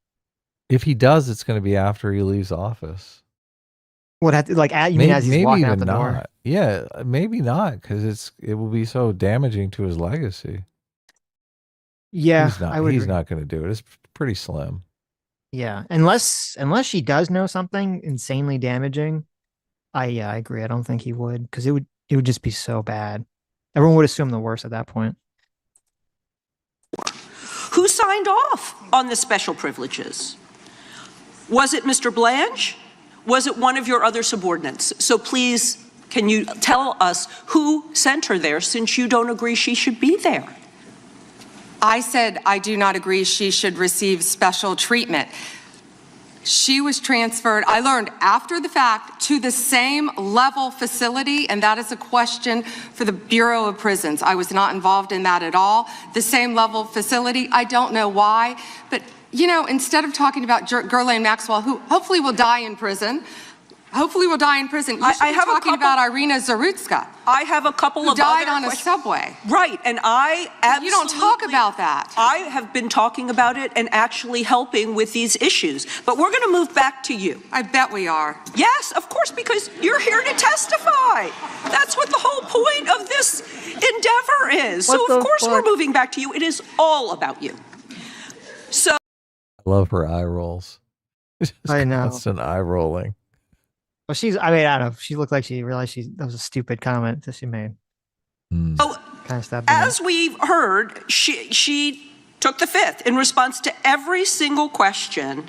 [SPEAKER 2] If he does, it's going to be after he leaves office.
[SPEAKER 1] What, like, you mean as he's walking out the door?
[SPEAKER 2] Not. Yeah, maybe not, because it will be so damaging to his legacy.
[SPEAKER 1] Yeah,
[SPEAKER 2] he's not going to do it. It's pretty slim.
[SPEAKER 1] Yeah, unless she does know something insanely damaging, I agree. I don't think he would, because it would just be so bad. Everyone would assume the worst at that point.
[SPEAKER 16] Who signed off on the special privileges? Was it Mr. Blanche? Was it one of your other subordinates? So please, can you tell us who sent her there, since you don't agree she should be there?
[SPEAKER 5] I said I do not agree she should receive special treatment. She was transferred, I learned after the fact, to the same level facility, and that is a question for the Bureau of Prisons. I was not involved in that at all. The same level facility, I don't know why, but instead of talking about Ghislaine Maxwell, who hopefully will die in prison, you should be talking about Irina Zarutska.
[SPEAKER 16] I have a couple of
[SPEAKER 5] died on a subway.
[SPEAKER 16] Right, and I absolutely...
[SPEAKER 5] You don't talk about that.
[SPEAKER 16] I have been talking about it and actually helping with these issues. But we're going to move back to you.
[SPEAKER 5] I bet we are.
[SPEAKER 16] Yes, of course, because you're here to testify. That's what the whole point of this endeavor is. So of course we're moving back to you. It is all about you. So...
[SPEAKER 2] I love her eye rolls.
[SPEAKER 1] I know.
[SPEAKER 2] Constant eye rolling.
[SPEAKER 1] Well, I don't know. She looked like she realized that was a stupid comment that she made.
[SPEAKER 16] So, as we've heard, she took the fifth in response to every single question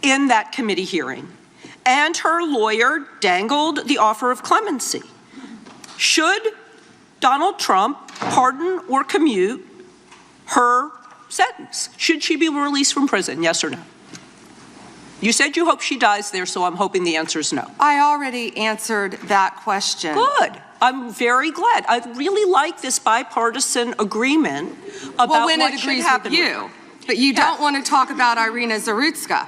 [SPEAKER 16] in that committee hearing. And her lawyer dangled the offer of clemency. Should Donald Trump pardon or commute her sentence? Should she be released from prison? Yes or no? You said you hope she dies there, so I'm hoping the answer is no.
[SPEAKER 5] I already answered that question.
[SPEAKER 16] Good. I'm very glad. I really like this bipartisan agreement about what should happen.
[SPEAKER 5] With you, but you don't want to talk about Irina Zarutska.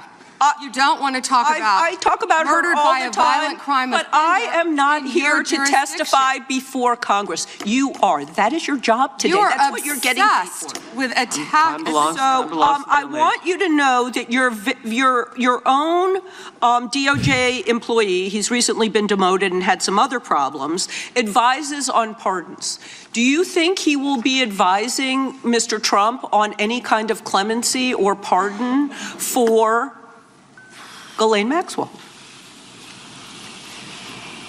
[SPEAKER 5] You don't want to talk about.
[SPEAKER 16] I talk about
[SPEAKER 5] murdered
[SPEAKER 16] her all
[SPEAKER 5] by
[SPEAKER 16] the
[SPEAKER 5] a
[SPEAKER 16] time,
[SPEAKER 5] violent crime
[SPEAKER 16] but I am not here to testify before Congress. You are. That is your job today. That's what you're getting paid for.
[SPEAKER 5] With attack.
[SPEAKER 16] So I want you to know that your own DOJ employee, he's recently been demoted and had some other problems, advises on pardons. Do you think he will be advising Mr. Trump on any kind of clemency or pardon for Ghislaine Maxwell?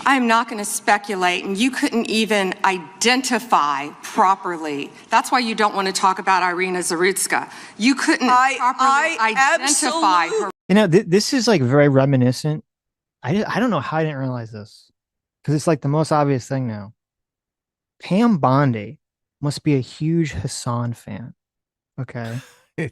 [SPEAKER 5] I'm not going to speculate, and you couldn't even identify properly. That's why you don't want to talk about Irina Zarutska. You couldn't properly identify her.
[SPEAKER 1] You know, this is like very reminiscent. I don't know how I didn't realize this, because it's like the most obvious thing now. Pam Bondi must be a huge Hassan fan. Okay.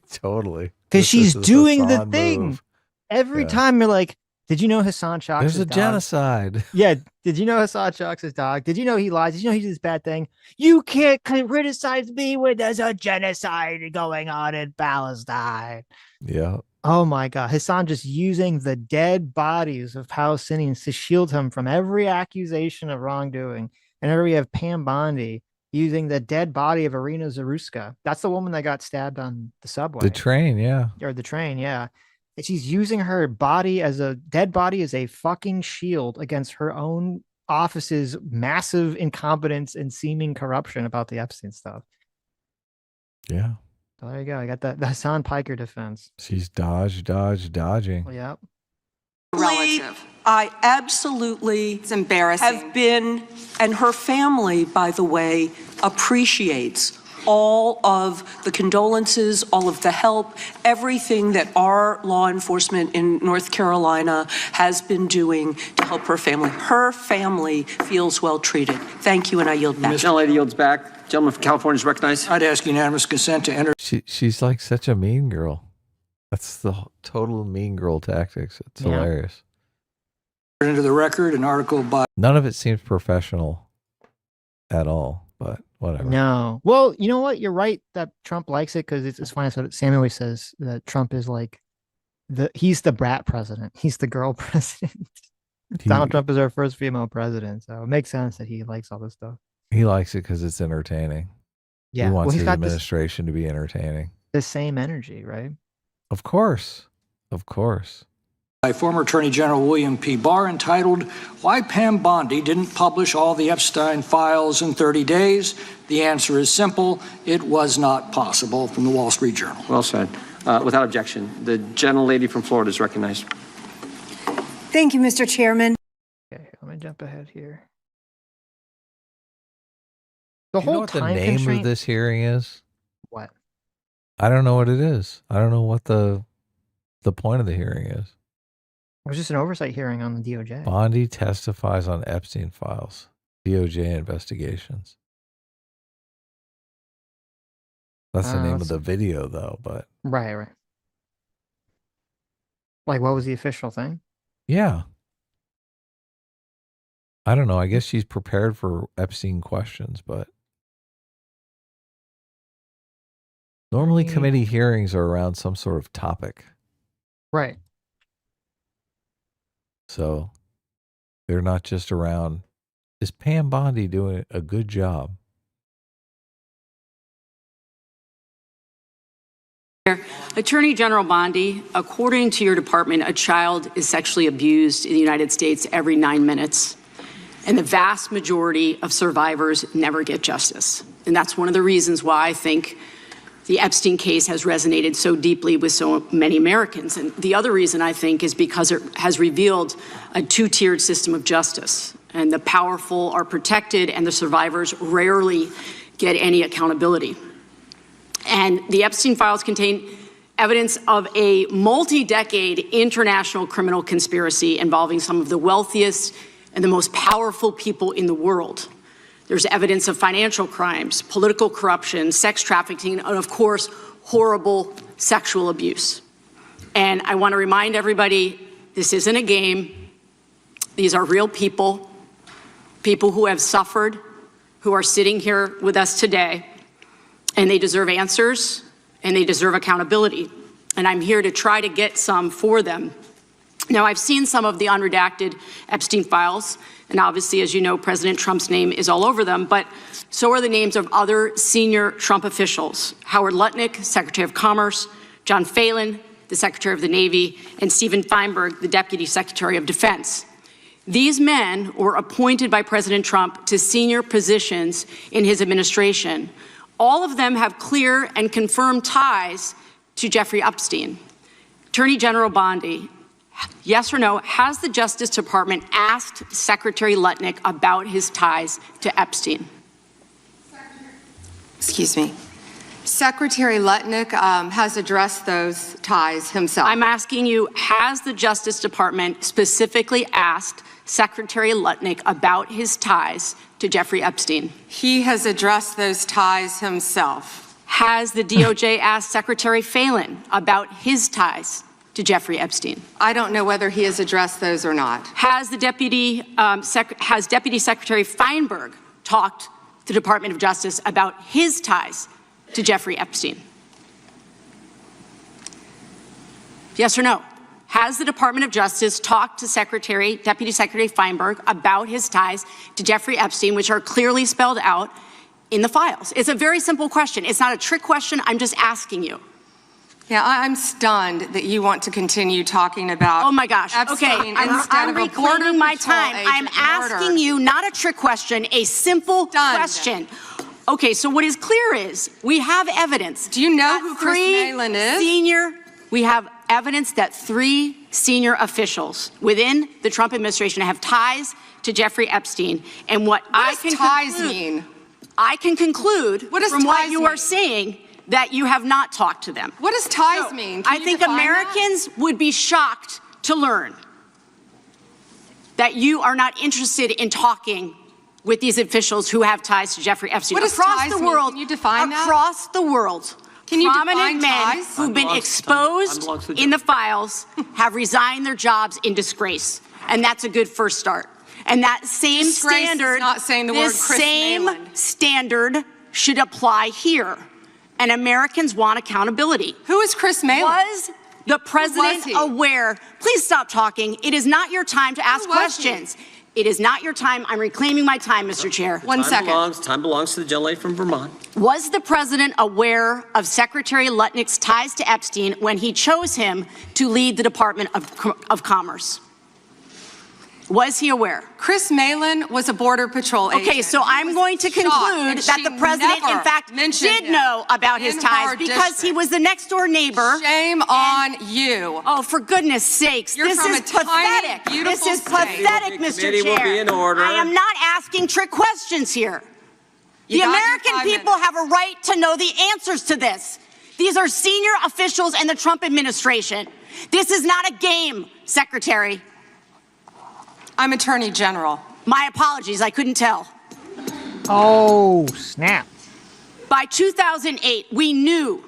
[SPEAKER 2] Totally.
[SPEAKER 1] Because she's doing the thing. Move. Every time you're like, did you know Hassan shocks his dog?
[SPEAKER 2] There's a genocide.
[SPEAKER 1] Yeah. Did you know Hassan shocks his dog? Did you know he lies? Did you know he did this bad thing? You can't criticize me when there's a genocide going on in Palestine.
[SPEAKER 2] Yeah.
[SPEAKER 1] Oh my God. Hassan just using the dead bodies of Palestinians to shield him from every accusation of wrongdoing. And here we have Pam Bondi using the dead body of Irina Zarutska. That's the woman that got stabbed on the subway.
[SPEAKER 2] The train, yeah.
[SPEAKER 1] Or the train, yeah. And she's using her body as a dead body as a fucking shield against her own office's massive incompetence and seeming corruption about the Epstein stuff.
[SPEAKER 2] Yeah.
[SPEAKER 1] So there you go. I got the Hassan Piker defense.
[SPEAKER 2] She's dodging.
[SPEAKER 1] Yep.
[SPEAKER 16] Relative. I absolutely
[SPEAKER 5] it's embarrassing.
[SPEAKER 16] Have been, and her family, by the way, appreciates all of the condolences, all of the help, everything that our law enforcement in North Carolina has been doing to help her family. Her family feels well treated. Thank you, and I yield back.
[SPEAKER 3] The lady yields back. Gentleman from California is recognized.
[SPEAKER 17] I'd ask unanimous consent to enter.
[SPEAKER 2] She's like such a mean girl. That's the total mean girl tactics. It's hilarious.
[SPEAKER 17] Into the record, an article by.
[SPEAKER 2] None of it seems professional at all, but whatever.
[SPEAKER 1] No. Well, you know what? You're right that Trump likes it because it's funny. That's what Sam always says, that Trump is like he's the brat president. He's the girl president. Donald Trump is our first female president. So it makes sense that he likes all this stuff.
[SPEAKER 2] He likes it because it's entertaining.
[SPEAKER 1] Yeah.
[SPEAKER 2] He wants his administration to be entertaining.
[SPEAKER 1] The same energy, right?
[SPEAKER 2] Of course. Of course.
[SPEAKER 17] By former Attorney General William P. Barr, entitled, "Why Pam Bondi Didn't Publish All the Epstein Files in 30 Days? The answer is simple. It was not possible," from the Wall Street Journal.
[SPEAKER 3] Well said. Without objection, the gentlelady from Florida is recognized.
[SPEAKER 18] Thank you, Mr. Chairman.
[SPEAKER 1] Okay, let me jump ahead here.
[SPEAKER 2] Do you know what the name of this hearing is?
[SPEAKER 1] What?
[SPEAKER 2] I don't know what it is. I don't know what the point of the hearing is.
[SPEAKER 1] It was just an oversight hearing on the DOJ.
[SPEAKER 2] Bondi testifies on Epstein files, DOJ investigations. That's the name of the video, though. But
[SPEAKER 1] right. Like, what was the official thing?
[SPEAKER 2] Yeah. I don't know. I guess she's prepared for Epstein questions, but normally committee hearings are around some sort of topic.
[SPEAKER 1] Right.
[SPEAKER 2] So they're not just around, is Pam Bondi doing a good job?
[SPEAKER 19] Attorney General Bondi, according to your department, a child is sexually abused in the United States every 9 minutes. And the vast majority of survivors never get justice. And that's one of the reasons why I think the Epstein case has resonated so deeply with so many Americans. And the other reason, I think, is because it has revealed a two-tiered system of justice. And the powerful are protected and the survivors rarely get any accountability. And the Epstein files contain evidence of a multi-decade international criminal conspiracy involving some of the wealthiest and the most powerful people in the world. There's evidence of financial crimes, political corruption, sex trafficking, and of course, horrible sexual abuse. And I want to remind everybody, this isn't a game. These are real people, people who have suffered, who are sitting here with us today, and they deserve answers, and they deserve accountability. And I'm here to try to get some for them. Now, I've seen some of the unredacted Epstein files, and obviously, as you know, President Trump's name is all over them, but so are the names of other senior Trump officials: Howard Lutnick, Secretary of Commerce; John Phelan, the Secretary of the Navy; and Stephen Feinberg, the Deputy Secretary of Defense. These men were appointed by President Trump to senior positions in his administration. All of them have clear and confirmed ties to Jeffrey Epstein. Attorney General Bondi, Yes or no, has the Justice Department asked Secretary Lutnick about his ties to Epstein?
[SPEAKER 5] Excuse me. Secretary Lutnick has addressed those ties himself.
[SPEAKER 19] I'm asking you, has the Justice Department specifically asked Secretary Lutnick about his ties to Jeffrey Epstein?
[SPEAKER 5] He has addressed those ties himself.
[SPEAKER 19] Has the DOJ asked Secretary Phelan about his ties to Jeffrey Epstein?
[SPEAKER 5] I don't know whether he has addressed those or not.
[SPEAKER 19] Has the Deputy Secretary Feinberg talked to the Department of Justice about his ties to Jeffrey Epstein? Yes or no? Has the Department of Justice talked to Deputy Secretary Feinberg about his ties to Jeffrey Epstein, which are clearly spelled out in the files? It's a very simple question. It's not a trick question. I'm just asking you.
[SPEAKER 5] Yeah, I'm stunned that you want to continue talking about.
[SPEAKER 19] Oh my gosh.
[SPEAKER 5] Epstein
[SPEAKER 19] Okay, I'm reclaiming my time. I'm asking you not a trick question, a simple question. Okay, so what is clear is we have evidence.
[SPEAKER 5] Do you know who Chris Malin is?
[SPEAKER 19] We have evidence that 3 senior officials within the Trump administration have ties to Jeffrey Epstein. And what
[SPEAKER 5] does ties mean?
[SPEAKER 19] I can conclude from what you are saying that you have not talked to them.
[SPEAKER 5] What does ties mean?
[SPEAKER 19] I think Americans would be shocked to learn that you are not interested in talking with these officials who have ties to Jeffrey Epstein.
[SPEAKER 5] What does ties mean? Can you define that?
[SPEAKER 19] Across the world, prominent men who've been exposed in the files have resigned their jobs in disgrace. And that's a good first start. And that same standard,
[SPEAKER 5] not saying the word Chris Malin.
[SPEAKER 19] Standard should apply here. And Americans want accountability.
[SPEAKER 5] Who is Chris Malin?
[SPEAKER 19] Was the president aware? Please stop talking. It is not your time to ask questions. It is not your time. I'm reclaiming my time, Mr. Chair.
[SPEAKER 5] One second.
[SPEAKER 3] Time belongs to the gentlelady from Vermont.
[SPEAKER 19] Was the president aware of Secretary Lutnick's ties to Epstein when he chose him to lead the Department of Commerce? Was he aware?
[SPEAKER 5] Chris Malin was a Border Patrol agent.
[SPEAKER 19] Okay, so I'm going to conclude that the president, in fact, did know about his ties because he was the next door neighbor.
[SPEAKER 5] Shame on you.
[SPEAKER 19] Oh, for goodness sakes.
[SPEAKER 5] You're
[SPEAKER 19] this
[SPEAKER 5] from
[SPEAKER 19] is
[SPEAKER 5] a tiny,
[SPEAKER 19] pathetic.
[SPEAKER 5] beautiful
[SPEAKER 19] This is pathetic, Mr.
[SPEAKER 3] Will be in
[SPEAKER 19] Chair.
[SPEAKER 3] order.
[SPEAKER 19] I am not asking trick questions here. The American people have a right to know the answers to this. These are senior officials in the Trump administration. This is not a game, Secretary.
[SPEAKER 5] I'm Attorney General.
[SPEAKER 19] My apologies, I couldn't tell.
[SPEAKER 1] Oh, snap.
[SPEAKER 19] By 2008, we knew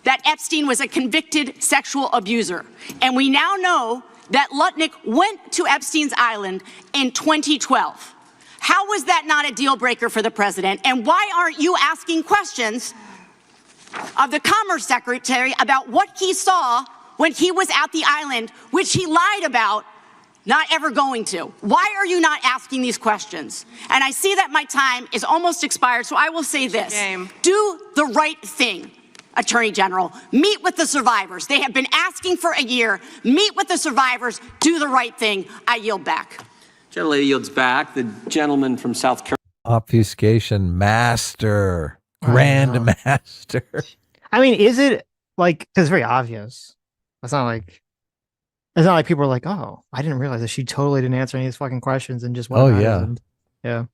[SPEAKER 19] that Epstein was a convicted sexual abuser. And we now know that Lutnick went to Epstein's Island in 2012. How was that not a deal breaker for the president? And why aren't you asking questions of the Commerce Secretary about what he saw when he was at the island, which he lied about not ever going to? Why are you not asking these questions? And I see that my time is almost expired, so I will say this. Do the right thing, Attorney General. Meet with the survivors. They have been asking for a year. Meet with the survivors. Do the right thing. I yield back.
[SPEAKER 3] Gentlelady yields back. The gentleman from South Carolina.
[SPEAKER 2] Obfuscation master. Grand master.
[SPEAKER 1] I mean, is it like, because it's very obvious. It's not like people are like, oh, I didn't realize that she totally didn't answer any of these fucking questions and just went.
[SPEAKER 2] Oh, yeah.
[SPEAKER 1] Yeah.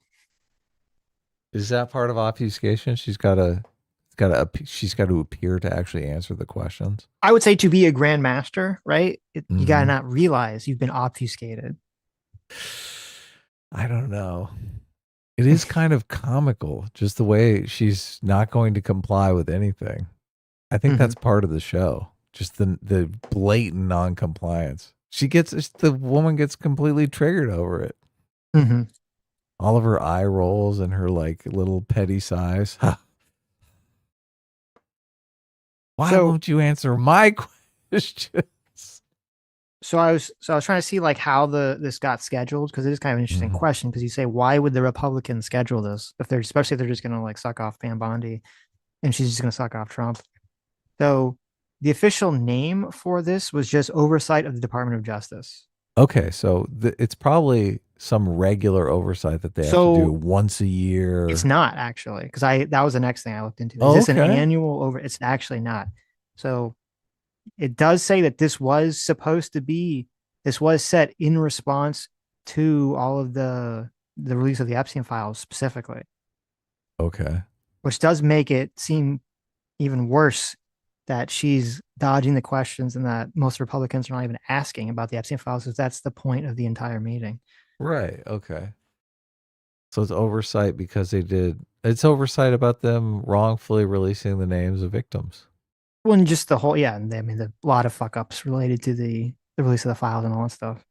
[SPEAKER 2] Is that part of obfuscation? She's got to appear to actually answer the questions.
[SPEAKER 1] I would say to be a grandmaster, right? You got to not realize you've been obfuscated.
[SPEAKER 2] I don't know. It is kind of comical, just the way she's not going to comply with anything. I think that's part of the show. Just the blatant non-compliance. The woman gets completely triggered over it. All of her eye rolls and her like little petty sighs. Why won't you answer my questions?
[SPEAKER 1] So I was trying to see like how this got scheduled, because it is kind of an interesting question, because you say, why would the Republicans schedule this especially if they're just gonna like suck off Pam Bondi and she's just gonna suck off Trump. So the official name for this was just Oversight of the Department of Justice.
[SPEAKER 2] Okay, so it's probably some regular oversight that they have to do once a year.
[SPEAKER 1] It's not actually, because that was the next thing I looked into. Is this an annual It's actually not. So it does say that this was set in response to all of the release of the Epstein files specifically.
[SPEAKER 2] Okay.
[SPEAKER 1] Which does make it seem even worse that she's dodging the questions and that most Republicans are not even asking about the Epstein files, because that's the point of the entire meeting.
[SPEAKER 2] Right. Okay. So it's oversight because it's oversight about them wrongfully releasing the names of victims.
[SPEAKER 1] Well, and just the whole, yeah, I mean, a lot of fuck ups related to the release of the files and all that stuff.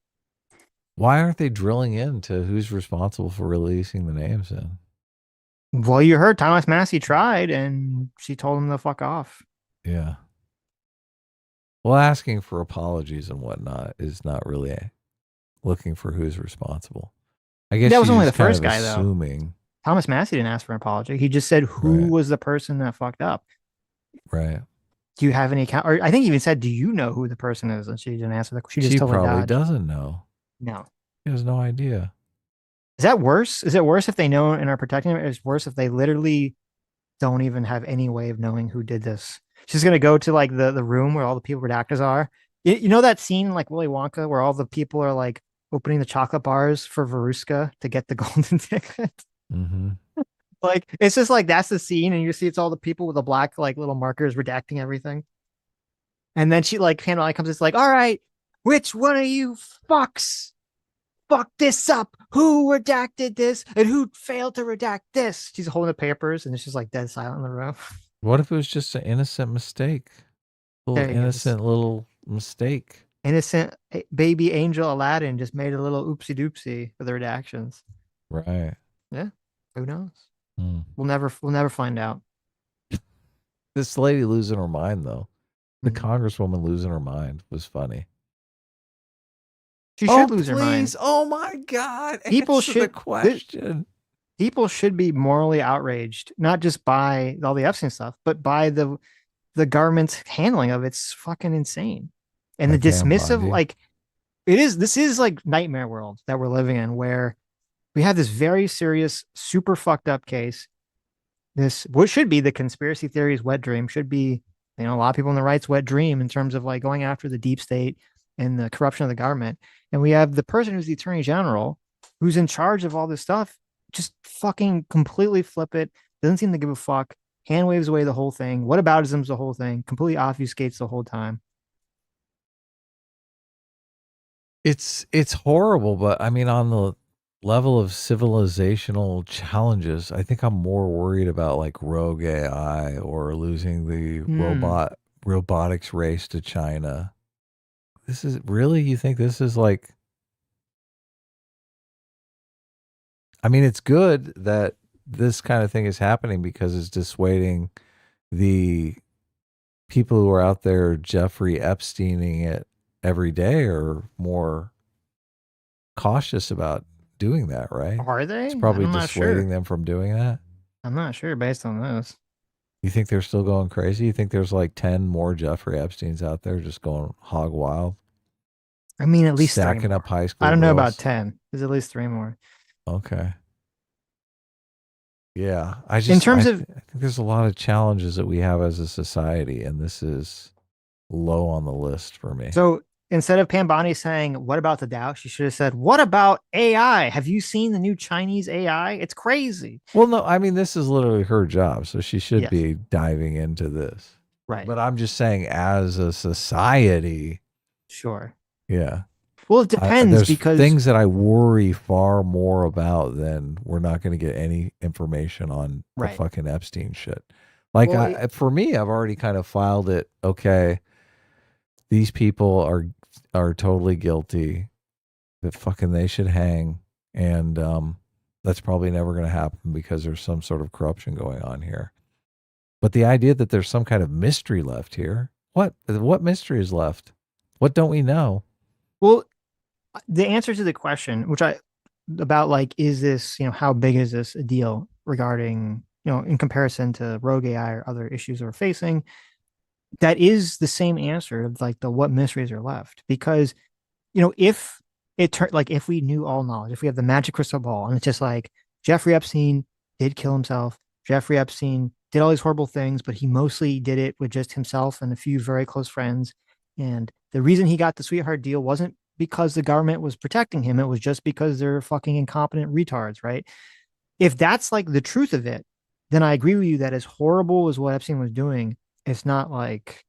[SPEAKER 2] Why aren't they drilling into who's responsible for releasing the names in?
[SPEAKER 1] Well, you heard Thomas Massey tried, and she told him to fuck off.
[SPEAKER 2] Yeah. Well, asking for apologies and whatnot is not really looking for who's responsible. I guess
[SPEAKER 1] that was only the
[SPEAKER 2] kind
[SPEAKER 1] first
[SPEAKER 2] of
[SPEAKER 1] guy,
[SPEAKER 2] assuming.
[SPEAKER 1] though. Thomas Massey didn't ask for an apology. He just said who was the person that fucked up.
[SPEAKER 2] Right.
[SPEAKER 1] Do you have any account? Or I think he even said, "Do you know who the person is?" And she didn't answer the question. She just totally
[SPEAKER 2] probably
[SPEAKER 1] dodged.
[SPEAKER 2] doesn't know.
[SPEAKER 1] No.
[SPEAKER 2] He has no idea.
[SPEAKER 1] Is that worse? Is it worse if they know and are protecting him? Or is it worse if they literally don't even have any way of knowing who did this? She's gonna go to like the room where all the people redactors are. You know that scene like Willy Wonka where all the people are like opening the chocolate bars for Veruska to get the golden ticket?
[SPEAKER 2] Mm-hmm.
[SPEAKER 1] Like it's just like that's the scene, and you see it's all the people with the black like little markers redacting everything. And then she like Hannah comes, it's like, all right, which one of you fucks fucked this up? Who redacted this and who failed to redact this? She's holding the papers and it's just like dead silent in the room.
[SPEAKER 2] What if it was just an innocent mistake? Little mistake.
[SPEAKER 1] Innocent baby angel Aladdin just made a little oopsie doopsie with the redactions.
[SPEAKER 2] Right.
[SPEAKER 1] Yeah. Who knows?
[SPEAKER 2] Hmm.
[SPEAKER 1] We'll never find out.
[SPEAKER 2] This lady losing her mind though. The congresswoman losing her mind was funny.
[SPEAKER 1] She should lose her mind.
[SPEAKER 2] Oh my God.
[SPEAKER 1] People
[SPEAKER 2] Answer
[SPEAKER 1] should
[SPEAKER 2] the question.
[SPEAKER 1] People should be morally outraged, not just by all the Epstein stuff, but by the government's handling of it's fucking insane. And the dismissive, like this is like nightmare world that we're living in, where we have this very serious, super fucked up case. What should be the conspiracy theories wet dream should be, a lot of people in the right's wet dream in terms of like going after the deep state and the corruption of the government. And we have the person who's the attorney general who's in charge of all this stuff, just fucking completely flip it. Doesn't seem to give a fuck. Hand waves away the whole thing. Whataboutism's the whole thing. Completely obfuscates the whole time.
[SPEAKER 2] It's horrible, but I mean, on the level of civilizational challenges, I think I'm more worried about like rogue AI or losing the robotics race to China. This is really, you think this is like, I mean, it's good that this kind of thing is happening because it's dissuading the people who are out there Jeffrey Epsteining it every day are more cautious about doing that, right?
[SPEAKER 1] Are they?
[SPEAKER 2] It's probably dissuading them from doing that.
[SPEAKER 1] I'm not sure based on this.
[SPEAKER 2] You think they're still going crazy? You think there's like 10 more Jeffrey Epsteins out there just going hog wild?
[SPEAKER 1] I mean, at least
[SPEAKER 2] stacking up high school.
[SPEAKER 1] I don't know
[SPEAKER 2] girls?
[SPEAKER 1] about 10. There's at least 3 more.
[SPEAKER 2] Okay. Yeah. I think there's a lot of challenges that we have as a society, and this is low on the list for me.
[SPEAKER 1] So instead of Pam Bondi saying, what about the Dow? She should have said, what about AI? Have you seen the new Chinese AI? It's crazy.
[SPEAKER 2] Well, no, I mean, this is literally her job. So she should be diving into this.
[SPEAKER 1] Right.
[SPEAKER 2] But I'm just saying, as a society.
[SPEAKER 1] Sure.
[SPEAKER 2] Yeah.
[SPEAKER 1] Well, it depends
[SPEAKER 2] because things that I worry far more about than we're not going to get any information on the fucking Epstein shit. Like, for me, I've already kind of filed it. Okay. These people are totally guilty. That fucking they should hang, and that's probably never going to happen because there's some sort of corruption going on here. But the idea that there's some kind of mystery left here, what mystery is left? What don't we know?
[SPEAKER 1] Well, the answer to the question, about like, is this, how big is this a deal regarding, in comparison to rogue AI or other issues we're facing? That is the same answer of like what mysteries are left, because if we knew all knowledge, if we have the magic crystal ball and it's just like Jeffrey Epstein did kill himself, Jeffrey Epstein did all these horrible things, but he mostly did it with just himself and a few very close friends, And the reason he got the sweetheart deal wasn't because the government was protecting him. It was just because they're fucking incompetent retards, right? If that's like the truth of it, then I agree with you that as horrible as what Epstein was doing, it's not like,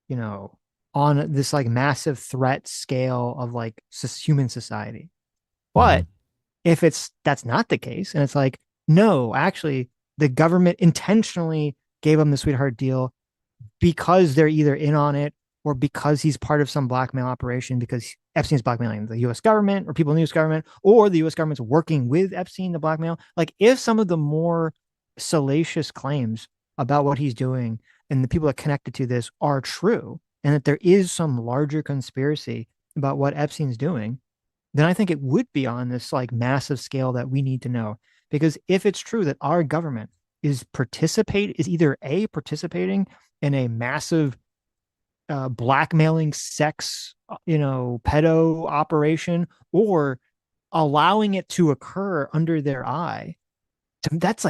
[SPEAKER 1] you know, on this like massive threat scale of like human society. But if that's not the case, and it's like, no, actually, the government intentionally gave him the sweetheart deal because they're either in on it or because he's part of some blackmail operation, because Epstein's blackmailing the US government or people in the US government, or the US government's working with Epstein to blackmail. Like, if some of the more salacious claims about what he's doing and the people that connected to this are true, and that there is some larger conspiracy about what Epstein's doing, then I think it would be on this like massive scale that we need to know. Because if it's true that our government is either A, participating in a massive blackmailing sex, pedo operation, or allowing it to occur under their eye, that's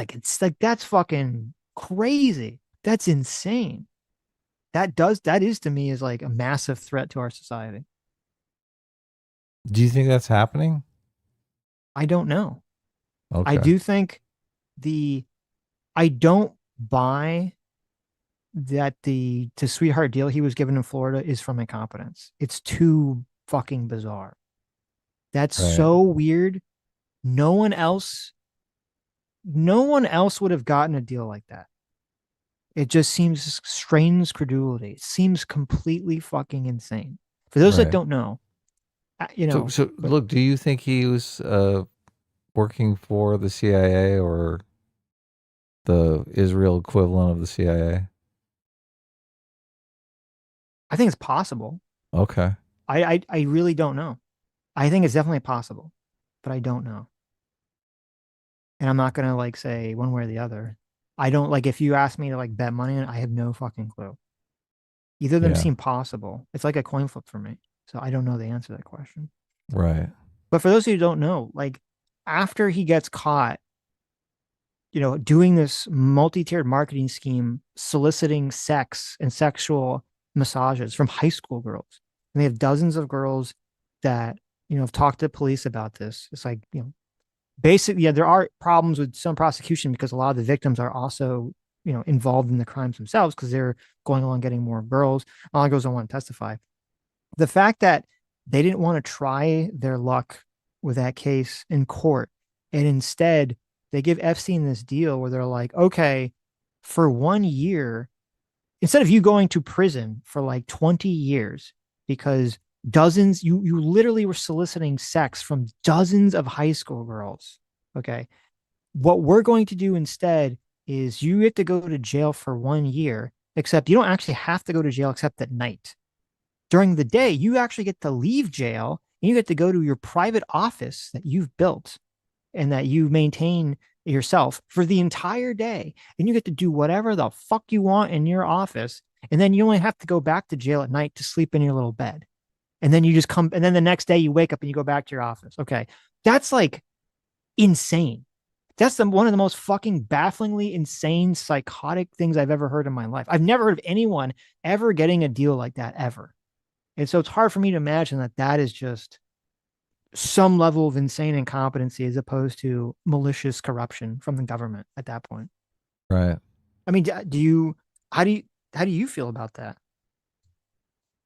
[SPEAKER 1] fucking crazy. That's insane. That is to me is like a massive threat to our society.
[SPEAKER 2] Do you think that's happening?
[SPEAKER 1] I don't know.
[SPEAKER 2] Okay.
[SPEAKER 1] I do think I don't buy that the sweetheart deal he was given in Florida is from incompetence. It's too fucking bizarre. That's so weird. No one else would have gotten a deal like that. It just strains credulity. It seems completely fucking insane. For those that don't know,
[SPEAKER 2] look, do you think he was working for the CIA or the Israel equivalent of the CIA?
[SPEAKER 1] I think it's possible.
[SPEAKER 2] Okay.
[SPEAKER 1] I really don't know. I think it's definitely possible, but I don't know. And I'm not gonna like say one way or the other. I don't like, if you ask me to like bet money on it, I have no fucking clue. Either of them seem possible. It's like a coin flip for me. So I don't know the answer to that question.
[SPEAKER 2] Right.
[SPEAKER 1] But for those of you who don't know, like, after he gets caught, doing this multi-tiered marketing scheme, soliciting sex and sexual massages from high school girls. And they have dozens of girls that, have talked to police about this. It's like, basically, there are problems with some prosecution because a lot of the victims are also, involved in the crimes themselves because they're going along getting more girls. All girls don't want to testify. The fact that they didn't want to try their luck with that case in court, and instead they give Epstein this deal where they're like, okay, for 1 year, instead of you going to prison for like 20 years because you literally were soliciting sex from dozens of high school girls. Okay. What we're going to do instead is you get to go to jail for 1 year, except you don't actually have to go to jail except at night. During the day, you actually get to leave jail and you get to go to your private office that you've built and that you maintain yourself for the entire day. And you get to do whatever the fuck you want in your office. And then you only have to go back to jail at night to sleep in your little bed. And then you just come, and then the next day you wake up and you go back to your office. Okay. That's like insane. That's one of the most fucking bafflingly insane, psychotic things I've ever heard in my life. I've never heard of anyone ever getting a deal like that ever. And so it's hard for me to imagine that is just some level of insane incompetency as opposed to malicious corruption from the government at that point.
[SPEAKER 2] Right.
[SPEAKER 1] I mean, how do you feel about that?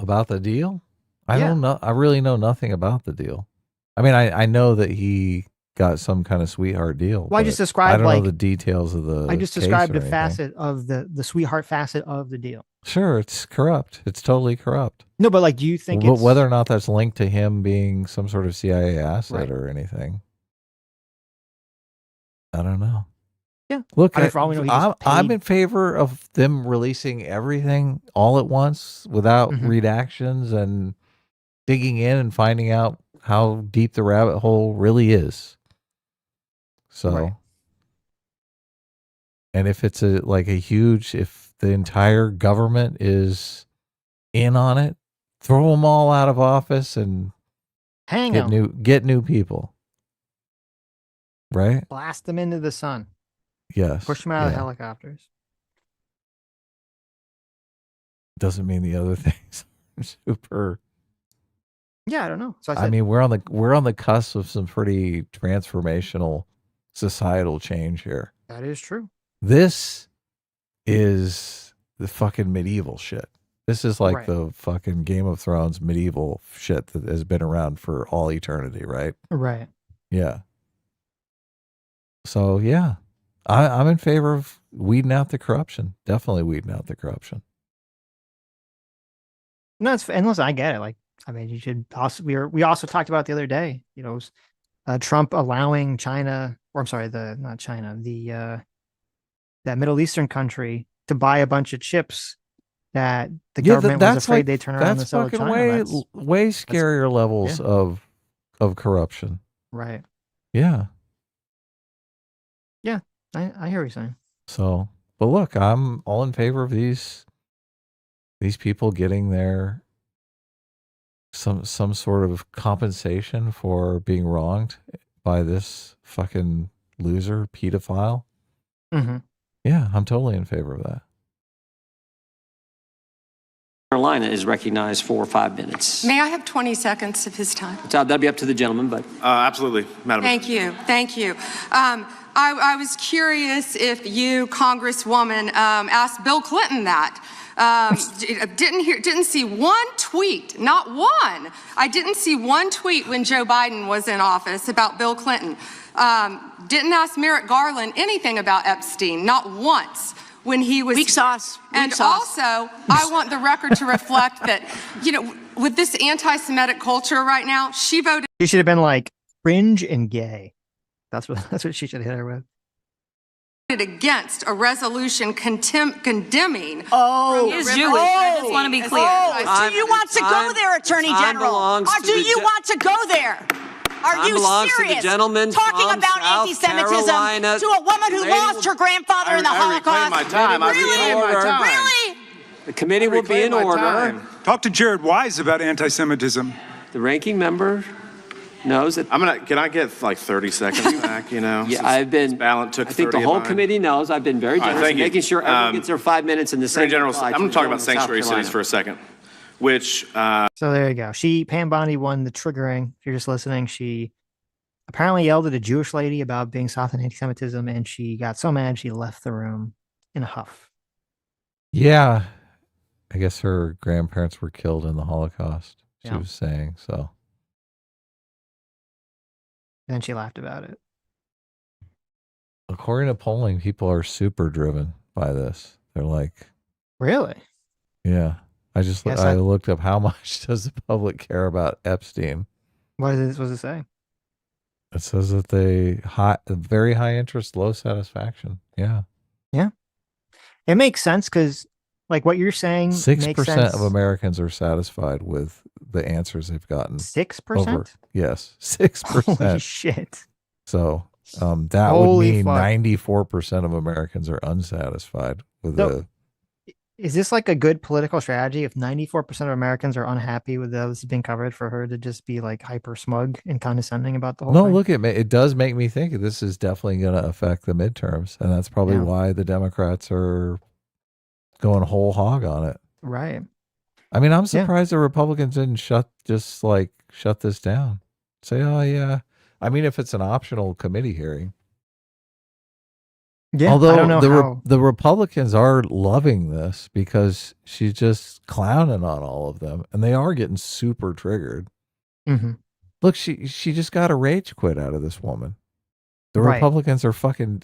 [SPEAKER 2] About the deal? I don't know. I really know nothing about the deal. I mean, I know that he got some kind of sweetheart deal.
[SPEAKER 1] Well, I just described,
[SPEAKER 2] I don't know the details of the
[SPEAKER 1] I just described a facet of the sweetheart facet of the deal.
[SPEAKER 2] Sure, it's corrupt. It's totally corrupt.
[SPEAKER 1] No, but like, do you think
[SPEAKER 2] it's... whether or not that's linked to him being some sort of CIA asset or anything? I don't know.
[SPEAKER 1] Yeah.
[SPEAKER 2] Look, I'm in favor of them releasing everything all at once without redactions and digging in and finding out how deep the rabbit hole really is. So, and if it's if the entire government is in on it, throw them all out of office and get new people. Right?
[SPEAKER 1] Blast them into the sun.
[SPEAKER 2] Yes.
[SPEAKER 1] Push them out of the helicopters.
[SPEAKER 2] Doesn't mean the other things super.
[SPEAKER 1] Yeah, I don't know. So
[SPEAKER 2] I mean, we're on the cusp of some pretty transformational societal change here.
[SPEAKER 1] That is true.
[SPEAKER 2] This is the fucking medieval shit. This is like
[SPEAKER 1] Right.
[SPEAKER 2] the fucking Game of Thrones medieval shit that has been around for all eternity, right?
[SPEAKER 1] Right.
[SPEAKER 2] Yeah. So yeah, I'm in favor of weeding out the corruption. Definitely weeding out the corruption.
[SPEAKER 1] No, and listen, I get it. Like, I mean, you should also we also talked about the other day. Trump allowing China, or I'm sorry, not China, that Middle Eastern country to buy a bunch of chips that the government was afraid they'd turn around and sell to China.
[SPEAKER 2] Way scarier levels of corruption.
[SPEAKER 1] Right.
[SPEAKER 2] Yeah.
[SPEAKER 1] Yeah, I hear what you're saying.
[SPEAKER 2] So, but look, I'm all in favor of these people getting their some sort of compensation for being wronged by this fucking loser pedophile.
[SPEAKER 1] Mm-hmm.
[SPEAKER 2] Yeah, I'm totally in favor of that.
[SPEAKER 3] Carolina is recognized for 5 minutes.
[SPEAKER 5] May I have 20 seconds of his time?
[SPEAKER 3] That'll be up to the gentleman, but.
[SPEAKER 10] Absolutely, Madam.
[SPEAKER 5] Thank you. Thank you. I was curious if you, Congresswoman, asked Bill Clinton that. Didn't see one tweet, not one. I didn't see one tweet when Joe Biden was in office about Bill Clinton. Didn't ask Merrick Garland anything about Epstein, not once when he was.
[SPEAKER 19] Weak sauce.
[SPEAKER 5] Also, I want the record to reflect that, with this anti-Semitic culture right now, she voted.
[SPEAKER 1] She should have been like cringe and gay. That's what she should hit her with.
[SPEAKER 5] Against a resolution condemning.
[SPEAKER 20] Oh, is Jewish. I just want to be clear.
[SPEAKER 5] Oh,
[SPEAKER 20] do you want to go there, Attorney General? Or do you want to go there? Are you serious? Talking about anti-Semitism to a woman who lost her grandfather in the Holocaust? Really?
[SPEAKER 3] The committee will be in order.
[SPEAKER 6] Talk to Jared Wise about anti-Semitism.
[SPEAKER 3] The ranking member knows that.
[SPEAKER 21] Can I get like 30 seconds back,
[SPEAKER 3] Yeah, I think the whole committee knows. I've been very generous in making sure everyone gets their 5 minutes in the same.
[SPEAKER 21] General, I'm going to talk about sanctuary cities for a second, which.
[SPEAKER 1] So there you go. Pam Bondi won the triggering. If you're just listening, she apparently yelled at a Jewish lady about being soft on anti-Semitism, and she got so mad she left the room in a huff.
[SPEAKER 2] Yeah. I guess her grandparents were killed in the Holocaust, she
[SPEAKER 1] Yeah.
[SPEAKER 2] was saying, so.
[SPEAKER 1] Then she laughed about it.
[SPEAKER 2] According to polling, people are super driven by this. They're like,
[SPEAKER 1] really?
[SPEAKER 2] Yeah. I looked up how much does the public care about Epstein.
[SPEAKER 1] What does it say?
[SPEAKER 2] It says that very high interest, low satisfaction. Yeah.
[SPEAKER 1] Yeah. It makes sense because, like, what you're saying,
[SPEAKER 2] 6% of Americans are satisfied with the answers they've gotten.
[SPEAKER 1] 6%?
[SPEAKER 2] Yes, 6%.
[SPEAKER 1] Holy shit.
[SPEAKER 2] So that would mean 94% of Americans are unsatisfied with
[SPEAKER 1] Is this like a good political strategy if 94% of Americans are unhappy with those being covered, for her to just be like hyper smug and condescending about the whole thing?
[SPEAKER 2] No, look, it does make me think this is definitely going to affect the midterms, and that's probably why the Democrats are going whole hog on it.
[SPEAKER 1] Right.
[SPEAKER 2] I mean, I'm surprised the Republicans didn't shut this down. Say, oh yeah. I mean, if it's an optional committee hearing.
[SPEAKER 1] Yeah,
[SPEAKER 2] although
[SPEAKER 1] I don't know
[SPEAKER 2] the Republicans are loving this because she's just clowning on all of them, and they are getting super triggered.
[SPEAKER 1] Mm-hmm.
[SPEAKER 2] Look, she just got a rage quit out of this woman. The Republicans are fucking,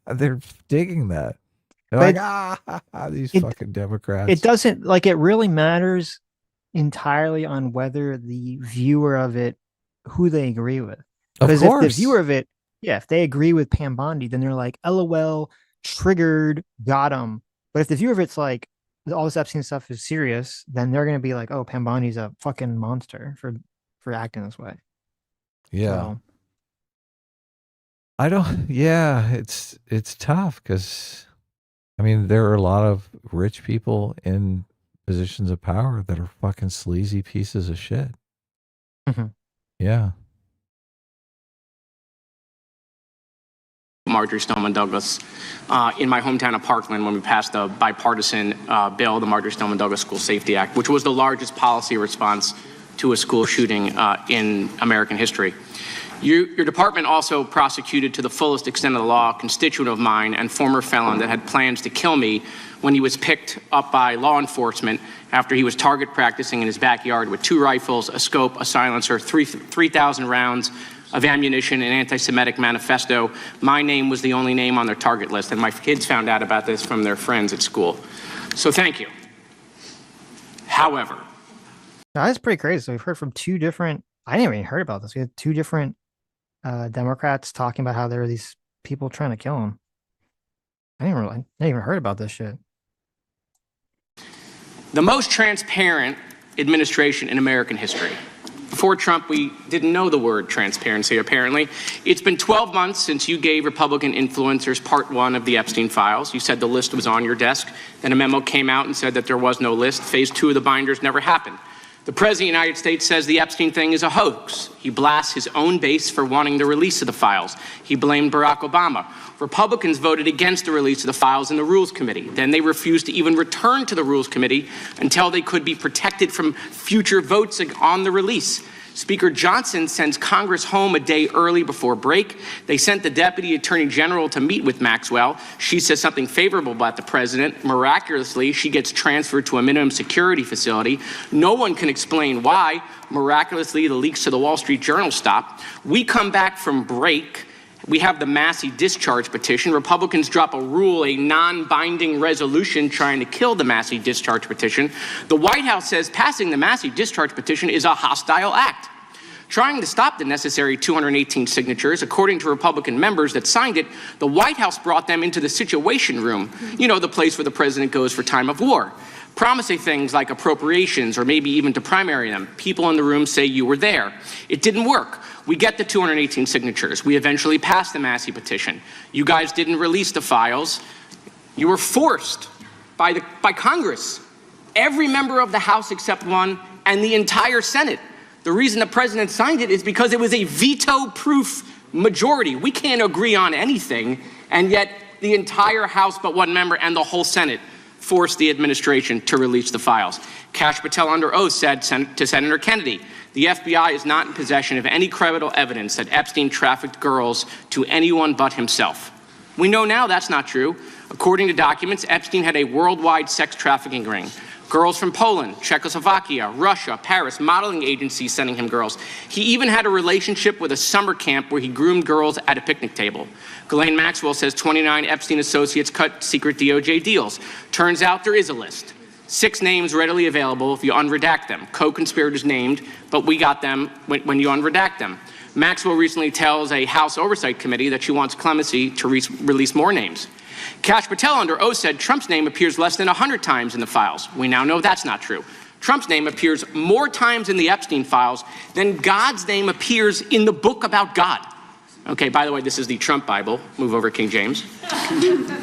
[SPEAKER 2] they're digging that. They're like, these fucking Democrats.
[SPEAKER 1] It doesn't, like, it really matters entirely on whether the viewer of it, who they agree with. Because if the viewer of it, if they agree with Pam Bondi, then they're like, LOL, triggered, got him. But if the viewer of it's like, all this Epstein stuff is serious, then they're going to be like, oh, Pam Bondi's a fucking monster for acting this way.
[SPEAKER 2] Yeah.
[SPEAKER 1] So.
[SPEAKER 2] It's tough because, I mean, there are a lot of rich people in positions of power that are fucking sleazy pieces of shit.
[SPEAKER 1] Mm-hmm.
[SPEAKER 2] Yeah.
[SPEAKER 4] Marjorie Stoneman Douglas in my hometown of Parkland when we passed a bipartisan bill, the Marjorie Stoneman Douglas School Safety Act, which was the largest policy response to a school shooting in American history. Your department also prosecuted to the fullest extent of the law a constituent of mine and former felon that had plans to kill me when he was picked up by law enforcement after he was target practicing in his backyard with 2 rifles, a scope, a silencer, 3,000 rounds of ammunition, an anti-Semitic manifesto. My name was the only name on their target list, and my kids found out about this from their friends at school. So thank you. However.
[SPEAKER 1] Now, that's pretty crazy. So we've heard from 2 different, I didn't even heard about this. We had 2 different Democrats talking about how there are these people trying to kill him. I didn't even heard about this shit.
[SPEAKER 4] The most transparent administration in American history. Before Trump, we didn't know the word transparency, apparently. It's been 12 months since you gave Republican influencers part 1 of the Epstein files. You said the list was on your desk. Then a memo came out and said that there was no list. Phase 2 of the binders never happened. The President of the United States says the Epstein thing is a hoax. He blasts his own base for wanting the release of the files. He blamed Barack Obama. Republicans voted against the release of the files in the Rules Committee. Then they refused to even return to the Rules Committee until they could be protected from future votes on the release. Speaker Johnson sends Congress home a day early before break. They sent the Deputy Attorney General to meet with Maxwell. She says something favorable about the president. Miraculously, she gets transferred to a minimum security facility. No one can explain why. Miraculously, the leaks to the Wall Street Journal stop. We come back from break. We have the Massey discharge petition. Republicans drop a rule, a non-binding resolution trying to kill the Massey discharge petition. The White House says passing the Massey discharge petition is a hostile act. Trying to stop the necessary 218 signatures, according to Republican members that signed it, the White House brought them into the Situation Room, you know, the place where the president goes for time of war, promising things like appropriations or maybe even to primary them. People in the room say you were there. It didn't work. We get the 218 signatures. We eventually passed the Massey petition. You guys didn't release the files. You were forced by Congress, every member of the House except one, and the entire Senate. The reason the president signed it is because it was a veto-proof majority. We can't agree on anything, and yet the entire House but one member and the whole Senate forced the administration to release the files. Kash Patel under oath said to Senator Kennedy, the FBI is not in possession of any credible evidence that Epstein trafficked girls to anyone but himself. We know now that's not true. According to documents, Epstein had a worldwide sex trafficking ring. Girls from Poland, Czechoslovakia, Russia, Paris, modeling agencies sending him girls. He even had a relationship with a summer camp where he groomed girls at a picnic table. Ghislaine Maxwell says 29 Epstein associates cut secret DOJ deals. Turns out there is a list. 6 names readily available if you unredact them. Co-conspirators named, but we got them when you unredact them. Maxwell recently tells a House Oversight Committee that she wants clemency to release more names. Kash Patel under oath said Trump's name appears less than 100 times in the files. We now know that's not true. Trump's name appears more times in the Epstein files than God's name appears in the book about God. Okay, by the way, this is the Trump Bible. Move over, King James.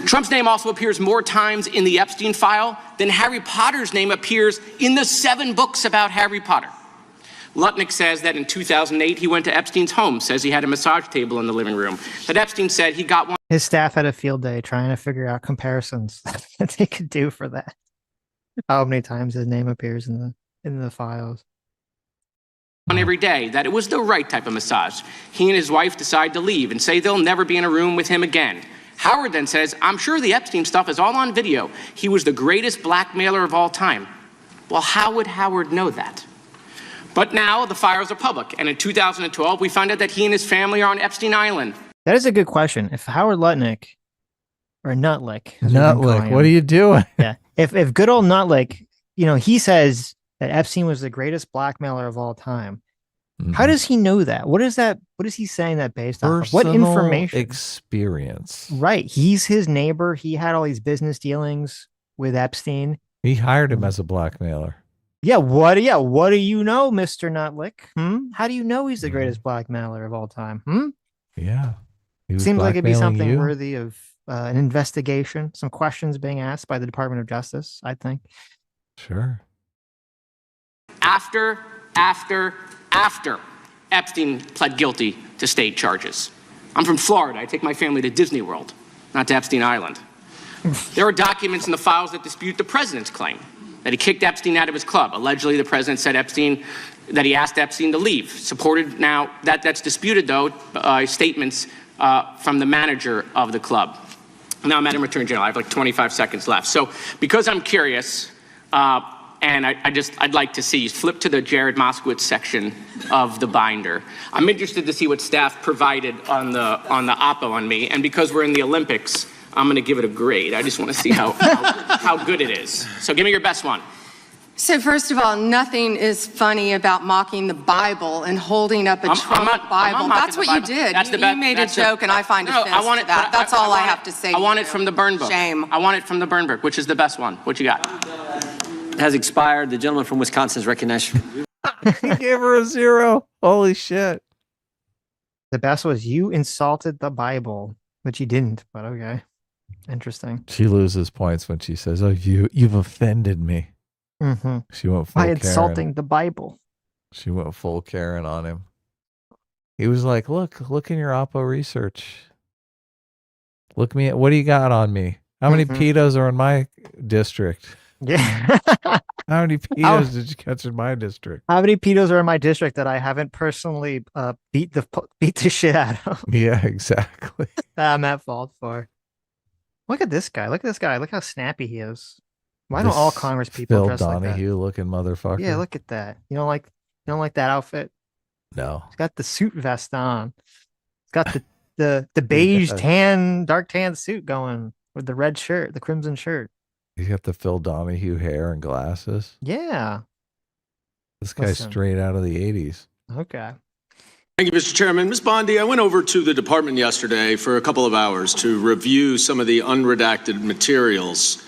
[SPEAKER 4] Trump's name also appears more times in the Epstein file than Harry Potter's name appears in the 7 books about Harry Potter. Lutnick says that in 2008, he went to Epstein's home, says he had a massage table in the living room, that Epstein said he got one.
[SPEAKER 1] His staff had a field day trying to figure out comparisons that they could do for that. How many times his name appears in the files.
[SPEAKER 4] Every day, that it was the right type of massage. He and his wife decide to leave and say they'll never be in a room with him again. Howard then says, I'm sure the Epstein stuff is all on video. He was the greatest blackmailer of all time. Well, how would Howard know that? But now the files are public, and in 2012, we found out that he and his family are on Epstein Island.
[SPEAKER 1] That is a good question. If Howard Lutnick, or Nutlick.
[SPEAKER 2] Nutlick, what are you doing?
[SPEAKER 1] Yeah. If good old Nutlick, you know, he says that Epstein was the greatest blackmailer of all time. Mm-hmm. How does he know that? What is that? What is he saying that based on? What information?
[SPEAKER 2] Experience.
[SPEAKER 1] Right. He's his neighbor. He had all these business dealings with Epstein.
[SPEAKER 2] He hired him as a blackmailer.
[SPEAKER 1] Yeah. What do you know, Mr. Nutlick? How do you know he's the greatest blackmailer of all time?
[SPEAKER 2] Yeah.
[SPEAKER 1] Seems like it'd be something worthy of an investigation, some questions being asked by the Department of Justice, I think.
[SPEAKER 2] Sure.
[SPEAKER 4] After Epstein pled guilty to state charges. I'm from Florida. I take my family to Disney World, not to Epstein Island. There are documents in the files that dispute the president's claim that he kicked Epstein out of his club. Allegedly, the president said that he asked Epstein to leave. Supported now, that's disputed, though, by statements from the manager of the club. Now, Madam Attorney General, I have like 25 seconds left. So because I'm curious, and I'd like to see you flip to the Jared Moskowitz section of the binder. I'm interested to see what staff provided on the oppo on me, and because we're in the Olympics, I'm going to give it a grade. I just want to see how good it is. So give me your best one.
[SPEAKER 5] So first of all, nothing is funny about mocking the Bible and holding up a Trump Bible. That's what you did. You made a joke, and I find offense to that. That's all I have to say.
[SPEAKER 4] I want it from the burn book.
[SPEAKER 5] Shame.
[SPEAKER 4] I want it from the burn book. Which is the best one? What you got?
[SPEAKER 3] Has expired. The gentleman from Wisconsin is recognized.
[SPEAKER 2] He gave her a 0. Holy shit.
[SPEAKER 1] The best was you insulted the Bible, which you didn't, but okay. Interesting.
[SPEAKER 2] She loses points when she says, "Oh, you've offended me."
[SPEAKER 1] Mm-hmm.
[SPEAKER 2] She went full
[SPEAKER 1] by insulting
[SPEAKER 2] Karen.
[SPEAKER 1] the Bible.
[SPEAKER 2] She went full Karen on him. He was like, "Look in your Oppo research. Look me at what do you got on me? How many pedos are in my district?
[SPEAKER 1] Yeah.
[SPEAKER 2] How many pedos did you catch in my district?
[SPEAKER 1] How many pedos are in my district that I haven't personally beat the shit out of?
[SPEAKER 2] Yeah, exactly.
[SPEAKER 1] That I'm at fault for. Look at this guy. Look at this guy. Look how snappy he is. Why don't all Congress people
[SPEAKER 2] Phil
[SPEAKER 1] dress like that?
[SPEAKER 2] Donahue looking motherfucker.
[SPEAKER 1] Yeah, look at that. You don't like that outfit?
[SPEAKER 2] No.
[SPEAKER 1] He's got the suit vest on. He's got the beige dark tan suit going with the red shirt, the crimson shirt.
[SPEAKER 2] He's got the Phil Donahue hair and glasses.
[SPEAKER 1] Yeah.
[SPEAKER 2] This guy's straight out of the 80s.
[SPEAKER 1] Okay.
[SPEAKER 9] Thank you, Mr. Chairman. Ms. Bondi, I went over to the department yesterday for a couple of hours to review some of the unredacted materials.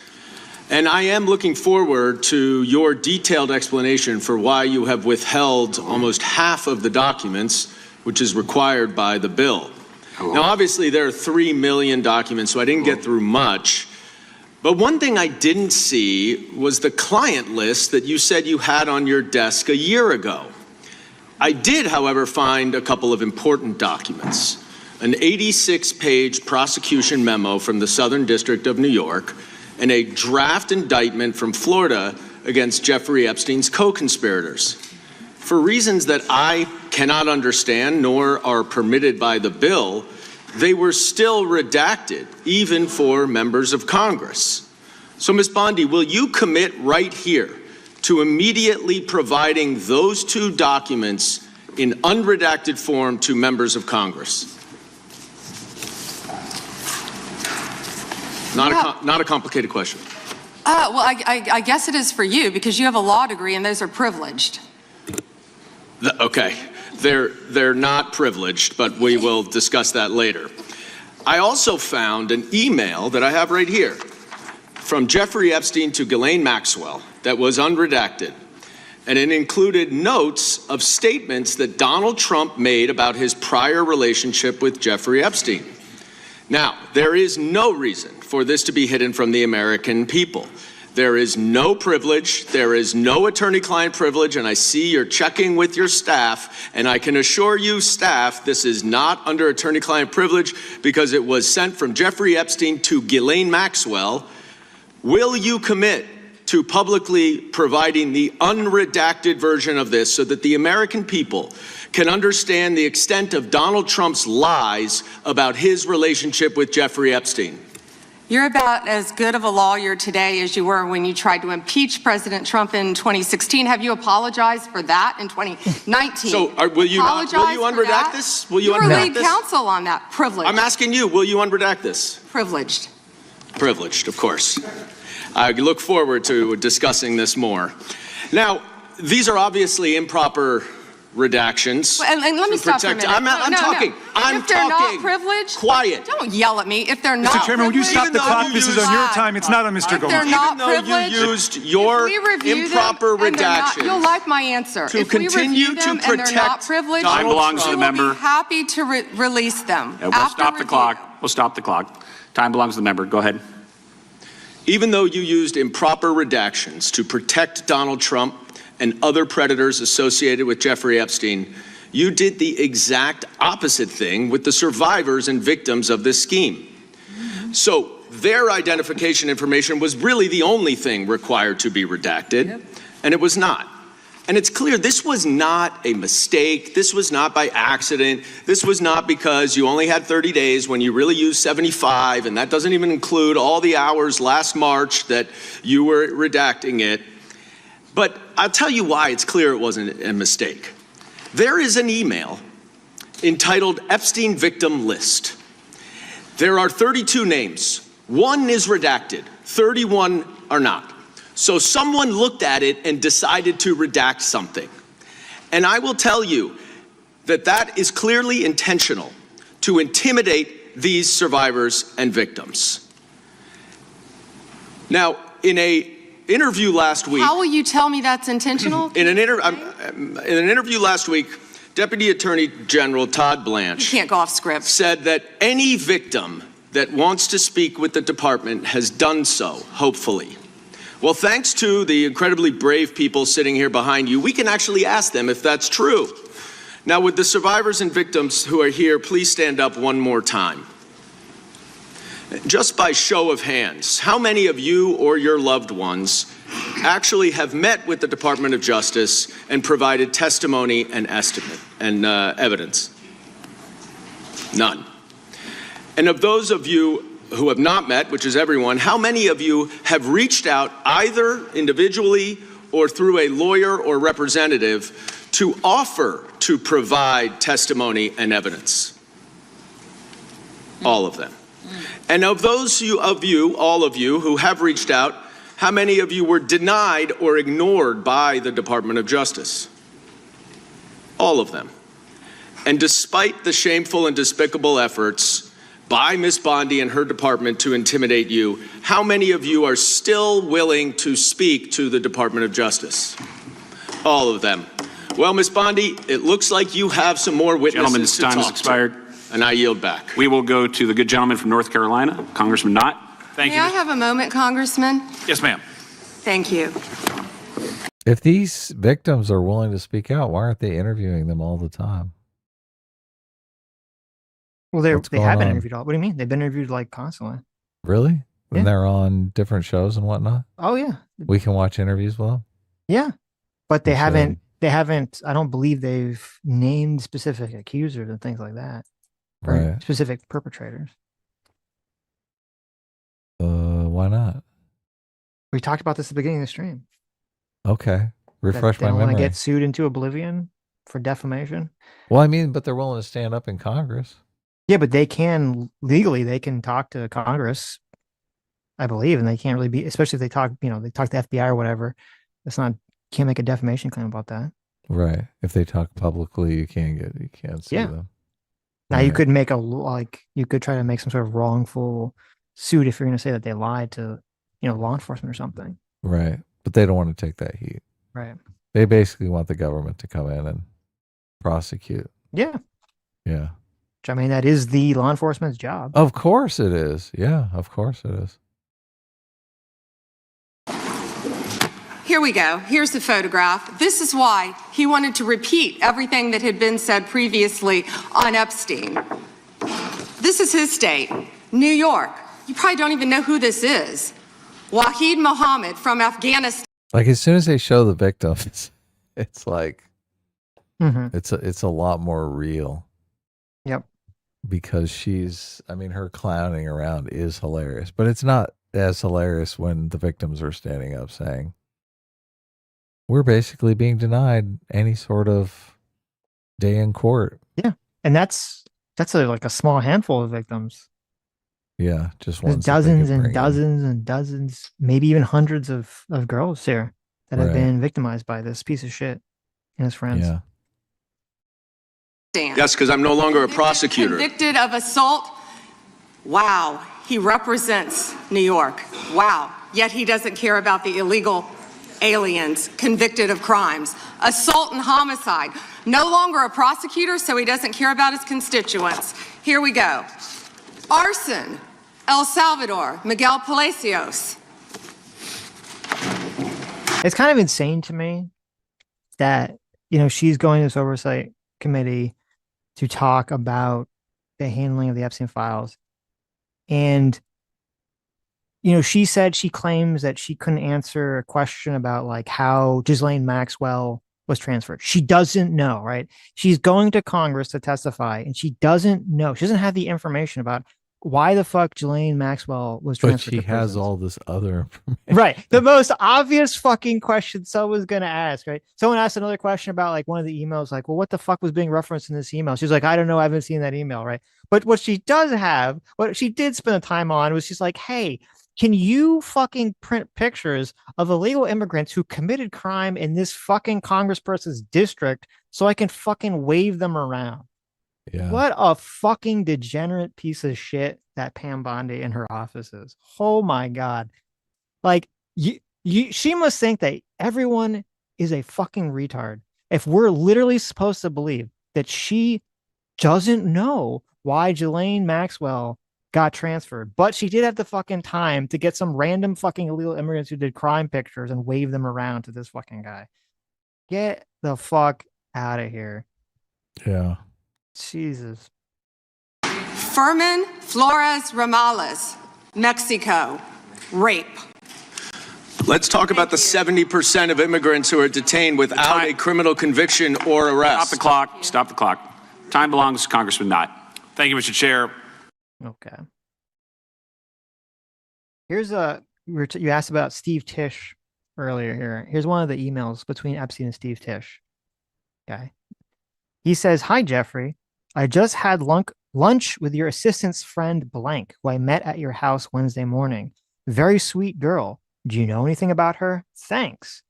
[SPEAKER 9] And I am looking forward to your detailed explanation for why you have withheld almost half of the documents, which is required by the bill. Now, obviously, there are 3 million documents, so I didn't get through much. But one thing I didn't see was the client list that you said you had on your desk a year ago. I did, however, find a couple of important documents. An 86-page prosecution memo from the Southern District of New York and a draft indictment from Florida against Jeffrey Epstein's co-conspirators. For reasons that I cannot understand nor are permitted by the bill, they were still redacted, even for members of Congress. So, Ms. Bondi, will you commit right here to immediately providing those 2 documents in unredacted form to members of Congress? Not a complicated question.
[SPEAKER 5] Well, I guess it is for you because you have a law degree and those are privileged.
[SPEAKER 9] Okay, they're not privileged, but we will discuss that later. I also found an email that I have right here from Jeffrey Epstein to Ghislaine Maxwell that was unredacted, and it included notes of statements that Donald Trump made about his prior relationship with Jeffrey Epstein. Now, there is no reason for this to be hidden from the American people. There is no privilege, there is no attorney-client privilege, and I see you're checking with your staff, and I can assure you, staff, this is not under attorney-client privilege because it was sent from Jeffrey Epstein to Ghislaine Maxwell. Will you commit to publicly providing the unredacted version of this so that the American people can understand the extent of Donald Trump's lies about his relationship with Jeffrey Epstein?
[SPEAKER 5] You're about as good of a lawyer today as you were when you tried to impeach President Trump in 2016. Have you apologized for that in 2019?
[SPEAKER 9] So will you unredact this? Will you
[SPEAKER 5] were
[SPEAKER 9] unredact
[SPEAKER 5] lead
[SPEAKER 9] this?
[SPEAKER 5] counsel on that. Privileged.
[SPEAKER 9] I'm asking you, will you unredact this?
[SPEAKER 5] Privileged.
[SPEAKER 9] Privileged, of course. I look forward to discussing this more. Now, these are obviously improper redactions.
[SPEAKER 5] Well, and let me stop for a minute.
[SPEAKER 9] I'm talking.
[SPEAKER 5] If they're not privileged,
[SPEAKER 9] quiet.
[SPEAKER 5] Don't yell at me. If they're not
[SPEAKER 6] Mr. Chairman, would you stop the clock? This is on your time. It's not on Mr.
[SPEAKER 5] If they're
[SPEAKER 6] Goldman.
[SPEAKER 5] not
[SPEAKER 9] Even though
[SPEAKER 5] privileged,
[SPEAKER 9] you used your improper redactions,
[SPEAKER 5] you'll like my answer.
[SPEAKER 9] to
[SPEAKER 5] if we
[SPEAKER 9] continue
[SPEAKER 5] review
[SPEAKER 9] to
[SPEAKER 5] them and they're not
[SPEAKER 9] protect
[SPEAKER 5] privileged,
[SPEAKER 21] Time belongs to the
[SPEAKER 5] we will
[SPEAKER 21] member.
[SPEAKER 5] be happy to release them.
[SPEAKER 21] We'll stop the clock. We'll stop the clock. Time belongs to the member. Go ahead.
[SPEAKER 9] even though you used improper redactions to protect Donald Trump and other predators associated with Jeffrey Epstein, You did the exact opposite thing with the survivors and victims of this scheme. So their identification information was really the only thing required to be redacted, and it was not. And it's clear this was not a mistake. This was not by accident. This was not because you only had 30 days when you really used 75, and that doesn't even include all the hours last March that you were redacting it. But I'll tell you why it's clear it wasn't a mistake. There is an email entitled Epstein Victim List. There are 32 names. 1 is redacted, 31 are not. So someone looked at it and decided to redact something. And I will tell you that that is clearly intentional to intimidate these survivors and victims. Now, in an interview last week...
[SPEAKER 5] How will you tell me that's intentional?
[SPEAKER 9] In an interview last week, Deputy Attorney General Todd Blanche...
[SPEAKER 5] You can't go off script.
[SPEAKER 9] ...said that any victim that wants to speak with the department has done so, hopefully. Well, thanks to the incredibly brave people sitting here behind you, we can actually ask them if that's true. Now, would the survivors and victims who are here please stand up one more time? Just by show of hands, how many of you or your loved ones actually have met with the Department of Justice and provided testimony and evidence? None. And of those of you who have not met, which is everyone, how many of you have reached out either individually or through a lawyer or representative to offer to provide testimony and evidence? All of them. And of those of you, all of you, who have reached out, how many of you were denied or ignored by the Department of Justice? All of them. And despite the shameful and despicable efforts by Ms. Bondi and her department to intimidate you, how many of you are still willing to speak to the Department of Justice? All of them. Well, Ms. Bondi, it looks like you have some more witnesses to talk to.
[SPEAKER 21] Gentleman's time has expired.
[SPEAKER 9] And I yield back.
[SPEAKER 21] We will go to the good gentleman from North Carolina, Congressman Knott. Thank
[SPEAKER 5] May
[SPEAKER 21] you.
[SPEAKER 5] I have a moment, Congressman?
[SPEAKER 21] Yes, ma'am.
[SPEAKER 5] Thank you.
[SPEAKER 2] If these victims are willing to speak out, why aren't they interviewing them all the time?
[SPEAKER 1] Well, they have been interviewed all. What do you mean? They've been interviewed like constantly.
[SPEAKER 2] Really? When
[SPEAKER 1] Yeah.
[SPEAKER 2] they're on different shows and whatnot?
[SPEAKER 1] Oh yeah.
[SPEAKER 2] We can watch interviews with them?
[SPEAKER 1] Yeah. But they
[SPEAKER 2] Okay.
[SPEAKER 1] haven't, I don't believe they've named specific accusers and things like that. Or
[SPEAKER 2] Right.
[SPEAKER 1] specific perpetrators.
[SPEAKER 2] Why not?
[SPEAKER 1] We talked about this at the beginning of the stream.
[SPEAKER 2] Okay. Refresh
[SPEAKER 1] They
[SPEAKER 2] my
[SPEAKER 1] don't want to
[SPEAKER 2] memory.
[SPEAKER 1] get sued into oblivion for defamation.
[SPEAKER 2] Well, I mean, but they're willing to stand up in Congress.
[SPEAKER 1] Yeah, but they can legally, they can talk to Congress, I believe, and they can't really be, especially if they talk, they talk to the FBI or whatever. Can't make a defamation claim about that.
[SPEAKER 2] Right. If they talk publicly, you can't sue
[SPEAKER 1] Yeah.
[SPEAKER 2] them.
[SPEAKER 1] Now you
[SPEAKER 2] Right.
[SPEAKER 1] could make you could try to make some sort of wrongful suit if you're going to say that they lied to, law enforcement or something.
[SPEAKER 2] Right. But they don't want to take that heat.
[SPEAKER 1] Right.
[SPEAKER 2] They basically want the government to come in and prosecute.
[SPEAKER 1] Yeah.
[SPEAKER 2] Yeah.
[SPEAKER 1] Which, I mean, that is the law enforcement's job.
[SPEAKER 2] Of course it is. Yeah, of course it is.
[SPEAKER 5] Here we go. Here's the photograph. This is why he wanted to repeat everything that had been said previously on Epstein. This is his state, New York. You probably don't even know who this is. Wahid Mohammed from Afghanistan.
[SPEAKER 2] Like as soon as they show the victims, it's like
[SPEAKER 1] Mhm.
[SPEAKER 2] it's a lot more real.
[SPEAKER 1] Yep.
[SPEAKER 2] Because her clowning around is hilarious, but it's not as hilarious when the victims are standing up saying, we're basically being denied any sort of day in court.
[SPEAKER 1] Yeah. And that's like a small handful of victims.
[SPEAKER 2] Yeah, just
[SPEAKER 1] There's
[SPEAKER 2] ones.
[SPEAKER 1] dozens and dozens and dozens, maybe even hundreds of girls here that have
[SPEAKER 2] Right.
[SPEAKER 1] been victimized by this piece of shit and his friends.
[SPEAKER 2] Yeah.
[SPEAKER 9] Yes, because I'm no longer a prosecutor.
[SPEAKER 5] Convicted of assault. Wow. He represents New York. Wow. Yet he doesn't care about the illegal aliens convicted of crimes. Assault and homicide. No longer a prosecutor, so he doesn't care about his constituents. Here we go. Arson. El Salvador. Miguel Palacios.
[SPEAKER 1] It's kind of insane to me that, she's going to this oversight committee to talk about the handling of the Epstein files. And, she said she claims that she couldn't answer a question about like how Ghislaine Maxwell was transferred. She doesn't know, right? She's going to Congress to testify and she doesn't know. She doesn't have the information about why the fuck Ghislaine Maxwell was transferred.
[SPEAKER 2] But she has all this other information.
[SPEAKER 1] Right. The most obvious fucking question someone's going to ask, right? Someone asked another question about like one of the emails, like, well, what the fuck was being referenced in this email? She's like, I don't know. I haven't seen that email, right? But what she does have, what she did spend the time on was she's like, hey, can you fucking print pictures of illegal immigrants who committed crime in this fucking congressperson's district so I can fucking wave them around?
[SPEAKER 2] Yeah.
[SPEAKER 1] What a fucking degenerate piece of shit that Pam Bondi in her office is. Oh my God. Like she must think that everyone is a fucking retard. If we're literally supposed to believe that she doesn't know why Ghislaine Maxwell got transferred, but she did have the fucking time to get some random fucking illegal immigrants who did crime pictures and wave them around to this fucking guy. Get the fuck out of here.
[SPEAKER 2] Yeah.
[SPEAKER 1] Jesus.
[SPEAKER 5] Furman Flores Ramales, Mexico, rape.
[SPEAKER 9] Let's talk about the 70% of immigrants who are detained without a criminal conviction or arrest.
[SPEAKER 12] Stop the clock. Stop the clock. Time belongs to Congressman Knott. Thank you, Mr. Chair.
[SPEAKER 1] Okay. Here's you asked about Steve Tish earlier here. Here's one of the emails between Epstein and Steve Tish. Okay. He says, "Hi, Jeffrey. I just had lunch with your assistant's friend blank, who I met at your house Wednesday morning. Very sweet girl. Do you know anything about her? Thanks."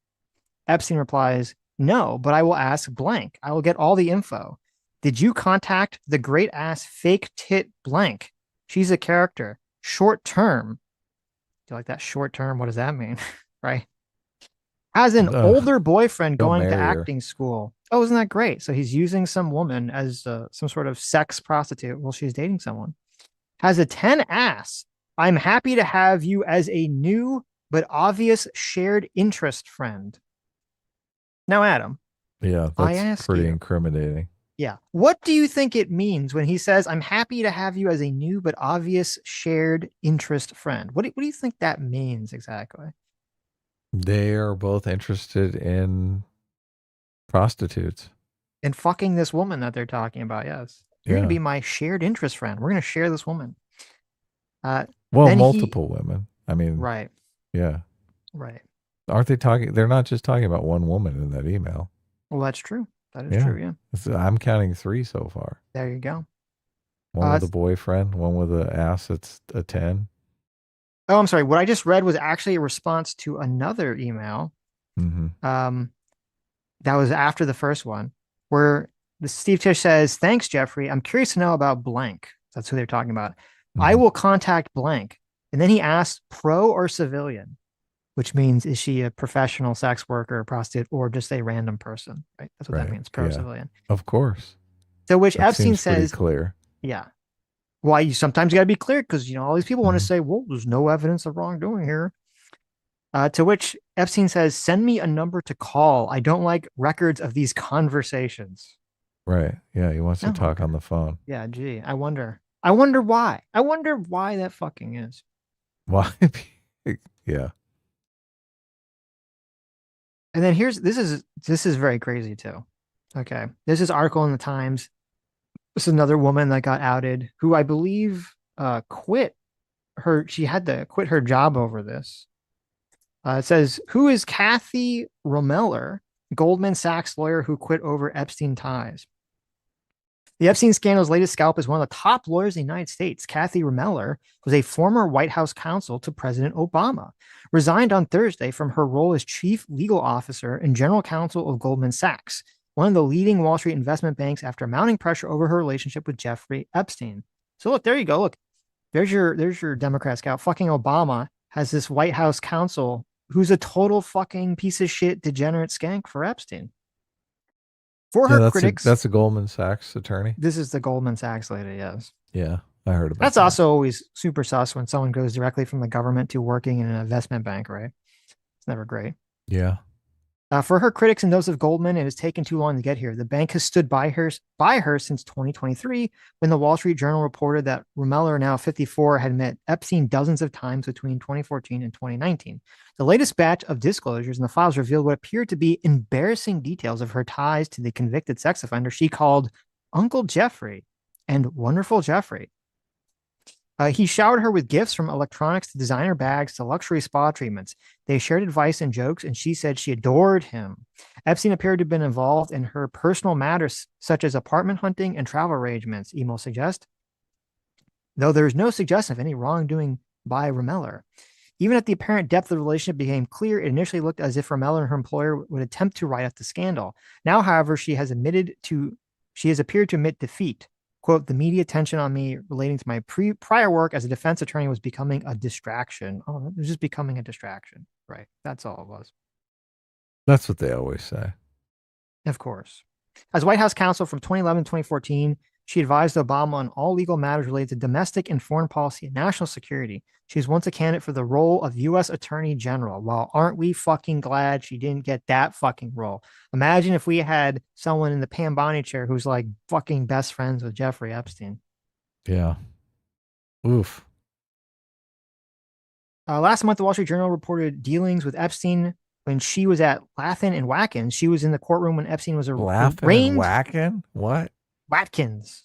[SPEAKER 1] Epstein replies, "No, but I will ask blank. I will get all the info. Did you contact the great ass fake tit blank? She's a character. Short term." Do you like that short term? What does that mean? Right? Has an older boyfriend going to acting school. Oh, isn't that great? So he's using some woman as some sort of sex prostitute while she's dating someone. Has a 10 ass. I'm happy to have you as a new but obvious shared interest friend. Now, Adam.
[SPEAKER 2] Yeah, that's pretty incriminating.
[SPEAKER 1] Yeah. What do you think it means when he says, I'm happy to have you as a new but obvious shared interest friend? What do you think that means exactly?
[SPEAKER 2] They are both interested in prostitutes.
[SPEAKER 1] And fucking this woman that they're talking about, yes. You're going to be my shared interest friend. We're going to share this woman.
[SPEAKER 2] Well, multiple women. I mean,
[SPEAKER 1] right.
[SPEAKER 2] Yeah.
[SPEAKER 1] Right.
[SPEAKER 2] Aren't they talking? They're not just talking about one woman in that email.
[SPEAKER 1] Well, that's true. That is true, yeah.
[SPEAKER 2] I'm counting 3 so far.
[SPEAKER 1] There you go.
[SPEAKER 2] One with a boyfriend, one with an ass that's a 10.
[SPEAKER 1] Oh, I'm sorry. What I just read was actually a response to another email.
[SPEAKER 2] Mm-hmm.
[SPEAKER 1] That was after the first one, where Steve Tish says, "Thanks, Jeffrey. I'm curious to know about blank." That's who they're talking about. Mm-hmm. "I will contact blank." And then he asks, pro or civilian, which means, is she a professional sex worker, prostitute, or just a random person? Right. That's what that means. Pro civilian.
[SPEAKER 2] Of course.
[SPEAKER 1] So which
[SPEAKER 2] that
[SPEAKER 1] Epstein says,
[SPEAKER 2] clear.
[SPEAKER 1] Yeah. Why you sometimes got to be clear, because all these people want to say, well, there's no evidence of wrongdoing here. To which Epstein says, "Send me a number to call. I don't like records of these conversations."
[SPEAKER 2] Right. Yeah. He wants to talk on the phone.
[SPEAKER 1] Yeah. Gee, I wonder why. I wonder why that fucking is.
[SPEAKER 2] Why? Yeah.
[SPEAKER 1] And then this is very crazy too. Okay. There's this article in the Times. This is another woman that got outed who I believe she had to quit her job over this. It says, "Who is Kathy Romeller, Goldman Sachs lawyer who quit over Epstein ties?" The Epstein scandal's latest scalp is one of the top lawyers in the United States. Kathy Romeller was a former White House counsel to President Obama, resigned on Thursday from her role as chief legal officer and general counsel of Goldman Sachs, one of the leading Wall Street investment banks, after mounting pressure over her relationship with Jeffrey Epstein. So look, there you go. Look, there's your Democrat scout. Fucking Obama has this White House counsel who's a total fucking piece of shit, degenerate skank for Epstein. For her critics.
[SPEAKER 2] That's a Goldman Sachs attorney.
[SPEAKER 1] This is the Goldman Sachs lady, yes.
[SPEAKER 2] Yeah, I heard about
[SPEAKER 1] That's
[SPEAKER 2] that.
[SPEAKER 1] also always super sus when someone goes directly from the government to working in an investment bank, right? It's never great.
[SPEAKER 2] Yeah.
[SPEAKER 1] For her critics and those of Goldman, it has taken too long to get here. The bank has stood by her since 2023, when the Wall Street Journal reported that Rummeler, now 54, had met Epstein dozens of times between 2014 and 2019. The latest batch of disclosures in the files revealed what appeared to be embarrassing details of her ties to the convicted sex offender she called Uncle Jeffrey and Wonderful Jeffrey. He showered her with gifts, from electronics to designer bags to luxury spa treatments. They shared advice and jokes, and she said she adored him. Epstein appeared to have been involved in her personal matters, such as apartment hunting and travel arrangements, emails suggest, though there is no suggestion of any wrongdoing by Rummeler. Even at the apparent depth of the relationship became clear, it initially looked as if Rummeler and her employer would attempt to write up the scandal. Now, however, she has appeared to admit defeat. Quote, the media attention on me relating to my prior work as a defense attorney was becoming a distraction. Oh, it was just becoming a distraction. Right. That's all it was.
[SPEAKER 2] That's what they always say.
[SPEAKER 1] Of course. As White House counsel from 2011 to 2014, she advised Obama on all legal matters related to domestic and foreign policy and national security. She was once a candidate for the role of U.S. Attorney General. Well, aren't we fucking glad she didn't get that fucking role? Imagine if we had someone in the Pam Bondi chair who's like fucking best friends with Jeffrey Epstein.
[SPEAKER 2] Yeah. Oof.
[SPEAKER 1] Last month, the Wall Street Journal reported dealings with Epstein when she was at Laughlin and Watkins. She was in the courtroom when Epstein was arraigned.
[SPEAKER 2] And Watkins? What?
[SPEAKER 1] Watkins.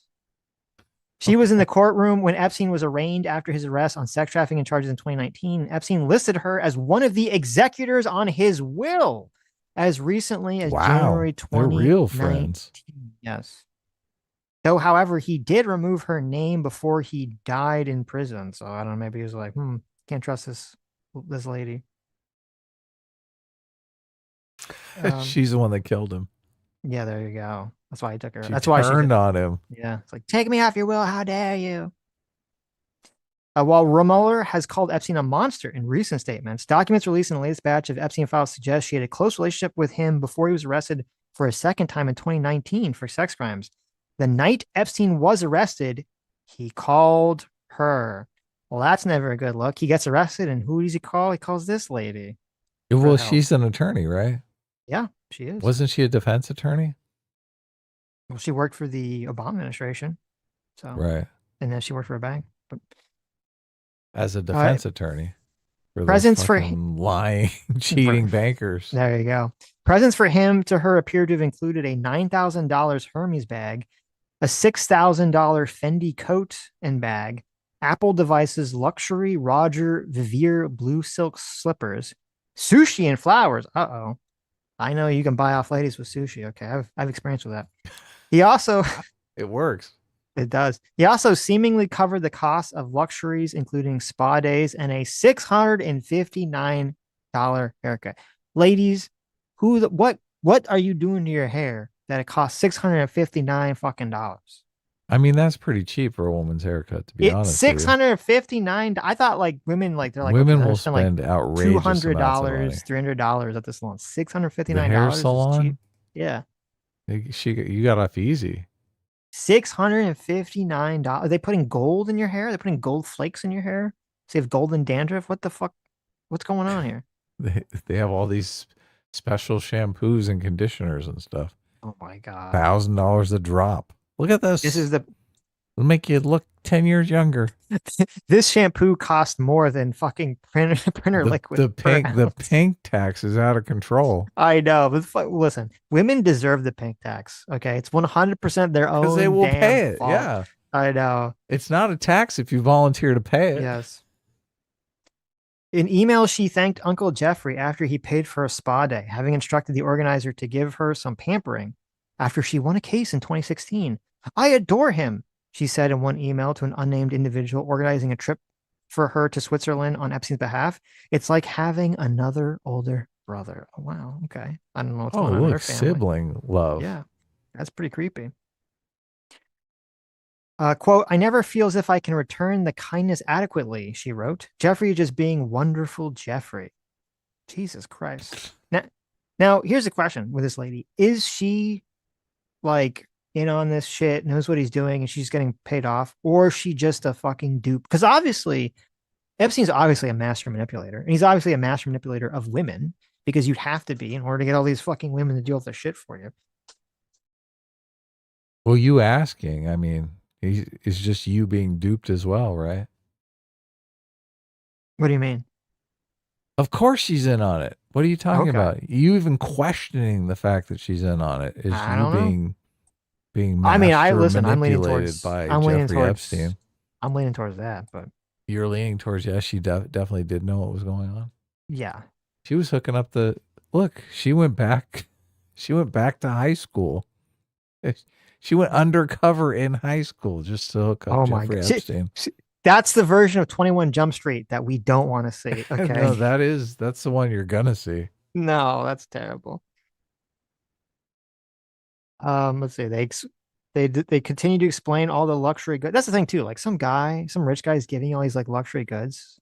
[SPEAKER 1] She was in the courtroom when Epstein was arraigned after his arrest on sex trafficking charges in 2019. Epstein listed her as one of the executors on his will as recently as January 2019.
[SPEAKER 2] They're real friends.
[SPEAKER 1] Yes. Though, however, he did remove her name before he died in prison. So I don't know. Maybe he was like, can't trust this lady.
[SPEAKER 2] She's the one that killed him.
[SPEAKER 1] Yeah, there you go. That's why he took her.
[SPEAKER 2] That's why she turned on him.
[SPEAKER 1] Yeah, it's like, take me off your will. How dare you? While Rummeler has called Epstein a monster in recent statements, documents released in the latest batch of Epstein files suggest she had a close relationship with him before he was arrested for a second time in 2019 for sex crimes. The night Epstein was arrested, he called her. Well, that's never a good look. He gets arrested, and who does he call? He calls this lady.
[SPEAKER 2] Well, she's an attorney, right?
[SPEAKER 1] Yeah, she is.
[SPEAKER 2] Wasn't she a defense attorney?
[SPEAKER 1] Well, she worked for the Obama administration. So
[SPEAKER 2] right.
[SPEAKER 1] And then she worked for a bank. But
[SPEAKER 2] as a defense attorney. For
[SPEAKER 1] presents for
[SPEAKER 2] lying, cheating bankers.
[SPEAKER 1] There you go. Presents for him to her appear to have included a $9,000 Hermes bag, a $6,000 Fendi coat and bag, Apple devices, luxury Roger Vivier blue silk slippers, sushi and flowers. Uh-oh. I know you can buy off ladies with sushi. Okay, I've experience with that. He also...
[SPEAKER 2] It works.
[SPEAKER 1] It does. He also seemingly covered the cost of luxuries, including spa days and a $659 haircut. Ladies, what are you doing to your hair that it costs $659 fucking dollars?
[SPEAKER 2] I mean, that's pretty cheap for a woman's haircut, to be honest.
[SPEAKER 1] $659. I thought like women, like they're like
[SPEAKER 2] women will spend like outrageous
[SPEAKER 1] $200, $300 at the salon. $659.
[SPEAKER 2] The hair salon?
[SPEAKER 1] Cheap. Yeah.
[SPEAKER 2] You got off easy.
[SPEAKER 1] $659. Are they putting gold in your hair? Are they putting gold flakes in your hair? So you have golden dandruff? What the fuck? What's going on here?
[SPEAKER 2] They have all these special shampoos and conditioners and stuff.
[SPEAKER 1] Oh my God.
[SPEAKER 2] $1,000 a drop. Look at this. It'll make you look 10 years younger.
[SPEAKER 1] This shampoo costs more than fucking printer liquid.
[SPEAKER 2] The pink tax is out of control.
[SPEAKER 1] I know, but listen, women deserve the pink tax. Okay, it's 100% their own.
[SPEAKER 2] Because they will pay it.
[SPEAKER 1] Fault.
[SPEAKER 2] Yeah,
[SPEAKER 1] I know.
[SPEAKER 2] It's not a tax if you volunteer to pay it.
[SPEAKER 1] Yes. In email, she thanked Uncle Jeffrey after he paid for a spa day, having instructed the organizer to give her some pampering after she won a case in 2016. I adore him, she said in one email to an unnamed individual organizing a trip for her to Switzerland on Epstein's behalf. It's like having another older brother. Oh, wow. Okay. I don't know what's going on in her family.
[SPEAKER 2] Sibling love.
[SPEAKER 1] Yeah. That's pretty creepy. Quote, I never feel as if I can return the kindness adequately, she wrote. Jeffrey just being wonderful Jeffrey. Jesus Christ. Now, here's a question with this lady. Is she like in on this shit, knows what he's doing, and she's getting paid off, or is she just a fucking dupe? Because obviously, Epstein's obviously a master manipulator, and he's obviously a master manipulator of women, because you'd have to be in order to get all these fucking women to deal with their shit for you.
[SPEAKER 2] Well, you asking, I mean, it's just you being duped as well, right?
[SPEAKER 1] What do you mean?
[SPEAKER 2] Of course she's in on it. What are you talking
[SPEAKER 1] Okay.
[SPEAKER 2] about? You even questioning the fact that she's in on it is
[SPEAKER 1] I
[SPEAKER 2] you
[SPEAKER 1] don't know.
[SPEAKER 2] being
[SPEAKER 1] I mean, I'm leaning
[SPEAKER 2] manipulated
[SPEAKER 1] towards
[SPEAKER 2] by Jeffrey Epstein.
[SPEAKER 1] I'm leaning towards that, but
[SPEAKER 2] You're leaning towards, yes, she definitely did know what was going on.
[SPEAKER 1] yeah.
[SPEAKER 2] She was hooking up look, she went back to high school. She went undercover in high school just to hook up Jeffrey Epstein.
[SPEAKER 1] That's the version of 21 Jump Street that we don't want to see. Okay.
[SPEAKER 2] No, that's the one you're gonna see.
[SPEAKER 1] No, that's terrible. Let's see. They continue to explain all the luxury goods. That's the thing too. Like some rich guy is giving you all these like luxury goods.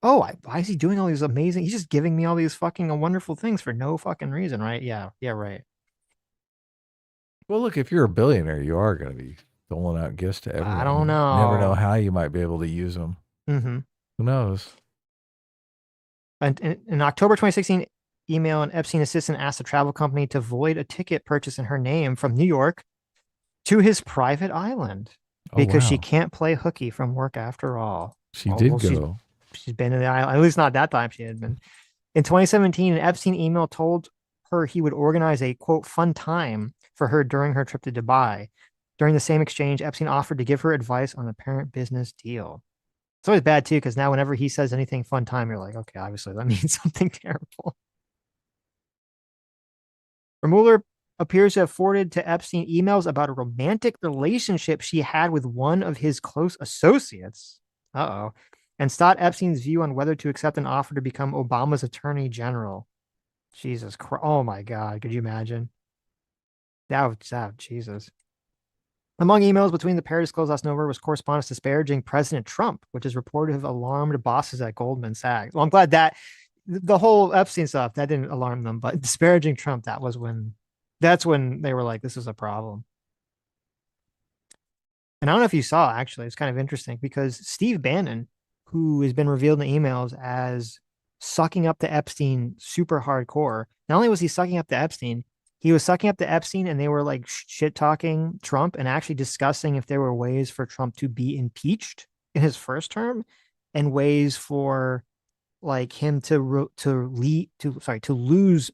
[SPEAKER 1] Oh, why is he doing all these amazing? He's just giving me all these fucking wonderful things for no fucking reason, right? Yeah, right.
[SPEAKER 2] Well, look, if you're a billionaire, you are going to be doling out gifts to everyone.
[SPEAKER 1] I don't know.
[SPEAKER 2] You never know how you might be able to use them.
[SPEAKER 1] Mm-hmm.
[SPEAKER 2] Who knows?
[SPEAKER 1] And in October 2016, email an Epstein assistant asked the travel company to void a ticket purchase in her name from New York to his private island because she can't play hooky from work after all.
[SPEAKER 2] She did go.
[SPEAKER 1] She's been to the island. At least not that time she had been. In 2017, an Epstein email told her he would organize a, quote, fun time for her during her trip to Dubai. During the same exchange, Epstein offered to give her advice on a parent business deal. It's always bad, too, because now whenever he says anything fun time, you're like, okay, obviously that means something terrible. Mueller appears to have forwarded to Epstein emails about a romantic relationship she had with one of his close associates. And sought Epstein's view on whether to accept an offer to become Obama's attorney general. Jesus Christ. Oh my God. Could you imagine? Jesus. Among emails between the pair disclosed last November was correspondence disparaging President Trump, which is reported to have alarmed bosses at Goldman Sachs. Well, I'm glad that the whole Epstein stuff, that didn't alarm them, but disparaging Trump, that's when they were like, this is a problem. And I don't know if you saw, actually, it's kind of interesting because Steve Bannon, who has been revealed in the emails as sucking up to Epstein super hardcore. Not only was he sucking up to Epstein, he was sucking up to Epstein and they were like shit talking Trump and actually discussing if there were ways for Trump to be impeached in his first term and ways for like him to lose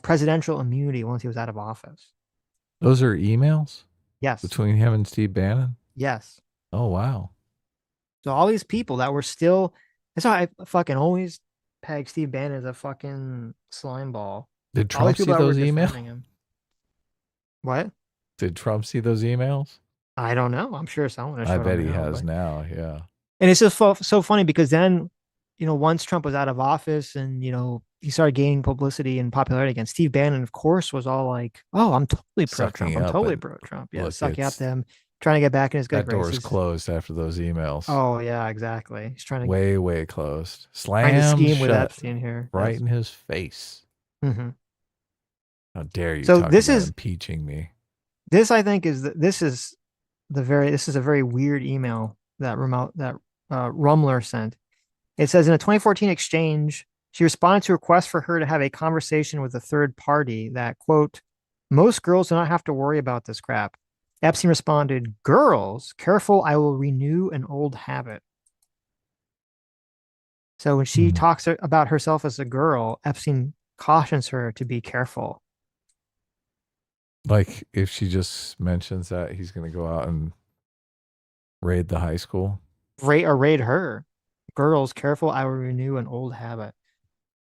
[SPEAKER 1] presidential immunity once he was out of office.
[SPEAKER 2] Those are emails?
[SPEAKER 1] Yes.
[SPEAKER 2] Between him and Steve Bannon?
[SPEAKER 1] Yes.
[SPEAKER 2] Oh, wow.
[SPEAKER 1] So all these people that were still, that's why I fucking always peg Steve Bannon as a fucking slime ball.
[SPEAKER 2] Did Trump see those emails?
[SPEAKER 1] What?
[SPEAKER 2] Did Trump see those emails?
[SPEAKER 1] I don't know. I'm sure someone.
[SPEAKER 2] I bet he has now. Yeah.
[SPEAKER 1] And it's just so funny because then, once Trump was out of office and, he started gaining publicity and popularity again, Steve Bannon, of course, was all like, oh, I'm totally pro-Trump. I'm totally pro-Trump. Yeah, sucking up to him, trying to get back in his good graces.
[SPEAKER 2] That door's closed after those emails.
[SPEAKER 1] Oh, yeah, exactly. He's trying to
[SPEAKER 2] way closed.
[SPEAKER 1] Trying to scheme
[SPEAKER 2] shut,
[SPEAKER 1] with Epstein here.
[SPEAKER 2] Right in his face.
[SPEAKER 1] Mm-hmm.
[SPEAKER 2] How dare you
[SPEAKER 1] talk about
[SPEAKER 2] impeaching me?
[SPEAKER 1] This, I think, is a very weird email that Rumler sent. It says, in a 2014 exchange, she responded to a request for her to have a conversation with a third party that, quote, most girls do not have to worry about this crap. Epstein responded, girls, careful, I will renew an old habit. So when she talks about herself as a girl, Epstein cautions her to be careful.
[SPEAKER 2] Like if she just mentions that he's going to go out and raid the high school.
[SPEAKER 1] Raid her. Girls, careful, I will renew an old habit.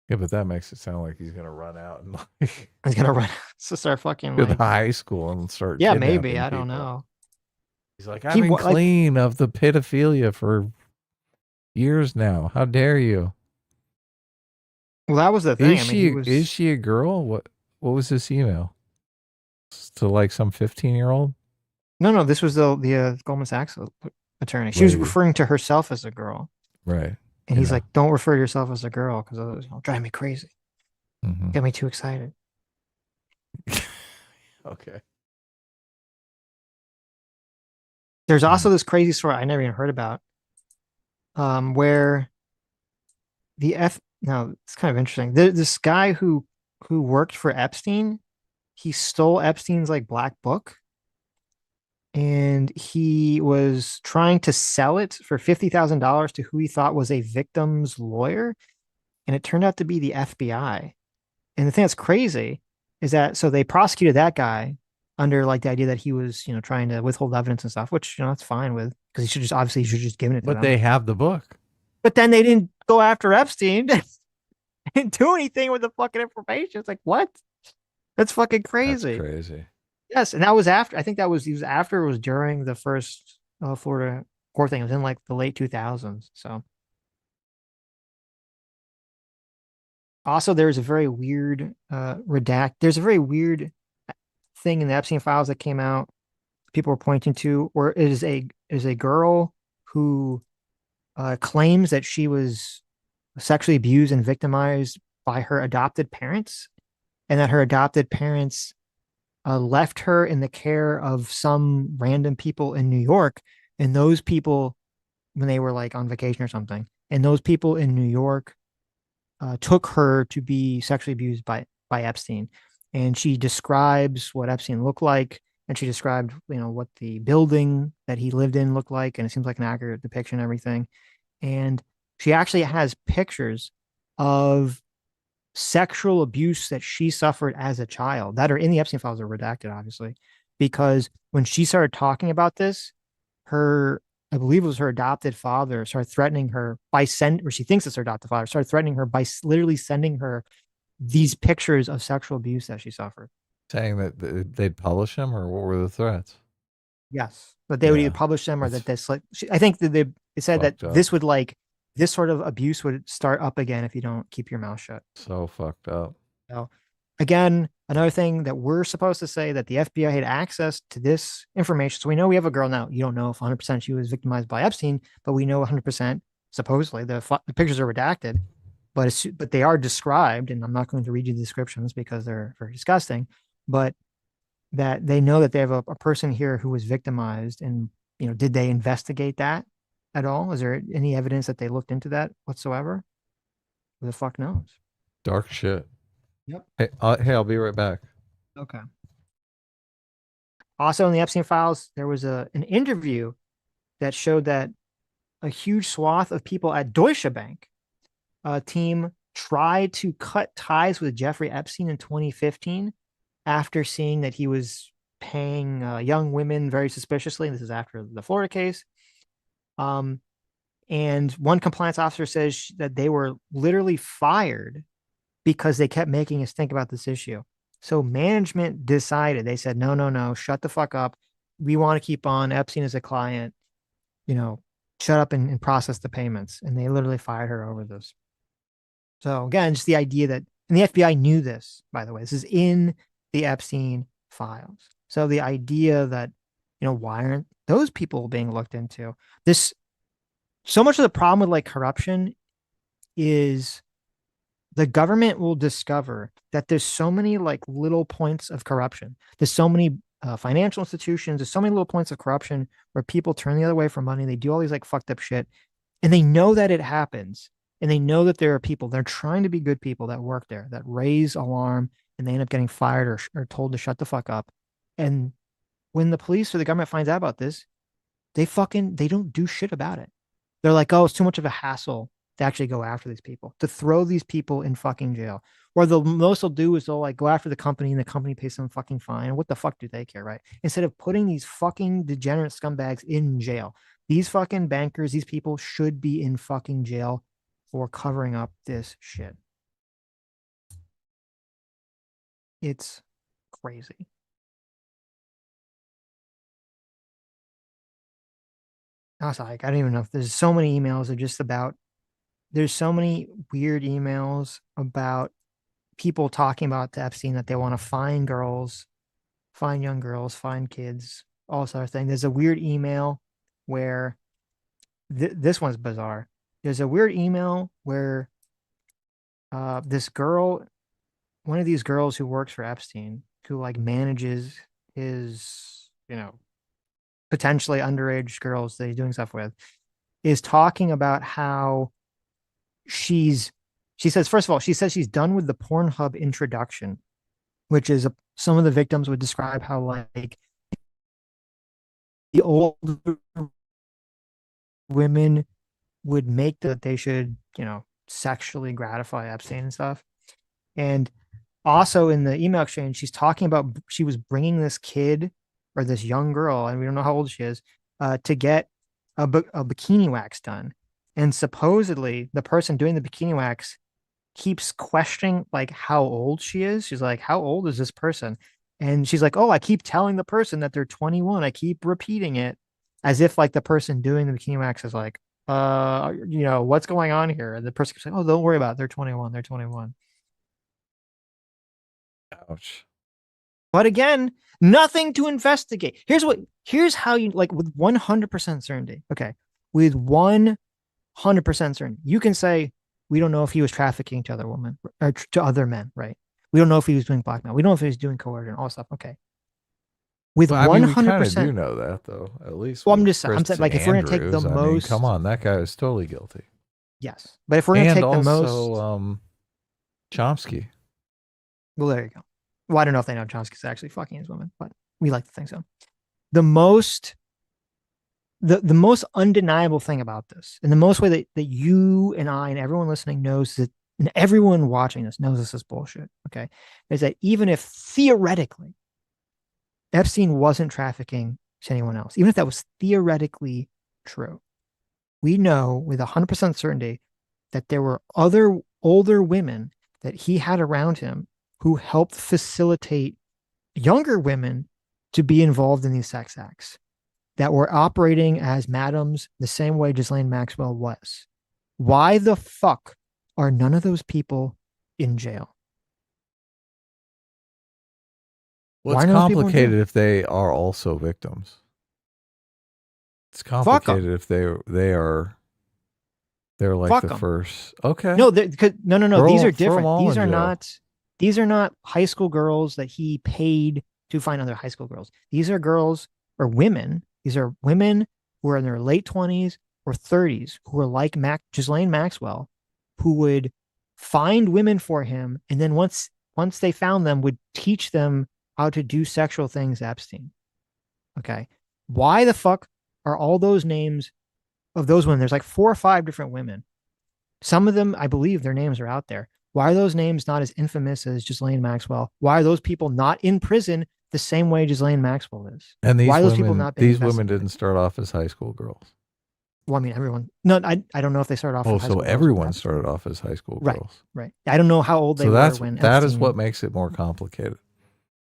[SPEAKER 2] Yeah, but that makes it sound like he's going to run out and
[SPEAKER 1] he's going to run to start fucking
[SPEAKER 2] to the high school and start.
[SPEAKER 1] Yeah, maybe. I don't know.
[SPEAKER 2] He's like, I've been clean of the pedophilia for years now. How dare you?
[SPEAKER 1] Well, that was the thing.
[SPEAKER 2] Is she a girl? What was this email? To like some 15-year-old?
[SPEAKER 1] No. This was the Goldman Sachs attorney. She was referring to herself as a girl.
[SPEAKER 2] Right.
[SPEAKER 1] And he's like, don't refer to yourself as a girl because it'll drive me crazy.
[SPEAKER 2] Mm-hmm.
[SPEAKER 1] Get me too excited.
[SPEAKER 2] Okay.
[SPEAKER 1] There's also this crazy story I never even heard about, where the now it's kind of interesting. This guy who worked for Epstein, he stole Epstein's like black book, and he was trying to sell it for $50,000 to who he thought was a victim's lawyer, and it turned out to be the FBI. And the thing that's crazy is that so they prosecuted that guy under like the idea that he was, trying to withhold evidence and stuff, which that's fine with because he should just given it to them.
[SPEAKER 2] But they have the book.
[SPEAKER 1] But then they didn't go after Epstein and do anything with the fucking information. It's like, what? That's fucking crazy.
[SPEAKER 2] That's crazy.
[SPEAKER 1] Yes, and that was after. I think that was after. It was during the first Florida court thing. It was in like the late 2000s. So, also, there's a very weird There's a very weird thing in the Epstein files that came out. People were pointing to, or it is a girl who claims that she was sexually abused and victimized by her adopted parents, and that her adopted parents left her in the care of some random people in New York. And those people, when they were like on vacation or something, and those people in New York took her to be sexually abused by Epstein. And she describes what Epstein looked like. And she described, what the building that he lived in looked like. And it seems like an accurate depiction of everything. And she actually has pictures of sexual abuse that she suffered as a child that are in the Epstein files, are redacted, obviously, because when she started talking about this, I believe it was her adopted father started threatening her or she thinks it's her adopted father, started threatening her by literally sending her these pictures of sexual abuse that she suffered.
[SPEAKER 2] Saying that they'd publish them, or what were the threats?
[SPEAKER 1] Yes, but they would either publish them or that this I think that they said that this would this sort of abuse would start up again if you don't keep your mouth shut.
[SPEAKER 2] So fucked up.
[SPEAKER 1] So again, another thing that we're supposed to say, that the FBI had access to this information. So we know we have a girl now. You don't know if 100% she was victimized by Epstein, but we know 100% supposedly the pictures are redacted, but they are described, and I'm not going to read you the descriptions because they're very disgusting, but that they know that they have a person here who was victimized. And, did they investigate that at all? Is there any evidence that they looked into that whatsoever? Who the fuck knows?
[SPEAKER 2] Dark shit.
[SPEAKER 1] Yep.
[SPEAKER 2] Hey, I'll be right back.
[SPEAKER 1] Okay. Also in the Epstein files, there was an interview that showed that a huge swath of people at Deutsche Bank team tried to cut ties with Jeffrey Epstein in 2015 after seeing that he was paying young women very suspiciously. This is after the Florida case. And one compliance officer says that they were literally fired because they kept making us think about this issue. So management decided, they said, no, shut the fuck up. We want to keep on Epstein as a client, shut up and process the payments. And they literally fired her over this. So again, just the idea that, and the FBI knew this, by the way, this is in the Epstein files. So the idea that, why aren't those people being looked into? So much of the problem with like corruption is the government will discover that there's so many like little points of corruption. There's so many financial institutions. There's so many little points of corruption where people turn the other way for money. They do all these like fucked up shit, and they know that it happens. And they know that there are people, they're trying to be good people that work there, that raise alarm, and they end up getting fired or told to shut the fuck up. And when the police or the government finds out about this, they don't do shit about it. They're like, oh, it's too much of a hassle to actually go after these people, to throw these people in fucking jail. Or the most they'll do is they'll like go after the company, and the company pays some fucking fine. What the fuck do they care, right? Instead of putting these fucking degenerate scumbags in jail. These fucking bankers, these people should be in fucking jail for covering up this shit. It's crazy. I was like, I don't even know if there's so many emails there's so many weird emails about people talking about to Epstein that they want to find girls, find young girls, find kids, all sort of thing. There's a weird email where this one's bizarre. There's a weird email where this girl, one of these girls who works for Epstein, who like manages his, potentially underage girls that he's doing stuff with, is talking about how she's She says, first of all, she says she's done with the Pornhub introduction, which is some of the victims would describe how like the old women would make that they should, sexually gratify Epstein and stuff. And also in the email exchange, she's talking about she was bringing this kid or this young girl, and we don't know how old she is, to get a bikini wax done. And supposedly the person doing the bikini wax keeps questioning like how old she is. She's like, how old is this person? And she's like, oh, I keep telling the person that they're 21. I keep repeating it, as if like the person doing the bikini wax is like, what's going on here? And the person keeps saying, oh, don't worry about it. They're 21. They're 21.
[SPEAKER 2] Ouch.
[SPEAKER 1] But again, nothing to investigate. Here's how you, like, with 100% certainty. Okay. With 100% certainty, you can say, we don't know if he was trafficking to other women or to other men, right? We don't know if he was doing blackmail. We don't know if he was doing coercion, all stuff. Okay. With 100%,
[SPEAKER 2] we do know that though. At least.
[SPEAKER 1] Well, I'm saying, like, if we're gonna take the most,
[SPEAKER 2] come on, that guy is totally guilty.
[SPEAKER 1] Yes, but if we're gonna take
[SPEAKER 2] also,
[SPEAKER 1] the most,
[SPEAKER 2] Chomsky.
[SPEAKER 1] Well, there you go. Well, I don't know if they know Chomsky's actually fucking his women, but we like to think so. The most undeniable thing about this, and the most way that you and I and everyone listening knows that, and everyone watching this knows this is bullshit, okay, is that even if theoretically Epstein wasn't trafficking to anyone else, even if that was theoretically true, we know with 100% certainty that there were other older women that he had around him who helped facilitate younger women to be involved in these sex acts, that were operating as madams the same way Ghislaine Maxwell was. Why the fuck are none of those people in jail?
[SPEAKER 2] Well, it's complicated if they are also victims. It's complicated if they're like the first. Okay.
[SPEAKER 1] No, no. These are different. These are not high school girls that he paid to find other high school girls. These are girls or women. These are women who are in their late 20s or 30s who are like Ghislaine Maxwell, who would find women for him, and then once they found them, would teach them how to do sexual things, Epstein. Okay. Why the fuck are all those names of those women? There's like 4 or 5 different women. Some of them, I believe their names are out there. Why are those names not as infamous as Ghislaine Maxwell? Why are those people not in prison the same way Ghislaine Maxwell is?
[SPEAKER 2] And
[SPEAKER 1] why are those people not being
[SPEAKER 2] women didn't start off as high school girls.
[SPEAKER 1] Well, I mean, everyone. No, I don't know if they started off.
[SPEAKER 2] Oh, so everyone started off as high school girls.
[SPEAKER 1] Right. I don't know how old they were when.
[SPEAKER 2] That is what makes it more complicated.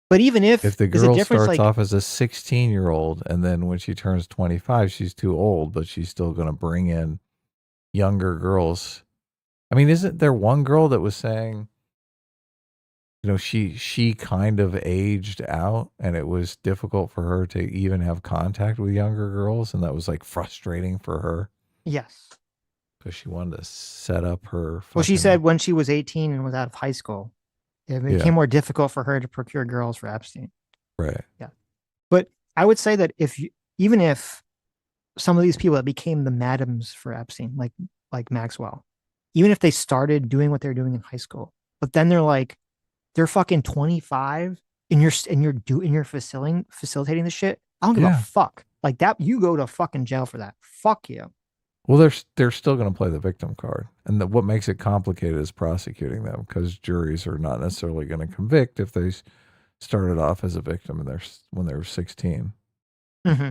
[SPEAKER 1] But even if
[SPEAKER 2] the girl starts off as a 16-year-old, and then when she turns 25, she's too old, but she's still going to bring in younger girls. I mean, isn't there one girl that was saying, she kind of aged out, and it was difficult for her to even have contact with younger girls, and that was like frustrating for her?
[SPEAKER 1] Yes.
[SPEAKER 2] Because she wanted to set up her.
[SPEAKER 1] Well, she said when she was 18 and was out of high school, it became more difficult for her to procure girls for Epstein.
[SPEAKER 2] Right.
[SPEAKER 1] Yeah. But I would say that even if some of these people that became the madams for Epstein, like Maxwell, even if they started doing what they're doing in high school, but then they're fucking 25 and you're facilitating the shit, I don't give a fuck. Like that, you go to fucking jail for that. Fuck you.
[SPEAKER 2] Well, they're still going to play the victim card, and what makes it complicated is prosecuting them, because juries are not necessarily going to convict if they started off as a victim when they were 16.
[SPEAKER 1] Mm-hmm.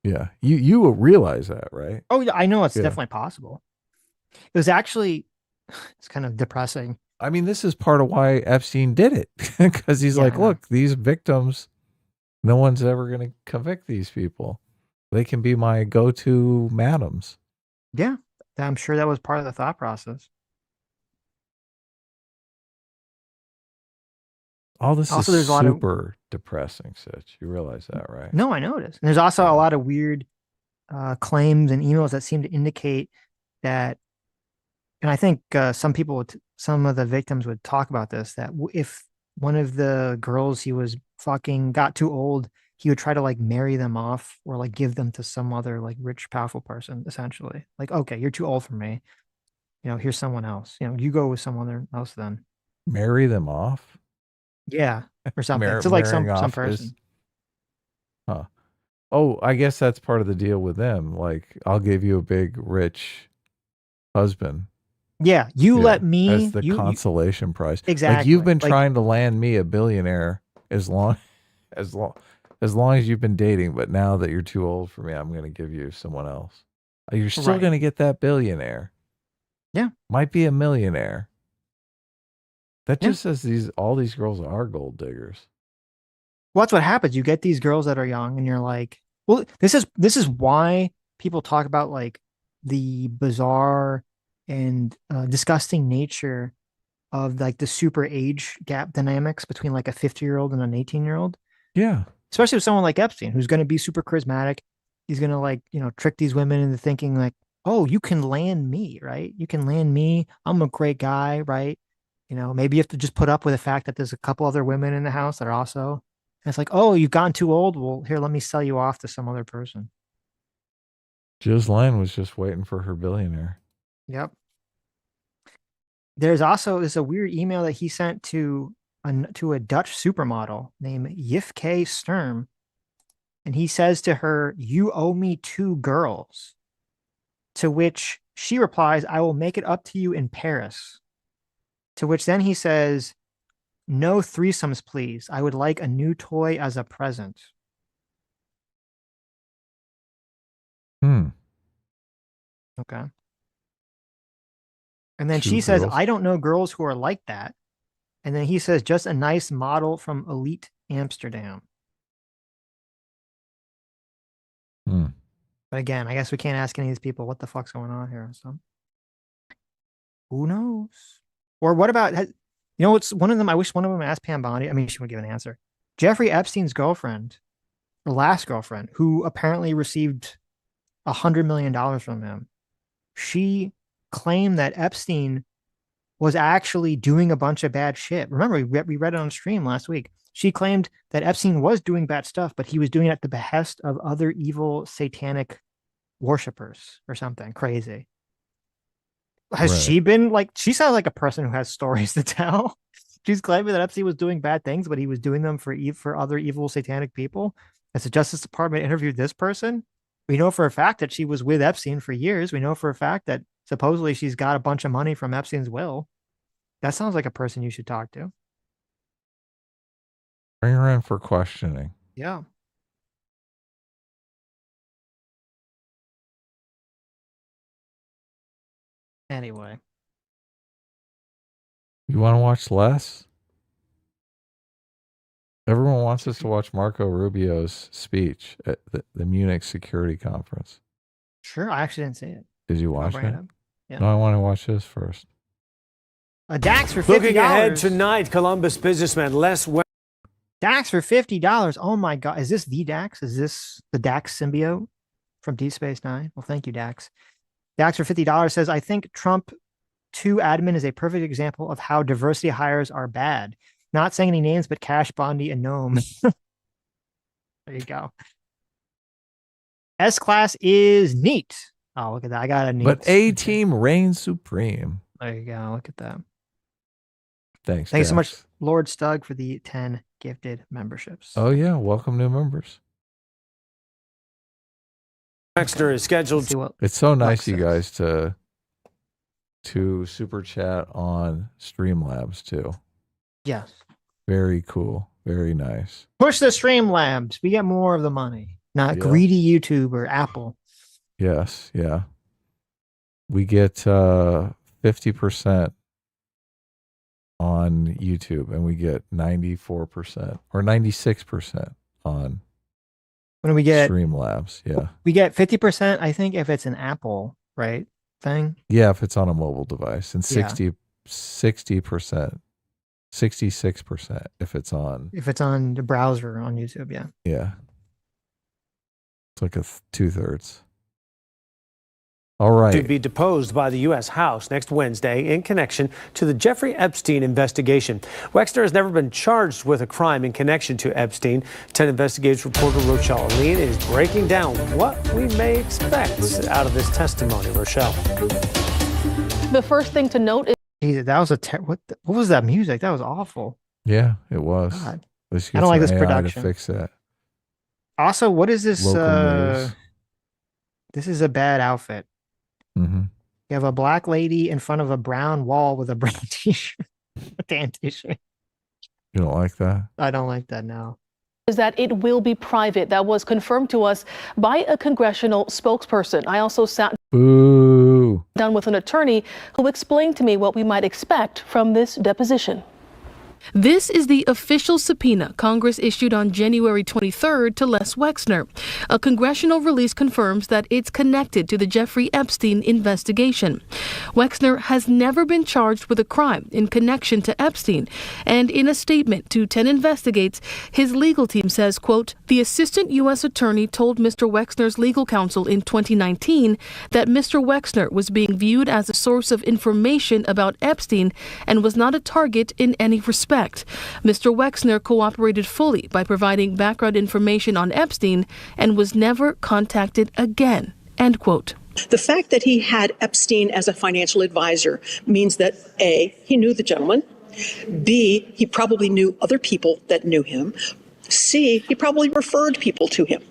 [SPEAKER 2] Yeah, you realize that, right?
[SPEAKER 1] Oh yeah, I know it's definitely possible. It was actually, it's kind of depressing.
[SPEAKER 2] I mean, this is part of why Epstein did it, because he's like, look, these victims, no one's ever going to convict these people. They can be my go-to madams.
[SPEAKER 1] Yeah, I'm sure that was part of the thought process.
[SPEAKER 2] All this also, is super depressing, Sitch. You realize that, right?
[SPEAKER 1] No, I know it is. And there's also a lot of weird claims and emails that seem to indicate that, and I think some of the victims would talk about this, that if one of the girls he was fucking got too old, he would try to like marry them off or like give them to some other like rich, powerful person, essentially. Like, okay, you're too old for me. here's someone else. You go with someone else then.
[SPEAKER 2] Marry them off?
[SPEAKER 1] Yeah, or something. So like some person.
[SPEAKER 2] Huh. Oh, I guess that's part of the deal with them. Like, I'll give you a big, rich husband.
[SPEAKER 1] Yeah, let me
[SPEAKER 2] as the consolation prize.
[SPEAKER 1] Exactly.
[SPEAKER 2] Like, you've been trying to land me a billionaire as long as you've been dating, but now that you're too old for me, I'm going to give you someone else. You're still going to get that billionaire.
[SPEAKER 1] Yeah,
[SPEAKER 2] might be a millionaire. That just says all these girls are gold diggers.
[SPEAKER 1] Well, that's what happens. You get these girls that are young, and you're like, well, this is why people talk about like the bizarre and disgusting nature of like the super age gap dynamics between like a 50-year-old and an 18-year-old.
[SPEAKER 2] Yeah.
[SPEAKER 1] Especially with someone like Epstein, who's going to be super charismatic. He's going to like, trick these women into thinking like, oh, you can land me, right? You can land me. I'm a great guy, right? Maybe you have to just put up with the fact that there's a couple other women in the house that are also. And it's like, oh, you've gotten too old. Well, here, let me sell you off to some other person.
[SPEAKER 2] Ghislaine was just waiting for her billionaire.
[SPEAKER 1] Yep. There's a weird email that he sent to a Dutch supermodel named Yifke Sturm. And he says to her, "You owe me 2 girls." To which she replies, "I will make it up to you in Paris." To which then he says, "No threesomes, please. I would like a new toy as a present." Okay. And then she says, "I don't know girls who are like that." And then he says, "Just a nice model from elite Amsterdam." But again, I guess we can't ask any of these people what the fuck's going on here. So who knows? Or what about, what's one of them? I wish one of them asked Pam Bondi. I mean, she would give an answer. Jeffrey Epstein's girlfriend, or last girlfriend, who apparently received $100 million from him. She claimed that Epstein was actually doing a bunch of bad shit. Remember, we read it on stream last week. She claimed that Epstein was doing bad stuff, but he was doing it at the behest of other evil satanic worshipers or something crazy. Has she been like, she sounds like a person who has stories to tell. She's claiming that Epstein was doing bad things, but he was doing them for other evil satanic people. As the Justice Department interviewed this person, we know for a fact that she was with Epstein for years. We know for a fact that supposedly she's got a bunch of money from Epstein's will. That sounds like a person you should talk to.
[SPEAKER 2] Bring her in for questioning.
[SPEAKER 1] Yeah. Anyway.
[SPEAKER 2] You want to watch less? Everyone wants us to watch Marco Rubio's speech at the Munich Security Conference.
[SPEAKER 1] Sure. I actually didn't see it.
[SPEAKER 2] Did you watch it?
[SPEAKER 1] Yeah.
[SPEAKER 2] No, I want to watch this first.
[SPEAKER 1] A DAX for $50.
[SPEAKER 8] Looking ahead tonight, Columbus businessman Les
[SPEAKER 1] DAX for $50. Oh my God. Is this the DAX? Is this the DAX symbiote from Deep Space Nine? Well, thank you, DAX. DAX for $50 says, "I think Trump 2 admin is a perfect example of how diversity hires are bad. Not saying any names, but Cash, Bondi, and Gnome." There you go. S-Class is neat. Oh, look at that. I got a neat.
[SPEAKER 2] But A-Team reigns supreme.
[SPEAKER 1] There you go. Look at that.
[SPEAKER 2] Thanks.
[SPEAKER 1] Thanks so much, Lord Stug, for the 10 gifted memberships.
[SPEAKER 2] Oh, yeah. Welcome, new members.
[SPEAKER 8] Wexner is scheduled.
[SPEAKER 2] It's so nice, you guys, to super chat on Streamlabs, too.
[SPEAKER 1] Yes.
[SPEAKER 2] Very cool. Very nice.
[SPEAKER 1] Push the Streamlabs. We get more of the money. Not greedy YouTube or Apple.
[SPEAKER 2] Yes. Yeah. We get 50% on YouTube, and we get 94% or 96% on
[SPEAKER 1] when we get
[SPEAKER 2] Streamlabs. Yeah.
[SPEAKER 1] We get 50%, I think, if it's an Apple, right? Thing.
[SPEAKER 2] Yeah, if it's on a mobile device, and 60%, 66% if it's on
[SPEAKER 1] the browser on YouTube. Yeah.
[SPEAKER 2] Yeah. It's like 2/3. All right.
[SPEAKER 8] To be deposed by the U.S. House next Wednesday in connection to the Jeffrey Epstein investigation. Wexner has never been charged with a crime in connection to Epstein. 10 Investigators reporter Rochelle Aline is breaking down what we may expect out of this testimony. Rochelle.
[SPEAKER 13] The first thing to note is
[SPEAKER 1] Jesus, that was what was that music? That was awful.
[SPEAKER 2] Yeah, it was.
[SPEAKER 1] God.
[SPEAKER 2] Let's
[SPEAKER 1] I
[SPEAKER 2] get
[SPEAKER 1] don't like
[SPEAKER 2] some
[SPEAKER 1] this
[SPEAKER 2] AI
[SPEAKER 1] production.
[SPEAKER 2] to fix that.
[SPEAKER 1] Also, what is this?
[SPEAKER 2] Local news.
[SPEAKER 1] This is a bad outfit.
[SPEAKER 2] Mm-hmm.
[SPEAKER 1] You have a black lady in front of a brown wall with a brown t-shirt, a tan t-shirt.
[SPEAKER 2] You don't like that?
[SPEAKER 1] I don't like that now.
[SPEAKER 13] is that it will be private. That was confirmed to us by a congressional spokesperson. I also sat down with an attorney who explained to me what we might expect from this deposition. This is the official subpoena Congress issued on January 23rd to Les Wexner. A congressional release confirms that it's connected to the Jeffrey Epstein investigation. Wexner has never been charged with a crime in connection to Epstein, and in a statement to 10 Investigates, his legal team says, quote, the assistant U.S. attorney told Mr. Wexner's legal counsel in 2019 that Mr. Wexner was being viewed as a source of information about Epstein and was not a target in any respect. Mr. Wexner cooperated fully by providing background information on Epstein and was never contacted again, end quote.
[SPEAKER 22] The fact that he had Epstein as a financial advisor means that A, he knew the gentleman, B, he probably knew other people that knew him, C, he probably referred people to him.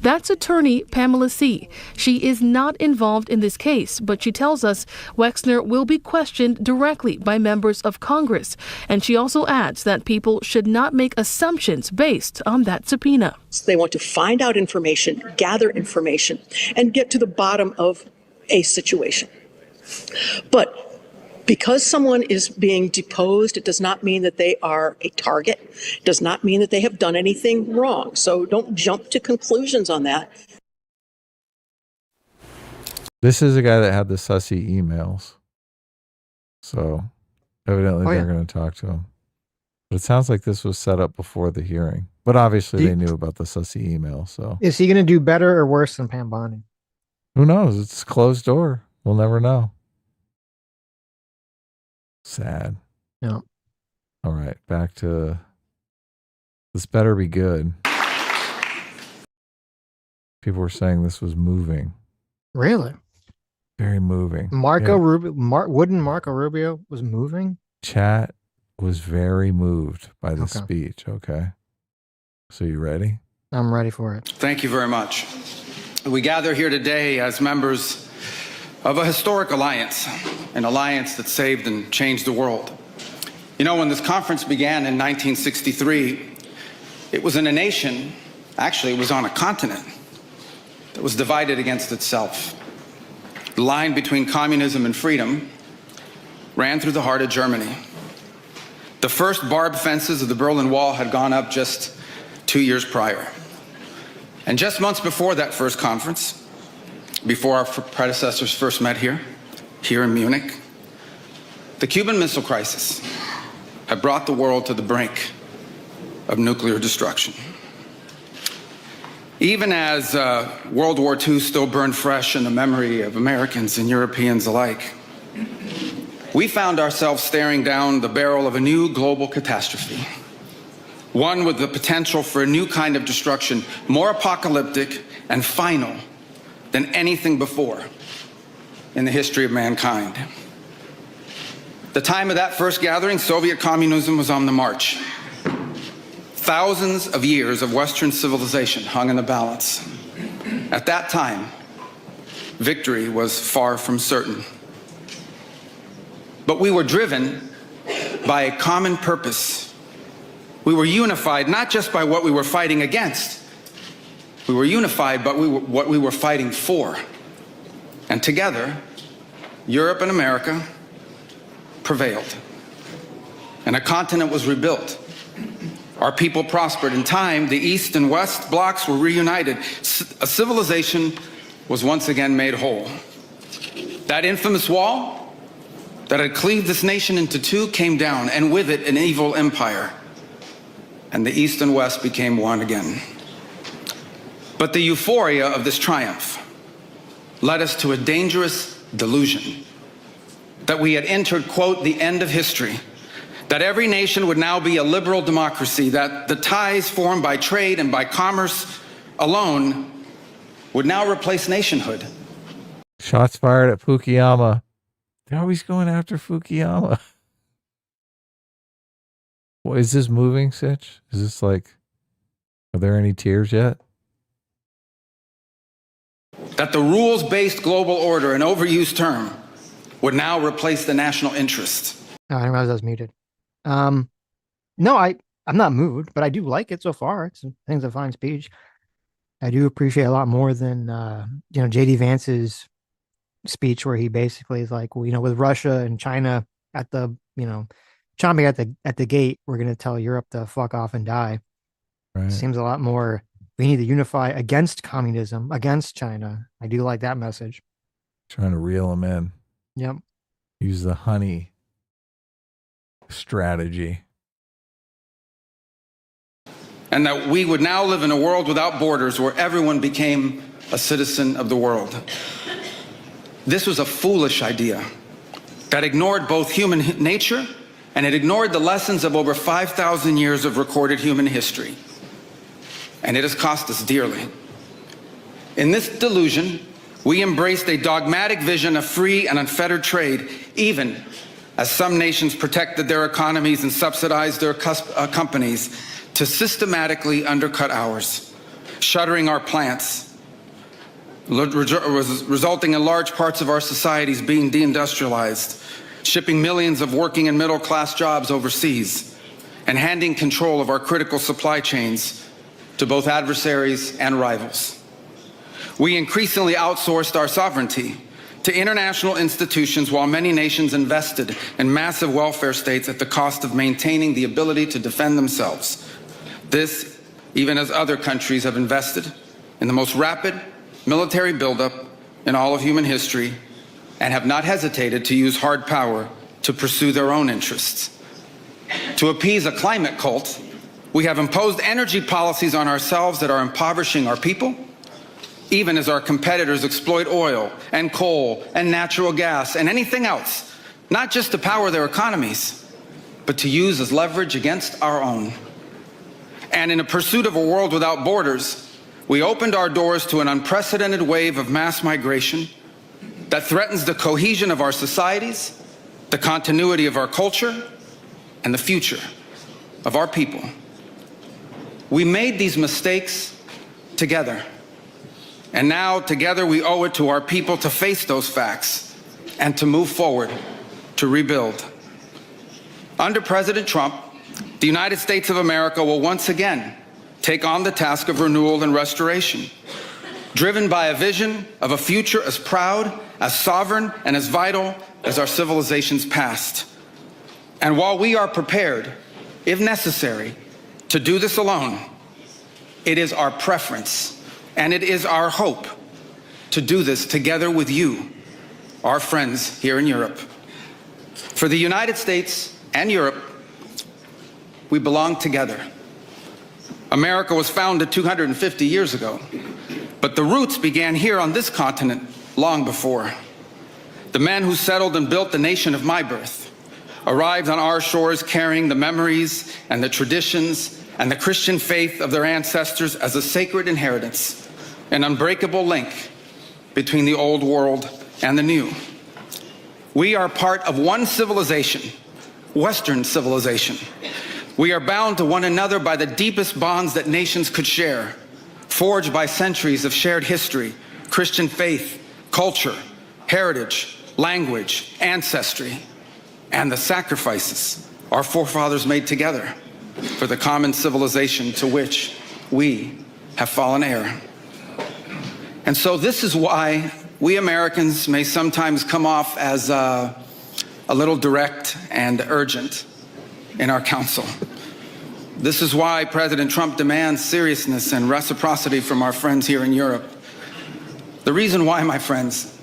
[SPEAKER 13] That's attorney Pamela C. She is not involved in this case, but she tells us Wexner will be questioned directly by members of Congress. And she also adds that people should not make assumptions based on that subpoena.
[SPEAKER 22] They want to find out information, gather information, and get to the bottom of a situation. But because someone is being deposed, it does not mean that they are a target. It does not mean that they have done anything wrong. So don't jump to conclusions on that.
[SPEAKER 2] This is a guy that had the sussy emails. So evidently they're going to talk to him. But it sounds like this was set up before the hearing. But obviously they knew about the sussy email. So
[SPEAKER 1] is he going to do better or worse than Pam Bondi?
[SPEAKER 2] Who knows? It's closed door. We'll never know. Sad.
[SPEAKER 1] No.
[SPEAKER 2] All right, back to this better be good. People were saying this was moving.
[SPEAKER 1] Really?
[SPEAKER 2] Very moving.
[SPEAKER 1] Rubio, wouldn't Marco Rubio was moving?
[SPEAKER 2] Chat was very moved by the speech. Okay. So you ready?
[SPEAKER 1] I'm ready for it.
[SPEAKER 23] Thank you very much. We gather here today as members of a historic alliance, an alliance that saved and changed the world. You know, when this conference began in 1963, it was in a nation, actually it was on a continent, that was divided against itself. The line between communism and freedom ran through the heart of Germany. The first barbed fences of the Berlin Wall had gone up just 2 years prior. And just months before that first conference, before our predecessors first met here in Munich, the Cuban Missile Crisis had brought the world to the brink of nuclear destruction. Even as World War II still burned fresh in the memory of Americans and Europeans alike, we found ourselves staring down the barrel of a new global catastrophe, one with the potential for a new kind of destruction, more apocalyptic and final than anything before in the history of mankind. The time of that first gathering, Soviet communism was on the march. Thousands of years of Western civilization hung in the balance. At that time, victory was far from certain. But we were driven by a common purpose. We were unified not just by what we were fighting against. We were unified by what we were fighting for. And together, Europe and America prevailed. And a continent was rebuilt. Our people prospered. In time, the East and West blocks were reunited. A civilization was once again made whole. That infamous wall that had cleaved this nation into two came down, and with it, an evil empire. And the East and West became one again. But the euphoria of this triumph led us to a dangerous delusion that we had entered, quote, the end of history, that every nation would now be a liberal democracy, that the ties formed by trade and by commerce alone would now replace nationhood.
[SPEAKER 2] Shots fired at Fukuyama. They're always going after Fukuyama. Well, is this moving, Sitch? Is this like, are there any tears yet?
[SPEAKER 23] That the rules-based global order, an overused term, would now replace the national interest.
[SPEAKER 1] Oh, I didn't realize I was muted. No, I'm not moved, but I do like it so far. I think it's a fine speech. I do appreciate a lot more than JD Vance's speech, where he basically is like, well, with Russia and China at the chomping at the gate, we're going to tell Europe to fuck off and die.
[SPEAKER 2] Right.
[SPEAKER 1] Seems a lot more. We need to unify against communism, against China. I do like that message.
[SPEAKER 2] Trying to reel them in.
[SPEAKER 1] Yep.
[SPEAKER 2] Use the honey strategy.
[SPEAKER 23] And that we would now live in a world without borders where everyone became a citizen of the world. This was a foolish idea that ignored both human nature and it ignored the lessons of over 5,000 years of recorded human history. And it has cost us dearly. In this delusion, we embraced a dogmatic vision of free and unfettered trade, even as some nations protected their economies and subsidized their companies to systematically undercut ours, shuttering our plants, resulting in large parts of our societies being deindustrialized, shipping millions of working and middle-class jobs overseas, and handing control of our critical supply chains to both adversaries and rivals. We increasingly outsourced our sovereignty to international institutions while many nations invested in massive welfare states at the cost of maintaining the ability to defend themselves. This, even as other countries have invested in the most rapid military buildup in all of human history and have not hesitated to use hard power to pursue their own interests. To appease a climate cult, we have imposed energy policies on ourselves that are impoverishing our people, even as our competitors exploit oil and coal and natural gas and anything else, not just to power their economies, but to use as leverage against our own. And in a pursuit of a world without borders, we opened our doors to an unprecedented wave of mass migration that threatens the cohesion of our societies, the continuity of our culture, and the future of our people. We made these mistakes together. And now, together, we owe it to our people to face those facts and to move forward, to rebuild. Under President Trump, the United States of America will once again take on the task of renewal and restoration, driven by a vision of a future as proud, as sovereign, and as vital as our civilization's past. And while we are prepared, if necessary, to do this alone, it is our preference and it is our hope to do this together with you, our friends here in Europe. For the United States and Europe, we belong together. America was founded 250 years ago, but the roots began here on this continent long before. The men who settled and built the nation of my birth arrived on our shores carrying the memories and the traditions and the Christian faith of their ancestors as a sacred inheritance, an unbreakable link between the old world and the new. We are part of one civilization, Western civilization. We are bound to one another by the deepest bonds that nations could share, forged by centuries of shared history, Christian faith, culture, heritage, language, ancestry, and the sacrifices our forefathers made together for the common civilization to which we have fallen heir. And so this is why we Americans may sometimes come off as a little direct and urgent in our counsel. This is why President Trump demands seriousness and reciprocity from our friends here in Europe. The reason why, my friends,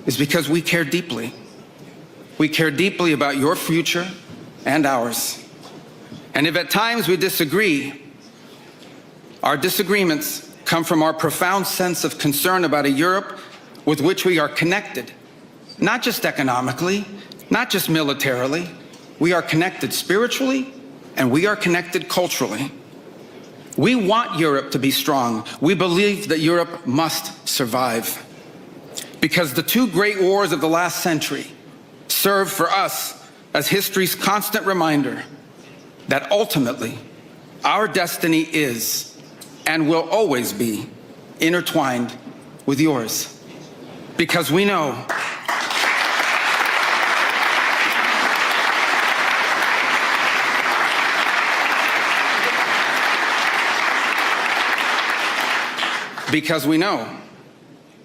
[SPEAKER 23] is because we care deeply. We care deeply about your future and ours. And if at times we disagree, our disagreements come from our profound sense of concern about a Europe with which we are connected, not just economically, not just militarily. We are connected spiritually, and we are connected culturally. We want Europe to be strong. We believe that Europe must survive. Because the two great wars of the last century, serve for us as history's constant reminder that ultimately our destiny is and will always be intertwined with yours. Because we know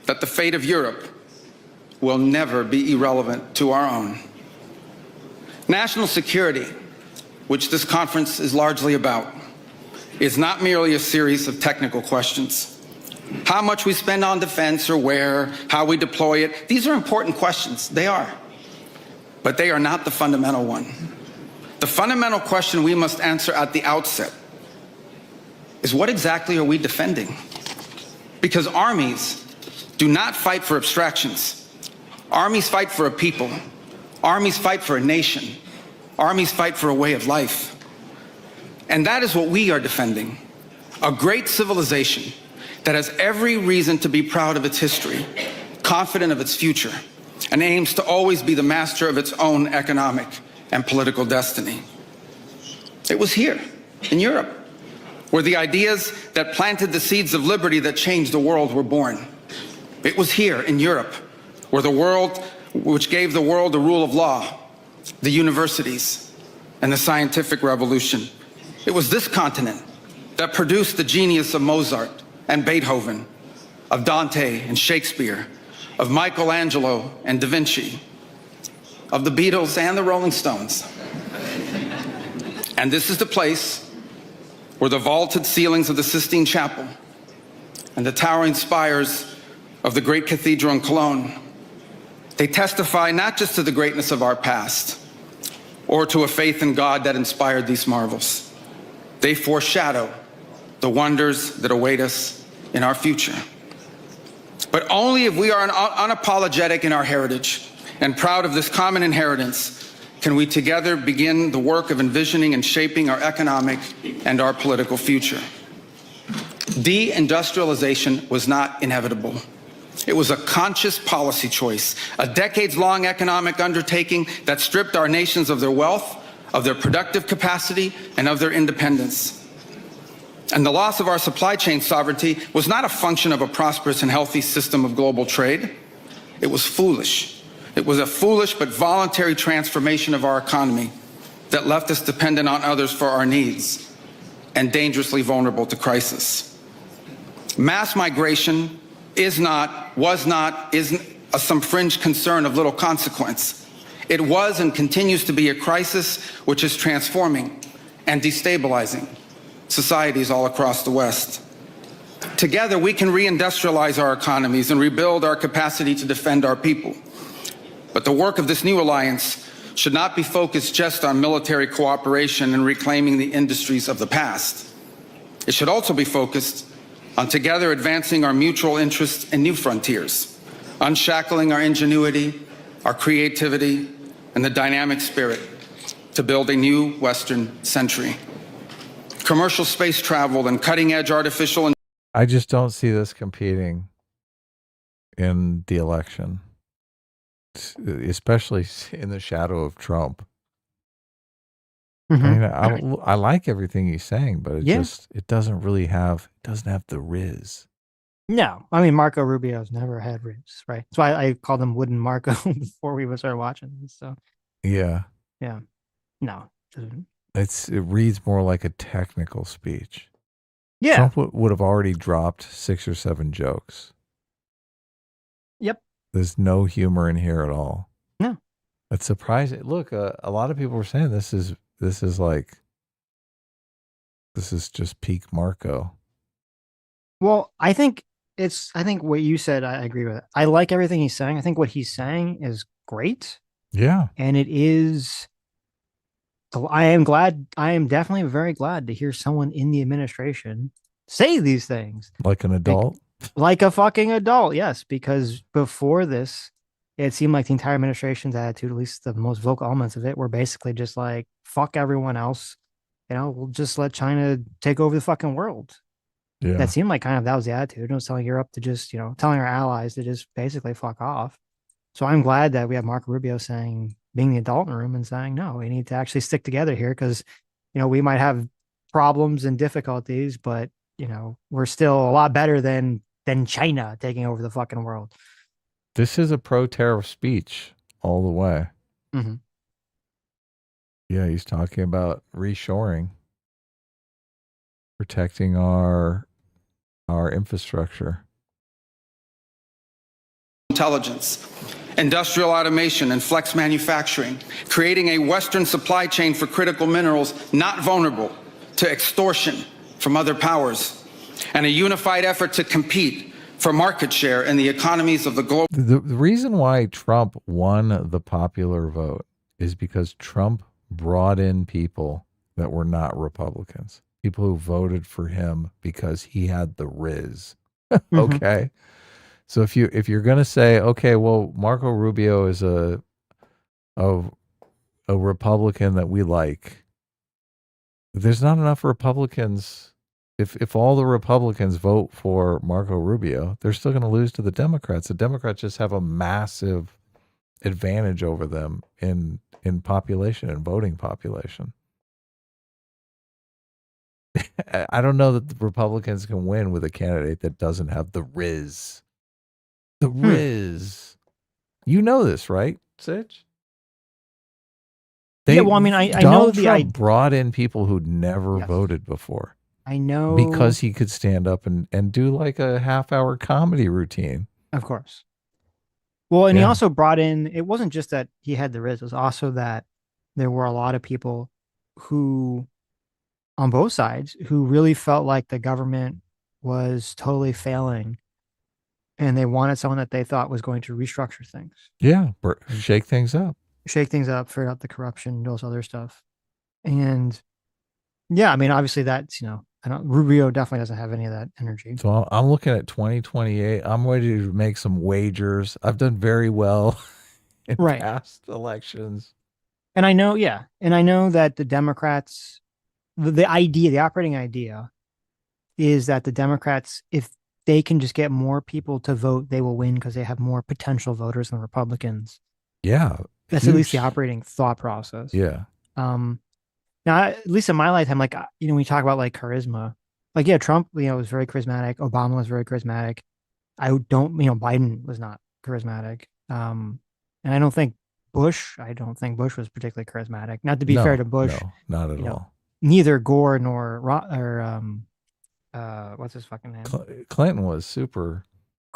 [SPEAKER 23] that the fate of Europe will never be irrelevant to our own. National security, which this conference is largely about, is not merely a series of technical questions. How much we spend on defense or where, how we deploy it, these are important questions. They are. But they are not the fundamental one. The fundamental question we must answer at the outset is, what exactly are we defending? Because armies do not fight for abstractions. Armies fight for a people. Armies fight for a nation. Armies fight for a way of life. And that is what we are defending. A great civilization that has every reason to be proud of its history, confident of its future, and aims to always be the master of its own economic and political destiny. It was here, in Europe, where the ideas that planted the seeds of liberty that changed the world were born. It was here, in Europe, which gave the world the rule of law, the universities, and the scientific revolution. It was this continent that produced the genius of Mozart and Beethoven, of Dante and Shakespeare, of Michelangelo and Da Vinci, of the Beatles and the Rolling Stones. And this is the place where the vaulted ceilings of the Sistine Chapel and the towering spires of the great cathedral in Cologne, they testify not just to the greatness of our past or to a faith in God that inspired these marvels. They foreshadow the wonders that await us in our future. But only if we are unapologetic in our heritage and proud of this common inheritance can we together begin the work of envisioning and shaping our economic and our political future. Deindustrialization was not inevitable. It was a conscious policy choice, a decades-long economic undertaking that stripped our nations of their wealth, of their productive capacity, and of their independence. And the loss of our supply chain sovereignty was not a function of a prosperous and healthy system of global trade. It was foolish. It was a foolish but voluntary transformation of our economy that left us dependent on others for our needs and dangerously vulnerable to crisis. Mass migration isn't some fringe concern of little consequence. It was and continues to be a crisis which is transforming and destabilizing societies all across the West. Together, we can reindustrialize our economies and rebuild our capacity to defend our people. But the work of this new alliance should not be focused just on military cooperation and reclaiming the industries of the past. It should also be focused on together advancing our mutual interests and new frontiers, unshackling our ingenuity, our creativity, and the dynamic spirit to build a new Western century. Commercial space travel and cutting-edge artificial.
[SPEAKER 2] I just don't see this competing in the election, especially in the shadow of Trump. I mean, I like everything he's saying, but it doesn't have the riz.
[SPEAKER 1] No, I mean, Marco Rubio's never had riz, right? That's why I called him Wooden Marco before we even started watching this. So
[SPEAKER 2] yeah,
[SPEAKER 1] no,
[SPEAKER 2] it reads more like a technical speech.
[SPEAKER 1] Yeah,
[SPEAKER 2] Trump would have already dropped 6 or 7 jokes.
[SPEAKER 1] Yep,
[SPEAKER 2] there's no humor in here at all.
[SPEAKER 1] No,
[SPEAKER 2] it's surprising. Look, a lot of people were saying this is just peak Marco.
[SPEAKER 1] Well, I think what you said, I agree with it. I like everything he's saying. I think what he's saying is great.
[SPEAKER 2] Yeah.
[SPEAKER 1] And it is, I am definitely very glad to hear someone in the administration say these things.
[SPEAKER 2] Like an adult?
[SPEAKER 1] Like a fucking adult, yes. Because before this, it seemed like the entire administration's attitude, at least the most vocal elements of it, were basically just like, fuck everyone else. We'll just let China take over the fucking world.
[SPEAKER 2] Yeah.
[SPEAKER 1] That seemed like that was the attitude. It was telling Europe to just, telling our allies to just basically fuck off. So I'm glad that we have Marco Rubio being the adult in the room and saying, no, we need to actually stick together here because, we might have problems and difficulties, but, we're still a lot better than China taking over the fucking world.
[SPEAKER 2] This is a pro-tariff speech all the way.
[SPEAKER 1] Mm-hmm.
[SPEAKER 2] Yeah, he's talking about reshoring, protecting our infrastructure.
[SPEAKER 23] Intelligence, industrial automation, and flex manufacturing, creating a Western supply chain for critical minerals not vulnerable to extortion from other powers, and a unified effort to compete for market share in the economies of the globe.
[SPEAKER 2] The reason why Trump won the popular vote is because Trump brought in people that were not Republicans, people who voted for him because he had the riz. Okay. So if you're going to say, okay, well, Marco Rubio is a Republican that we like, there's not enough Republicans. If all the Republicans vote for Marco Rubio, they're still going to lose to the Democrats. The Democrats just have a massive advantage over them in population and voting population. I don't know that the Republicans can win with a candidate that doesn't have the riz. The riz. You know this, right, Sitch?
[SPEAKER 1] Yeah, well, I mean, I know
[SPEAKER 2] Donald
[SPEAKER 1] the
[SPEAKER 2] Trump brought in people who'd never voted before.
[SPEAKER 1] I know.
[SPEAKER 2] Because he could stand up and do like a half-hour comedy routine.
[SPEAKER 1] Of course. Well, and he also brought in, it wasn't just that he had the riz, it was also that there were a lot of people who, on both sides, who really felt like the government was totally failing and they wanted someone that they thought was going to restructure things.
[SPEAKER 2] Yeah, shake things up.
[SPEAKER 1] Shake things up, figure out the corruption, those other stuff. And yeah, I mean, obviously that's, Rubio definitely doesn't have any of that energy.
[SPEAKER 2] So I'm looking at 2028. I'm ready to make some wagers. I've done very well in past elections.
[SPEAKER 1] And I know, and I know that the Democrats, the operating idea is that the Democrats, if they can just get more people to vote, they will win because they have more potential voters than Republicans.
[SPEAKER 2] Yeah.
[SPEAKER 1] That's at least the operating thought process.
[SPEAKER 2] Yeah.
[SPEAKER 1] Now, at least in my lifetime, like, when you talk about like charisma, like, yeah, Trump, was very charismatic. Obama was very charismatic. Biden was not charismatic. And I don't think Bush was particularly charismatic. Not to be fair to Bush.
[SPEAKER 2] No, not at all.
[SPEAKER 1] Neither Gore nor what's his fucking name?
[SPEAKER 2] Clinton was super.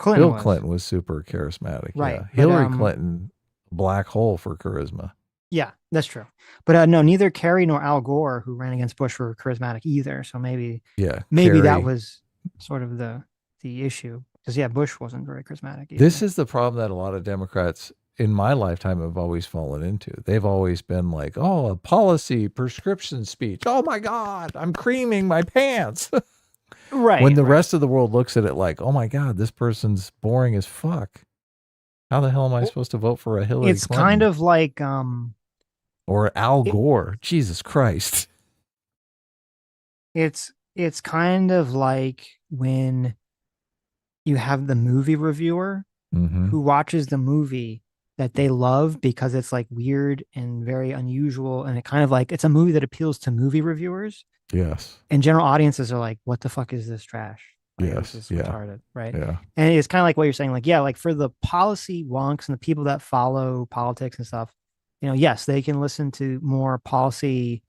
[SPEAKER 2] Bill Clinton was super charismatic.
[SPEAKER 1] Right.
[SPEAKER 2] Yeah. Hillary Clinton, black hole for charisma.
[SPEAKER 1] Yeah, that's true. But no, neither Kerry nor Al Gore, who ran against Bush, were charismatic either. So maybe
[SPEAKER 2] Kerry,
[SPEAKER 1] that was sort of the issue. Because Bush wasn't very charismatic either.
[SPEAKER 2] This is the problem that a lot of Democrats in my lifetime have always fallen into. They've always been like, oh, a policy prescription speech. Oh my God, I'm creaming my pants.
[SPEAKER 1] Right.
[SPEAKER 2] When the rest of the world looks at it like, oh my God, this person's boring as fuck. How the hell am I supposed to vote for a Hillary
[SPEAKER 1] It's
[SPEAKER 2] Clinton?
[SPEAKER 1] kind of like
[SPEAKER 2] or Al Gore. Jesus Christ.
[SPEAKER 1] It's kind of like when you have the movie reviewer who watches the movie that they love because it's like weird and very unusual, and it kind of like it's a movie that appeals to movie reviewers.
[SPEAKER 2] Yes.
[SPEAKER 1] And general audiences are like, what the fuck is this trash? Like,
[SPEAKER 2] yes.
[SPEAKER 1] This is retarded, right?
[SPEAKER 2] Yeah.
[SPEAKER 1] And it's kind of like what you're saying, like, like for the policy wonks and the people that follow politics and stuff, yes, they can listen to more policy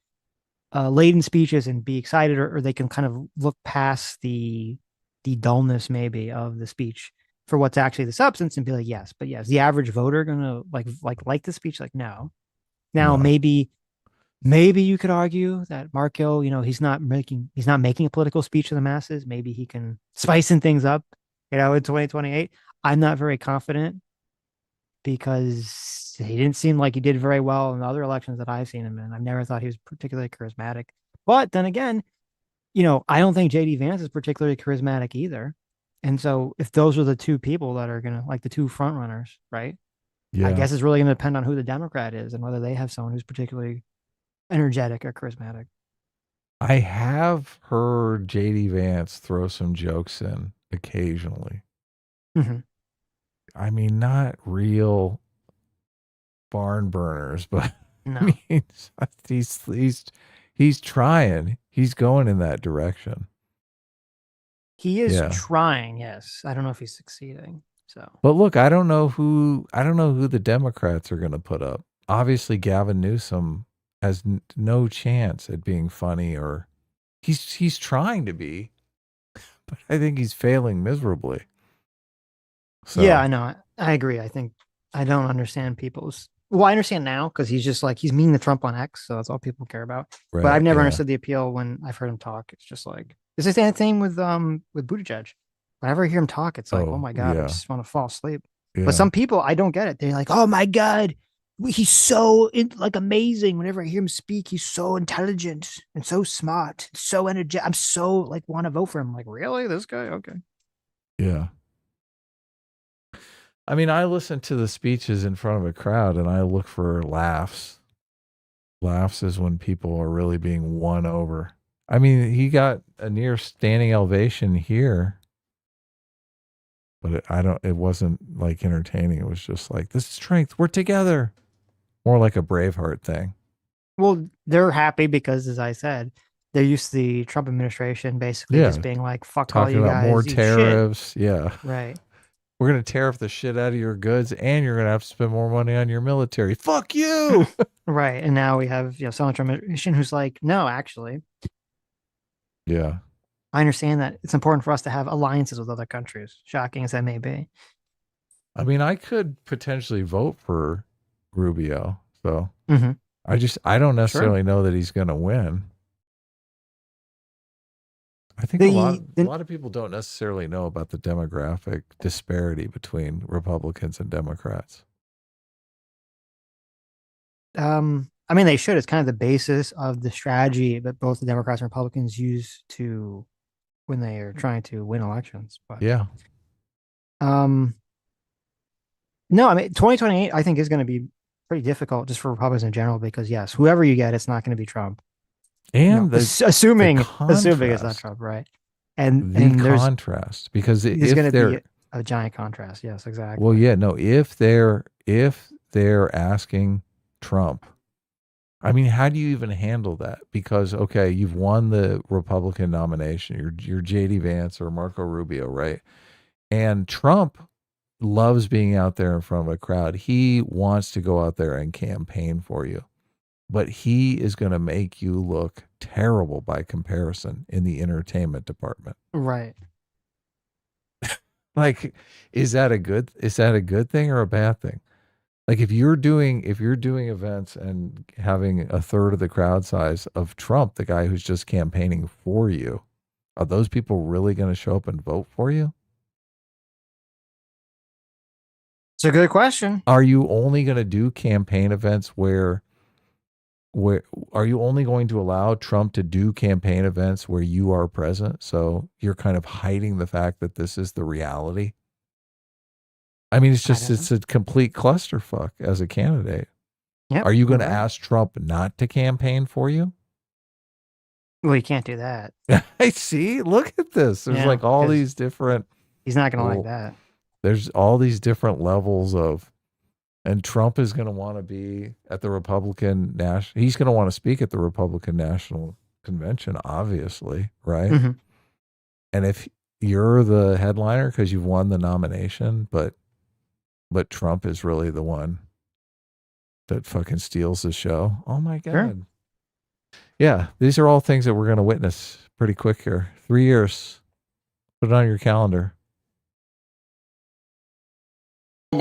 [SPEAKER 1] laden speeches and be excited, or they can kind of look past the dullness maybe of the speech for what's actually the substance and be like, yes, but yes, the average voter gonna like the speech? Like, no. Now maybe you could argue that Marco, he's not making a political speech to the masses. Maybe he can spicing things up, in 2028. I'm not very confident because he didn't seem like he did very well in the other elections that I've seen him in. I've never thought he was particularly charismatic. But then again, I don't think JD Vance is particularly charismatic either. And so if those are the two people that are gonna, like, the two front runners, right?
[SPEAKER 2] Yeah.
[SPEAKER 1] I guess it's really gonna depend on who the Democrat is and whether they have someone who's particularly energetic or charismatic.
[SPEAKER 2] I have heard JD Vance throw some jokes in occasionally.
[SPEAKER 1] Mm-hmm.
[SPEAKER 2] I mean, not real barn burners, but
[SPEAKER 1] No.
[SPEAKER 2] I mean, he's trying. He's going in that direction.
[SPEAKER 1] He is
[SPEAKER 2] Yeah.
[SPEAKER 1] trying, yes. I don't know if he's succeeding. So,
[SPEAKER 2] But look, I don't know who the Democrats are going to put up. Obviously, Gavin Newsom has no chance at being funny, or he's trying to be, but I think he's failing miserably. So,
[SPEAKER 1] yeah, I know. I agree. I think I don't understand people's. Well, I understand now because he's just like he's mean to Trump on X, so that's all people care about.
[SPEAKER 2] Right,
[SPEAKER 1] but I've never
[SPEAKER 2] yeah.
[SPEAKER 1] understood the appeal when I've heard him talk. It's just like it's the same thing with Buttigieg. Whenever I hear him talk, it's like, oh my god, I
[SPEAKER 2] yeah.
[SPEAKER 1] just want to fall asleep.
[SPEAKER 2] Yeah.
[SPEAKER 1] But some people, I don't get it. They're like, oh my god, he's so like amazing. Whenever I hear him speak, he's so intelligent and so smart, so energetic. I'm so like want to vote for him. I'm like, really, this guy? Okay.
[SPEAKER 2] Yeah. I mean, I listen to the speeches in front of a crowd and I look for laughs. Laughs is when people are really being won over. I mean, he got a near standing ovation here, but it wasn't like entertaining. It was just like, this is strength. We're together. More like a Braveheart thing.
[SPEAKER 1] Well, they're happy because, as I said, they're used to the Trump administration basically just being like, fuck all
[SPEAKER 2] Talking
[SPEAKER 1] you
[SPEAKER 2] about
[SPEAKER 1] guys.
[SPEAKER 2] more
[SPEAKER 1] eat shit.
[SPEAKER 2] tariffs. Yeah.
[SPEAKER 1] Right.
[SPEAKER 2] We're going to tariff the shit out of your goods and you're going to have to spend more money on your military. Fuck you.
[SPEAKER 1] Right. And now we have, someone from administration who's like, no, actually,
[SPEAKER 2] Yeah.
[SPEAKER 1] I understand that it's important for us to have alliances with other countries, shocking as that may be.
[SPEAKER 2] I mean, I could potentially vote for Rubio. So
[SPEAKER 1] Mhm.
[SPEAKER 2] I don't necessarily know that he's going to win. I think a lot of people don't necessarily know about the demographic disparity between Republicans and Democrats.
[SPEAKER 1] I mean, they should. It's kind of the basis of the strategy that both the Democrats and Republicans use to when they are trying to win elections. But
[SPEAKER 2] Yeah.
[SPEAKER 1] no, I mean, 2028, I think is going to be pretty difficult just for Republicans in general because yes, whoever you get, it's not going to be Trump.
[SPEAKER 2] And
[SPEAKER 1] assuming it's not Trump, right? And there's
[SPEAKER 2] contrast, because
[SPEAKER 1] there's going
[SPEAKER 2] if
[SPEAKER 1] to
[SPEAKER 2] they're
[SPEAKER 1] be a giant contrast. Yes, exactly.
[SPEAKER 2] well, yeah, no, if they're asking Trump, I mean, how do you even handle that? Because okay, you've won the Republican nomination. You're JD Vance or Marco Rubio, right? And Trump loves being out there in front of a crowd. He wants to go out there and campaign for you. But he is going to make you look terrible by comparison in the entertainment department.
[SPEAKER 1] Right.
[SPEAKER 2] Like, is that a good thing or a bad thing? Like if you're doing events and having a third of the crowd size of Trump, the guy who's just campaigning for you, are those people really going to show up and vote for you?
[SPEAKER 1] It's a good question.
[SPEAKER 2] Are you only going to do campaign events where are you only going to allow Trump to do campaign events where you are present? So you're kind of hiding the fact that this is the reality. I mean, it's a complete clusterfuck as a candidate.
[SPEAKER 1] Yep,
[SPEAKER 2] are you going to ask Trump not to campaign for you?
[SPEAKER 1] Well, you can't do that.
[SPEAKER 2] I see. Look at this. There's like all these different.
[SPEAKER 1] He's not going to like that.
[SPEAKER 2] There's all these different levels of. And Trump is going to want to be at the Republican National. He's going to want to speak at the Republican National Convention, obviously, right?
[SPEAKER 1] Mm-hmm.
[SPEAKER 2] And if you're the headliner because you've won the nomination, but Trump is really the one that fucking steals the show. Oh my God.
[SPEAKER 1] Sure.
[SPEAKER 2] Yeah, these are all things that we're going to witness pretty quick here. 3 years. Put it on your calendar.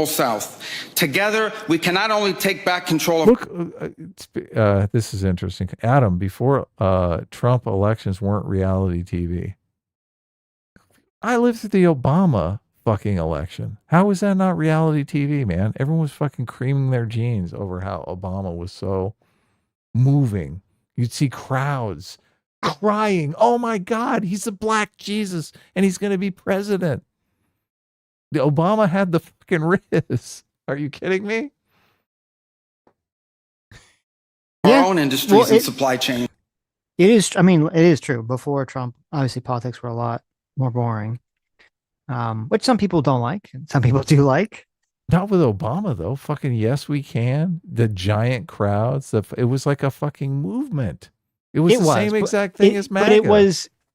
[SPEAKER 23] South. Together, we can not only take back control of.
[SPEAKER 2] Look, this is interesting. Adam, before Trump elections weren't reality TV. I lived through the Obama fucking election. How was that not reality TV, man? Everyone was fucking creaming their jeans over how Obama was so moving. You'd see crowds crying. Oh my God, he's a black Jesus and he's going to be president. The Obama had the fucking riz. Are you kidding me?
[SPEAKER 23] Our own industries and supply chain.
[SPEAKER 1] It is. I mean, it is true. Before Trump, obviously politics were a lot more boring, which some people don't like, and some people do like.
[SPEAKER 2] Not with Obama, though. Fucking Yes We Can. The giant crowds. It was like a fucking movement. It was same exact thing as MAGA.
[SPEAKER 1] But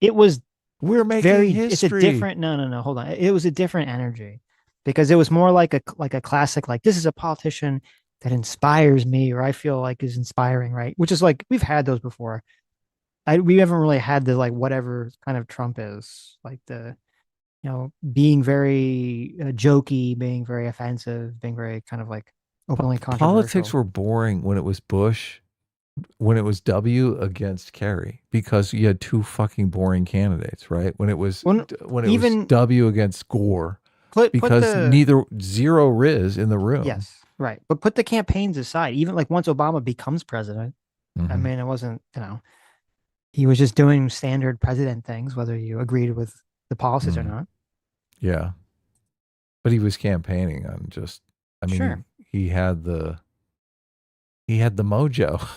[SPEAKER 1] it was
[SPEAKER 2] we're making history.
[SPEAKER 1] It's a different, no, hold on. It was a different energy because it was more like a classic, like this is a politician that inspires me or I feel like is inspiring, right? Which is like, we've had those before. We haven't really had the like whatever kind of Trump is, like the, being very jokey, being very offensive, being very kind of like openly controversial.
[SPEAKER 2] Politics were boring when it was Bush, when it was W against Kerry, because you had two fucking boring candidates, right? When it was was W against Gore, zero Riz in the room.
[SPEAKER 1] Yes, right. But put the campaigns aside. Even like once Obama becomes president, I mean, it wasn't, he was just doing standard president things, whether you agreed with the policies or not.
[SPEAKER 2] Yeah. But he was campaigning on
[SPEAKER 1] Sure.
[SPEAKER 2] he had the mojo.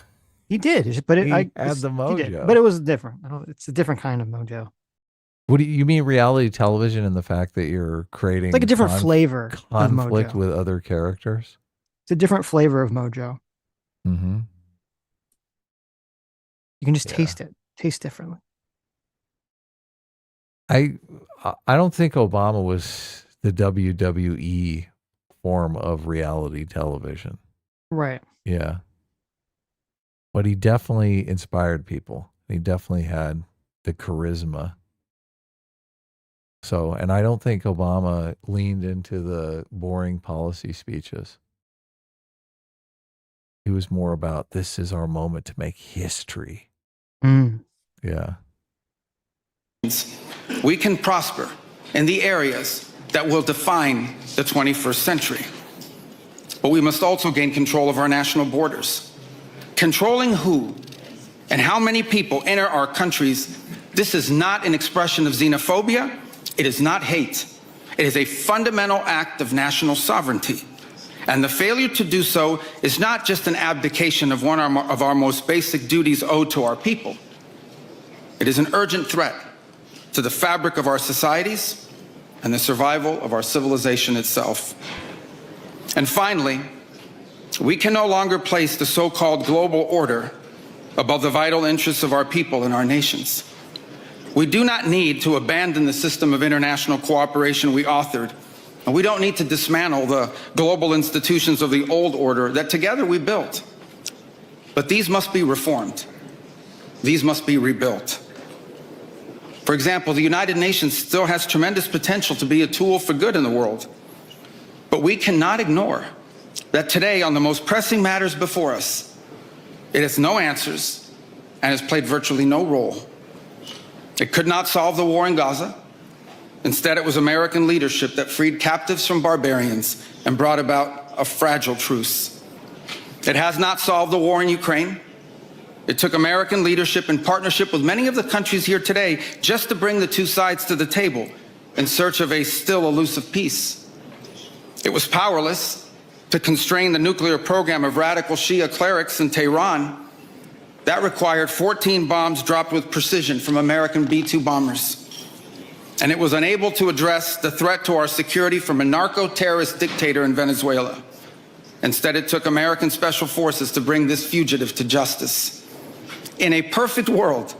[SPEAKER 1] He did, but
[SPEAKER 2] He had the mojo.
[SPEAKER 1] But it was different. It's a different kind of mojo.
[SPEAKER 2] What do you mean reality television and the fact that you're creating
[SPEAKER 1] It's like a different flavor
[SPEAKER 2] conflict
[SPEAKER 1] of mojo.
[SPEAKER 2] with other characters?
[SPEAKER 1] It's a different flavor of mojo.
[SPEAKER 2] Mm-hmm.
[SPEAKER 1] You can just taste it. Taste differently.
[SPEAKER 2] I don't think Obama was the WWE form of reality television.
[SPEAKER 1] Right.
[SPEAKER 2] Yeah. But he definitely inspired people. He definitely had the charisma. So, and I don't think Obama leaned into the boring policy speeches. He was more about, this is our moment to make history. Yeah.
[SPEAKER 23] We can prosper in the areas that will define the 21st century. But we must also gain control of our national borders. Controlling who and how many people enter our countries, this is not an expression of xenophobia. It is not hate. It is a fundamental act of national sovereignty. And the failure to do so is not just an abdication of one of our most basic duties owed to our people. It is an urgent threat to the fabric of our societies and the survival of our civilization itself. And finally, we can no longer place the so-called global order above the vital interests of our people and our nations. We do not need to abandon the system of international cooperation we authored, and we don't need to dismantle the global institutions of the old order that together we built. But these must be reformed. These must be rebuilt. For example, the United Nations still has tremendous potential to be a tool for good in the world. But we cannot ignore that today, on the most pressing matters before us, it has no answers and has played virtually no role. It could not solve the war in Gaza. Instead, it was American leadership that freed captives from barbarians and brought about a fragile truce. It has not solved the war in Ukraine. It took American leadership in partnership with many of the countries here today just to bring the two sides to the table in search of a still elusive peace. It was powerless to constrain the nuclear program of radical Shia clerics in Tehran. That required 14 bombs dropped with precision from American B-2 bombers. And it was unable to address the threat to our security from a narco-terrorist dictator in Venezuela. Instead, it took American special forces to bring this fugitive to justice. In a perfect world,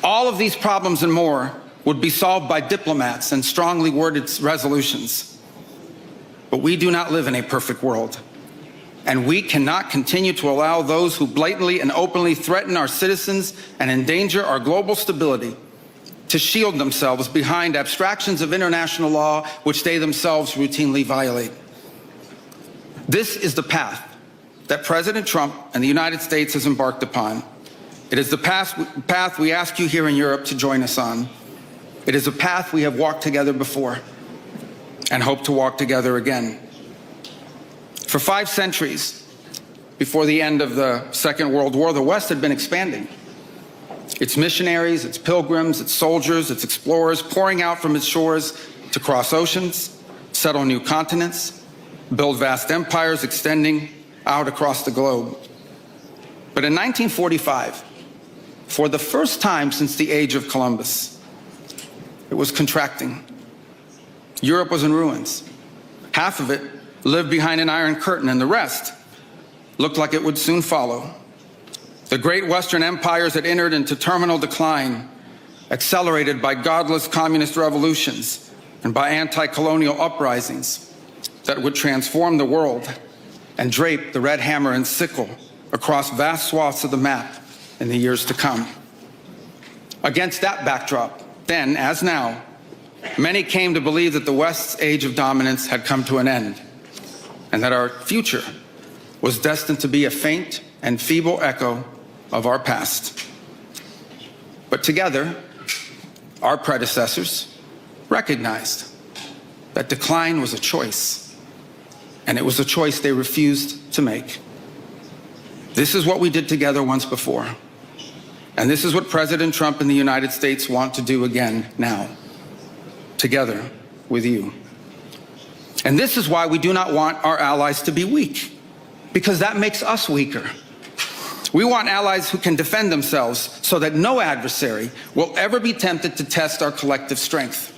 [SPEAKER 23] all of these problems and more would be solved by diplomats and strongly worded resolutions. But we do not live in a perfect world. And we cannot continue to allow those who blatantly and openly threaten our citizens and endanger our global stability to shield themselves behind abstractions of international law which they themselves routinely violate. This is the path that President Trump and the United States has embarked upon. It is the path we ask you here in Europe to join us on. It is a path we have walked together before and hope to walk together again. For 5 centuries, before the end of the Second World War, the West had been expanding. Its missionaries, its pilgrims, its soldiers, its explorers pouring out from its shores to cross oceans, settle new continents, build vast empires extending out across the globe. But in 1945, for the first time since the age of Columbus, it was contracting. Europe was in ruins. Half of it lived behind an iron curtain, and the rest looked like it would soon follow. The great Western empires had entered into terminal decline, accelerated by godless communist revolutions and by anti-colonial uprisings that would transform the world and drape the red hammer and sickle across vast swaths of the map in the years to come. Against that backdrop, then as now, many came to believe that the West's age of dominance had come to an end, and that our future was destined to be a faint and feeble echo of our past. But together, our predecessors recognized that decline was a choice, and it was a choice they refused to make. This is what we did together once before, and this is what President Trump and the United States want to do again now, together with you. And this is why we do not want our allies to be weak, because that makes us weaker. We want allies who can defend themselves so that no adversary will ever be tempted to test our collective strength.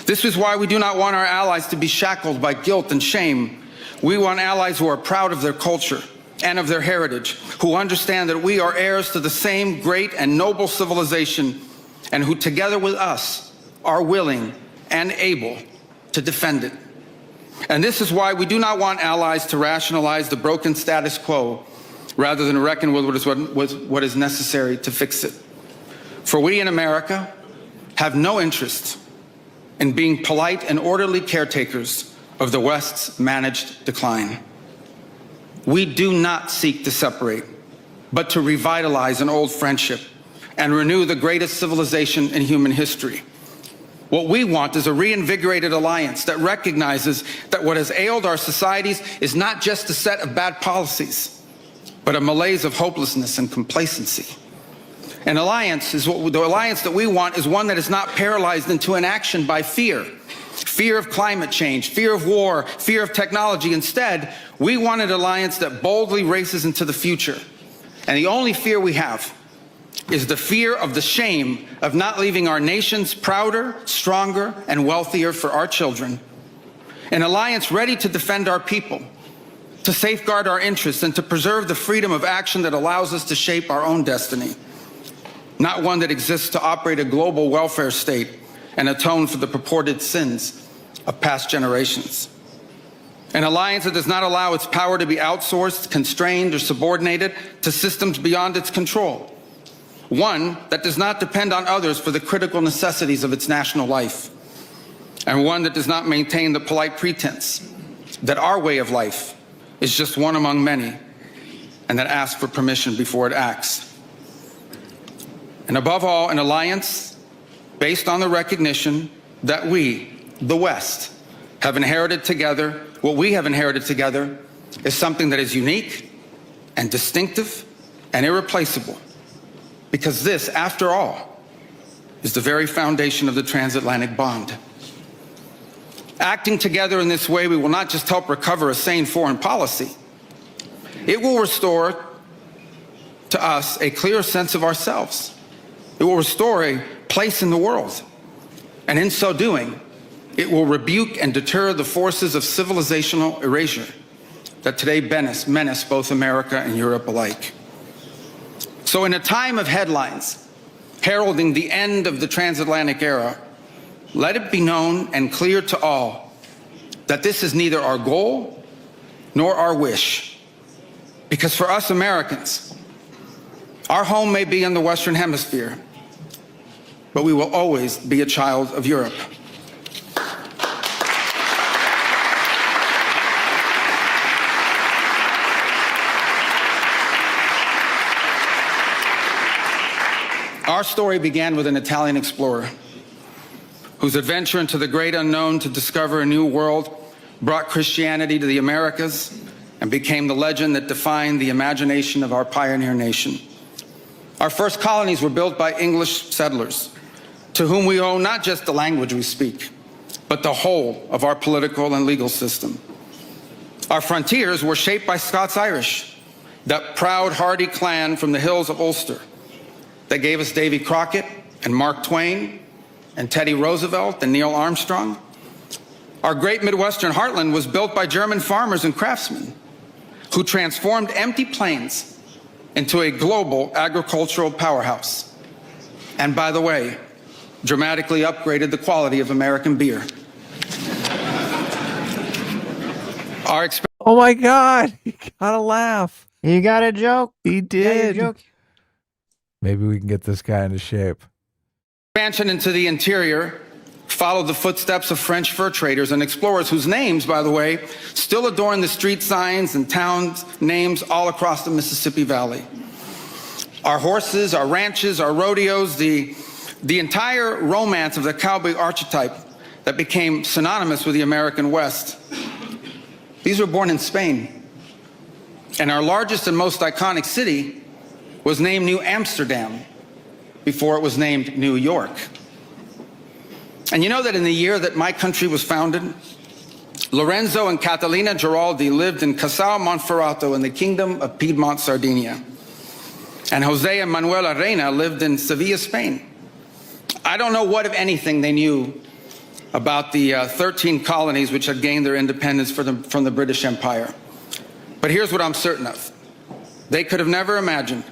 [SPEAKER 23] This is why we do not want our allies to be shackled by guilt and shame. We want allies who are proud of their culture and of their heritage, who understand that we are heirs to the same great and noble civilization, and who together with us are willing and able to defend it. And this is why we do not want allies to rationalize the broken status quo rather than reckon with what is necessary to fix it. For we in America have no interest in being polite and orderly caretakers of the West's managed decline. We do not seek to separate, but to revitalize an old friendship and renew the greatest civilization in human history. What we want is a reinvigorated alliance that recognizes that what has ailed our societies is not just a set of bad policies, but a malaise of hopelessness and complacency. An alliance is the alliance that we want is one that is not paralyzed into inaction by fear. Fear of climate change, fear of war, fear of technology. Instead, we want an alliance that boldly races into the future. And the only fear we have is the fear of the shame of not leaving our nations prouder, stronger, and wealthier for our children. An alliance ready to defend our people, to safeguard our interests, and to preserve the freedom of action that allows us to shape our own destiny. Not one that exists to operate a global welfare state and atone for the purported sins of past generations. An alliance that does not allow its power to be outsourced, constrained, or subordinated to systems beyond its control. One that does not depend on others for the critical necessities of its national life. And one that does not maintain the polite pretense that our way of life is just one among many, and that asks for permission before it acts. And above all, an alliance based on the recognition that we, the West, have inherited together. What we have inherited together is something that is unique and distinctive and irreplaceable, because this, after all, is the very foundation of the transatlantic bond. Acting together in this way, we will not just help recover a sane foreign policy, it will restore to us a clear sense of ourselves. It will restore a place in the world. And in so doing, it will rebuke and deter the forces of civilizational erasure that today menace both America and Europe alike. So in a time of headlines heralding the end of the transatlantic era, let it be known and clear to all that this is neither our goal nor our wish. Because for us Americans, our home may be in the Western Hemisphere, but we will always be a child of Europe. Our story began with an Italian explorer whose adventure into the great unknown to discover a new world brought Christianity to the Americas and became the legend that defined the imagination of our pioneer nation. Our first colonies were built by English settlers, to whom we owe not just the language we speak, but the whole of our political and legal system. Our frontiers were shaped by Scots-Irish, that proud, hardy clan from the hills of Ulster that gave us Davy Crockett and Mark Twain and Teddy Roosevelt and Neil Armstrong. Our great Midwestern heartland was built by German farmers and craftsmen who transformed empty plains into a global agricultural powerhouse. And by the way, dramatically upgraded the quality of American beer.
[SPEAKER 2] Oh my God, he got a laugh.
[SPEAKER 1] You got a joke?
[SPEAKER 2] He did.
[SPEAKER 1] Joke?
[SPEAKER 2] Maybe we can get this guy into shape.
[SPEAKER 23] Expansion into the interior followed the footsteps of French fur traders and explorers whose names, by the way, still adorn the street signs and town names all across the Mississippi Valley. Our horses, our ranches, our rodeos, the entire romance of the cowboy archetype that became synonymous with the American West. These were born in Spain. And our largest and most iconic city was named New Amsterdam before it was named New York. And you know that in the year that my country was founded, Lorenzo and Catalina Giraldi lived in Casal Monferrato in the Kingdom of Piedmont, Sardinia. And Jose and Manuela Reina lived in Sevilla, Spain. I don't know what, if anything, they knew about the 13 colonies which had gained their independence from the British Empire. But here's what I'm certain of. They could have never imagined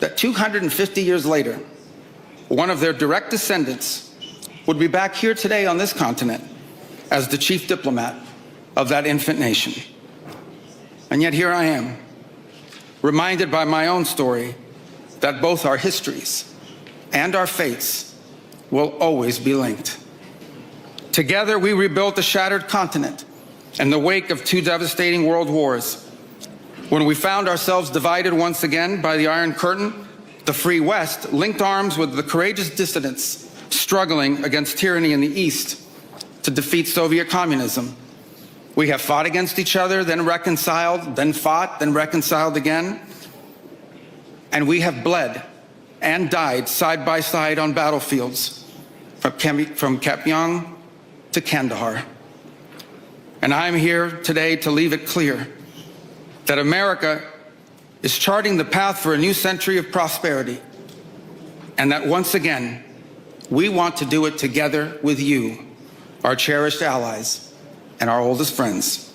[SPEAKER 23] that 250 years later, one of their direct descendants would be back here today on this continent as the chief diplomat of that infant nation. And yet here I am, reminded by my own story that both our histories and our fates will always be linked. Together, we rebuilt a shattered continent in the wake of 2 devastating world wars. When we found ourselves divided once again by the Iron Curtain, the Free West linked arms with the courageous dissidents struggling against tyranny in the East to defeat Soviet communism. We have fought against each other, then reconciled, then fought, then reconciled again. And we have bled and died side by side on battlefields from Kapyong to Kandahar. And I'm here today to leave it clear that America is charting the path for a new century of prosperity, and that once again, we want to do it together with you, our cherished allies and our oldest friends.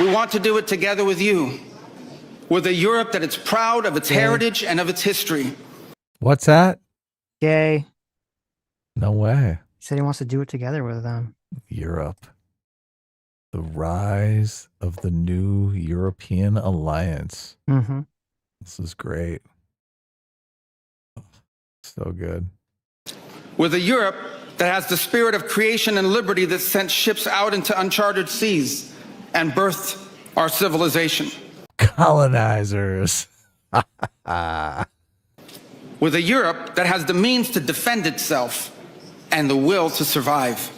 [SPEAKER 23] We want to do it together with you, with a Europe that is proud of its heritage and of its history.
[SPEAKER 2] What's that?
[SPEAKER 1] Gay.
[SPEAKER 2] No way.
[SPEAKER 1] He said he wants to do it together with them.
[SPEAKER 2] Europe. The rise of the new European alliance.
[SPEAKER 1] Mm-hmm.
[SPEAKER 2] This is great. So good.
[SPEAKER 23] With a Europe that has the spirit of creation and liberty that sent ships out into uncharted seas and birthed our civilization.
[SPEAKER 2] Colonizers.
[SPEAKER 23] With a Europe that has the means to defend itself and the will to survive.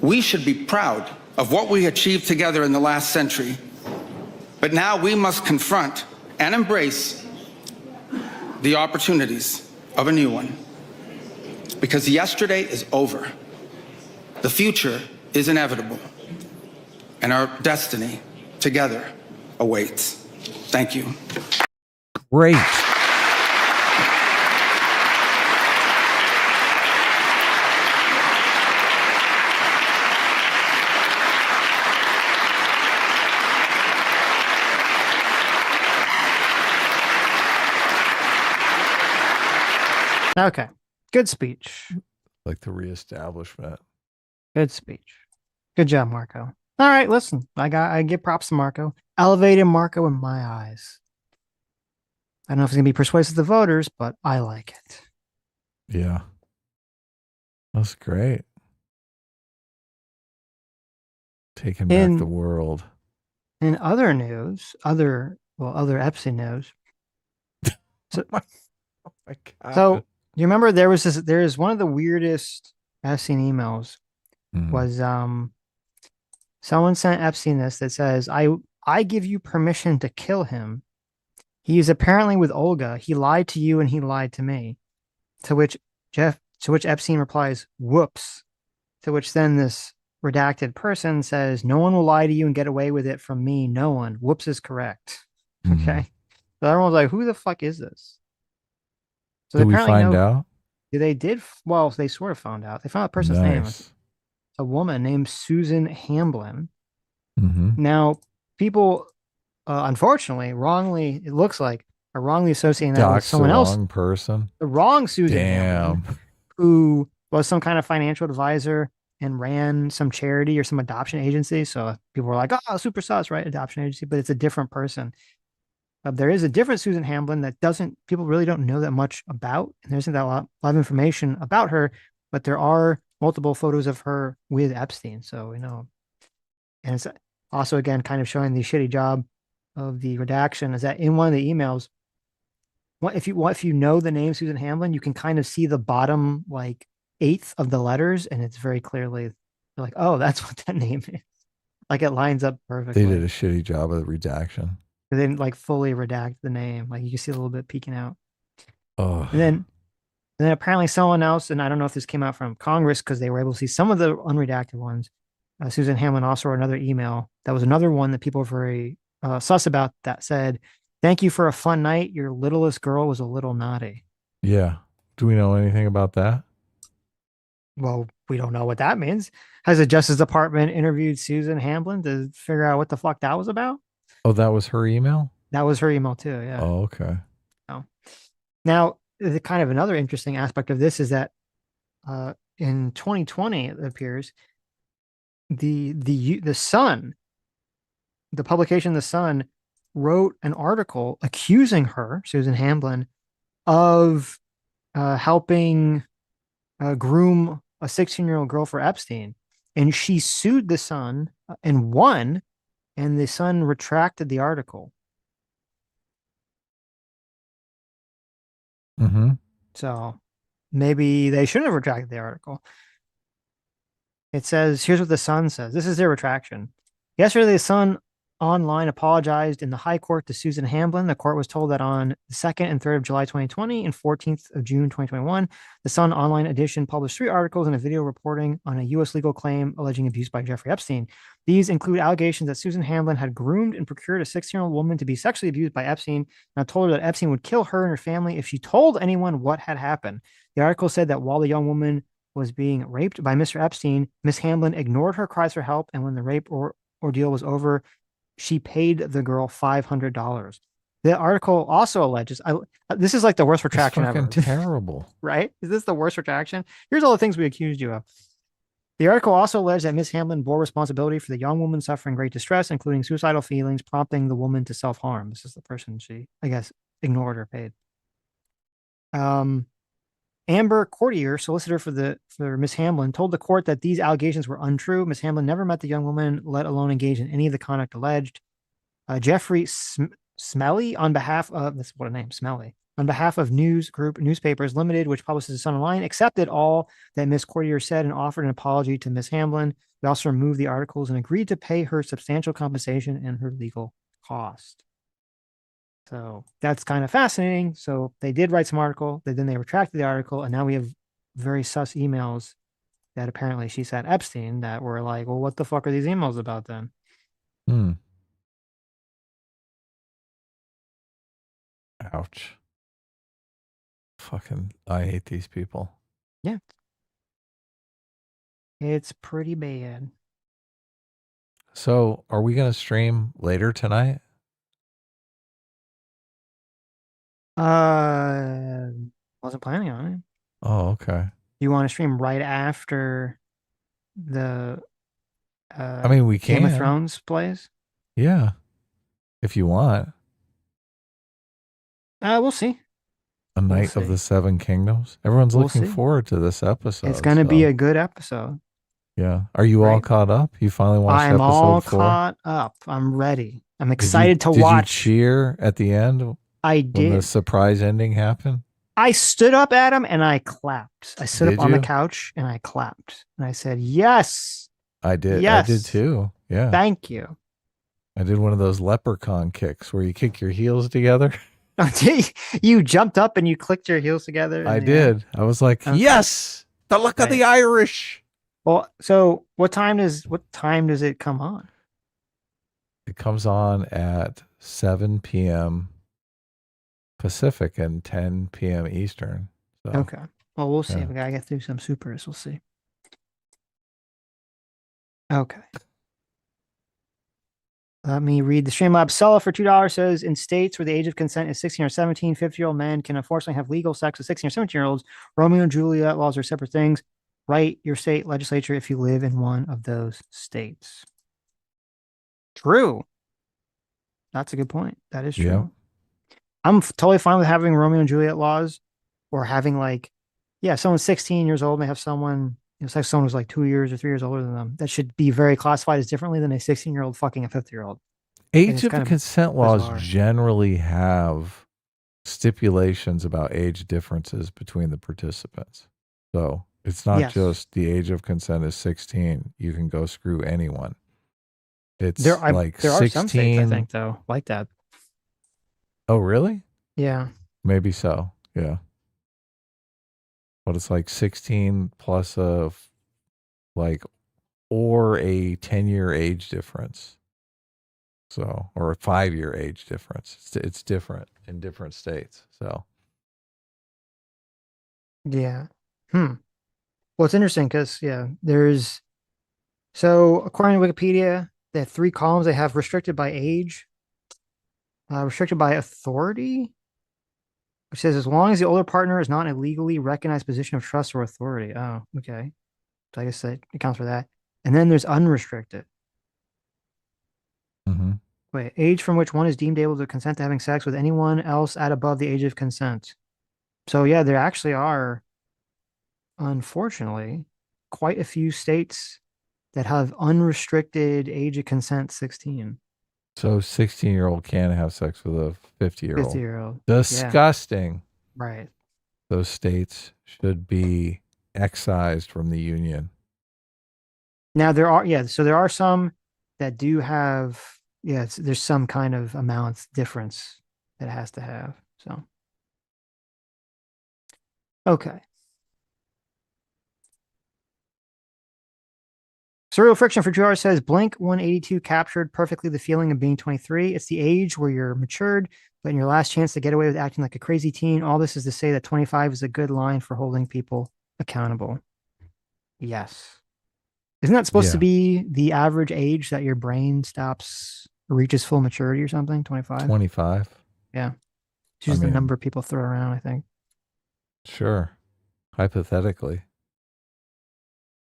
[SPEAKER 23] We should be proud of what we achieved together in the last century. But now we must confront and embrace the opportunities of a new one. Because yesterday is over. The future is inevitable. And our destiny together awaits. Thank you.
[SPEAKER 2] Great.
[SPEAKER 1] Okay. Good speech.
[SPEAKER 2] Like the reestablishment.
[SPEAKER 1] Good speech. Good job, Marco. All right, listen. I give props to Marco. Elevated Marco in my eyes. I don't know if it's gonna be persuasive to voters, but I like it.
[SPEAKER 2] Yeah. That's great. Taking back the world.
[SPEAKER 1] In other news, other Epstein news. So,
[SPEAKER 2] oh my God.
[SPEAKER 1] So you remember there is one of the weirdest Epstein emails was someone sent Epstein this that says, I give you permission to kill him. He is apparently with Olga. He lied to you and he lied to me. To which Epstein replies, whoops. To which then this redacted person says, "No one will lie to you and get away with it from me. No one. Whoops is correct." Okay. So everyone's like, "Who the fuck is this?" So
[SPEAKER 2] Did we find out?
[SPEAKER 1] They did. Well, they sort of found out. They found out the person's name. It's a woman named Susan Hamblin. Now, people, unfortunately, wrongly, it looks like, are wrongly associating that with someone else.
[SPEAKER 2] The wrong person.
[SPEAKER 1] The wrong Susan Hamblin, who was some kind of financial advisor and ran some charity or some adoption agency. So people were like, "Oh, super sus, right? Adoption agency," but it's a different person. There is a different Susan Hamblin that people really don't know that much about. And there isn't that lot of information about her, but there are multiple photos of her with Epstein. So we know. And it's also, again, kind of showing the shitty job of the redaction is that in one of the emails, if you know the name Susan Hamblin, you can kind of see the bottom like eighth of the letters, and it's very clearly like, oh, that's what that name is. Like it lines up perfectly.
[SPEAKER 2] They did a shitty job of the redaction.
[SPEAKER 1] They didn't like fully redact the name. Like you can see a little bit peeking out.
[SPEAKER 2] Oh.
[SPEAKER 1] And then apparently someone else, and I don't know if this came out from Congress because they were able to see some of the unredacted ones. Susan Hamblin also wrote another email. That was another one that people were very sus about that said, "Thank you for a fun night. Your littlest girl was a little naughty."
[SPEAKER 2] Yeah. Do we know anything about that?
[SPEAKER 1] Well, we don't know what that means. Has the Justice Department interviewed Susan Hamblin to figure out what the fuck that was about?
[SPEAKER 2] Oh, that was her email?
[SPEAKER 1] That was her email too, yeah.
[SPEAKER 2] Oh, okay.
[SPEAKER 1] Now, the kind of another interesting aspect of this is that in 2020, it appears, the Sun, the publication The Sun, wrote an article accusing her, Susan Hamblin, of helping groom a 16-year-old girl for Epstein. And she sued The Sun and won, and The Sun retracted the article. So maybe they shouldn't have retracted the article. It says, here's what The Sun says. This is their retraction. Yesterday, The Sun Online apologized in the High Court to Susan Hamblin. The court was told that on the 2nd and 3rd of July 2020 and 14th of June 2021, The Sun Online edition published 3 articles and a video reporting on a U.S. legal claim alleging abuse by Jeffrey Epstein. These include allegations that Susan Hamblin had groomed and procured a 16-year-old woman to be sexually abused by Epstein and told her that Epstein would kill her and her family if she told anyone what had happened. The article said that while the young woman was being raped by Mr. Epstein, Ms. Hamblin ignored her cries for help, and when the rape ordeal was over, she paid the girl $500. The article also alleges, this is like the worst retraction ever.
[SPEAKER 2] Terrible.
[SPEAKER 1] Right? Is this the worst retraction? Here's all the things we accused you of. The article also alleged that Ms. Hamblin bore responsibility for the young woman suffering great distress, including suicidal feelings, prompting the woman to self-harm. This is the person she, I guess, ignored or paid. Amber Courtier, solicitor for Ms. Hamblin, told the court that these allegations were untrue. Ms. Hamblin never met the young woman, let alone engage in any of the conduct alleged. Jeffrey Smelly, on behalf of, that's what a name, Smelly, on behalf of News Group Newspapers Limited, which publishes The Sun Online, accepted all that Ms. Courtier said and offered an apology to Ms. Hamblin. We also removed the articles and agreed to pay her substantial compensation and her legal cost. So that's kind of fascinating. So they did write some article, then they retracted the article, and now we have very sus emails that apparently she sent Epstein that were like, well, what the fuck are these emails about then?
[SPEAKER 2] Ouch. Fucking, I hate these people.
[SPEAKER 1] Yeah. It's pretty bad.
[SPEAKER 2] So are we going to stream later tonight?
[SPEAKER 1] Wasn't planning on it.
[SPEAKER 2] Oh, okay.
[SPEAKER 1] You want to stream right after the
[SPEAKER 2] I mean, we can.
[SPEAKER 1] Game of Thrones plays?
[SPEAKER 2] Yeah. If you want.
[SPEAKER 1] We'll see.
[SPEAKER 2] A Night of the Seven Kingdoms. Everyone's looking forward to this episode.
[SPEAKER 1] It's going to be a good episode.
[SPEAKER 2] Yeah. Are you all caught up? You finally watched episode 4?
[SPEAKER 1] I'm all caught up. I'm ready. I'm excited to watch.
[SPEAKER 2] Did you cheer at the end?
[SPEAKER 1] I did.
[SPEAKER 2] When the surprise ending happened?
[SPEAKER 1] I stood up, Adam, and I clapped. I stood up on the couch and I clapped. And I said, yes.
[SPEAKER 2] I did.
[SPEAKER 1] Yes.
[SPEAKER 2] I did too. Yeah.
[SPEAKER 1] Thank you.
[SPEAKER 2] I did one of those leprechaun kicks where you kick your heels together.
[SPEAKER 1] You jumped up and you clicked your heels together?
[SPEAKER 2] I did. I was like,
[SPEAKER 1] okay.
[SPEAKER 2] Yes, the luck of the Irish.
[SPEAKER 1] Well, so what time does it come on?
[SPEAKER 2] It comes on at 7 p.m. Pacific and 10 p.m. Eastern. So,
[SPEAKER 1] Okay. Well, we'll see.
[SPEAKER 2] yeah.
[SPEAKER 1] We gotta get through some supers. We'll see. Okay. Let me read the Streamlabs. Sella for $2 says in states where the age of consent is 16 or 17, 50-year-old men can unfortunately have legal sex with 16 or 17-year-olds. Romeo and Juliet laws are separate things. Write your state legislature if you live in one of those states. True. That's a good point. That is true.
[SPEAKER 2] Yeah.
[SPEAKER 1] I'm totally fine with having Romeo and Juliet laws or having someone's 16 years old may have someone, sex with someone who's like 2 years or 3 years older than them. That should be very classified as differently than a 16-year-old fucking a 50-year-old.
[SPEAKER 2] Age of consent laws generally have stipulations about age differences between the participants. So it's not just the age of consent is 16. You can go screw anyone. It's
[SPEAKER 1] there
[SPEAKER 2] 16.
[SPEAKER 1] are some states, I think, though, like that.
[SPEAKER 2] Oh, really?
[SPEAKER 1] Yeah.
[SPEAKER 2] Maybe so. Yeah. But it's like 16 plus or a 10-year age difference. So, or a 5-year age difference. It's different in different states. So,
[SPEAKER 1] yeah. Well, it's interesting because, so according to Wikipedia, they have 3 columns. They have restricted by age, restricted by authority, which says as long as the older partner is not in a legally recognized position of trust or authority. Oh, okay. So I guess that accounts for that. And then there's unrestricted. Wait, age from which one is deemed able to consent to having sex with anyone else at above the age of consent. So yeah, there actually are, unfortunately, quite a few states that have unrestricted age of consent 16.
[SPEAKER 2] So 16-year-old can't have sex with a 50-year-old.
[SPEAKER 1] 50-year-old.
[SPEAKER 2] Disgusting.
[SPEAKER 1] Yeah. Right.
[SPEAKER 2] Those states should be excised from the union.
[SPEAKER 1] Now there are some that do have, there's some kind of amount difference that it has to have. So, okay. Surreal Friction for 2 hours says Blink 182 captured perfectly the feeling of being 23. It's the age where you're matured, but in your last chance to get away with acting like a crazy teen. All this is to say that 25 is a good line for holding people accountable. Yes. Isn't that supposed to be the average age that your brain reaches full maturity or something? 25?
[SPEAKER 2] 25.
[SPEAKER 1] Yeah. It's just the number people throw around, I think.
[SPEAKER 2] Sure. Hypothetically.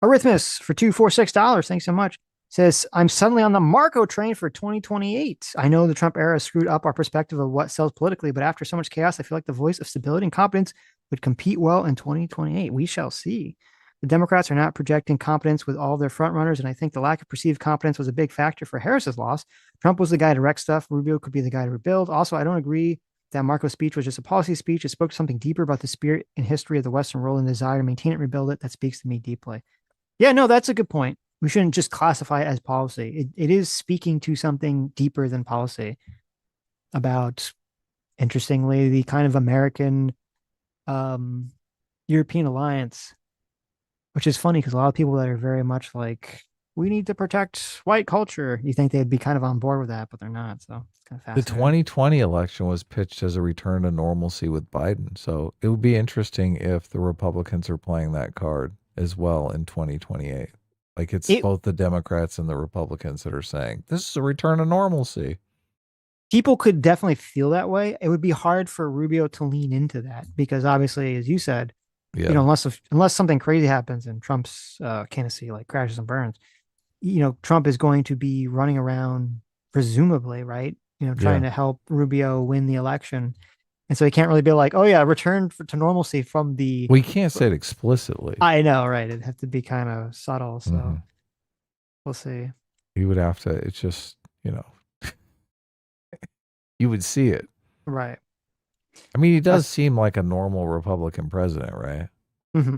[SPEAKER 1] Arrhythmus for $246. Thanks so much. Says, I'm suddenly on the Marco train for 2028. I know the Trump era screwed up our perspective of what sells politically, but after so much chaos, I feel like the voice of stability and competence would compete well in 2028. We shall see. The Democrats are not projecting competence with all their frontrunners, and I think the lack of perceived competence was a big factor for Harris's loss. Trump was the guy to wreck stuff. Rubio could be the guy to rebuild. Also, I don't agree that Marco's speech was just a policy speech. It spoke to something deeper about the spirit and history of the Western world and desire to maintain it and rebuild it. That speaks to me deeply. Yeah, no, that's a good point. We shouldn't just classify it as policy. It is speaking to something deeper than policy about, interestingly, the kind of American European alliance, which is funny because a lot of people that are very much like, we need to protect white culture, you think they'd be kind of on board with that, but they're not. So it's kind of fascinating.
[SPEAKER 2] The 2020 election was pitched as a return to normalcy with Biden. So it would be interesting if the Republicans are playing that card as well in 2028. Like it's both the Democrats and the Republicans that are saying this is a return to normalcy.
[SPEAKER 1] People could definitely feel that way. It would be hard for Rubio to lean into that because obviously, as you said, unless something crazy happens and Trump's candidacy like crashes and burns, Trump is going to be running around presumably, right? Trying to help Rubio win the election. And so he can't really be like, oh yeah, return to normalcy from the...
[SPEAKER 2] We can't say it explicitly.
[SPEAKER 1] I know, right? It'd have to be kind of subtle. So we'll see.
[SPEAKER 2] He would have to, it's just, you would see it.
[SPEAKER 1] Right.
[SPEAKER 2] I mean, he does seem like a normal Republican president, right?
[SPEAKER 1] Mm-hmm.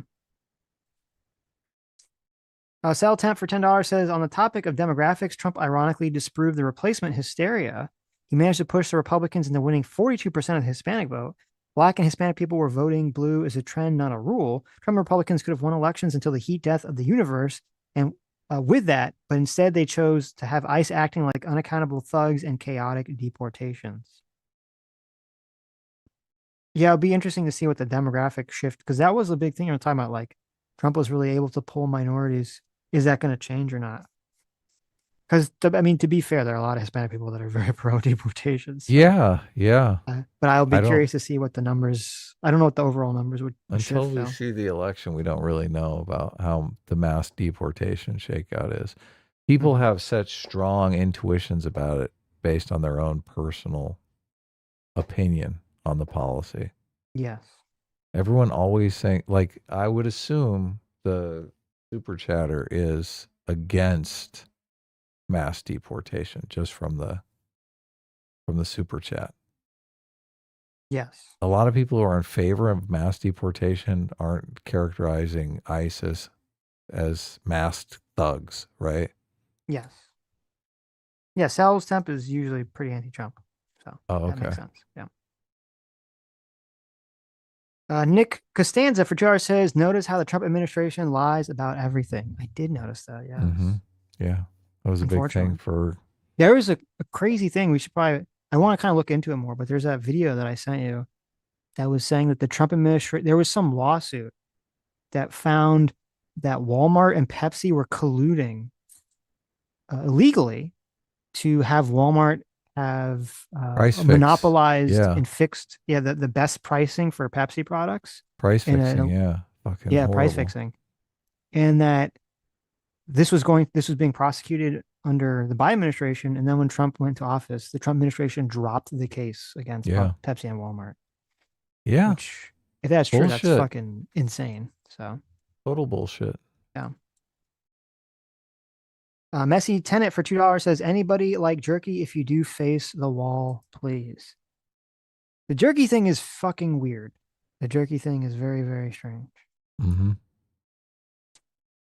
[SPEAKER 1] Sal Temp for $10 says, on the topic of demographics, Trump ironically disproved the replacement hysteria. He managed to push the Republicans into winning 42% of the Hispanic vote. Black and Hispanic people were voting blue is a trend, not a rule. Trump Republicans could have won elections until the heat death of the universe. And with that, but instead they chose to have ICE acting like unaccountable thugs and chaotic deportations. Yeah, it'll be interesting to see what the demographic shift, because that was a big thing you're talking about. Like, Trump was really able to pull minorities. Is that going to change or not? Because, I mean, to be fair, there are a lot of Hispanic people that are very pro deportations. So.
[SPEAKER 2] Yeah.
[SPEAKER 1] But I'll be curious to see what the numbers. I don't know what the overall numbers would.
[SPEAKER 2] Until we see the election, we don't really know about how the mass deportation shakeout is. People have such strong intuitions about it based on their own personal opinion on the policy.
[SPEAKER 1] Yes.
[SPEAKER 2] Everyone always saying, like, I would assume the super chatter is against mass deportation just from the super chat.
[SPEAKER 1] Yes.
[SPEAKER 2] A lot of people who are in favor of mass deportation aren't characterizing ISIS as masked thugs, right?
[SPEAKER 1] Yes. Yeah, Sal's temp is usually pretty anti-Trump. So that makes sense. Yeah. Nick Costanza for JR says, notice how the Trump administration lies about everything. I did notice that, yes.
[SPEAKER 2] Yeah. That was a big thing for...
[SPEAKER 1] There was a crazy thing. We should probably... I want to kind of look into it more, but there's that video that I sent you that was saying that the Trump administration... There was some lawsuit that found that Walmart and Pepsi were colluding illegally to have Walmart have monopolized and fixed the best pricing for Pepsi products.
[SPEAKER 2] Price fixing, Fucking
[SPEAKER 1] price fixing. And that this was being prosecuted under the Biden administration, and then when Trump went to office, the Trump administration dropped the case against Pepsi and Walmart.
[SPEAKER 2] Yeah.
[SPEAKER 1] Which, if that's true, that's fucking insane. So
[SPEAKER 2] total bullshit.
[SPEAKER 1] Yeah. Messy Tenant for $2 says, anybody like jerky? If you do, face the wall, please. The jerky thing is fucking weird. The jerky thing is very, very strange.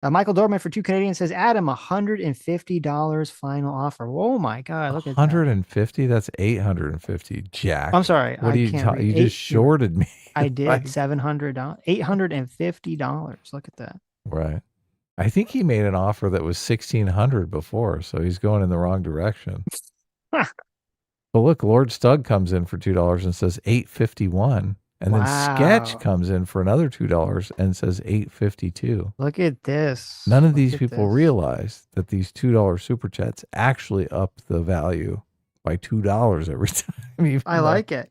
[SPEAKER 1] Michael Dorman for $2 says, Adam, $150 final offer. Oh my God, look at that.
[SPEAKER 2] $150? That's $850, Jack.
[SPEAKER 1] I'm sorry.
[SPEAKER 2] What you just shorted me.
[SPEAKER 1] I did. $700. $850. Look at that.
[SPEAKER 2] Right. I think he made an offer that was $1,600 before, so he's going in the wrong direction. But look, Lord Stug comes in for $2 and says $851. And then Sketch comes in for another $2 and says $852.
[SPEAKER 1] Look at this.
[SPEAKER 2] None of these people realize that these $2 super chats actually up the value by $2 every time.
[SPEAKER 1] I like it.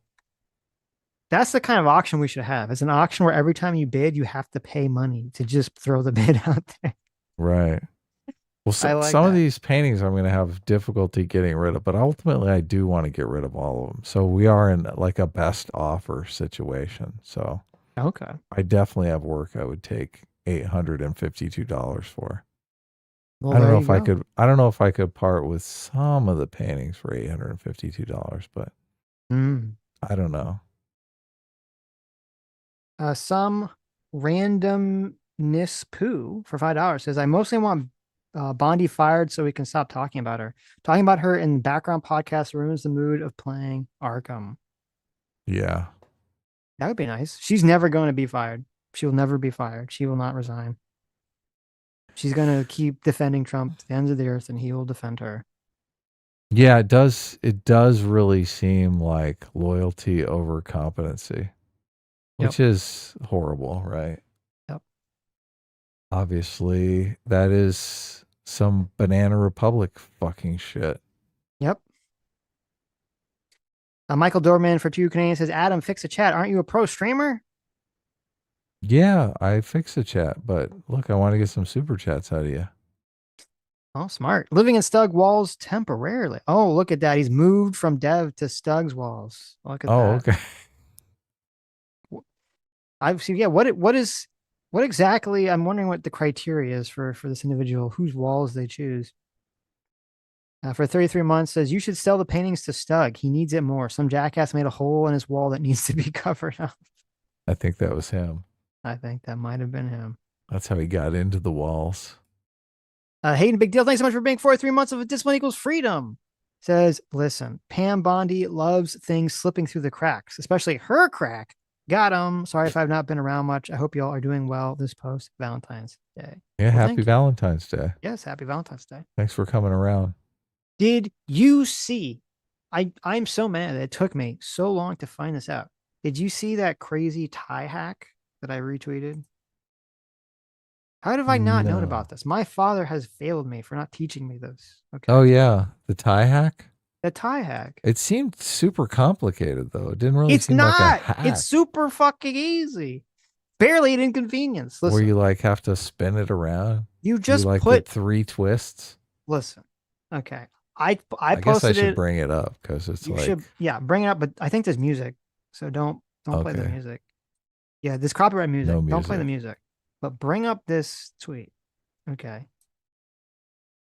[SPEAKER 1] That's the kind of auction we should have. It's an auction where every time you bid, you have to pay money to just throw the bid out there.
[SPEAKER 2] Right. Well, some of these paintings I'm going to have difficulty getting rid of, but ultimately I do want to get rid of all of them. So we are in like a best offer situation. So I definitely have work I would take $852 for.
[SPEAKER 1] Well,
[SPEAKER 2] I don't know if I could. I don't know if I could part with some of the paintings for $852, but I don't know.
[SPEAKER 1] Some randomness poo for $5 says, I mostly want Bondi fired so we can stop talking about her. Talking about her in background podcast ruins the mood of playing Arkham.
[SPEAKER 2] Yeah.
[SPEAKER 1] That would be nice. She's never going to be fired. She will never be fired. She will not resign. She's going to keep defending Trump to the ends of the earth, and he will defend her.
[SPEAKER 2] Yeah, it does. It does really seem like loyalty over competency, which is horrible, right?
[SPEAKER 1] Yep.
[SPEAKER 2] Obviously, that is some Banana Republic fucking shit.
[SPEAKER 1] Yep. Michael Dorman for $2 says, Adam, fix a chat. Aren't you a pro streamer?
[SPEAKER 2] Yeah, I fixed the chat, but look, I want to get some super chats out of you.
[SPEAKER 1] Oh, smart. Living in Stug walls temporarily. Oh, look at that. He's moved from Dev to Stug's walls. Look at that.
[SPEAKER 2] Oh, okay.
[SPEAKER 1] I've seen. Yeah. What exactly? I'm wondering what the criteria is for this individual, whose walls they choose. For 33 months, says you should sell the paintings to Stug. He needs it more. Some jackass made a hole in his wall that needs to be covered up.
[SPEAKER 2] I think that was him.
[SPEAKER 1] I think that might have been him.
[SPEAKER 2] That's how he got into the walls.
[SPEAKER 1] Hayden, big deal. Thanks so much for being 43 months of a discipline equals freedom. Says, listen, Pam Bondi loves things slipping through the cracks, especially her crack Got him. Sorry if I've not been around much. I hope you all are doing well this post Valentine's Day.
[SPEAKER 2] Yeah,
[SPEAKER 1] Well,
[SPEAKER 2] happy Valentine's Day.
[SPEAKER 1] Yes, happy Valentine's Day.
[SPEAKER 2] Thanks for coming around.
[SPEAKER 1] Did you see? I'm so mad that it took me so long to find this out. Did you see that crazy tie hack that I retweeted? How have I not known about this? My father has failed me for not teaching me this. Okay.
[SPEAKER 2] Oh yeah, the tie hack.
[SPEAKER 1] The tie hack.
[SPEAKER 2] It seemed super complicated though. It didn't really
[SPEAKER 1] It's
[SPEAKER 2] seem
[SPEAKER 1] not.
[SPEAKER 2] like a hack.
[SPEAKER 1] It's super fucking easy. Barely an inconvenience. Listen.
[SPEAKER 2] Where you like have to spin it around.
[SPEAKER 1] You just
[SPEAKER 2] like
[SPEAKER 1] put
[SPEAKER 2] 3 twists.
[SPEAKER 1] Listen. Okay. I
[SPEAKER 2] guess
[SPEAKER 1] posted
[SPEAKER 2] I should
[SPEAKER 1] it.
[SPEAKER 2] bring it up because it's
[SPEAKER 1] You
[SPEAKER 2] like
[SPEAKER 1] should, yeah, bring it up, but I think there's music. So don't play the
[SPEAKER 2] Okay.
[SPEAKER 1] music. Yeah, this copyright music.
[SPEAKER 2] No
[SPEAKER 1] Don't play the
[SPEAKER 2] music.
[SPEAKER 1] music. But bring up this tweet. Okay.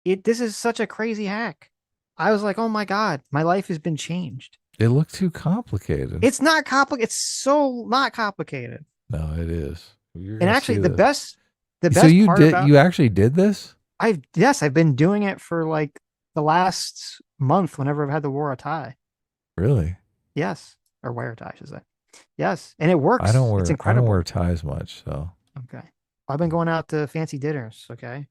[SPEAKER 1] This is such a crazy hack. I was like, oh my God, my life has been changed.
[SPEAKER 2] it looked too complicated.
[SPEAKER 1] It's not complicated. It's so not complicated.
[SPEAKER 2] No, it is. You're
[SPEAKER 1] And
[SPEAKER 2] gonna
[SPEAKER 1] actually
[SPEAKER 2] see
[SPEAKER 1] the
[SPEAKER 2] this.
[SPEAKER 1] best
[SPEAKER 2] So you
[SPEAKER 1] part
[SPEAKER 2] did
[SPEAKER 1] about
[SPEAKER 2] you actually did this?
[SPEAKER 1] I've been doing it for like the last month whenever I've had to wear a tie.
[SPEAKER 2] Really?
[SPEAKER 1] Yes. Or wear a tie, I should say. Yes. And it works.
[SPEAKER 2] I don't
[SPEAKER 1] It's
[SPEAKER 2] wear
[SPEAKER 1] incredible.
[SPEAKER 2] ties much, so
[SPEAKER 1] Okay. I've been going out to fancy dinners. Okay.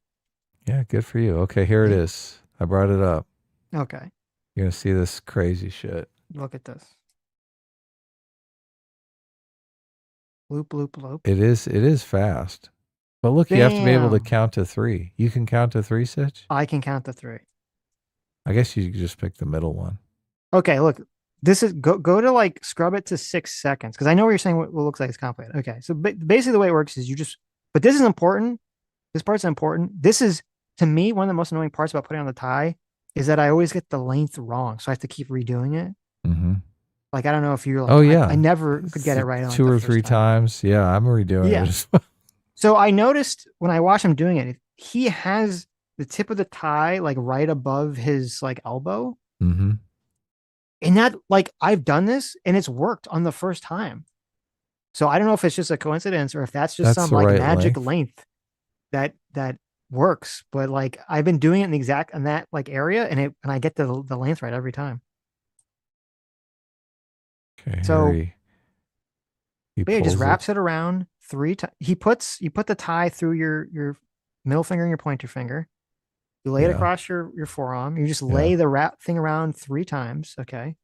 [SPEAKER 2] yeah, good for you. Okay, here it is. I brought it up.
[SPEAKER 1] Okay.
[SPEAKER 2] You're gonna see this crazy shit.
[SPEAKER 1] Look at this. Loop, loop, loop.
[SPEAKER 2] It is fast. But look, you have to be able to
[SPEAKER 1] Bam.
[SPEAKER 2] count to 3. You can count to 3, Sitch?
[SPEAKER 1] I can count to 3.
[SPEAKER 2] I guess you could just pick the middle one.
[SPEAKER 1] Okay, look. This is go to like scrub it to 6 seconds because I know what you're saying. What looks like it's complicated. Okay, so basically the way it works is you just. But this is important. This part's important. This is to me one of the most annoying parts about putting on the tie is that I always get the length wrong, so I have to keep redoing it.
[SPEAKER 2] Mm-hmm.
[SPEAKER 1] Like I don't know if you're like,
[SPEAKER 2] Oh yeah,
[SPEAKER 1] I never could get it right on
[SPEAKER 2] 2
[SPEAKER 1] like,
[SPEAKER 2] or
[SPEAKER 1] the
[SPEAKER 2] 3
[SPEAKER 1] first time.
[SPEAKER 2] times. Yeah, I'm redoing
[SPEAKER 1] Yeah.
[SPEAKER 2] it. As well.
[SPEAKER 1] So I noticed when I watched him doing it, he has the tip of the tie like right above his like elbow.
[SPEAKER 2] Mm-hmm.
[SPEAKER 1] And that like I've done this and it's worked on the first time. So I don't know if it's just a coincidence or if that's just
[SPEAKER 2] That's
[SPEAKER 1] some
[SPEAKER 2] the
[SPEAKER 1] like
[SPEAKER 2] right
[SPEAKER 1] magic length that works. But like I've been doing it in that like area and I get the length right every time.
[SPEAKER 2] Okay.
[SPEAKER 1] So
[SPEAKER 2] he
[SPEAKER 1] but yeah, he just
[SPEAKER 2] pulls it.
[SPEAKER 1] wraps it around 3 times. You put the tie through your middle finger and your pointer finger. You lay it
[SPEAKER 2] Yeah.
[SPEAKER 1] across your forearm. You just lay the wrap thing around 3 times. Okay.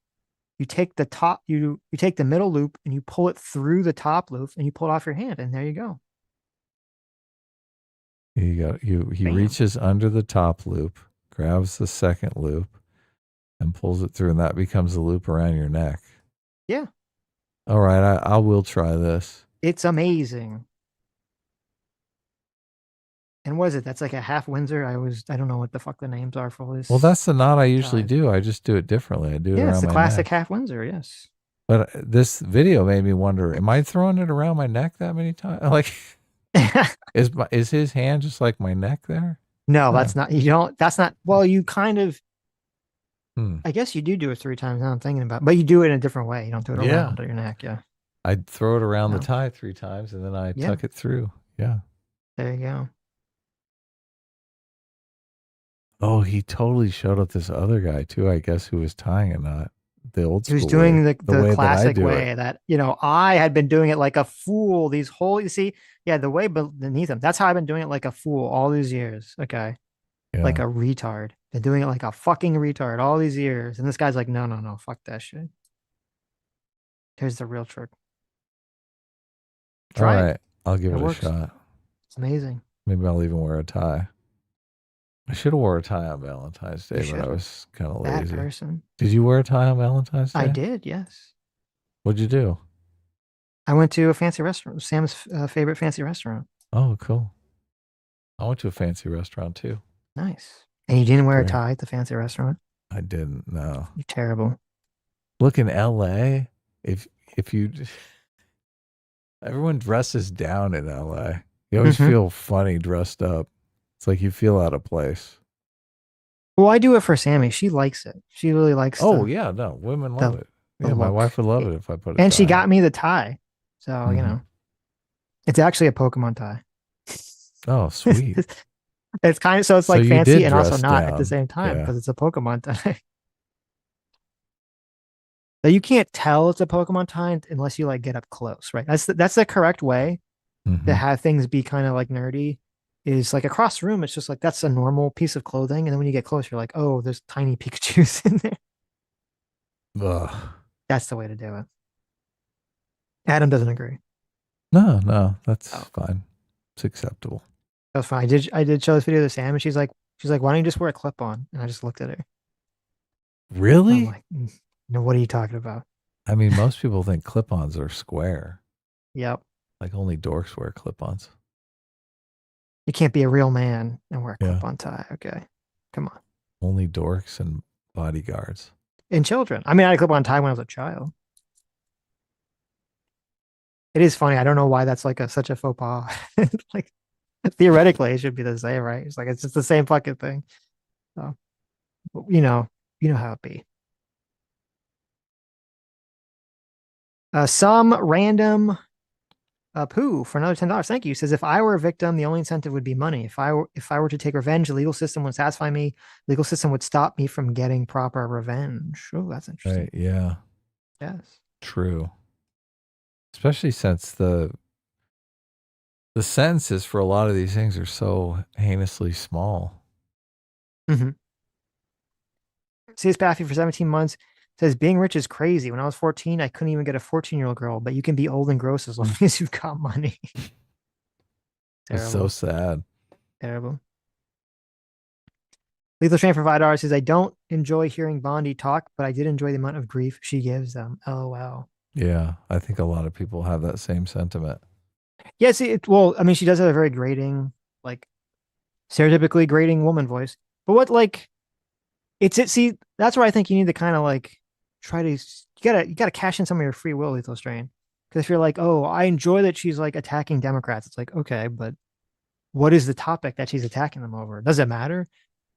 [SPEAKER 1] You take the top, you take the middle loop and you pull it through the top loop and you pull it off your hand, and there you go.
[SPEAKER 2] He
[SPEAKER 1] Bam.
[SPEAKER 2] reaches under the top loop, grabs the second loop, and pulls it through, and that becomes the loop around your neck.
[SPEAKER 1] Yeah.
[SPEAKER 2] All right, I will try this.
[SPEAKER 1] It's amazing. And what is it? That's like a half Windsor. I don't know what the fuck the names are for this.
[SPEAKER 2] Well, that's the knot I usually
[SPEAKER 1] ties.
[SPEAKER 2] do. I just do it differently. I do it
[SPEAKER 1] Yeah,
[SPEAKER 2] around
[SPEAKER 1] it's the
[SPEAKER 2] my
[SPEAKER 1] classic
[SPEAKER 2] neck.
[SPEAKER 1] half Windsor. Yes.
[SPEAKER 2] But this video made me wonder: am I throwing it around my neck that many times? Like, is his hand just like my neck there?
[SPEAKER 1] No, that's not. You don't. That's not. Well, you kind of.
[SPEAKER 2] Hmm.
[SPEAKER 1] I guess you do it 3 times. Now I'm thinking about, but you do it in a different way. You don't do it around your neck. Yeah.
[SPEAKER 2] I'd throw it around
[SPEAKER 1] No.
[SPEAKER 2] the tie 3 times, and then I
[SPEAKER 1] Yeah.
[SPEAKER 2] tuck it through. Yeah.
[SPEAKER 1] There you go.
[SPEAKER 2] Oh, he totally showed up this other guy too, I guess, who was tying a knot. The old
[SPEAKER 1] He was
[SPEAKER 2] school
[SPEAKER 1] doing
[SPEAKER 2] way,
[SPEAKER 1] the
[SPEAKER 2] way that I
[SPEAKER 1] classic
[SPEAKER 2] do
[SPEAKER 1] way
[SPEAKER 2] it.
[SPEAKER 1] that, I had been doing it like a fool these whole, you see, the way beneath him. That's how I've been doing it like a fool all these years. Okay. Like a retard. Been doing it like a fucking retard all these years. And this guy's like, no, fuck that shit. Here's the real trick.
[SPEAKER 2] All
[SPEAKER 1] Try
[SPEAKER 2] right,
[SPEAKER 1] it.
[SPEAKER 2] I'll give
[SPEAKER 1] It
[SPEAKER 2] it
[SPEAKER 1] works.
[SPEAKER 2] a shot.
[SPEAKER 1] It's amazing.
[SPEAKER 2] Maybe I'll even wear a tie. I should have wore a tie on Valentine's Day, but I
[SPEAKER 1] should've.
[SPEAKER 2] was kind of
[SPEAKER 1] That
[SPEAKER 2] lazy.
[SPEAKER 1] person.
[SPEAKER 2] Did you wear a tie on Valentine's Day?
[SPEAKER 1] I did, yes.
[SPEAKER 2] What'd you do?
[SPEAKER 1] I went to a fancy restaurant, Sam's favorite fancy restaurant.
[SPEAKER 2] Oh, cool. I went to a fancy restaurant too.
[SPEAKER 1] Nice. And you didn't wear a
[SPEAKER 2] Great.
[SPEAKER 1] tie at the fancy restaurant?
[SPEAKER 2] I didn't. No.
[SPEAKER 1] You're terrible.
[SPEAKER 2] Look, in LA, if you everyone dresses down in LA. You always
[SPEAKER 1] Mhm.
[SPEAKER 2] feel funny dressed up. It's like you feel out of place.
[SPEAKER 1] Well, I do it for Sammy. She likes it. She really likes
[SPEAKER 2] Oh
[SPEAKER 1] the-
[SPEAKER 2] yeah, no, women
[SPEAKER 1] the-
[SPEAKER 2] love it.
[SPEAKER 1] the
[SPEAKER 2] Yeah, my
[SPEAKER 1] look.
[SPEAKER 2] wife would love it if I put it.
[SPEAKER 1] And she got me the tie. So,
[SPEAKER 2] Mhm.
[SPEAKER 1] it's actually a Pokemon tie.
[SPEAKER 2] Oh, sweet.
[SPEAKER 1] It's kind of, so it's
[SPEAKER 2] So
[SPEAKER 1] like
[SPEAKER 2] you
[SPEAKER 1] fancy
[SPEAKER 2] did
[SPEAKER 1] and also
[SPEAKER 2] dress
[SPEAKER 1] not at
[SPEAKER 2] down.
[SPEAKER 1] the same time
[SPEAKER 2] Yeah.
[SPEAKER 1] because it's a Pokemon tie. That you can't tell it's a Pokemon tie unless you like get up close, right? That's the correct way to have things be kind of like nerdy. Is like across the room, it's just like that's a normal piece of clothing, and then when you get close, you're like, oh, there's tiny Pikachu's in there.
[SPEAKER 2] Ugh.
[SPEAKER 1] That's the way to do it. Adam doesn't agree.
[SPEAKER 2] No, that's fine. It's acceptable.
[SPEAKER 1] That's fine. I did show this video to Sam, and she's like, why don't you just wear a clip on? And I just looked at her.
[SPEAKER 2] Really?
[SPEAKER 1] I'm like, no, what are you talking about?
[SPEAKER 2] I mean, most people think clip-ons are square.
[SPEAKER 1] Yep.
[SPEAKER 2] Like only dorks wear clip-ons.
[SPEAKER 1] You can't be a real man and wear a clip-on tie. Okay, come on.
[SPEAKER 2] Only dorks and bodyguards.
[SPEAKER 1] And children. I mean, I had a clip-on tie when I was a child. It is funny. I don't know why that's like such a faux pas. Like theoretically, it should be the same, right? It's like it's just the same fucking thing. So, you know how it be. Some random poo for another $10. Thank you. Says if I were a victim, the only incentive would be money. If I were to take revenge, the legal system would satisfy me. The legal system would stop me from getting proper revenge. Oh, that's interesting.
[SPEAKER 2] Right, yeah.
[SPEAKER 1] Yes.
[SPEAKER 2] True. Especially since the sentences for a lot of these things are so heinously small.
[SPEAKER 1] Mm-hmm. Sees Paffy for 17 months. Says being rich is crazy. When I was 14, I couldn't even get a 14-year-old girl, but you can be old and gross as long as you've got money.
[SPEAKER 2] It's so sad.
[SPEAKER 1] Terrible. Lethal Train for $5 says I don't enjoy hearing Bondi talk, but I did enjoy the amount of grief she gives them. LOL.
[SPEAKER 2] Yeah, I think a lot of people have that same sentiment.
[SPEAKER 1] Yeah, see, well, I mean, she does have a very grating, like stereotypically grating woman voice. But what like see, that's where I think you need to kind of like try to you gotta cash in some of your free will, Lethal Strain. Because if you're like, oh, I enjoy that she's like attacking Democrats, it's like, okay, but what is the topic that she's attacking them over? Does it matter?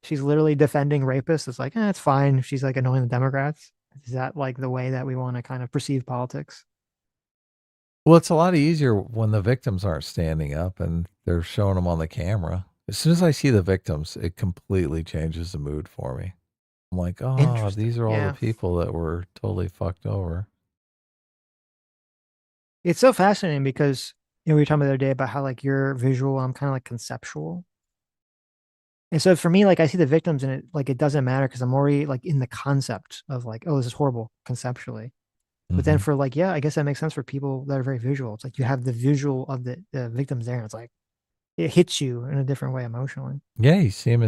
[SPEAKER 1] She's literally defending rapists. It's like, it's fine if she's like annoying the Democrats. Is that like the way that we want to kind of perceive politics?
[SPEAKER 2] Well, it's a lot easier when the victims aren't standing up and they're showing them on the camera. As soon as I see the victims, it completely changes the mood for me. I'm like, oh, these are all the people that were totally fucked over.
[SPEAKER 1] It's so fascinating because, we were talking the other day about how like you're visual, I'm kind of like conceptual. And so for me, like I see the victims and it doesn't matter because I'm already like in the concept of like, oh, this is horrible conceptually. But then for like, I guess that makes sense for people that are very visual. It's like you have the visual of the victims there, and it's like it hits you in a different way emotionally.
[SPEAKER 2] Yeah, you see them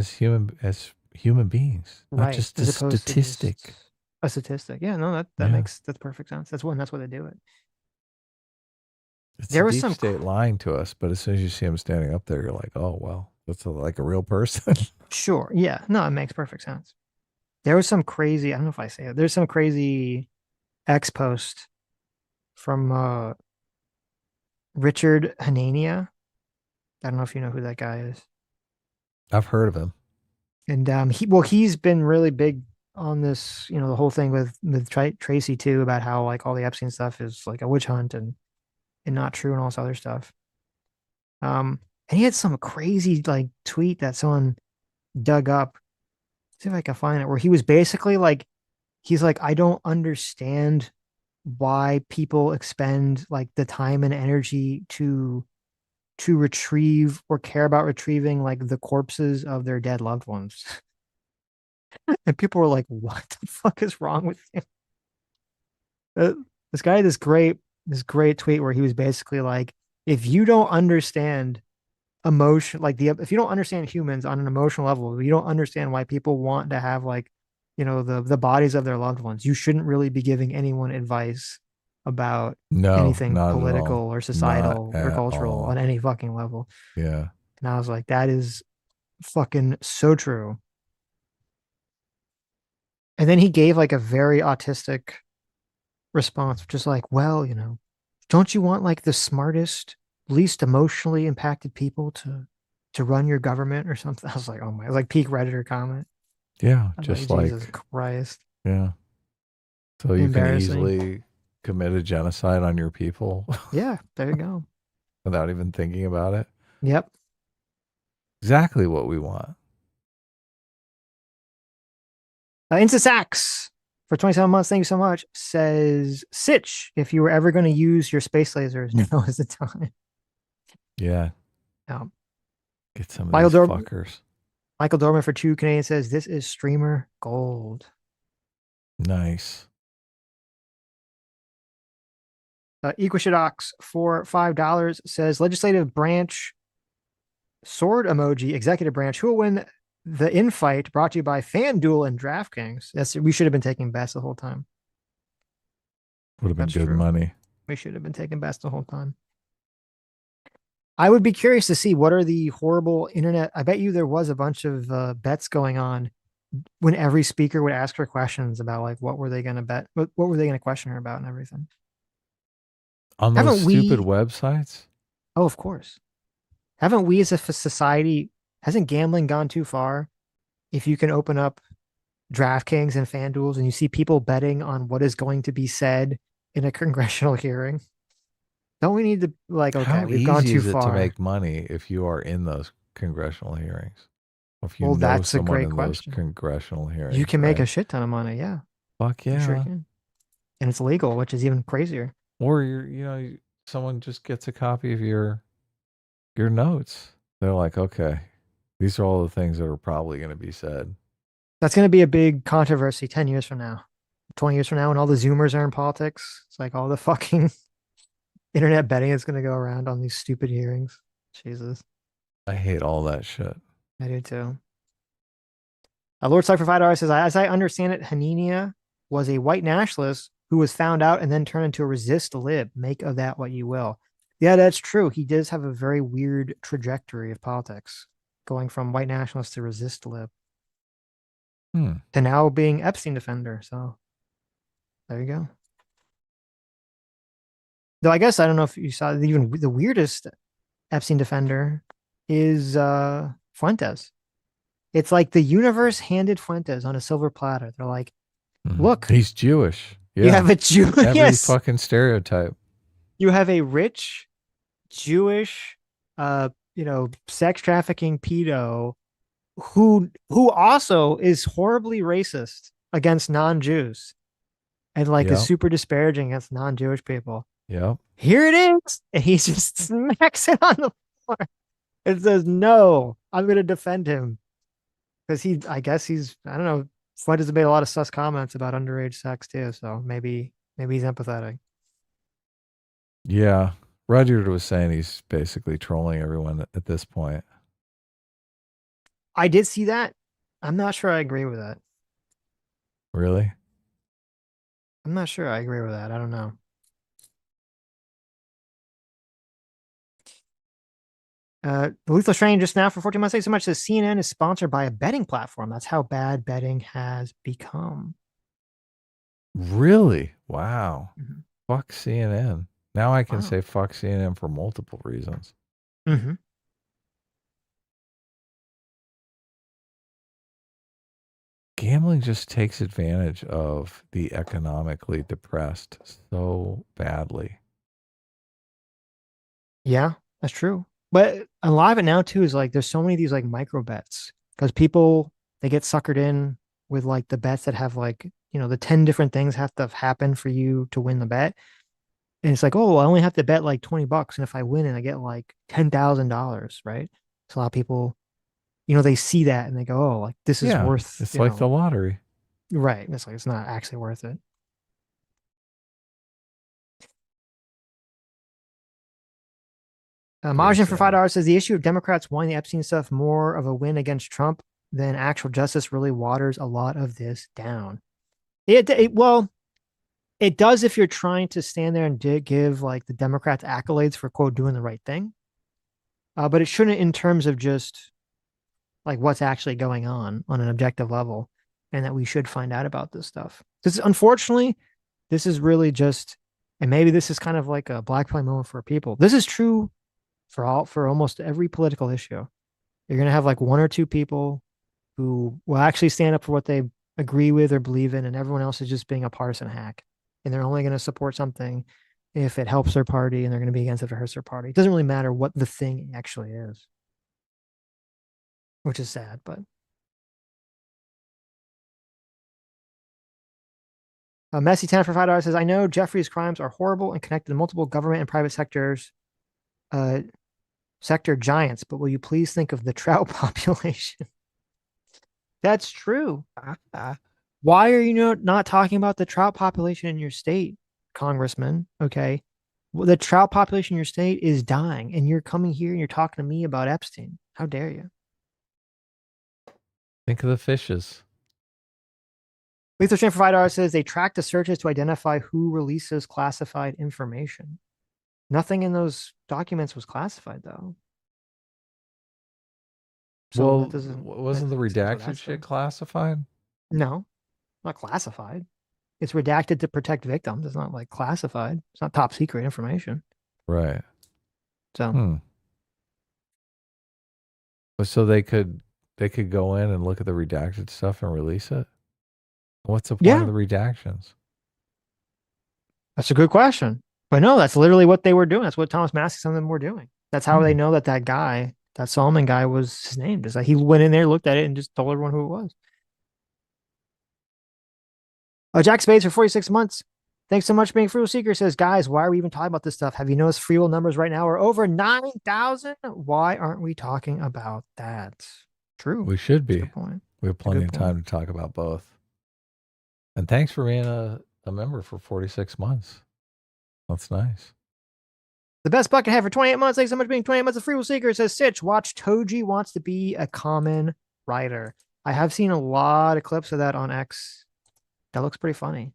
[SPEAKER 2] as human beings, not
[SPEAKER 1] right?
[SPEAKER 2] just a statistic.
[SPEAKER 1] A statistic. Yeah, no, that's perfect sense. That's why they do it.
[SPEAKER 2] There was some state lying to us, but as soon as you see them standing up there, you're like, oh well, that's like a real person.
[SPEAKER 1] Sure. Yeah. No, it makes perfect sense. There was some crazy. I don't know if I say it. There's some crazy X post from Richard Hanania. I don't know if you know who that guy is.
[SPEAKER 2] I've heard of him.
[SPEAKER 1] And he's been really big on this, the whole thing with Tracy too, about how like all the Epstein stuff is like a witch hunt and not true and all this other stuff. And he had some crazy like tweet that someone dug up. Let's see if I can find it, where he was basically like, he's like, I don't understand why people expend like the time and energy to retrieve or care about retrieving like the corpses of their dead loved ones. And people were like, what the fuck is wrong with him? This guy had this great tweet where he was basically like, if you don't understand emotion, like if you don't understand humans on an emotional level, you don't understand why people want to have like, the bodies of their loved ones, you shouldn't really be giving anyone advice about anything political or societal or cultural on any fucking level.
[SPEAKER 2] Yeah.
[SPEAKER 1] And I was like, that is fucking so true. And then he gave like a very autistic response, just like, well, don't you want like the smartest, least emotionally impacted people to run your government or something? I was like, oh my, like peak Redditor comment.
[SPEAKER 2] Yeah, just like
[SPEAKER 1] Jesus Christ.
[SPEAKER 2] Yeah. So you can easily commit a genocide on your people.
[SPEAKER 1] Yeah, there you go.
[SPEAKER 2] Without even thinking about it.
[SPEAKER 1] Yep.
[SPEAKER 2] Exactly what we want.
[SPEAKER 1] Into Sachs for 27 months, thank you so much, says Sitch, if you were ever going to use your space lasers, now is the time.
[SPEAKER 2] Yeah.
[SPEAKER 1] Um,
[SPEAKER 2] Get some of
[SPEAKER 1] Michael
[SPEAKER 2] these
[SPEAKER 1] Dorman,
[SPEAKER 2] fuckers.
[SPEAKER 1] Michael Dorman for True Canadian says, this is streamer gold.
[SPEAKER 2] Nice.
[SPEAKER 1] Equishidox for $5 says, legislative branch sword emoji, executive branch, who will win the infight, brought to you by FanDuel and DraftKings. We should have been taking bets the whole time.
[SPEAKER 2] Would have been
[SPEAKER 1] That's
[SPEAKER 2] good
[SPEAKER 1] true.
[SPEAKER 2] money.
[SPEAKER 1] We should have been taking bets the whole time. I would be curious to see what are the horrible internet. I bet you there was a bunch of bets going on when every speaker would ask her questions about like what were they going to bet, what were they going to question her about and everything.
[SPEAKER 2] On those stupid websites?
[SPEAKER 1] Oh, of course. Haven't we as a society, hasn't gambling gone too far? If you can open up DraftKings and FanDuels and you see people betting on what is going to be said in a congressional hearing, don't we need to like, okay,
[SPEAKER 2] How
[SPEAKER 1] we've gone
[SPEAKER 2] easy
[SPEAKER 1] too
[SPEAKER 2] is it
[SPEAKER 1] far.
[SPEAKER 2] to make money if you are in those congressional hearings? If you
[SPEAKER 1] Well,
[SPEAKER 2] know
[SPEAKER 1] that's a
[SPEAKER 2] someone
[SPEAKER 1] great
[SPEAKER 2] in
[SPEAKER 1] question.
[SPEAKER 2] those congressional hearings,
[SPEAKER 1] You can make
[SPEAKER 2] right?
[SPEAKER 1] a shit ton of money, yeah.
[SPEAKER 2] Fuck
[SPEAKER 1] You
[SPEAKER 2] yeah.
[SPEAKER 1] sure can. And it's legal, which is even crazier.
[SPEAKER 2] Or someone just gets a copy of your notes. They're like, okay, these are all the things that are probably going to be said.
[SPEAKER 1] That's going to be a big controversy 10 years from now, 20 years from now, when all the Zoomers are in politics. It's like all the fucking internet betting is going to go around on these stupid hearings. Jesus.
[SPEAKER 2] I hate all that shit.
[SPEAKER 1] I do too. Lord Cypher $5 says, as I understand it, Hanania was a white nationalist who was found out and then turned into a resist lib. Make of that what you will. Yeah, that's true. He does have a very weird trajectory of politics, going from white nationalist to resist lib to now being Epstein defender. So there you go. Though I guess I don't know if you saw, even the weirdest Epstein defender is Fuentes. It's like the universe handed Fuentes on a silver platter. They're like, look,
[SPEAKER 2] he's Jewish. Yeah.
[SPEAKER 1] You have a Jew.
[SPEAKER 2] Every
[SPEAKER 1] Yes.
[SPEAKER 2] fucking stereotype.
[SPEAKER 1] You have a rich Jewish, sex trafficking pedo who also is horribly racist against non-Jews and like is super disparaging against non-Jewish people.
[SPEAKER 2] Yep.
[SPEAKER 1] Here it is. And he just smacks it on the floor and says, no, I'm going to defend him. Because I don't know, Floyd has made a lot of sus comments about underage sex too. So maybe he's empathetic.
[SPEAKER 2] Yeah. Rudyard was saying he's basically trolling everyone at this point.
[SPEAKER 1] I did see that. I'm not sure I agree with that.
[SPEAKER 2] Really?
[SPEAKER 1] I'm not sure I agree with that. I don't know. Lethal Strain just now for 14 months. Thanks so much. Says CNN is sponsored by a betting platform. That's how bad betting has become.
[SPEAKER 2] Really? Wow. Fuck CNN. Now I can say fuck CNN for multiple reasons. Gambling just takes advantage of the economically depressed so badly.
[SPEAKER 1] Yeah, that's true. But a lot of it now too is like there's so many of these like micro bets because people they get suckered in with like the bets that have like, the 10 different things have to happen for you to win the bet. And it's like, oh, I only have to bet like $20. And if I win and I get like $10,000, right? So a lot of people, they see that and they go, oh, like this is worth.
[SPEAKER 2] It's like the lottery.
[SPEAKER 1] Right. It's like, it's not actually worth it. Margin for $5 says the issue of Democrats wanting the Epstein stuff more of a win against Trump than actual justice really waters a lot of this down. It does if you're trying to stand there and give like the Democrats accolades for quote doing the right thing. But it shouldn't in terms of just like what's actually going on an objective level and that we should find out about this stuff. Because unfortunately, this is really just, and maybe this is kind of like a black pill moment for people. This is true for almost every political issue. You're going to have like one or two people who will actually stand up for what they agree with or believe in, and everyone else is just being a partisan hack. And they're only going to support something if it helps their party, and they're going to be against it if it hurts their party. It doesn't really matter what the thing actually is, which is sad, but Messy 10 for $5 says, I know Jeffrey's crimes are horrible and connected to multiple government and private sectors, sector giants, but will you please think of the trout population? That's true. Why are you not talking about the trout population in your state, Congressman? Okay. Well, the trout population in your state is dying, and you're coming here and you're talking to me about Epstein. How dare you?
[SPEAKER 2] Think of the fishes.
[SPEAKER 1] Lethal Strain for $5 says they track the searches to identify who releases classified information. Nothing in those documents was classified, though.
[SPEAKER 2] So wasn't the redacted shit classified?
[SPEAKER 1] No, not classified. It's redacted to protect victims. It's not like classified. It's not top secret information.
[SPEAKER 2] Right.
[SPEAKER 1] So.
[SPEAKER 2] So they could go in and look at the redacted stuff and release it? What's the point of the redactions?
[SPEAKER 1] That's a good question. But no, that's literally what they were doing. That's what Thomas Massie, some of them were doing. That's how they know that guy, that Solomon guy, was his name. Just like he went in there, looked at it, and just told everyone who it was. Jack Spades for 46 months. Thanks so much for being Free Will Seeker. Says, guys, why are we even talking about this stuff? Have you noticed Free Will numbers right now are over 9,000? Why aren't we talking about that? True.
[SPEAKER 2] We should be.
[SPEAKER 1] Good point.
[SPEAKER 2] We have plenty of time to talk about both. And thanks for being a member for 46 months. That's nice.
[SPEAKER 1] The best bucket head for 28 months. Thanks so much for being 28 months of Free Will Seeker. Says, Sitch, watch Toji wants to be a common writer. I have seen a lot of clips of that on X. That looks pretty funny.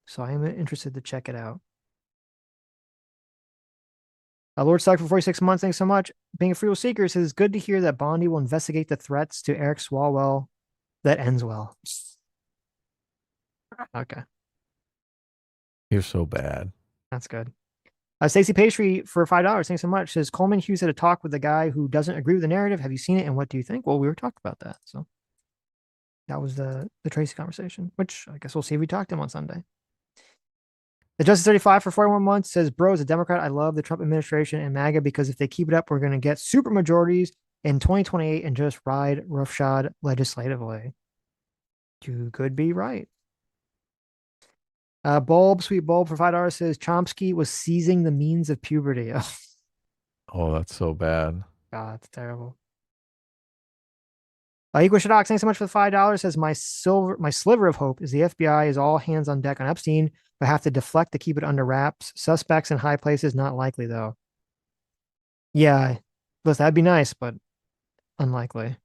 [SPEAKER 1] So I am interested to check it out. Lord Stark for 46 months. Thanks so much. Being a Free Will Seeker says, good to hear that Bondi will investigate the threats to Eric Swallwell. That ends well. Okay.
[SPEAKER 2] You're so bad.
[SPEAKER 1] That's good. Stacey Pastry for $5. Thanks so much. Says, Coleman Hughes had a talk with the guy who doesn't agree with the narrative. Have you seen it? And what do you think? Well, we were talking about that. So that was the Tracy conversation, which I guess we'll see if we talk to him on Sunday. The Justice 35 for 41 months says, bro, as a Democrat, I love the Trump administration and MAGA because if they keep it up, we're going to get super majorities in 2028 and just ride roughshod legislatively. You could be right. Sweet Bulb for $5 says, Chomsky was seizing the means of puberty.
[SPEAKER 2] Oh, that's so bad.
[SPEAKER 1] God, it's terrible. Equal Shadox, thanks so much for the $5. Says, my sliver of hope is the FBI is all hands on deck on Epstein, but have to deflect to keep it under wraps. Suspects in high places, not likely though. Yeah, listen, that'd be nice, but unlikely.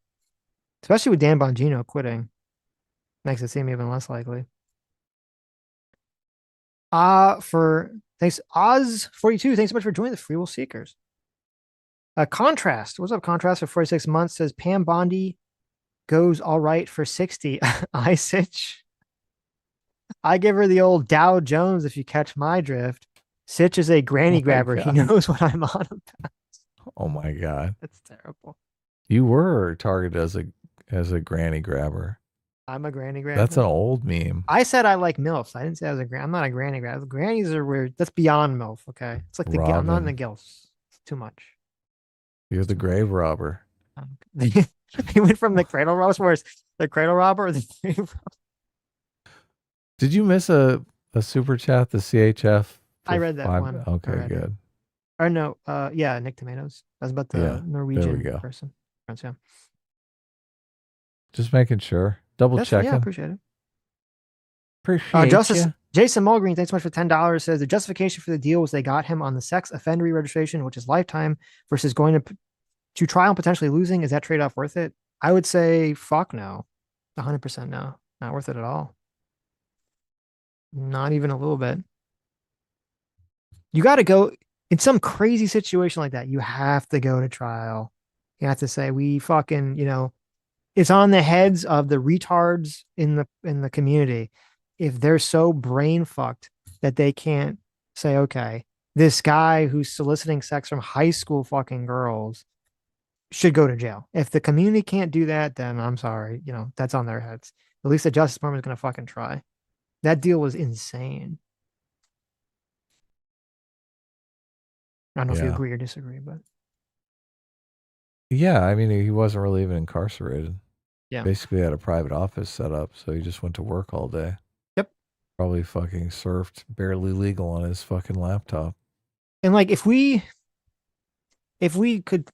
[SPEAKER 1] Especially with Dan Bongino quitting. Makes it seem even less likely. Thanks, Oz42. Thanks so much for joining the Free Will Seekers. Contrast. What's up, Contrast for 46 months? Says Pam Bondi goes all right for 60. I Sitch. I give her the old Dow Jones if you catch my drift. Sitch is a granny grabber. He knows what I'm on about.
[SPEAKER 2] Oh my God.
[SPEAKER 1] That's terrible.
[SPEAKER 2] You were targeted as a granny grabber.
[SPEAKER 1] I'm a granny grabber.
[SPEAKER 2] That's an old meme.
[SPEAKER 1] I said I like MILFs. I didn't say I was I'm not a granny grabber. Grannies are weird. That's beyond MILF, okay? It's like I'm not in the gilfs. It's too much.
[SPEAKER 2] You're the grave robber.
[SPEAKER 1] He went from the cradle robber, where's the cradle robber or the grave robber?
[SPEAKER 2] Did you miss a super chat, the CHF?
[SPEAKER 1] I read that one.
[SPEAKER 2] Okay, good.
[SPEAKER 1] Or no, yeah, Nick Tomatoes. That's about the Norwegian person. Yeah.
[SPEAKER 2] Just making sure. Double checking.
[SPEAKER 1] Yeah, appreciate it.
[SPEAKER 2] Appreciate
[SPEAKER 1] Justice
[SPEAKER 2] you.
[SPEAKER 1] Jason Mulgreen, thanks so much for $10. Says the justification for the deal was they got him on the sex offender registration, which is lifetime, versus going to trial and potentially losing. Is that trade-off worth it? I would say fuck no. 100% no. Not worth it at all. Not even a little bit. You got to go in some crazy situation like that. You have to go to trial. You have to say, we fucking, it's on the heads of the retards in the community. If they're so brain fucked that they can't say, okay, this guy who's soliciting sex from high school fucking girls should go to jail. If the community can't do that, then I'm sorry, that's on their heads. At least the Justice Department is going to fucking try. That deal was insane. I don't know if you agree or disagree, but
[SPEAKER 2] yeah, I mean, he wasn't really even incarcerated.
[SPEAKER 1] Yeah,
[SPEAKER 2] basically had a private office set up, so he just went to work all day.
[SPEAKER 1] Yep.
[SPEAKER 2] Probably fucking surfed barely legal on his fucking laptop.
[SPEAKER 1] And like, if we could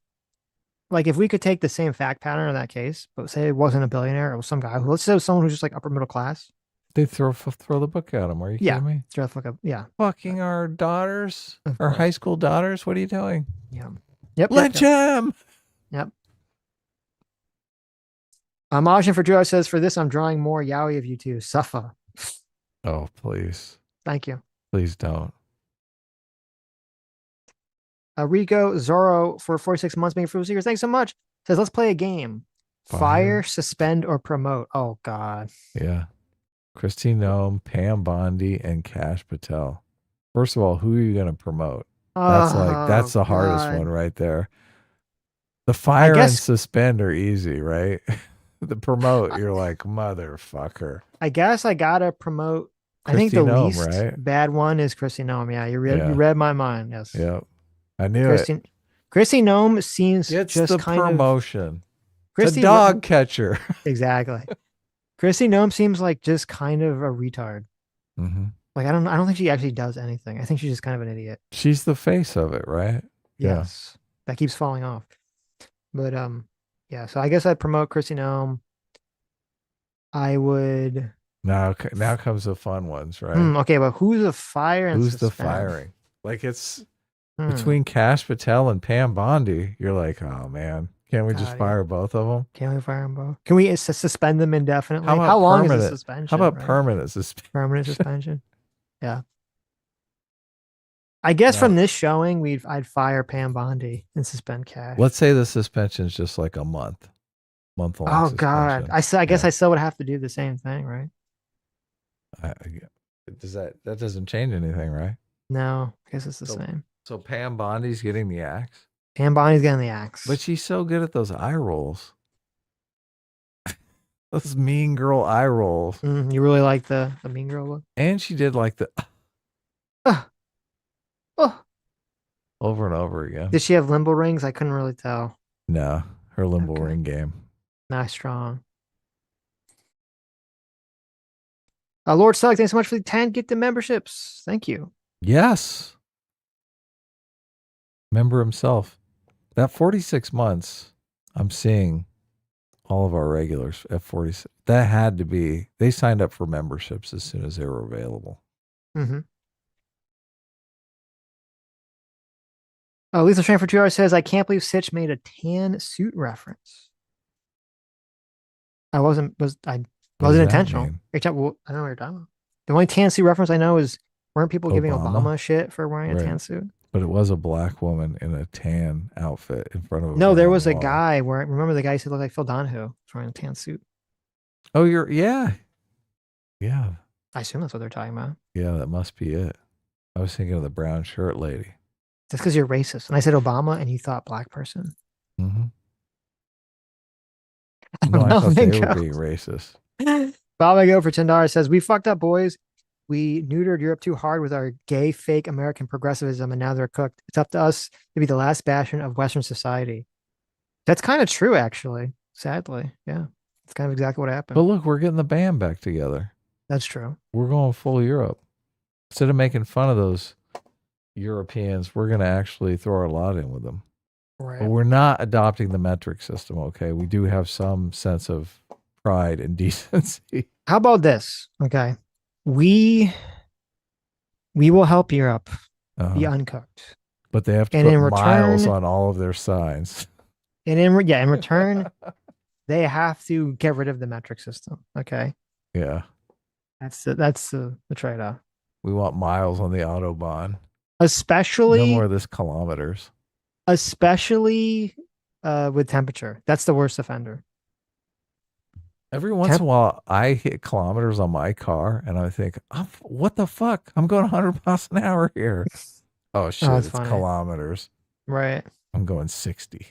[SPEAKER 1] take the same fact pattern in that case, but say it wasn't a billionaire, it was some guy who, let's say it was someone who's just like upper middle class.
[SPEAKER 2] They throw the book at him. Are you kidding me?
[SPEAKER 1] Throw the fuck up. Yeah.
[SPEAKER 2] Fucking our daughters, our high school daughters. What are you doing?
[SPEAKER 1] Yeah. Yep.
[SPEAKER 2] Lynch him.
[SPEAKER 1] Yep. Margin for Joe says, for this, I'm drawing more yaoi of you two. Suffer.
[SPEAKER 2] Oh, please.
[SPEAKER 1] Thank you.
[SPEAKER 2] Please don't.
[SPEAKER 1] Rico Zorro for 46 months being frugal seekers. Thanks so much. Says, let's play a game. Fire, suspend, or promote. Oh, God.
[SPEAKER 2] Yeah. Christy Nome, Pam Bondi, and Cash Patel. First of all, who are you going to promote? That's the hardest one right there. The fire and suspend are easy, right? The promote, you're like, motherfucker.
[SPEAKER 1] I guess I gotta promote.
[SPEAKER 2] Christy
[SPEAKER 1] I think the
[SPEAKER 2] Nome,
[SPEAKER 1] least
[SPEAKER 2] right?
[SPEAKER 1] bad one is Christy Nome. Yeah, you read my mind. Yes.
[SPEAKER 2] Yep. I knew it.
[SPEAKER 1] Christy Nome seems
[SPEAKER 2] it's
[SPEAKER 1] just
[SPEAKER 2] the
[SPEAKER 1] kind
[SPEAKER 2] promotion.
[SPEAKER 1] Christy,
[SPEAKER 2] it's a dog catcher.
[SPEAKER 1] Exactly. Christy Nome seems like just kind of a retard.
[SPEAKER 2] Mm-hmm.
[SPEAKER 1] Like I don't think she actually does anything. I think she's just kind of an idiot.
[SPEAKER 2] She's the face of it, right?
[SPEAKER 1] Yes. Yeah. That keeps falling off. But yeah, so I guess I'd promote Christy Nome. I would.
[SPEAKER 2] Now comes the fun ones, right?
[SPEAKER 1] Okay, but who's the fire and
[SPEAKER 2] who's
[SPEAKER 1] suspend?
[SPEAKER 2] the firing? Like it's between Cash Patel and Pam Bondi. You're like, oh man, can't we just fire both of them?
[SPEAKER 1] Can't we fire them both? Can we suspend them indefinitely?
[SPEAKER 2] How
[SPEAKER 1] long is the suspension?
[SPEAKER 2] How about permanent suspension?
[SPEAKER 1] Permanent suspension. Yeah. I guess from this showing, I'd fire Pam Bondi and suspend Cash.
[SPEAKER 2] Let's say the suspension is just like a month long.
[SPEAKER 1] Oh God! I guess I still would have to do the same thing, right?
[SPEAKER 2] That doesn't change anything, right?
[SPEAKER 1] No, I guess it's the same.
[SPEAKER 2] So Pam Bondi's getting the axe.
[SPEAKER 1] Pam Bondi's getting the axe,
[SPEAKER 2] but she's so good at those eye rolls. Those mean girl eye rolls.
[SPEAKER 1] You really like the mean girl look,
[SPEAKER 2] and she did like the. Over and over again.
[SPEAKER 1] Did she have limbo rings? I couldn't really tell.
[SPEAKER 2] No, her limbo ring game.
[SPEAKER 1] Not strong. Lord Sugg, thanks so much for the 10 gifted memberships. Thank you.
[SPEAKER 2] Yes. Member himself. That 46 months, I'm seeing all of our regulars at 46. That had to be, they signed up for memberships as soon as they were available.
[SPEAKER 1] Mm-hmm. Lisa Strain for 2 hours says, I can't believe Sitch made a tan suit reference. I wasn't intentional. I don't know what you're talking about. The only tan suit reference I know is, weren't people giving Obama shit for wearing a tan suit?
[SPEAKER 2] But it was a black woman in a tan outfit in front of a
[SPEAKER 1] No, there was a guy wearing, remember the guy who looked like Phil Donahue wearing a tan suit?
[SPEAKER 2] Oh, yeah.
[SPEAKER 1] I assume that's what they're talking about.
[SPEAKER 2] Yeah, that must be it. I was thinking of the brown shirt lady.
[SPEAKER 1] That's because you're racist. And I said Obama and you thought black person.
[SPEAKER 2] Mm-hmm. No, I thought they were being racist.
[SPEAKER 1] Bob I go for $10 says, we fucked up, boys. We neutered Europe too hard with our gay, fake American progressivism, and now they're cooked. It's up to us to be the last bastion of Western society. That's kind of true, actually. Sadly. Yeah. It's kind of exactly what happened.
[SPEAKER 2] But look, we're getting the band back together.
[SPEAKER 1] That's true.
[SPEAKER 2] We're going full Europe. Instead of making fun of those Europeans, we're going to actually throw our lot in with them.
[SPEAKER 1] Right.
[SPEAKER 2] But we're not adopting the metric system, okay? We do have some sense of pride and decency.
[SPEAKER 1] How about this? Okay. We will help Europe be uncooked.
[SPEAKER 2] But they have to put miles on all of their signs.
[SPEAKER 1] And in return, they have to get rid of the metric system. Okay.
[SPEAKER 2] Yeah.
[SPEAKER 1] That's the trade-off.
[SPEAKER 2] We want miles on the Autobahn.
[SPEAKER 1] Especially
[SPEAKER 2] no more of this kilometers.
[SPEAKER 1] Especially with temperature. That's the worst offender.
[SPEAKER 2] Every once in a while, I hit kilometers on my car, and I think, what the fuck? I'm going 100 miles an hour here. Oh, shit, it's funny. Kilometers.
[SPEAKER 1] Right.
[SPEAKER 2] I'm going 60.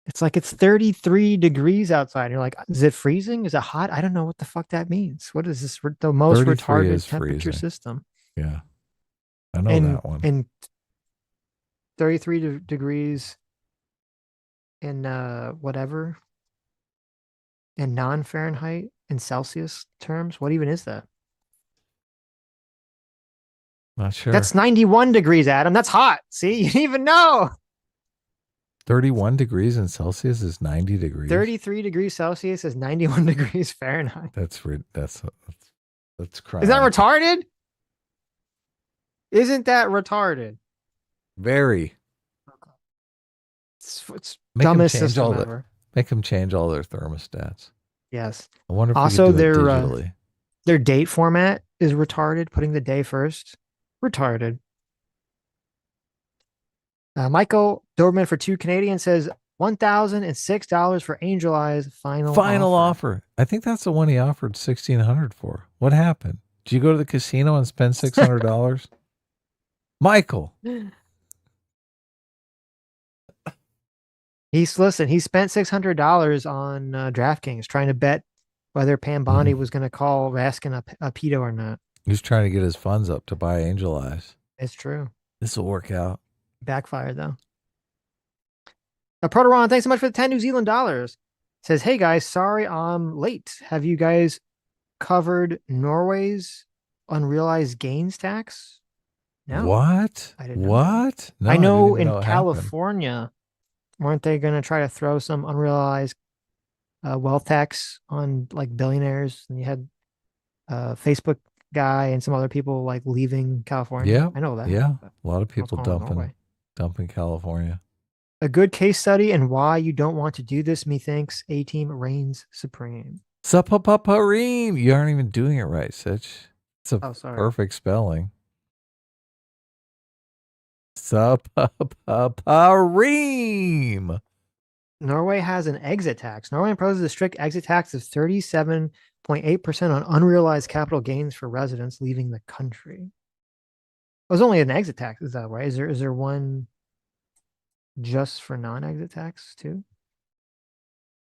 [SPEAKER 1] It's like it's 33 degrees outside. You're like, is it freezing? Is it hot? I don't know what the fuck that means. What is this? The most retarded temperature system.
[SPEAKER 2] Yeah. I know that one.
[SPEAKER 1] And 33 degrees in whatever. In non-Fahrenheit, in Celsius terms, what even is that?
[SPEAKER 2] Not sure.
[SPEAKER 1] That's 91 degrees, Adam. That's hot. See, you didn't even know.
[SPEAKER 2] 31 degrees in Celsius is 90 degrees.
[SPEAKER 1] 33 degrees Celsius is 91 degrees Fahrenheit.
[SPEAKER 2] That's crazy.
[SPEAKER 1] Is that retarded? Isn't that retarded?
[SPEAKER 2] Very.
[SPEAKER 1] It's dumbest system ever.
[SPEAKER 2] Make them change all their thermostats.
[SPEAKER 1] Yes.
[SPEAKER 2] I wonder if
[SPEAKER 1] also
[SPEAKER 2] we could do it digitally.
[SPEAKER 1] Their date format is retarded. Putting the day first, retarded. Michael Doberman for 2 Canadian says $1,006 for Angel Eyes final
[SPEAKER 2] offer. I think that's the one he offered $1,600 for. What happened? Did you go to the casino and spend $600? Michael.
[SPEAKER 1] He spent $600 on DraftKings trying to bet whether Pam Bondi was going to call Raskin a pedo or not.
[SPEAKER 2] He's trying to get his funds up to buy Angel Eyes.
[SPEAKER 1] It's true.
[SPEAKER 2] This will work out.
[SPEAKER 1] Backfired though. Protoron, thanks so much for the 10 New Zealand dollars. Says, hey guys, sorry I'm late. Have you guys covered Norway's unrealized gains tax? No.
[SPEAKER 2] What?
[SPEAKER 1] I didn't know.
[SPEAKER 2] What? No,
[SPEAKER 1] I know in
[SPEAKER 2] what
[SPEAKER 1] California, weren't they going to try to throw some unrealized wealth tax on like billionaires? And you had Facebook guy and some other people like leaving California.
[SPEAKER 2] Yeah,
[SPEAKER 1] I know that.
[SPEAKER 2] Yeah, a lot of people dumping California.
[SPEAKER 1] A good case study and why you don't want to do this, methinks A-Team reigns supreme.
[SPEAKER 2] Supapapareem. You aren't even doing it right, Sitch. It's a perfect spelling. Supapapareem.
[SPEAKER 1] Norway has an exit tax. Norway imposes a strict exit tax of 37.8% on unrealized capital gains for residents leaving the country. It was only an exit tax, is that right? Is there one just for non-exit tax too?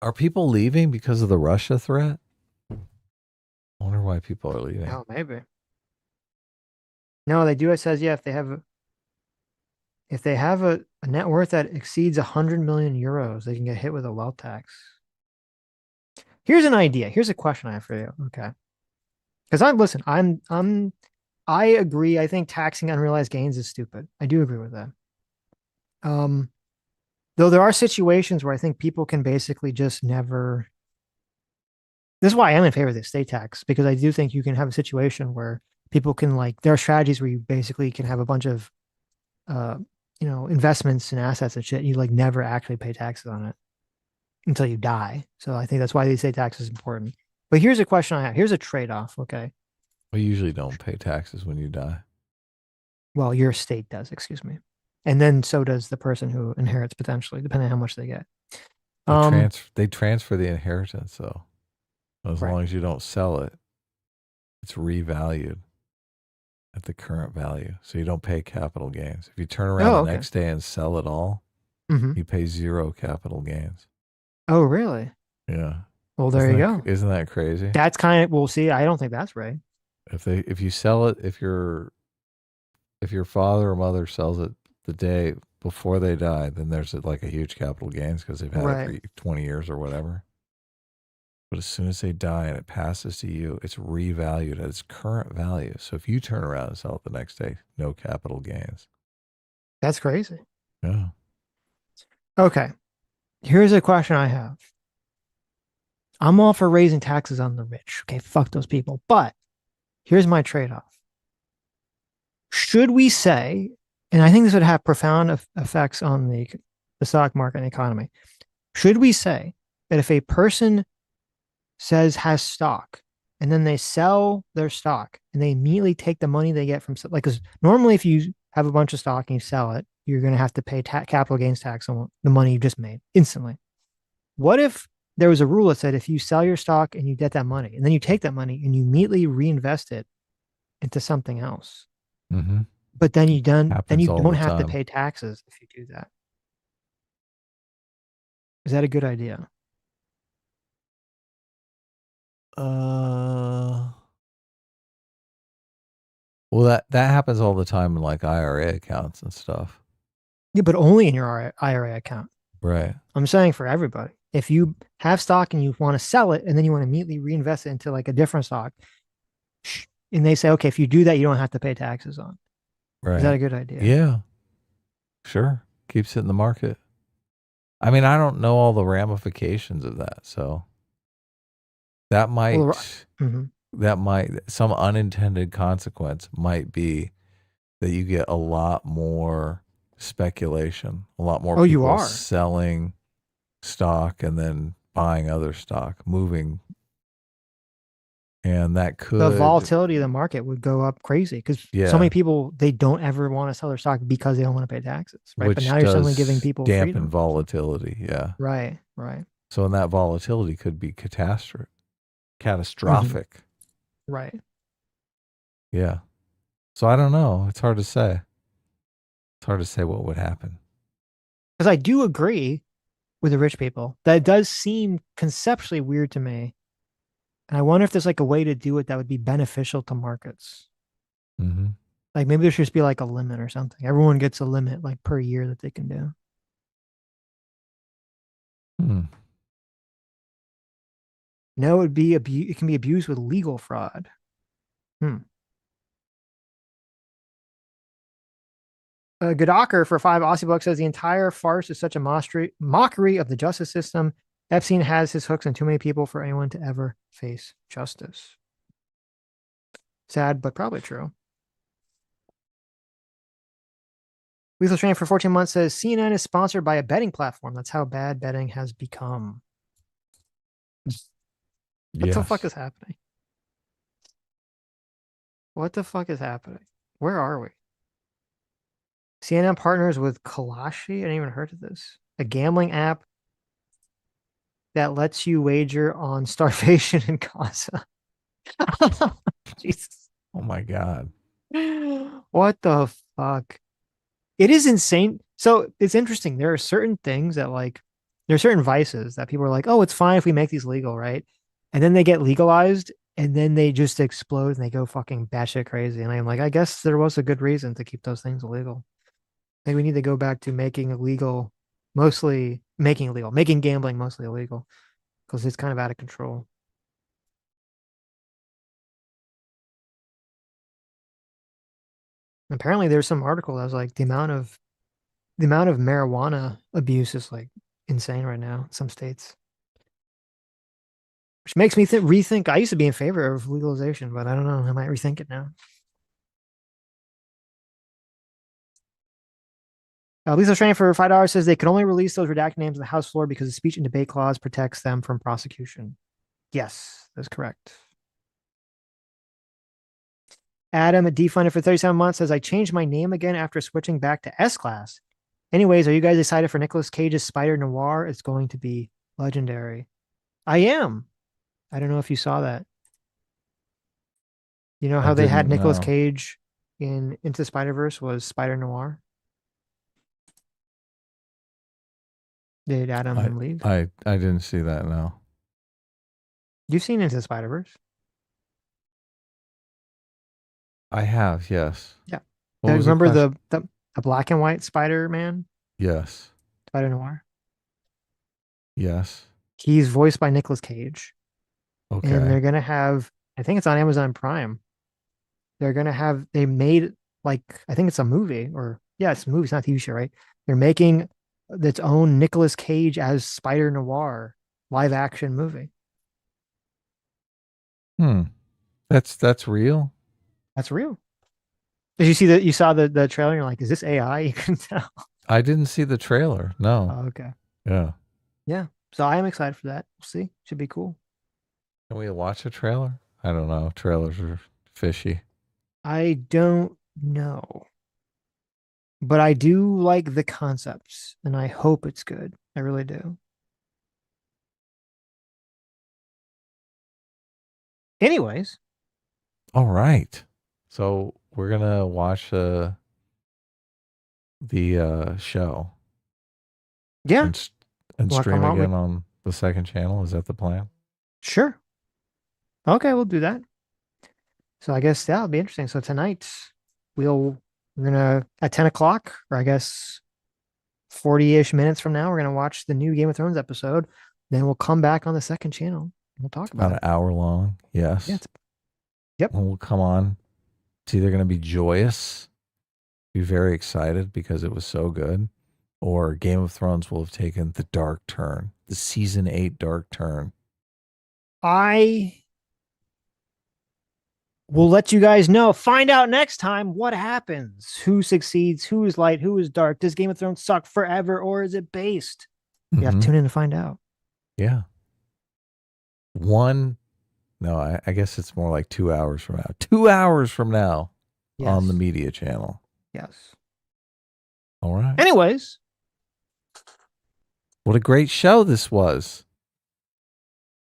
[SPEAKER 2] Are people leaving because of the Russia threat? I wonder why people are leaving.
[SPEAKER 1] Oh, maybe. No, they do. It says, yeah, if they have a net worth that exceeds 100 million euros, they can get hit with a wealth tax. Here's an idea. Here's a question I have for you. Okay. Because I agree. I think taxing unrealized gains is stupid. I do agree with that. Though there are situations where I think people can basically just never. This is why I am in favor of the estate tax, because I do think you can have a situation where people can there are strategies where you basically can have a bunch of, investments and assets and shit. You never actually pay taxes on it until you die. So I think that's why the estate tax is important. But here's a question I have. Here's a trade-off. Okay.
[SPEAKER 2] We usually don't pay taxes when you die.
[SPEAKER 1] Well, your estate does, excuse me. And then so does the person who inherits potentially, depending on how much they get.
[SPEAKER 2] They transfer the inheritance, though. As long as you don't sell it, it's revalued at the current value. So you don't pay capital gains. If you turn around the next day and sell it all, you pay 0 capital gains.
[SPEAKER 1] Oh, really?
[SPEAKER 2] Yeah.
[SPEAKER 1] Well, there you go.
[SPEAKER 2] Isn't that crazy?
[SPEAKER 1] That's kind of, well, see, I don't think that's right.
[SPEAKER 2] If you sell it, if your father or mother sells it the day before they die, then there's a huge capital gains because they've had it for 20 years or whatever. But as soon as they die and it passes to you, it's revalued at its current value. So if you turn around and sell it the next day, no capital gains.
[SPEAKER 1] That's crazy.
[SPEAKER 2] Yeah.
[SPEAKER 1] Okay. Here's a question I have. I'm all for raising taxes on the rich. Okay, fuck those people. But here's my trade-off. Should we say, and I think this would have profound effects on the stock market and economy. Should we say that if a person has stock and then they sell their stock and they immediately take the money they get from, because normally if you have a bunch of stock and you sell it, you're going to have to pay capital gains tax on the money you just made instantly. What if there was a rule that said if you sell your stock and you get that money and then you take that money and you immediately reinvest it into something else?
[SPEAKER 2] Mm-hmm.
[SPEAKER 1] But then you don't have to pay taxes if you do that. Is that a good idea?
[SPEAKER 2] Well, that happens all the time in IRA accounts and stuff.
[SPEAKER 1] Yeah, but only in your IRA account.
[SPEAKER 2] Right.
[SPEAKER 1] I'm saying for everybody. If you have stock and you want to sell it and then you want to immediately reinvest it into a different stock, and they say, okay, if you do that, you don't have to pay taxes on.
[SPEAKER 2] Right.
[SPEAKER 1] Is that a good idea?
[SPEAKER 2] Yeah. Sure. Keeps it in the market. I mean, I don't know all the ramifications of that, so that might some unintended consequence might be that you get a lot more speculation, a lot more people selling stock and then buying other stock, moving. And that could,
[SPEAKER 1] the volatility of the market would go up crazy because so many people, they don't ever want to sell their stock because they don't want to pay taxes, right?
[SPEAKER 2] Which
[SPEAKER 1] but now you're suddenly giving people
[SPEAKER 2] dampen
[SPEAKER 1] freedom.
[SPEAKER 2] Volatility. Yeah.
[SPEAKER 1] Right.
[SPEAKER 2] So, and that volatility could be catastrophic.
[SPEAKER 1] Right.
[SPEAKER 2] Yeah. So I don't know. It's hard to say. It's hard to say what would happen.
[SPEAKER 1] Because I do agree with the rich people. That does seem conceptually weird to me. And I wonder if there's like a way to do it that would be beneficial to markets.
[SPEAKER 2] Mm-hmm.
[SPEAKER 1] Like maybe there should just be like a limit or something. Everyone gets a limit like per year that they can do. No, it can be abused with legal fraud. Godocker for 5 Aussie bucks says the entire farce is such a mockery of the justice system. Epstein has his hooks on too many people for anyone to ever face justice. Sad, but probably true. Lethal Strain for 14 months says CNN is sponsored by a betting platform. That's how bad betting has become. What the fuck is happening? What the fuck is happening? Where are we? CNN partners with Kalashi. I didn't even heard of this. A gambling app that lets you wager on starvation in Gaza. Jesus.
[SPEAKER 2] Oh my God.
[SPEAKER 1] What the fuck? It is insane. So it's interesting. There are certain things that there are certain vices that people are like, oh, it's fine if we make these legal, right? And then they get legalized and then they just explode and they go fucking batshit crazy. And I'm like, I guess there was a good reason to keep those things illegal. Maybe we need to go back to making gambling mostly illegal because it's kind of out of control. Apparently there's some article that was like the amount of marijuana abuse is like insane right now in some states. Which makes me rethink. I used to be in favor of legalization, but I don't know. I might rethink it now. Lisa Strain for $5 says they can only release those redacted names on the House floor because the speech and debate clause protects them from prosecution. Yes, that's correct. Adam at defunded for 37 months says I changed my name again after switching back to S-Class. Anyways, are you guys excited for Nicolas Cage's Spider Noir? It's going to be legendary. I am. I don't know if you saw that. You know how they had Nicolas Cage in Into the Spider-Verse was Spider Noir? Did Adam leave?
[SPEAKER 2] I didn't see that, no.
[SPEAKER 1] You've seen Into the Spider-Verse?
[SPEAKER 2] I have, yes.
[SPEAKER 1] Yeah. Remember the black and white Spider-Man?
[SPEAKER 2] Yes.
[SPEAKER 1] Spider Noir?
[SPEAKER 2] Yes.
[SPEAKER 1] He's voiced by Nicolas Cage.
[SPEAKER 2] Okay.
[SPEAKER 1] And they're going to have, I think it's on Amazon Prime. They made I think it's a movie it's a movie, it's not a TV show, right? They're making its own Nicolas Cage as Spider Noir live action movie.
[SPEAKER 2] That's real?
[SPEAKER 1] That's real. Did you see that? You saw the trailer and you're like, is this AI? You couldn't tell.
[SPEAKER 2] I didn't see the trailer. No.
[SPEAKER 1] Oh, okay.
[SPEAKER 2] Yeah.
[SPEAKER 1] Yeah. So I am excited for that. We'll see. Should be cool.
[SPEAKER 2] Can we watch a trailer? I don't know. Trailers are fishy.
[SPEAKER 1] I don't know. But I do like the concepts and I hope it's good. I really do. Anyways.
[SPEAKER 2] All right. So we're going to watch the show.
[SPEAKER 1] Yeah.
[SPEAKER 2] And stream again on the second channel. Is that the plan?
[SPEAKER 1] Sure. Okay, we'll do that. So I guess that'll be interesting. So tonight we're gonna at 10 o'clock, or I guess 40-ish minutes from now, we're gonna watch the new Game of Thrones episode. Then we'll come back on the second channel. We'll talk about
[SPEAKER 2] an hour long. Yes.
[SPEAKER 1] Yeah, yep.
[SPEAKER 2] And we'll come on. It's either gonna be joyous be very excited because it was so good, or Game of Thrones will have taken the dark turn, the season 8 dark turn.
[SPEAKER 1] I will let you guys know. Find out next time what happens. Who succeeds? Who is light? Who is dark? Does Game of Thrones suck forever, or is it based? You have to tune in to find out.
[SPEAKER 2] Yeah. I guess it's more like 2 hours from now. 2 hours from now on the media channel.
[SPEAKER 1] Yes.
[SPEAKER 2] All right.
[SPEAKER 1] Anyways.
[SPEAKER 2] What a great show this was.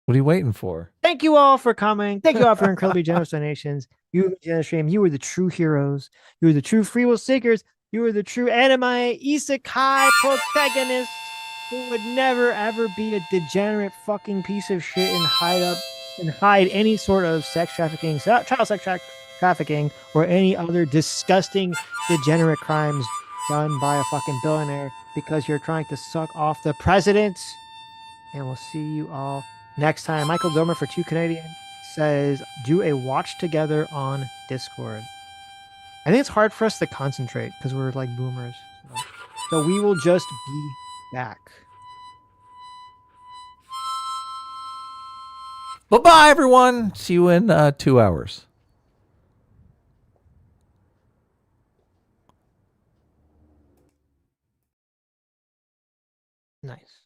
[SPEAKER 2] What are you waiting for?
[SPEAKER 1] Thank you all for coming. Thank you all for incredibly generous donations. You, generous stream, you were the true heroes. You were the true free will seekers. You were the true anime isekai protagonist who would never ever be a degenerate fucking piece of shit and hide any sort of sex trafficking, child sex trafficking, or any other disgusting degenerate crimes done by a fucking billionaire because you're trying to suck off the president. And we'll see you all next time. Michael Domer for 2 Canadian says, do a watch together on Discord. I think it's hard for us to concentrate because we're like boomers. So we will just be back.
[SPEAKER 2] Bye-bye, everyone. See you in 2 hours.
[SPEAKER 1] Nice.